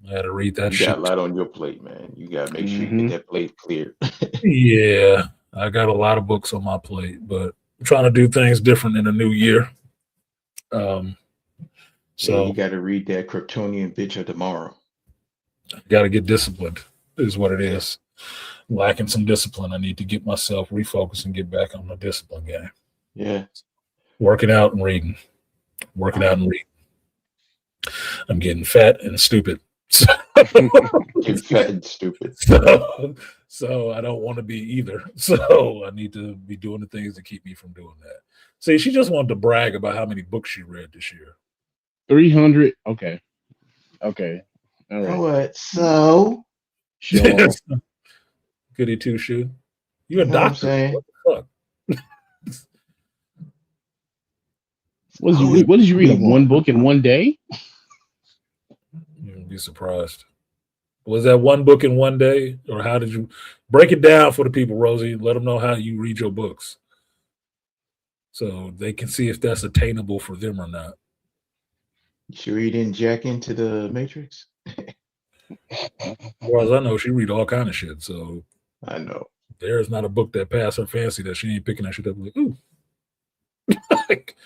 I had to read that you shit. got a lot on your plate, man. You got to make sure you get that plate clear. Yeah, I got a lot of books on my plate, but I'm trying to do things different in the new year. So you got to read that Kryptonian bitch of tomorrow. Got to get disciplined, is what it is. Lacking some discipline. I need to get myself refocused and get back on the discipline game. Yeah. Working out and reading. I'm getting fat and stupid. So, getting fat and stupid. So I don't want to be either. So I need to be doing the things to keep me from doing that. See, she just wanted to brag about how many books she read this year. 300. Okay. All right. What? So? Sure. Goody two shoe. You a doctor? What the fuck? What did you read? One book in one day? You'd be surprised. Was that one book in one day, or how did you break it down for the people, Rosie? Let them know how you read your books, so they can see if that's attainable for them or not. You sure you didn't jack into the Matrix? As far as I know, she read all kind of shit. So I know there's not a book that passed her fancy that she ain't picking that shit up. Like, ooh, like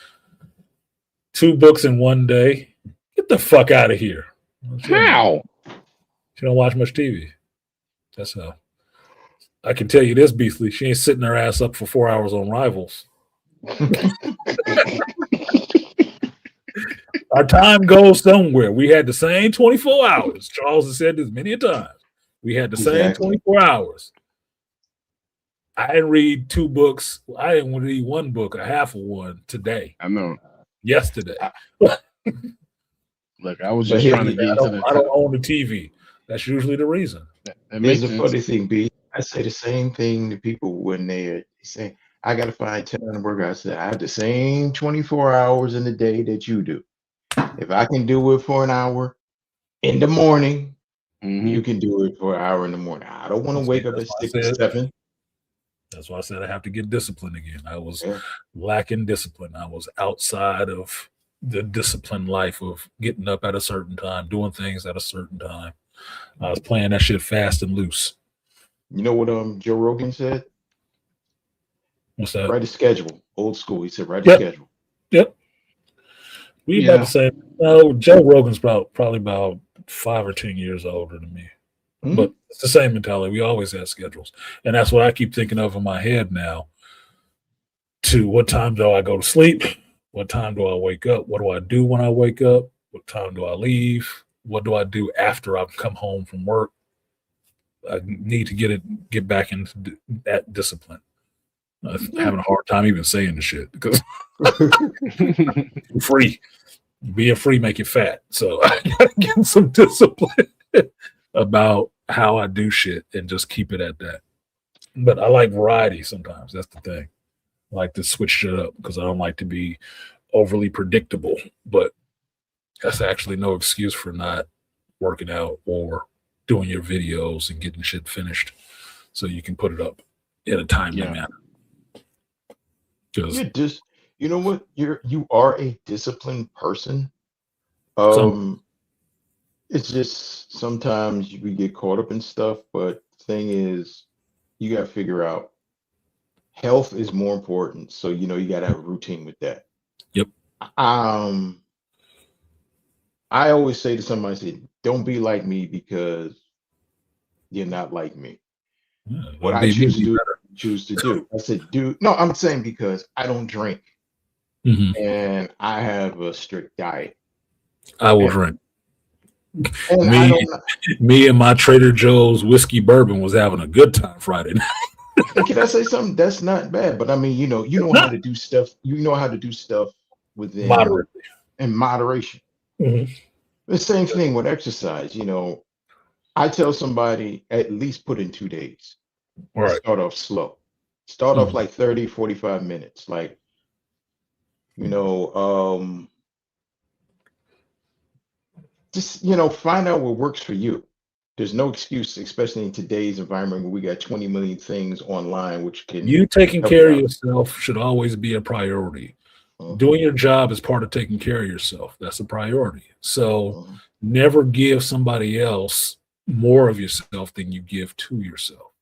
2 books in one day. Get the fuck out of here. How? She don't watch much TV. That's how. I can tell you this, Beastly. She ain't sitting her ass up for 4 hours on Rivals. Our time goes somewhere. We had the same 24 hours. Charles has said this many a times. We had the same 24 hours. I didn't read 2 books. I didn't read 1 book, a half of one today. I know. Yesterday. Look, I was just trying to get into the. I don't own the TV. That's usually the reason. Here's the funny thing, B. I say the same thing to people when they say, I got to find 10 on the work. I said, I have the same 24 hours in the day that you do. If I can do it for an hour in the morning, you can do it for an hour in the morning. I don't want to wake up at 6 or 7. That's why I said I have to get disciplined again. I was lacking discipline. I was outside of the disciplined life of getting up at a certain time, doing things at a certain time. I was playing that shit fast and loose. You know what Joe Rogan said? What's that? Write a schedule. Old school. He said write a schedule. Yep. We about the same. No, Joe Rogan's probably about 5 or 10 years older than me. But it's the same mentality. We always have schedules. And that's what I keep thinking of in my head now. To what time do I go to sleep? What time do I wake up? What do I do when I wake up? What time do I leave? What do I do after I've come home from work? I need to get back into that discipline. I'm having a hard time even saying the shit because free. Being free make you fat. So I gotta get some discipline about how I do shit and just keep it at that. But I like variety sometimes. That's the thing. I like to switch shit up because I don't like to be overly predictable. But that's actually no excuse for not working out or doing your videos and getting shit finished so you can put it up in a timely manner. Because you know what? You are a disciplined person. It's just sometimes we get caught up in stuff, but the thing is, you got to figure out health is more important. So you got to have a routine with that. Yep. I always say to somebody, I say, don't be like me because you're not like me. Yeah, what I choose to do. I said, dude, no, I'm saying because I don't drink and I have a strict diet. I will drink. Me and my Trader Joe's whiskey bourbon was having a good time Friday night. Can I say something? That's not bad, but I mean, you know how to do stuff. You know how to do stuff within moderation. The same thing with exercise. I tell somebody at least put in 2 days. Right. Start off slow. Start off like 30, 45 minutes. Like, just find out what works for you. There's no excuse, especially in today's environment where we got 20 million things online which can You taking help you care of out. yourself should always be a priority. Mhm, Doing your job is part of taking care of yourself. That's a priority. So mhm. never give somebody else more of yourself than you give to yourself.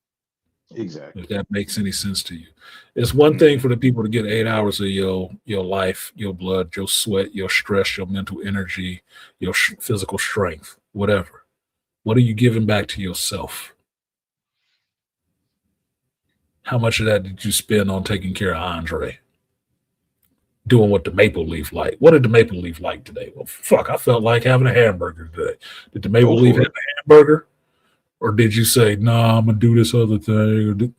If Exactly. that makes any sense to you. It's one thing for the people to get 8 hours of your life, your blood, your sweat, your stress, your mental energy, your physical strength, whatever. What are you giving back to yourself? How much of that did you spend on taking care of Andre? Doing what the Maple Leaf like. What did the Maple Leaf like today? Well, fuck, I felt like having a hamburger today. Did the Maple Go Leaf for have it. a hamburger? Or did you say, nah, I'm going to do this other thing?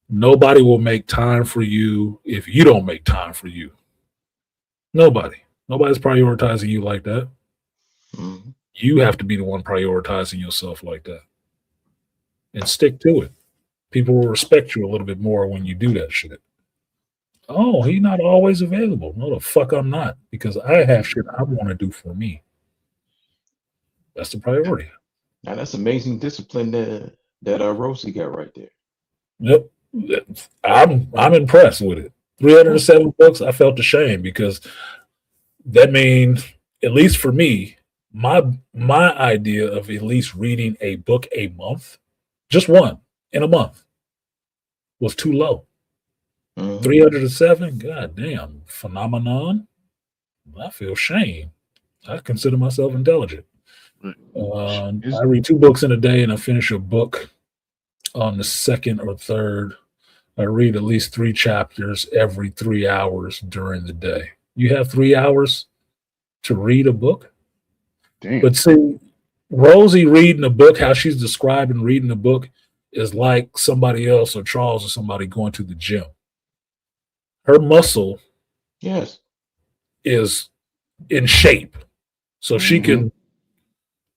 Nobody will make time for you if you don't make time for you. Nobody. Nobody's prioritizing you like that. Mhm. You have to be the one prioritizing yourself like that. And stick to it. People will respect you a little bit more when you do that shit. Oh, he's not always available. No, the fuck I'm not. Because I have shit I want to do for me. That's the priority. Now that's amazing discipline that Rosie got right there. Yep. I'm impressed with it. 307 books, I felt ashamed because that means, at least for me, my idea of at least reading a book a month, just one in a month, was too low. Mhm. 307, god damn, phenomenon. I feel shame. I consider myself intelligent. I read 2 books in a day, and I finish a book on the second or third. I read at least 3 chapters every 3 hours during the day. You have 3 hours to read a book? Damn. But see, Rosie reading a book, how she's describing reading a book, is like somebody else or Charles or somebody going to the gym. Her muscle Yes. is in shape, so she Mhm. can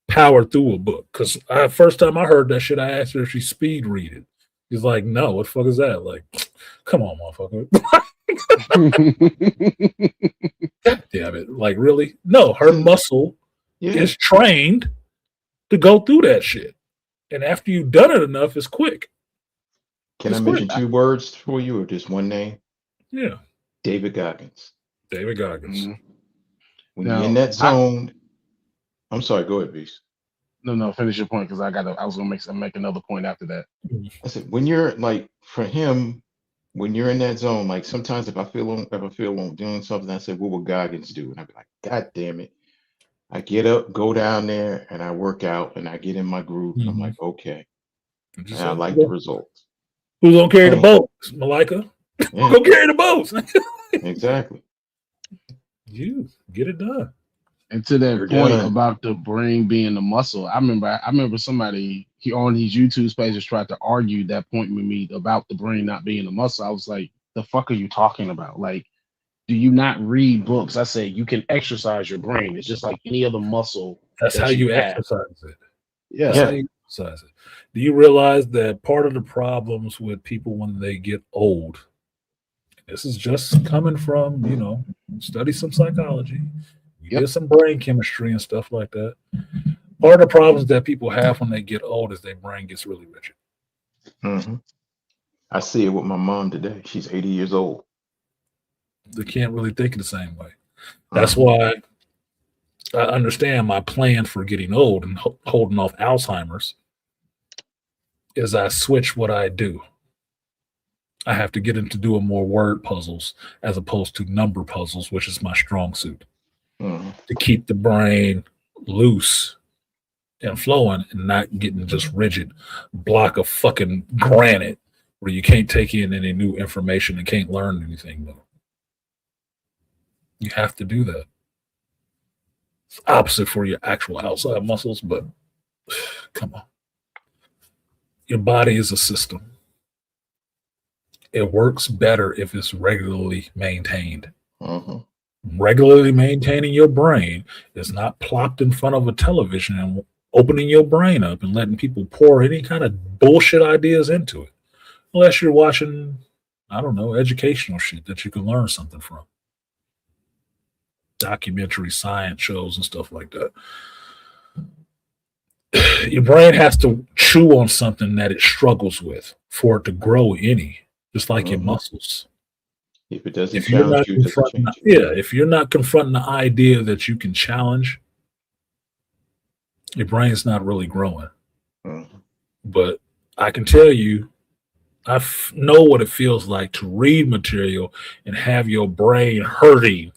power through a book. Because first time I heard that shit, I asked her if she speed read it. She's like, no, what the fuck is that? Like, come on, motherfucker. God damn it. Like, really? No, her muscle Yeah. is trained to go through that shit. And after you've done it enough, it's quick. Can I It's mention quick. 2 words for you or just one name? Yeah. David Goggins. David Goggins. Mhm. When Now, you're in that zone, I'm sorry, go ahead, Beast. No, finish your point because I was gonna make another point after that. I said when you're like for him, when you're in that zone, like sometimes if I feel on doing something, I said, what would Goggins do? And I'd be like, God damn it. I get up, go down there, and I work out and I get in my groove and I'm like, okay. And I like the results. Who's gonna carry the And boats, Malika? yeah, Go carry the boats. exactly. You get it done. And to that You're point done. about the brain being the muscle, I remember somebody on these YouTube pages tried to argue that point with me about the brain not being a muscle. I was like, the fuck are you talking about? Like, do you not read books? I say you can exercise your brain. It's just like any other muscle That's how that you you have. exercise it. Yeah. That's how you exercise it. Do you realize that part of the problems with people when they get old, this is just coming from, study some psychology. You Yep. did some brain chemistry and stuff like that. Part of the problems that people have when they get old is their brain gets really rigid. Mhm. I see it with my mom today. She's 80 years old. They can't really think the same way. That's why I understand my plan for getting old and holding off Alzheimer's is I switch what I do. I have to get into doing more word puzzles as opposed to number puzzles, which is my strong suit, to keep the brain loose and flowing and not getting just rigid block of fucking granite where you can't take in any new information and can't learn anything new. You have to do that. It's opposite for your actual outside muscles, but come on. Your body is a system. It works better if it's regularly maintained. Regularly maintaining your brain is not plopped in front of a television and opening your brain up and letting people pour any kind of bullshit ideas into it. Unless you're watching, I don't know, educational shit that you can learn something from. documentary science shows and stuff like that. Your brain has to chew on something that it struggles with for it to grow any, just like your muscles. If it doesn't If you're challenge not you, it doesn't confronting, change you. if you're not confronting the idea that you can challenge, your brain's not really growing. But I can tell you, I know what it feels like to read material and have your brain hurting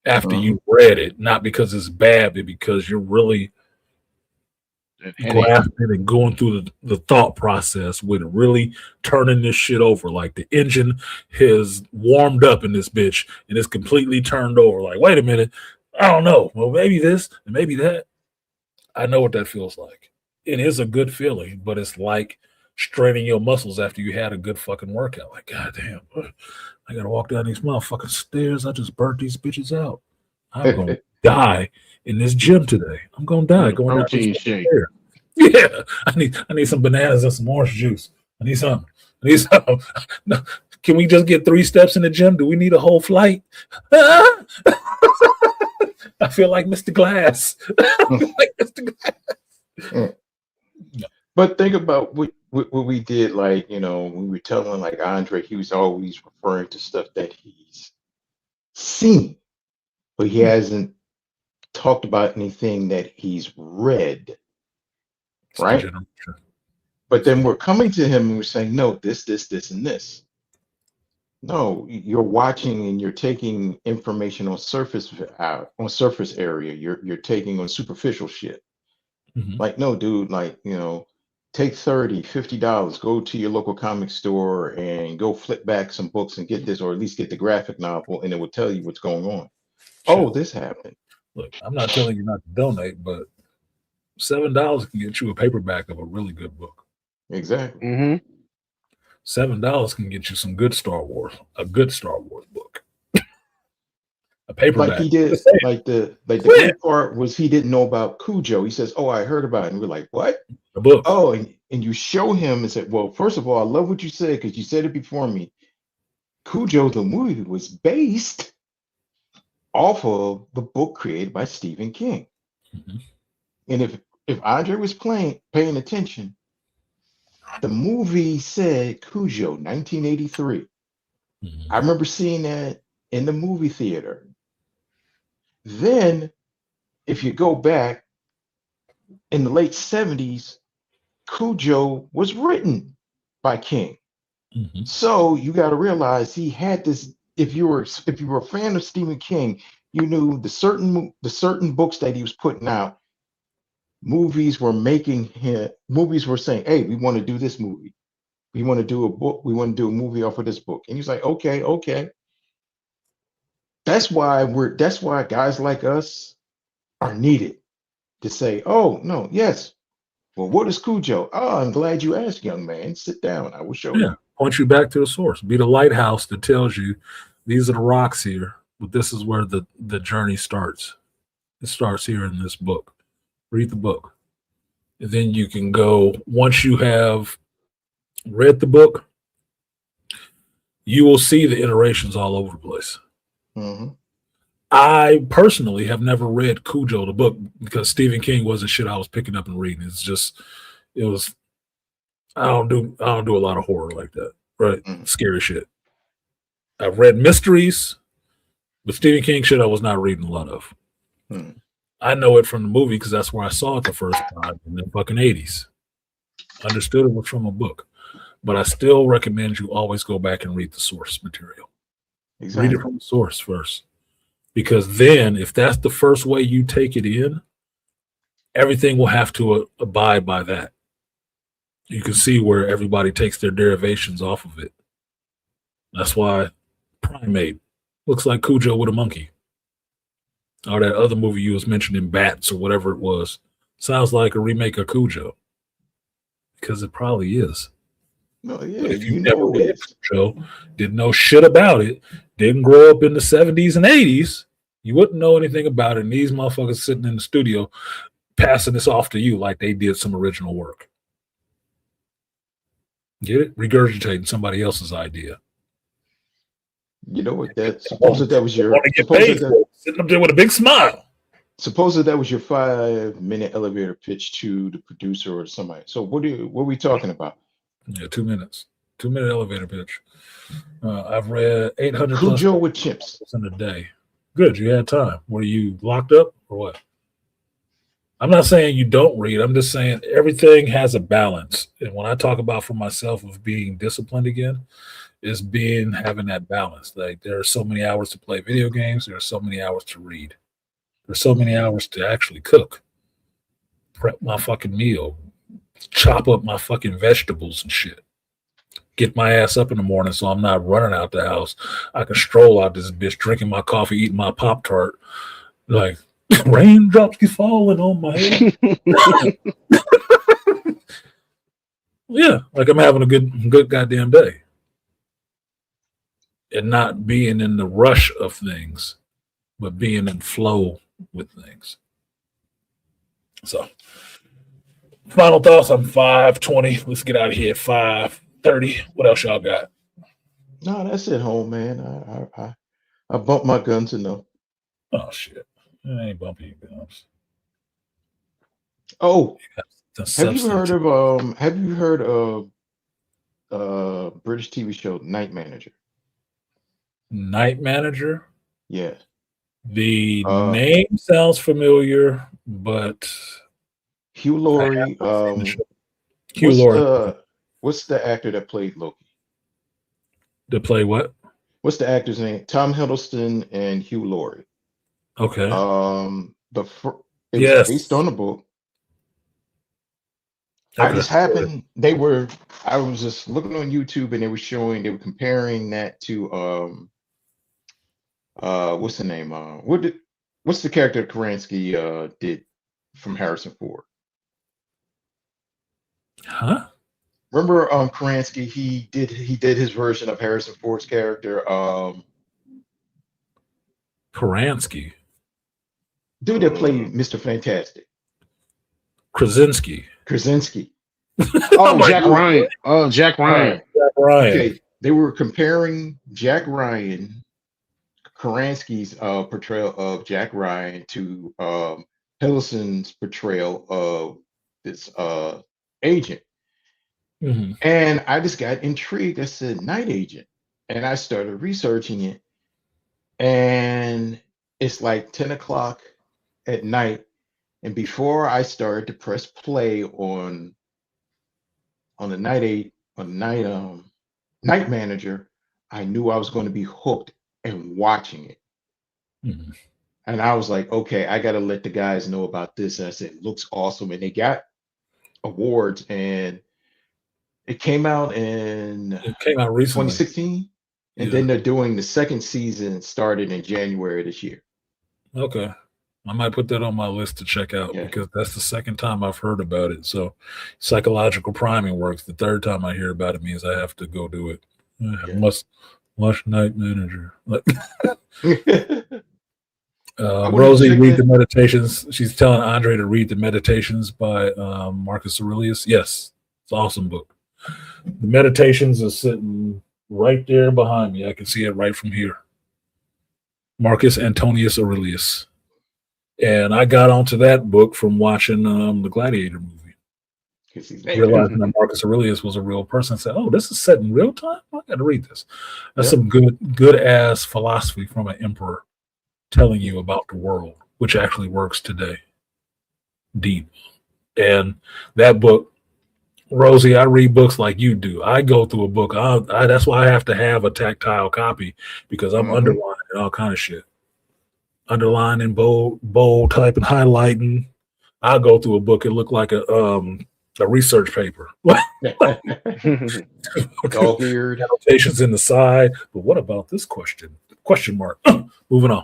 after you read it, not because it's bad, but because you're really grasping and going through the thought process with really turning this shit over. Like the engine has warmed up in this bitch and it's completely turned over. Like, wait a minute, I don't know. Well, maybe this and maybe that. I know what that feels like. It is a good feeling, but it's like straining your muscles after you had a good fucking workout. Like, God damn, I gotta walk down these motherfucking stairs. I just burnt these bitches out. I'm gonna die in this gym today. I'm gonna die going down protein these shake. stairs. Yeah, I need some bananas and some orange juice. I need something. No, can we just get 3 steps in the gym? Do we need a whole flight? I feel like Mr. Glass. Like Mr. Glass. But think about what we did, like, you know, we were telling like Andre, he was always referring to stuff that he's seen, but he hasn't talked about anything that he's read. Right? But then we're coming to him and we're saying, no, this, and this. No, you're watching and you're taking information on surface area. You're taking on superficial shit. Like, no, dude, like, you know, take $30, $50, go to your local comic store and go flip back some books and get this, or at least get the graphic novel, and it will tell you what's going on. Oh, this happened. Look, I'm not telling you not to donate, but $7 can get you a paperback of a really good book. Exactly. $7 can get you some good Star Wars, a good Star Wars book. A paperback. Like he did, like the great part was he didn't know about Cujo. He says, "Oh, I heard about it." And we're like, "What?" A book. Oh, and you show him and said, "Well, first of all, I love what you said because you said it before me. Cujo, the movie, was based off of the book created by Stephen King." And if Andre was paying attention, the movie said Cujo, 1983. I remember seeing that in the movie theater. Then, if you go back in the late 70s, Cujo was written by King. So you got to realize he had this. If you were a fan of Stephen King, you knew the certain books that he was putting out. Movies were saying, "Hey, we want to do this movie. We want to do a book. We want to do a movie off of this book." And he's like, "Okay." That's why guys like us are needed to say, "Oh no, yes. Well, what is Cujo? Oh, I'm glad you asked, young man. Sit down. I will show you." Point you back to the source. Be the lighthouse that tells you these are the rocks here, but this is where the journey starts. It starts here in this book. Read the book. And then you can go, once you have read the book, you will see the iterations all over the place. I personally have never read Cujo the book because Stephen King wasn't shit I was picking up and reading. I don't do a lot of horror like that, right? Scary shit. I've read mysteries, but Stephen King shit I was not reading a lot of. I know it from the movie because that's where I saw it the first time in the fucking 80s. Understood it was from a book, but I still recommend you always go back and read the source material. Read it from the source first, because then if that's the first way you take it in, everything will have to abide by that. You can see where everybody takes their derivations off of it. That's why Primate looks like Cujo with a monkey. Or that other movie you was mentioning, Bats or whatever it was, sounds like a remake of Cujo. Because it probably is. No, yeah, but if you never read Cujo, didn't know shit about it, didn't grow up in the 70s and 80s, you wouldn't know anything about it. And these motherfuckers sitting in the studio passing this off to you like they did some original work. Get it? Regurgitating somebody else's idea. You know what? That I suppose that was your want to get paid for it. Sitting up there with a big smile. suppose that was your 5-minute elevator pitch to the producer or somebody. So what are we talking about? Yeah, 2 minutes. 2-minute elevator pitch. I've read 800 plus Cujo with chimps. in a day. Good, you had time. Were you locked up or what? I'm not saying you don't read. I'm just saying everything has a balance. And when I talk about for myself of being disciplined again, is having that balance. Like there are so many hours to play video games. There are so many hours to read. There's so many hours to actually cook, prep my fucking meal, chop up my fucking vegetables and shit. Get my ass up in the morning so I'm not running out the house. I can stroll out this bitch, drinking my coffee, eating my Pop-Tart. Like, raindrops keep falling on my head. Yeah, like I'm having a good goddamn day. And not being in the rush of things, but being in flow with things. So, final thoughts. I'm 5:20. Let's get out of here at 5:30. What else y'all got? No, that's it, home man. I bumped my guns enough. Oh shit! It ain't bumping guns. Oh, have you heard of British TV show Night Manager? Night Manager? Yeah. The name sounds familiar, but Hugh Laurie. Hugh Laurie. What's the actor that played Loki? To play what? What's the actor's name? Tom Hiddleston and Hugh Laurie. Okay. It Yes. was based on a book. Okay. I was just looking on YouTube and they were comparing that to what's the name? What's the character Karansky did from Harrison Ford? Huh? Remember Karansky, he did his version of Harrison Ford's character. Karansky. Dude that played Mr. Fantastic. Krasinski. Oh, Jack Ryan. Oh, Jack Ryan. Jack Ryan. Okay, they were comparing Jack Ryan, Karansky's portrayal of Jack Ryan to Hiddleston's portrayal of this agent. Mm-hmm. And I just got intrigued. I said, night agent. And I started researching it. And it's like 10 o'clock at night. And before I started to press play on the night manager, I knew I was going to be hooked and watching it. Mm-hmm. And I was like, okay, I got to let the guys know about this. And I said, it looks awesome. And they got awards. And it came out recently, 2016. And then they're doing the second season, started in January this year. Okay. I might put that on my list to check out because that's the second time I've heard about it. So psychological priming works. The third time I hear about it means I have to go do it. I must watch Night Manager. Rosie, read the Meditations. She's telling Andre to read the Meditations by Marcus Aurelius. Yes, it's an awesome book. The Meditations is sitting right there behind me. I can see it right from here. Marcus Antonius Aurelius. And I got onto that book from watching the Gladiator movie. Realizing that Marcus Aurelius was a real person. I said, oh, this is set in real time? I got to read this. That's some good ass philosophy from an emperor telling you about the world, which actually works today. Deep. And that book, Rosie, I read books like you do. I go through a book. That's why I have to have a tactile copy because I'm underlining all kind of shit. Underlining, bold type, and highlighting. I'll go through a book. It looked like a research paper. All weird. Annotations in the side. But what about this question? Question mark. Moving on.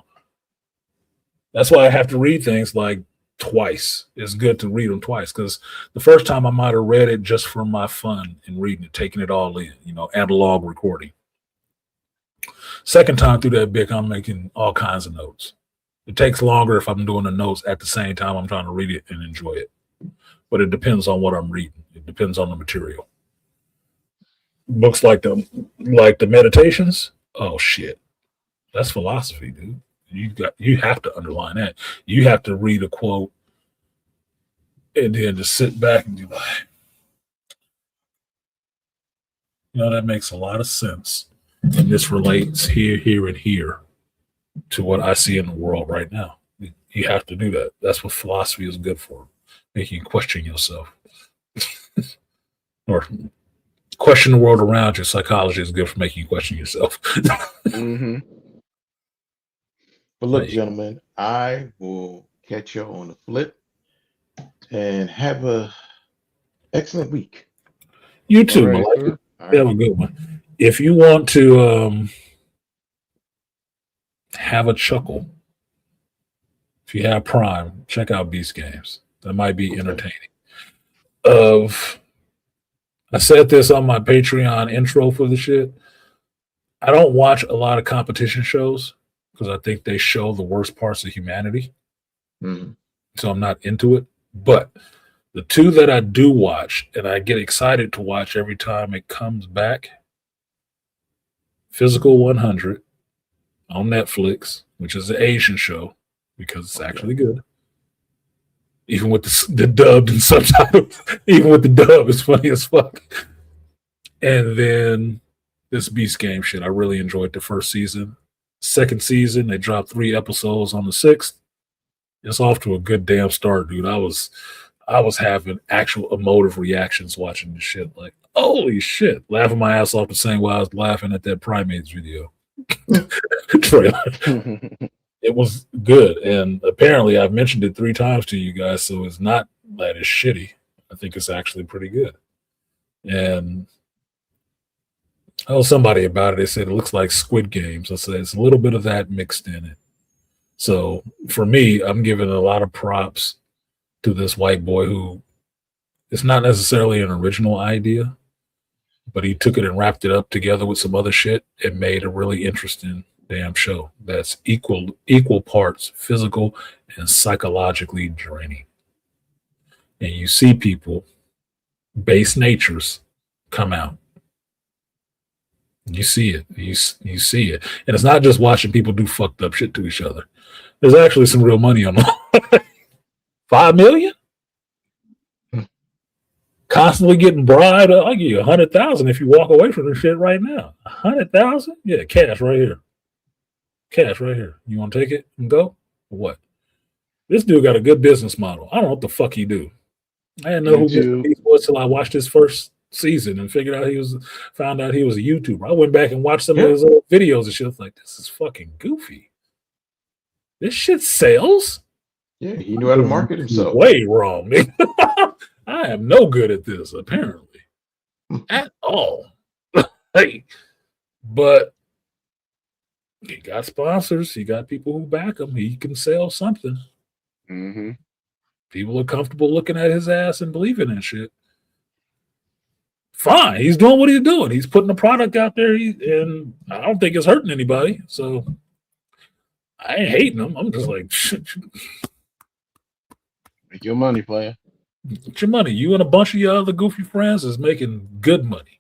That's why I have to read things like twice. It's good to read them twice because the first time I might have read it just for my fun and reading it, taking it all in, analog recording. Second time through that book, I'm making all kinds of notes. It takes longer if I'm doing the notes at the same time I'm trying to read it and enjoy it. But it depends on what I'm reading. It depends on the material. Books like the Meditations, oh shit. That's philosophy, dude. You have to underline that. You have to read a quote and then just sit back and be like, that makes a lot of sense. And this relates here, here, and here to what I see in the world right now. You have to do that. That's what philosophy is good for, making you question yourself. Or question the world around you. Psychology is good for making you question yourself. Mm-hmm. But look, gentlemen, I will catch you on the flip and have a excellent week. You too, All right, Malika. sir. Have a good one. If you want to have a chuckle, if you have Prime, check out Beast Games. That might be entertaining. I said this on my Patreon intro for the shit. I don't watch a lot of competition shows because I think they show the worst parts of humanity. Mm-hmm. So I'm not into it. But the two that I do watch, and I get excited to watch every time it comes back, Physical 100 on Netflix, which is an Asian show because it's actually good. Even with the dubbed and subtitles, even with the dub, it's funny as fuck. And then this Beast Game shit, I really enjoyed the first season. Second season, they dropped 3 episodes on the 6th. It's off to a good damn start, dude. I was having actual emotive reactions watching this shit. Like, holy shit, laughing my ass off the same way I was laughing at that Primates video trailer. It was good, and apparently I've mentioned it 3 times to you guys, so it's not that it's shitty. I think it's actually pretty good. And I told somebody about it. They said it looks like Squid Games. I said it's a little bit of that mixed in it. So for me, I'm giving a lot of props to this white boy who it's not necessarily an original idea, but he took it and wrapped it up together with some other shit and made a really interesting damn show that's equal parts physical and psychologically draining. And you see people, base natures, come out. You see it. You see it. And it's not just watching people do fucked up shit to each other. There's actually some real money on it. $5 million? Constantly getting bribed. I'll give you 100,000 if you walk away from this shit right now. 100,000? Yeah, cash right here. Cash right here. You want to take it and go? Or what? This dude got a good business model. I don't know what the fuck he do. I didn't know who Mr. Beast was till I watched his first season and found out he was a YouTuber. I went back and watched some of his old videos and shit. I was like, this is fucking goofy. This shit sells? Yeah, he knew how to market himself. Way wrong, man. I am no good at this, apparently. At all. Hey, but he got sponsors. He got people who back him. He can sell something. Mm-hmm. People are comfortable looking at his ass and believing in shit. Fine. He's doing what he's doing. He's putting a product out there, and I don't think it's hurting anybody. So I ain't hating him. I'm just like, shit. Make your money, player. Get your money. You and a bunch of your other goofy friends is making good money.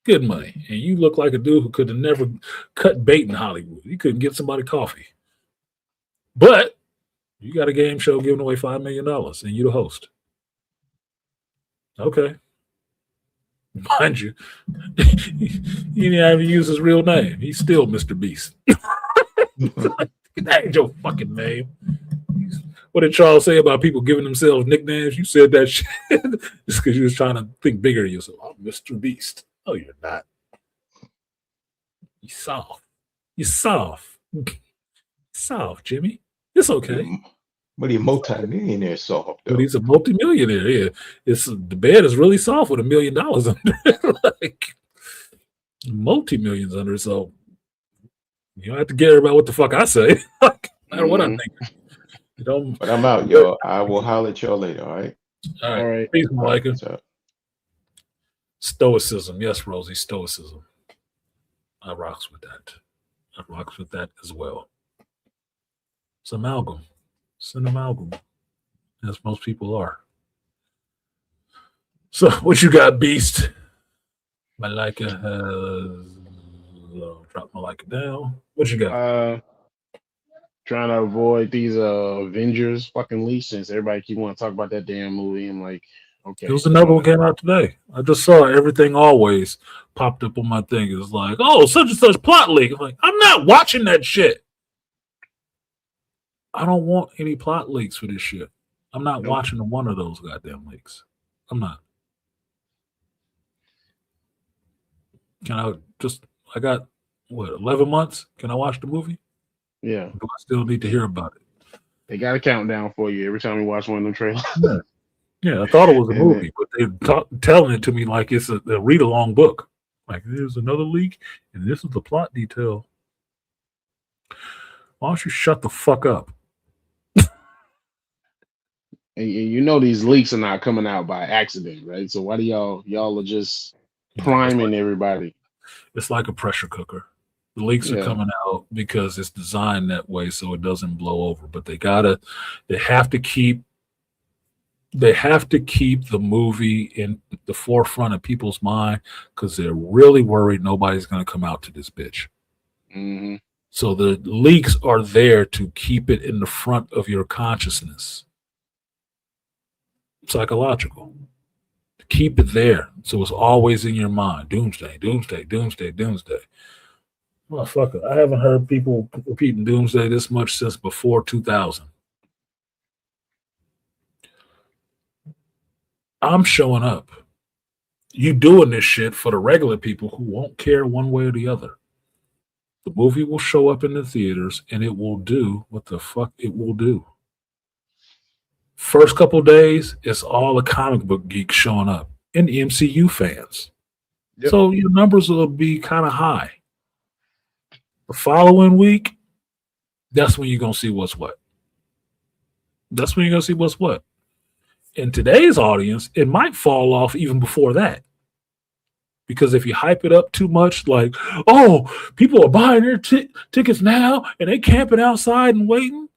Good money. And you look like a dude who could have never cut bait in Hollywood. You couldn't get somebody coffee. But you got a game show giving away $5 million and you the host. Okay. Mind you, he didn't even use his real name. He's still Mr. Beast. That ain't your fucking name. What did Charles say about people giving themselves nicknames? You said that shit just because you was trying to think bigger of yourself. I'm Mr. Beast. Oh, you're not. You soft. You soft. Soft, Jimmy. It's okay. But he's a multi-millionaire soft, though. But he's a multi-millionaire. Yeah, the bed is really soft with $1 million under it. Like multi-millions under it. So you don't have to care about what the fuck I say. No matter what I think. You don't. But I'm out, y'all. I will holler at y'all later. All right. All right. Peace, Micah. Stoicism. Yes, Rosie. Stoicism. I rocks with that. I rocks with that as well. It's amalgam. It's an amalgam, as most people are. So, what you got, Beast? Malika has drop my like it down. What you got? Trying to avoid these Avengers fucking leaks since everybody keep want to talk about that damn movie. I'm like, okay. There was another one came out today. I just saw Everything Always popped up on my thing. It was like, oh, such and such plot leak. I'm like, I'm not watching that shit. I don't want any plot leaks for this shit. I'm not watching one of those goddamn leaks. I'm not. I got, 11 months? Can I watch the movie? Yeah. Or do I still need to hear about it? They got a countdown for you every time you watch one of them trailers. Yeah, I thought it was a movie, but they're telling it to me like it's a read-along book. Like, there's another leak, and this is the plot detail. Why don't you shut the fuck up? And you know these leaks are not coming out by accident, right? So why do y'all are just priming everybody? It's like a pressure cooker. The leaks are coming out because it's designed that way so it doesn't blow over. But they have to keep the movie in the forefront of people's mind because they're really worried nobody's going to come out to this bitch. Mm-hmm. So the leaks are there to keep it in the front of your consciousness. Psychological. To keep it there so it's always in your mind. Doomsday, doomsday, doomsday, doomsday. Motherfucker, I haven't heard people repeating doomsday this much since before 2000. I'm showing up. You doing this shit for the regular people who won't care one way or the other. The movie will show up in the theaters and it will do what the fuck it will do. First couple days, it's all the comic book geeks showing up and MCU fans. Yep. So your numbers will be kind of high. The following week, that's when you're going to see what's what. That's when you're going to see what's what. In today's audience, it might fall off even before that. Because if you hype it up too much, like, oh, people are buying their tickets now and they camping outside and waiting,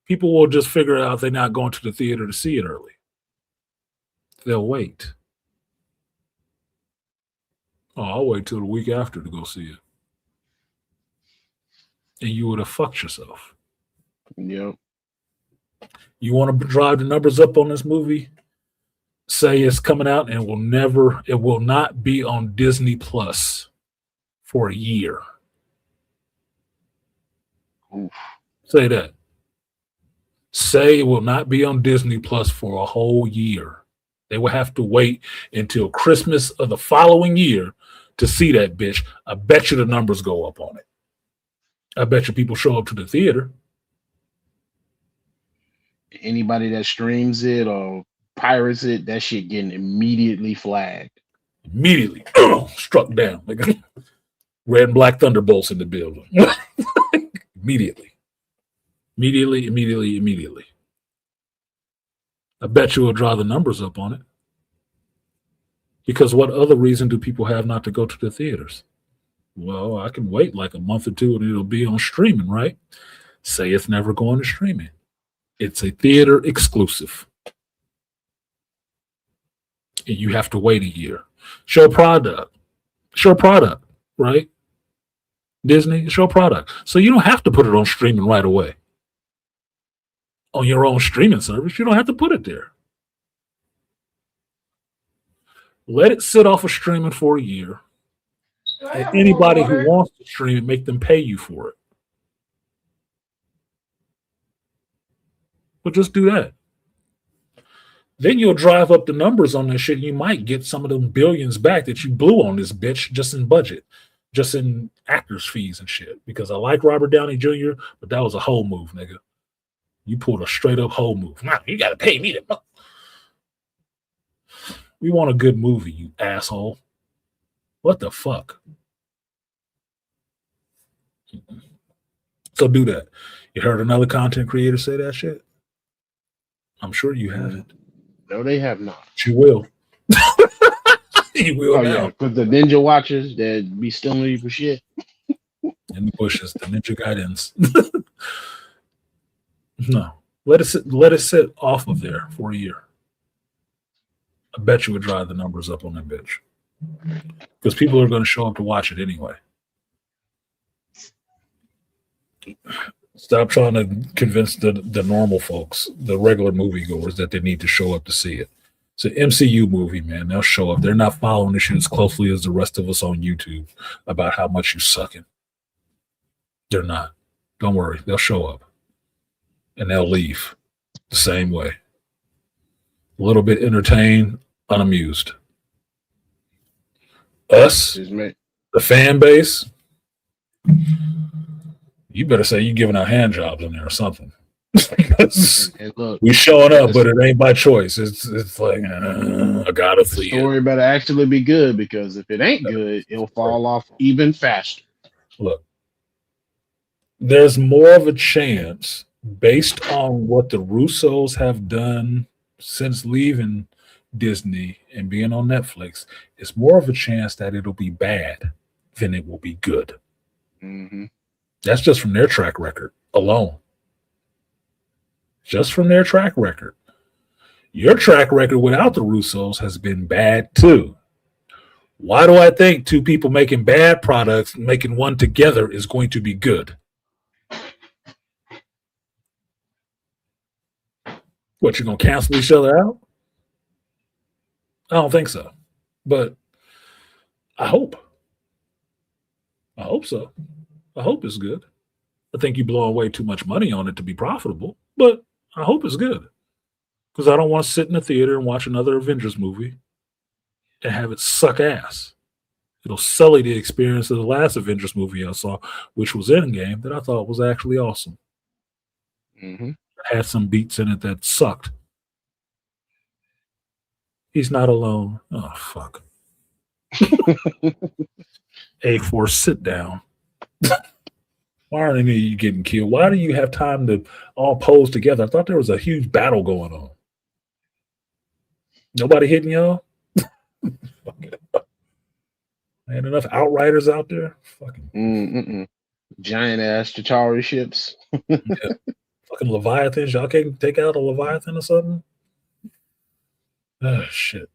people will just figure out they're not going to the theater to see it early. They'll wait. Oh, I'll wait till the week after to go see it. And you would have fucked yourself. Yep. You want to drive the numbers up on this movie? Say it's coming out and it will not be on Disney Plus for a year. Oof. Say that. Say it will not be on Disney Plus for a whole year. They will have to wait until Christmas of the following year to see that bitch. I bet you the numbers go up on it. I bet you people show up to the theater. Anybody that streams it or pirates it, that shit getting immediately flagged. Immediately struck down. Like red and black thunderbolts in the building. Immediately. I bet you will draw the numbers up on it. Because what other reason do people have not to go to the theaters? Well, I can wait like a month or two and it'll be on streaming, right? Say it's never going to streaming. It's a theater exclusive. And you have to wait a year. Show product, right? Disney, show product. So you don't have to put it on streaming right away. On your own streaming service, you don't have to put it there. Let it sit off of streaming for a year. And anybody who wants to stream it, make them pay you for it. But just do that. Then you'll drive up the numbers on this shit. You might get some of them billions back that you blew on this bitch just in budget, just in actors' fees and shit. Because I like Robert Downey Jr., but that was a whole move, nigga. You pulled a straight up whole move. Nah, you got to pay me to. We want a good movie, you asshole. What the fuck? So do that. You heard another content creator say that shit? I'm sure you haven't. No, they have not. You will. You will. Oh, yeah, because the ninja watchers that be stealing you for shit. In the bushes, the ninja guidance. No. Let it sit off of there for a year. I bet you would drive the numbers up on that bitch. Because people are going to show up to watch it anyway. Stop trying to convince the normal folks, the regular moviegoers, that they need to show up to see it. It's an MCU movie, man. They'll show up. They're not following the shit as closely as the rest of us on YouTube about how much you sucking. They're not. Don't worry. They'll show up. And they'll leave the same way. A little bit entertained, unamused. Us, the fan base, you better say you're giving out hand jobs in there or something. And look, we showing up, but it ain't by choice. It's like I gotta see the story better actually be good, because if it ain't good, it'll fall off even faster. Look, there's more of a chance, based on what the Russos have done since leaving Disney and being on Netflix, it's more of a chance that it'll be bad than it will be good. Mm-hmm. That's just from their track record alone. Just from their track record. Your track record without the Russos has been bad too. Why do I think two people making bad products, making one together, is going to be good? What, you're going to cancel each other out? I don't think so. But I hope. I hope so. I hope it's good. I think you're blowing way too much money on it to be profitable, but I hope it's good. Because I don't want to sit in the theater and watch another Avengers movie and have it suck ass. It'll sully the experience of the last Avengers movie I saw, which was Endgame, that I thought was actually awesome. Mm-hmm. Had some beats in it that sucked. He's not alone. Oh, fuck. A4, sit down. Why aren't any of you getting killed? Why do you have time to all pose together? I thought there was a huge battle going on. Nobody hitting y'all? Ain't enough outriders out there? Fucking giant ass Chitauri ships. Yeah. Fucking Leviathans. Y'all can't take out a Leviathan or something? Oh, shit.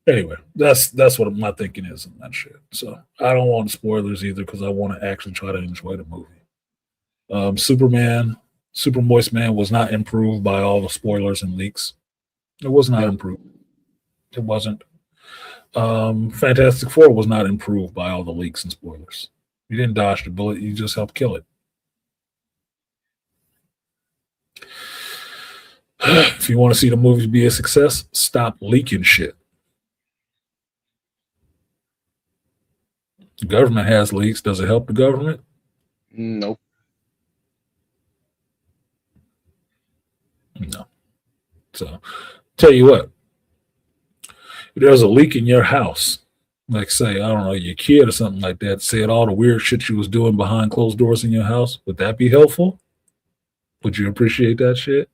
Anyway, that's what my thinking is on that shit. So I don't want spoilers either, because I want to actually try to enjoy the movie. Super Moist Man was not improved by all the spoilers and leaks. It was not improved. It wasn't. Fantastic Four was not improved by all the leaks and spoilers. You didn't dodge the bullet. You just helped kill it. If you want to see the movies be a success, stop leaking shit. The government has leaks. Does it help the government? Nope. No. So, tell you what. If there's a leak in your house, like say, I don't know, your kid or something like that, said all the weird shit you was doing behind closed doors in your house, would that be helpful? Would you appreciate that shit?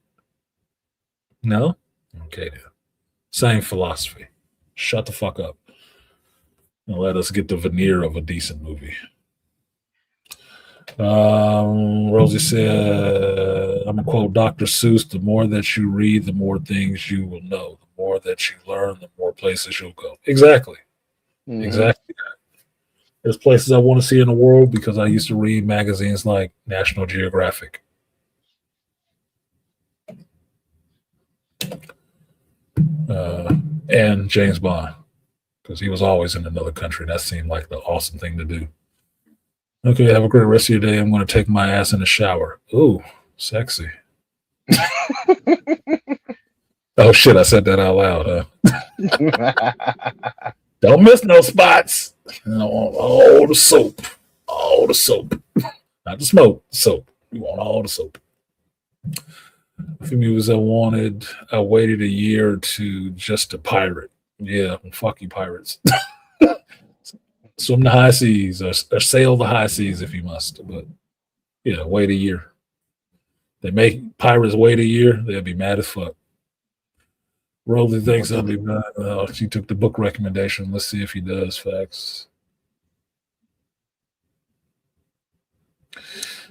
No? Okay, then. Same philosophy. Shut the fuck up. And let us get the veneer of a decent movie. Rosie said, I'm going to quote Dr. Seuss, the more that you read, the more things you will know. The more that you learn, the more places you'll go. Exactly. Mm-hmm. Exactly. There's places I want to see in the world because I used to read magazines like National Geographic. And James Bond, because he was always in another country. That seemed like the awesome thing to do. Okay, have a great rest of your day. I'm going to take my ass in the shower. Ooh, sexy. Oh, shit, I said that out loud, huh? Don't miss no spots. I want all the soap. All the soap. Not the smoke, the soap. We want all the soap. For me, was I waited a year or two just to pirate. Yeah, fuck you, pirates. Swim the high seas or sail the high seas if you must. But, yeah, wait a year. They make pirates wait a year, they'll be mad as fuck. Rosie thinks I'll be mad. She took the book recommendation. Let's see if he does. Facts.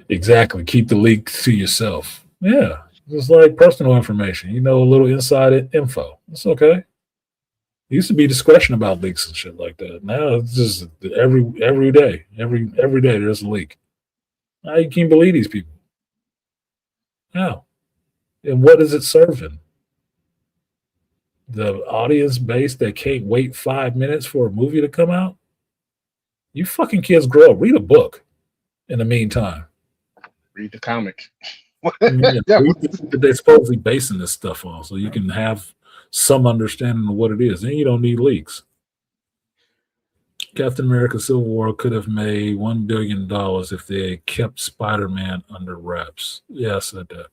Exactly. Keep the leaks to yourself. Yeah. It's like personal information. You know, a little inside info. It's okay. It used to be discretion about leaks and shit like that. Now it's just every day. Every day there's a leak. How you can believe these people? How? And what is it serving? The audience base that can't wait 5 minutes for a movie to come out? You fucking kids grow up. Read a book in the meantime. Read the comic. Yeah, they're supposedly basing this stuff on, so you can have some understanding of what it is. And you don't need leaks. Captain America Civil War could have made $1 billion if they had kept Spider-Man under wraps. Yeah, I said that.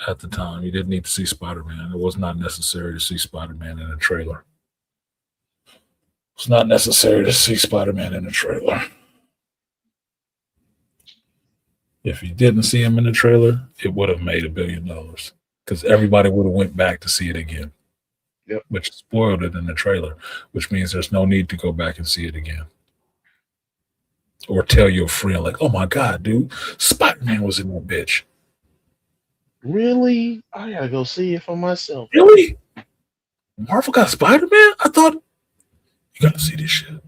At the time, you didn't need to see Spider-Man. It was not necessary to see Spider-Man in a trailer. It's not necessary to see Spider-Man in a trailer. If you didn't see him in the trailer, it would have made $1 billion because everybody would have went back to see it again. Yep. Which spoiled it in the trailer, which means there's no need to go back and see it again. Or tell your friend, like, oh my God, dude, Spider-Man was in that bitch. Really? I gotta go see it for myself. Really? Marvel got Spider-Man? I thought you gotta see this shit.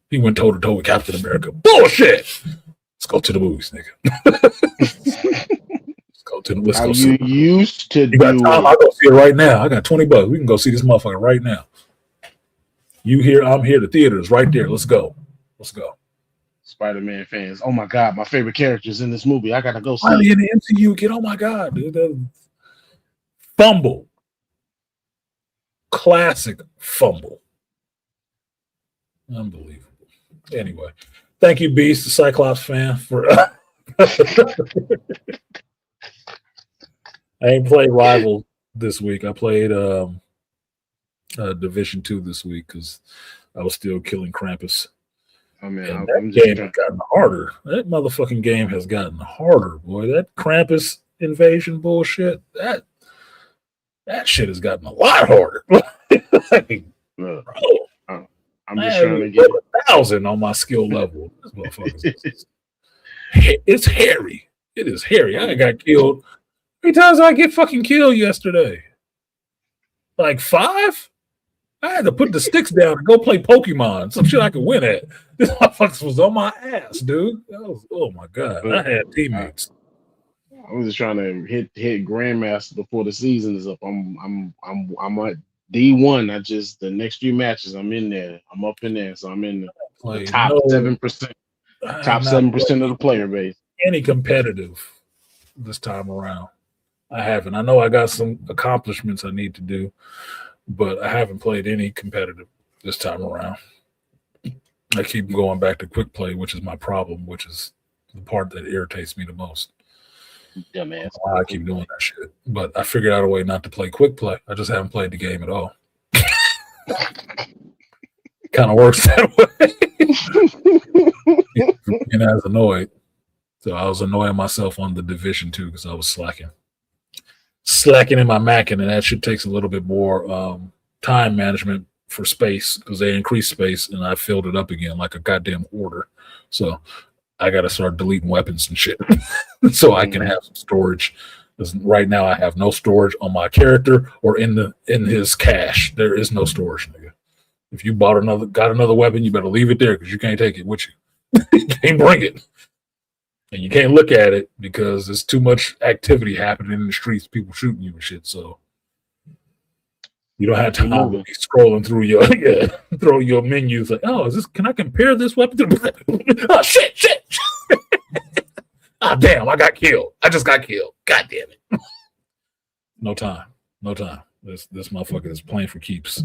He went toe to toe with Captain America. Bullshit. Let's go to the movies, nigga. Let's go see. You used to you got do time? I'll go see it right now. I got $20. We can go see this motherfucker right now. You here? I'm here. The theater is right there. Let's go. Let's go. Spider-Man fans. Oh my God, my favorite characters in this movie. I gotta go see. Finally in the MCU again. Oh my God, dude. Fumble. Classic fumble. Unbelievable. Anyway, thank you, Beast, the Cyclops fan, for. I ain't played Rival this week. I played Division 2 this week because I was still killing Krampus. Oh man, and that game has gotten harder. That motherfucking game has gotten harder, boy. That Krampus invasion bullshit, that shit has gotten a lot harder. Bro, I'm just trying to get 1,000 on my skill level. This motherfucker, it's hairy. It is hairy. I got killed. How many times did I get fucking killed yesterday? Like 5? I had to put the sticks down and go play Pokemon. Some shit I could win at. This motherfucker was on my ass, dude. Oh my God. I had teammates. I was just trying to hit Grandmaster before the season is up. I'm at D1. I just the next few matches I'm in there. I'm up in there, so I'm in the top 7%. Top 7% of the player base. Any competitive this time around. I haven't. I know I got some accomplishments I need to do, but I haven't played any competitive this time around. I keep going back to quick play, which is my problem, which is the part that irritates me the most. Dumbass. I keep doing that shit. But I figured out a way not to play quick play. I just haven't played the game at all. Kind of works that way. And I was annoyed. So I was annoying myself on the Division 2 because I was slacking in my Mackin, and that shit takes a little bit more time management for space because they increased space and I filled it up again like a goddamn hoarder. So I got to start deleting weapons and shit so I can have some storage. Because right now I have no storage on my character or in his cache. There is no storage, nigga. If you got another weapon, you better leave it there because you can't take it with you. You can't bring it. And you can't look at it because there's too much activity happening in the streets, people shooting you and shit. So you don't have time to be scrolling through your menus like, oh, can I compare this weapon to oh shit. Ah, damn, I got killed. I just got killed. God damn it. No time. This motherfucker is playing for keeps.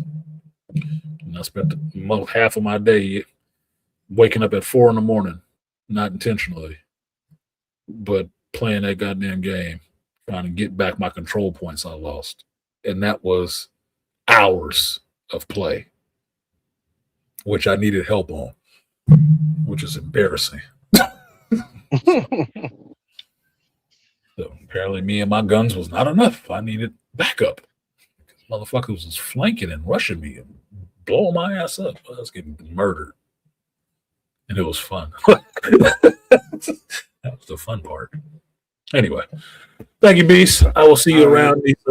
And I spent half of my day waking up at 4 a.m, not intentionally, but playing that goddamn game, trying to get back my control points I lost. And that was hours of play, which I needed help on, which is embarrassing. So apparently me and my guns was not enough. I needed backup. Motherfuckers was flanking and rushing me and blowing my ass up. I was getting murdered. And it was fun. That was the fun part. Anyway, thank you, Beast. I will see you around these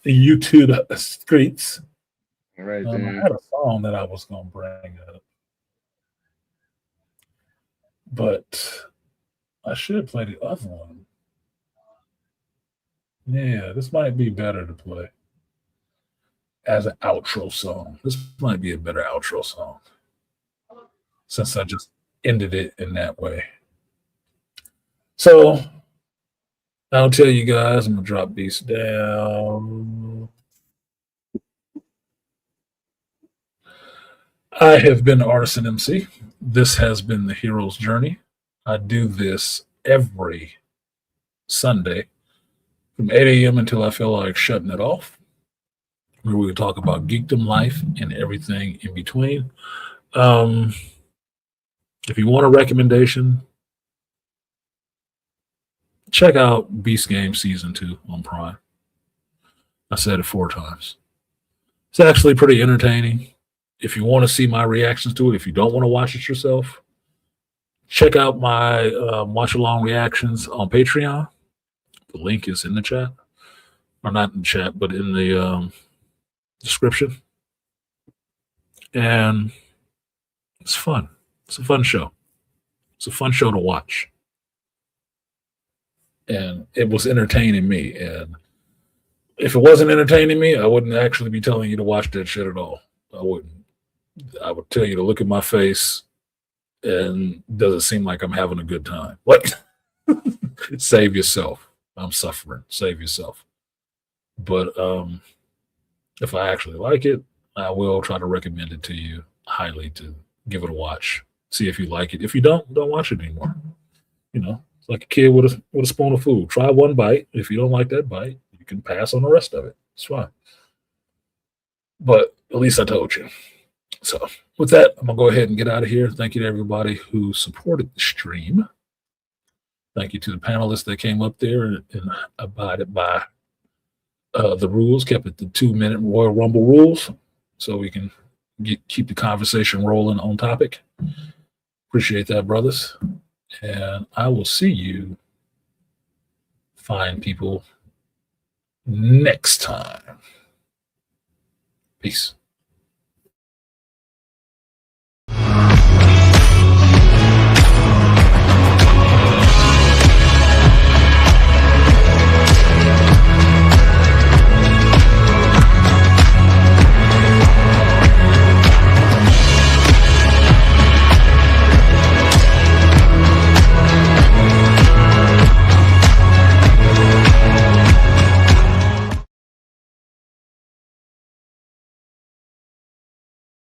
YouTube streets. Right I there. had a song that I was going to bring up. But I should play the other one. Yeah, this might be better to play as an outro song. This might be a better outro song since I just ended it in that way. So I'll tell you guys, I'm gonna drop these down. I have been Artisan MC. This has been the Hero's Journey. I do this every Sunday from 8 a.m. until I feel like shutting it off, where we talk about geekdom life and everything in between. If you want a recommendation, check out Beast Game Season 2 on Prime. I said it 4 times. It's actually pretty entertaining. If you want to see my reactions to it, if you don't want to watch it yourself, check out my watch along reactions on Patreon. The link is in the chat, or not in the chat, but in the description. And it's fun. It's a fun show. It's a fun show to watch. And it was entertaining me. And if it wasn't entertaining me, I wouldn't actually be telling you to watch that shit at all. I wouldn't. I would tell you to look at my face and does it seem like I'm having a good time? What? Save yourself. I'm suffering. Save yourself. But if I actually like it, I will try to recommend it to you highly to give it a watch. See if you like it. If you don't watch it anymore. You know, it's like a kid with a spoon of food. Try one bite. If you don't like that bite, you can pass on the rest of it. It's fine. But at least I told you. So with that, I'm going to go ahead and get out of here. Thank you to everybody who supported the stream. Thank you to the panelists that came up there and abided by the rules, kept it the 2-minute Royal Rumble rules so we can keep the conversation rolling on topic. Appreciate that, brothers. And I will see you fine people next time. Peace.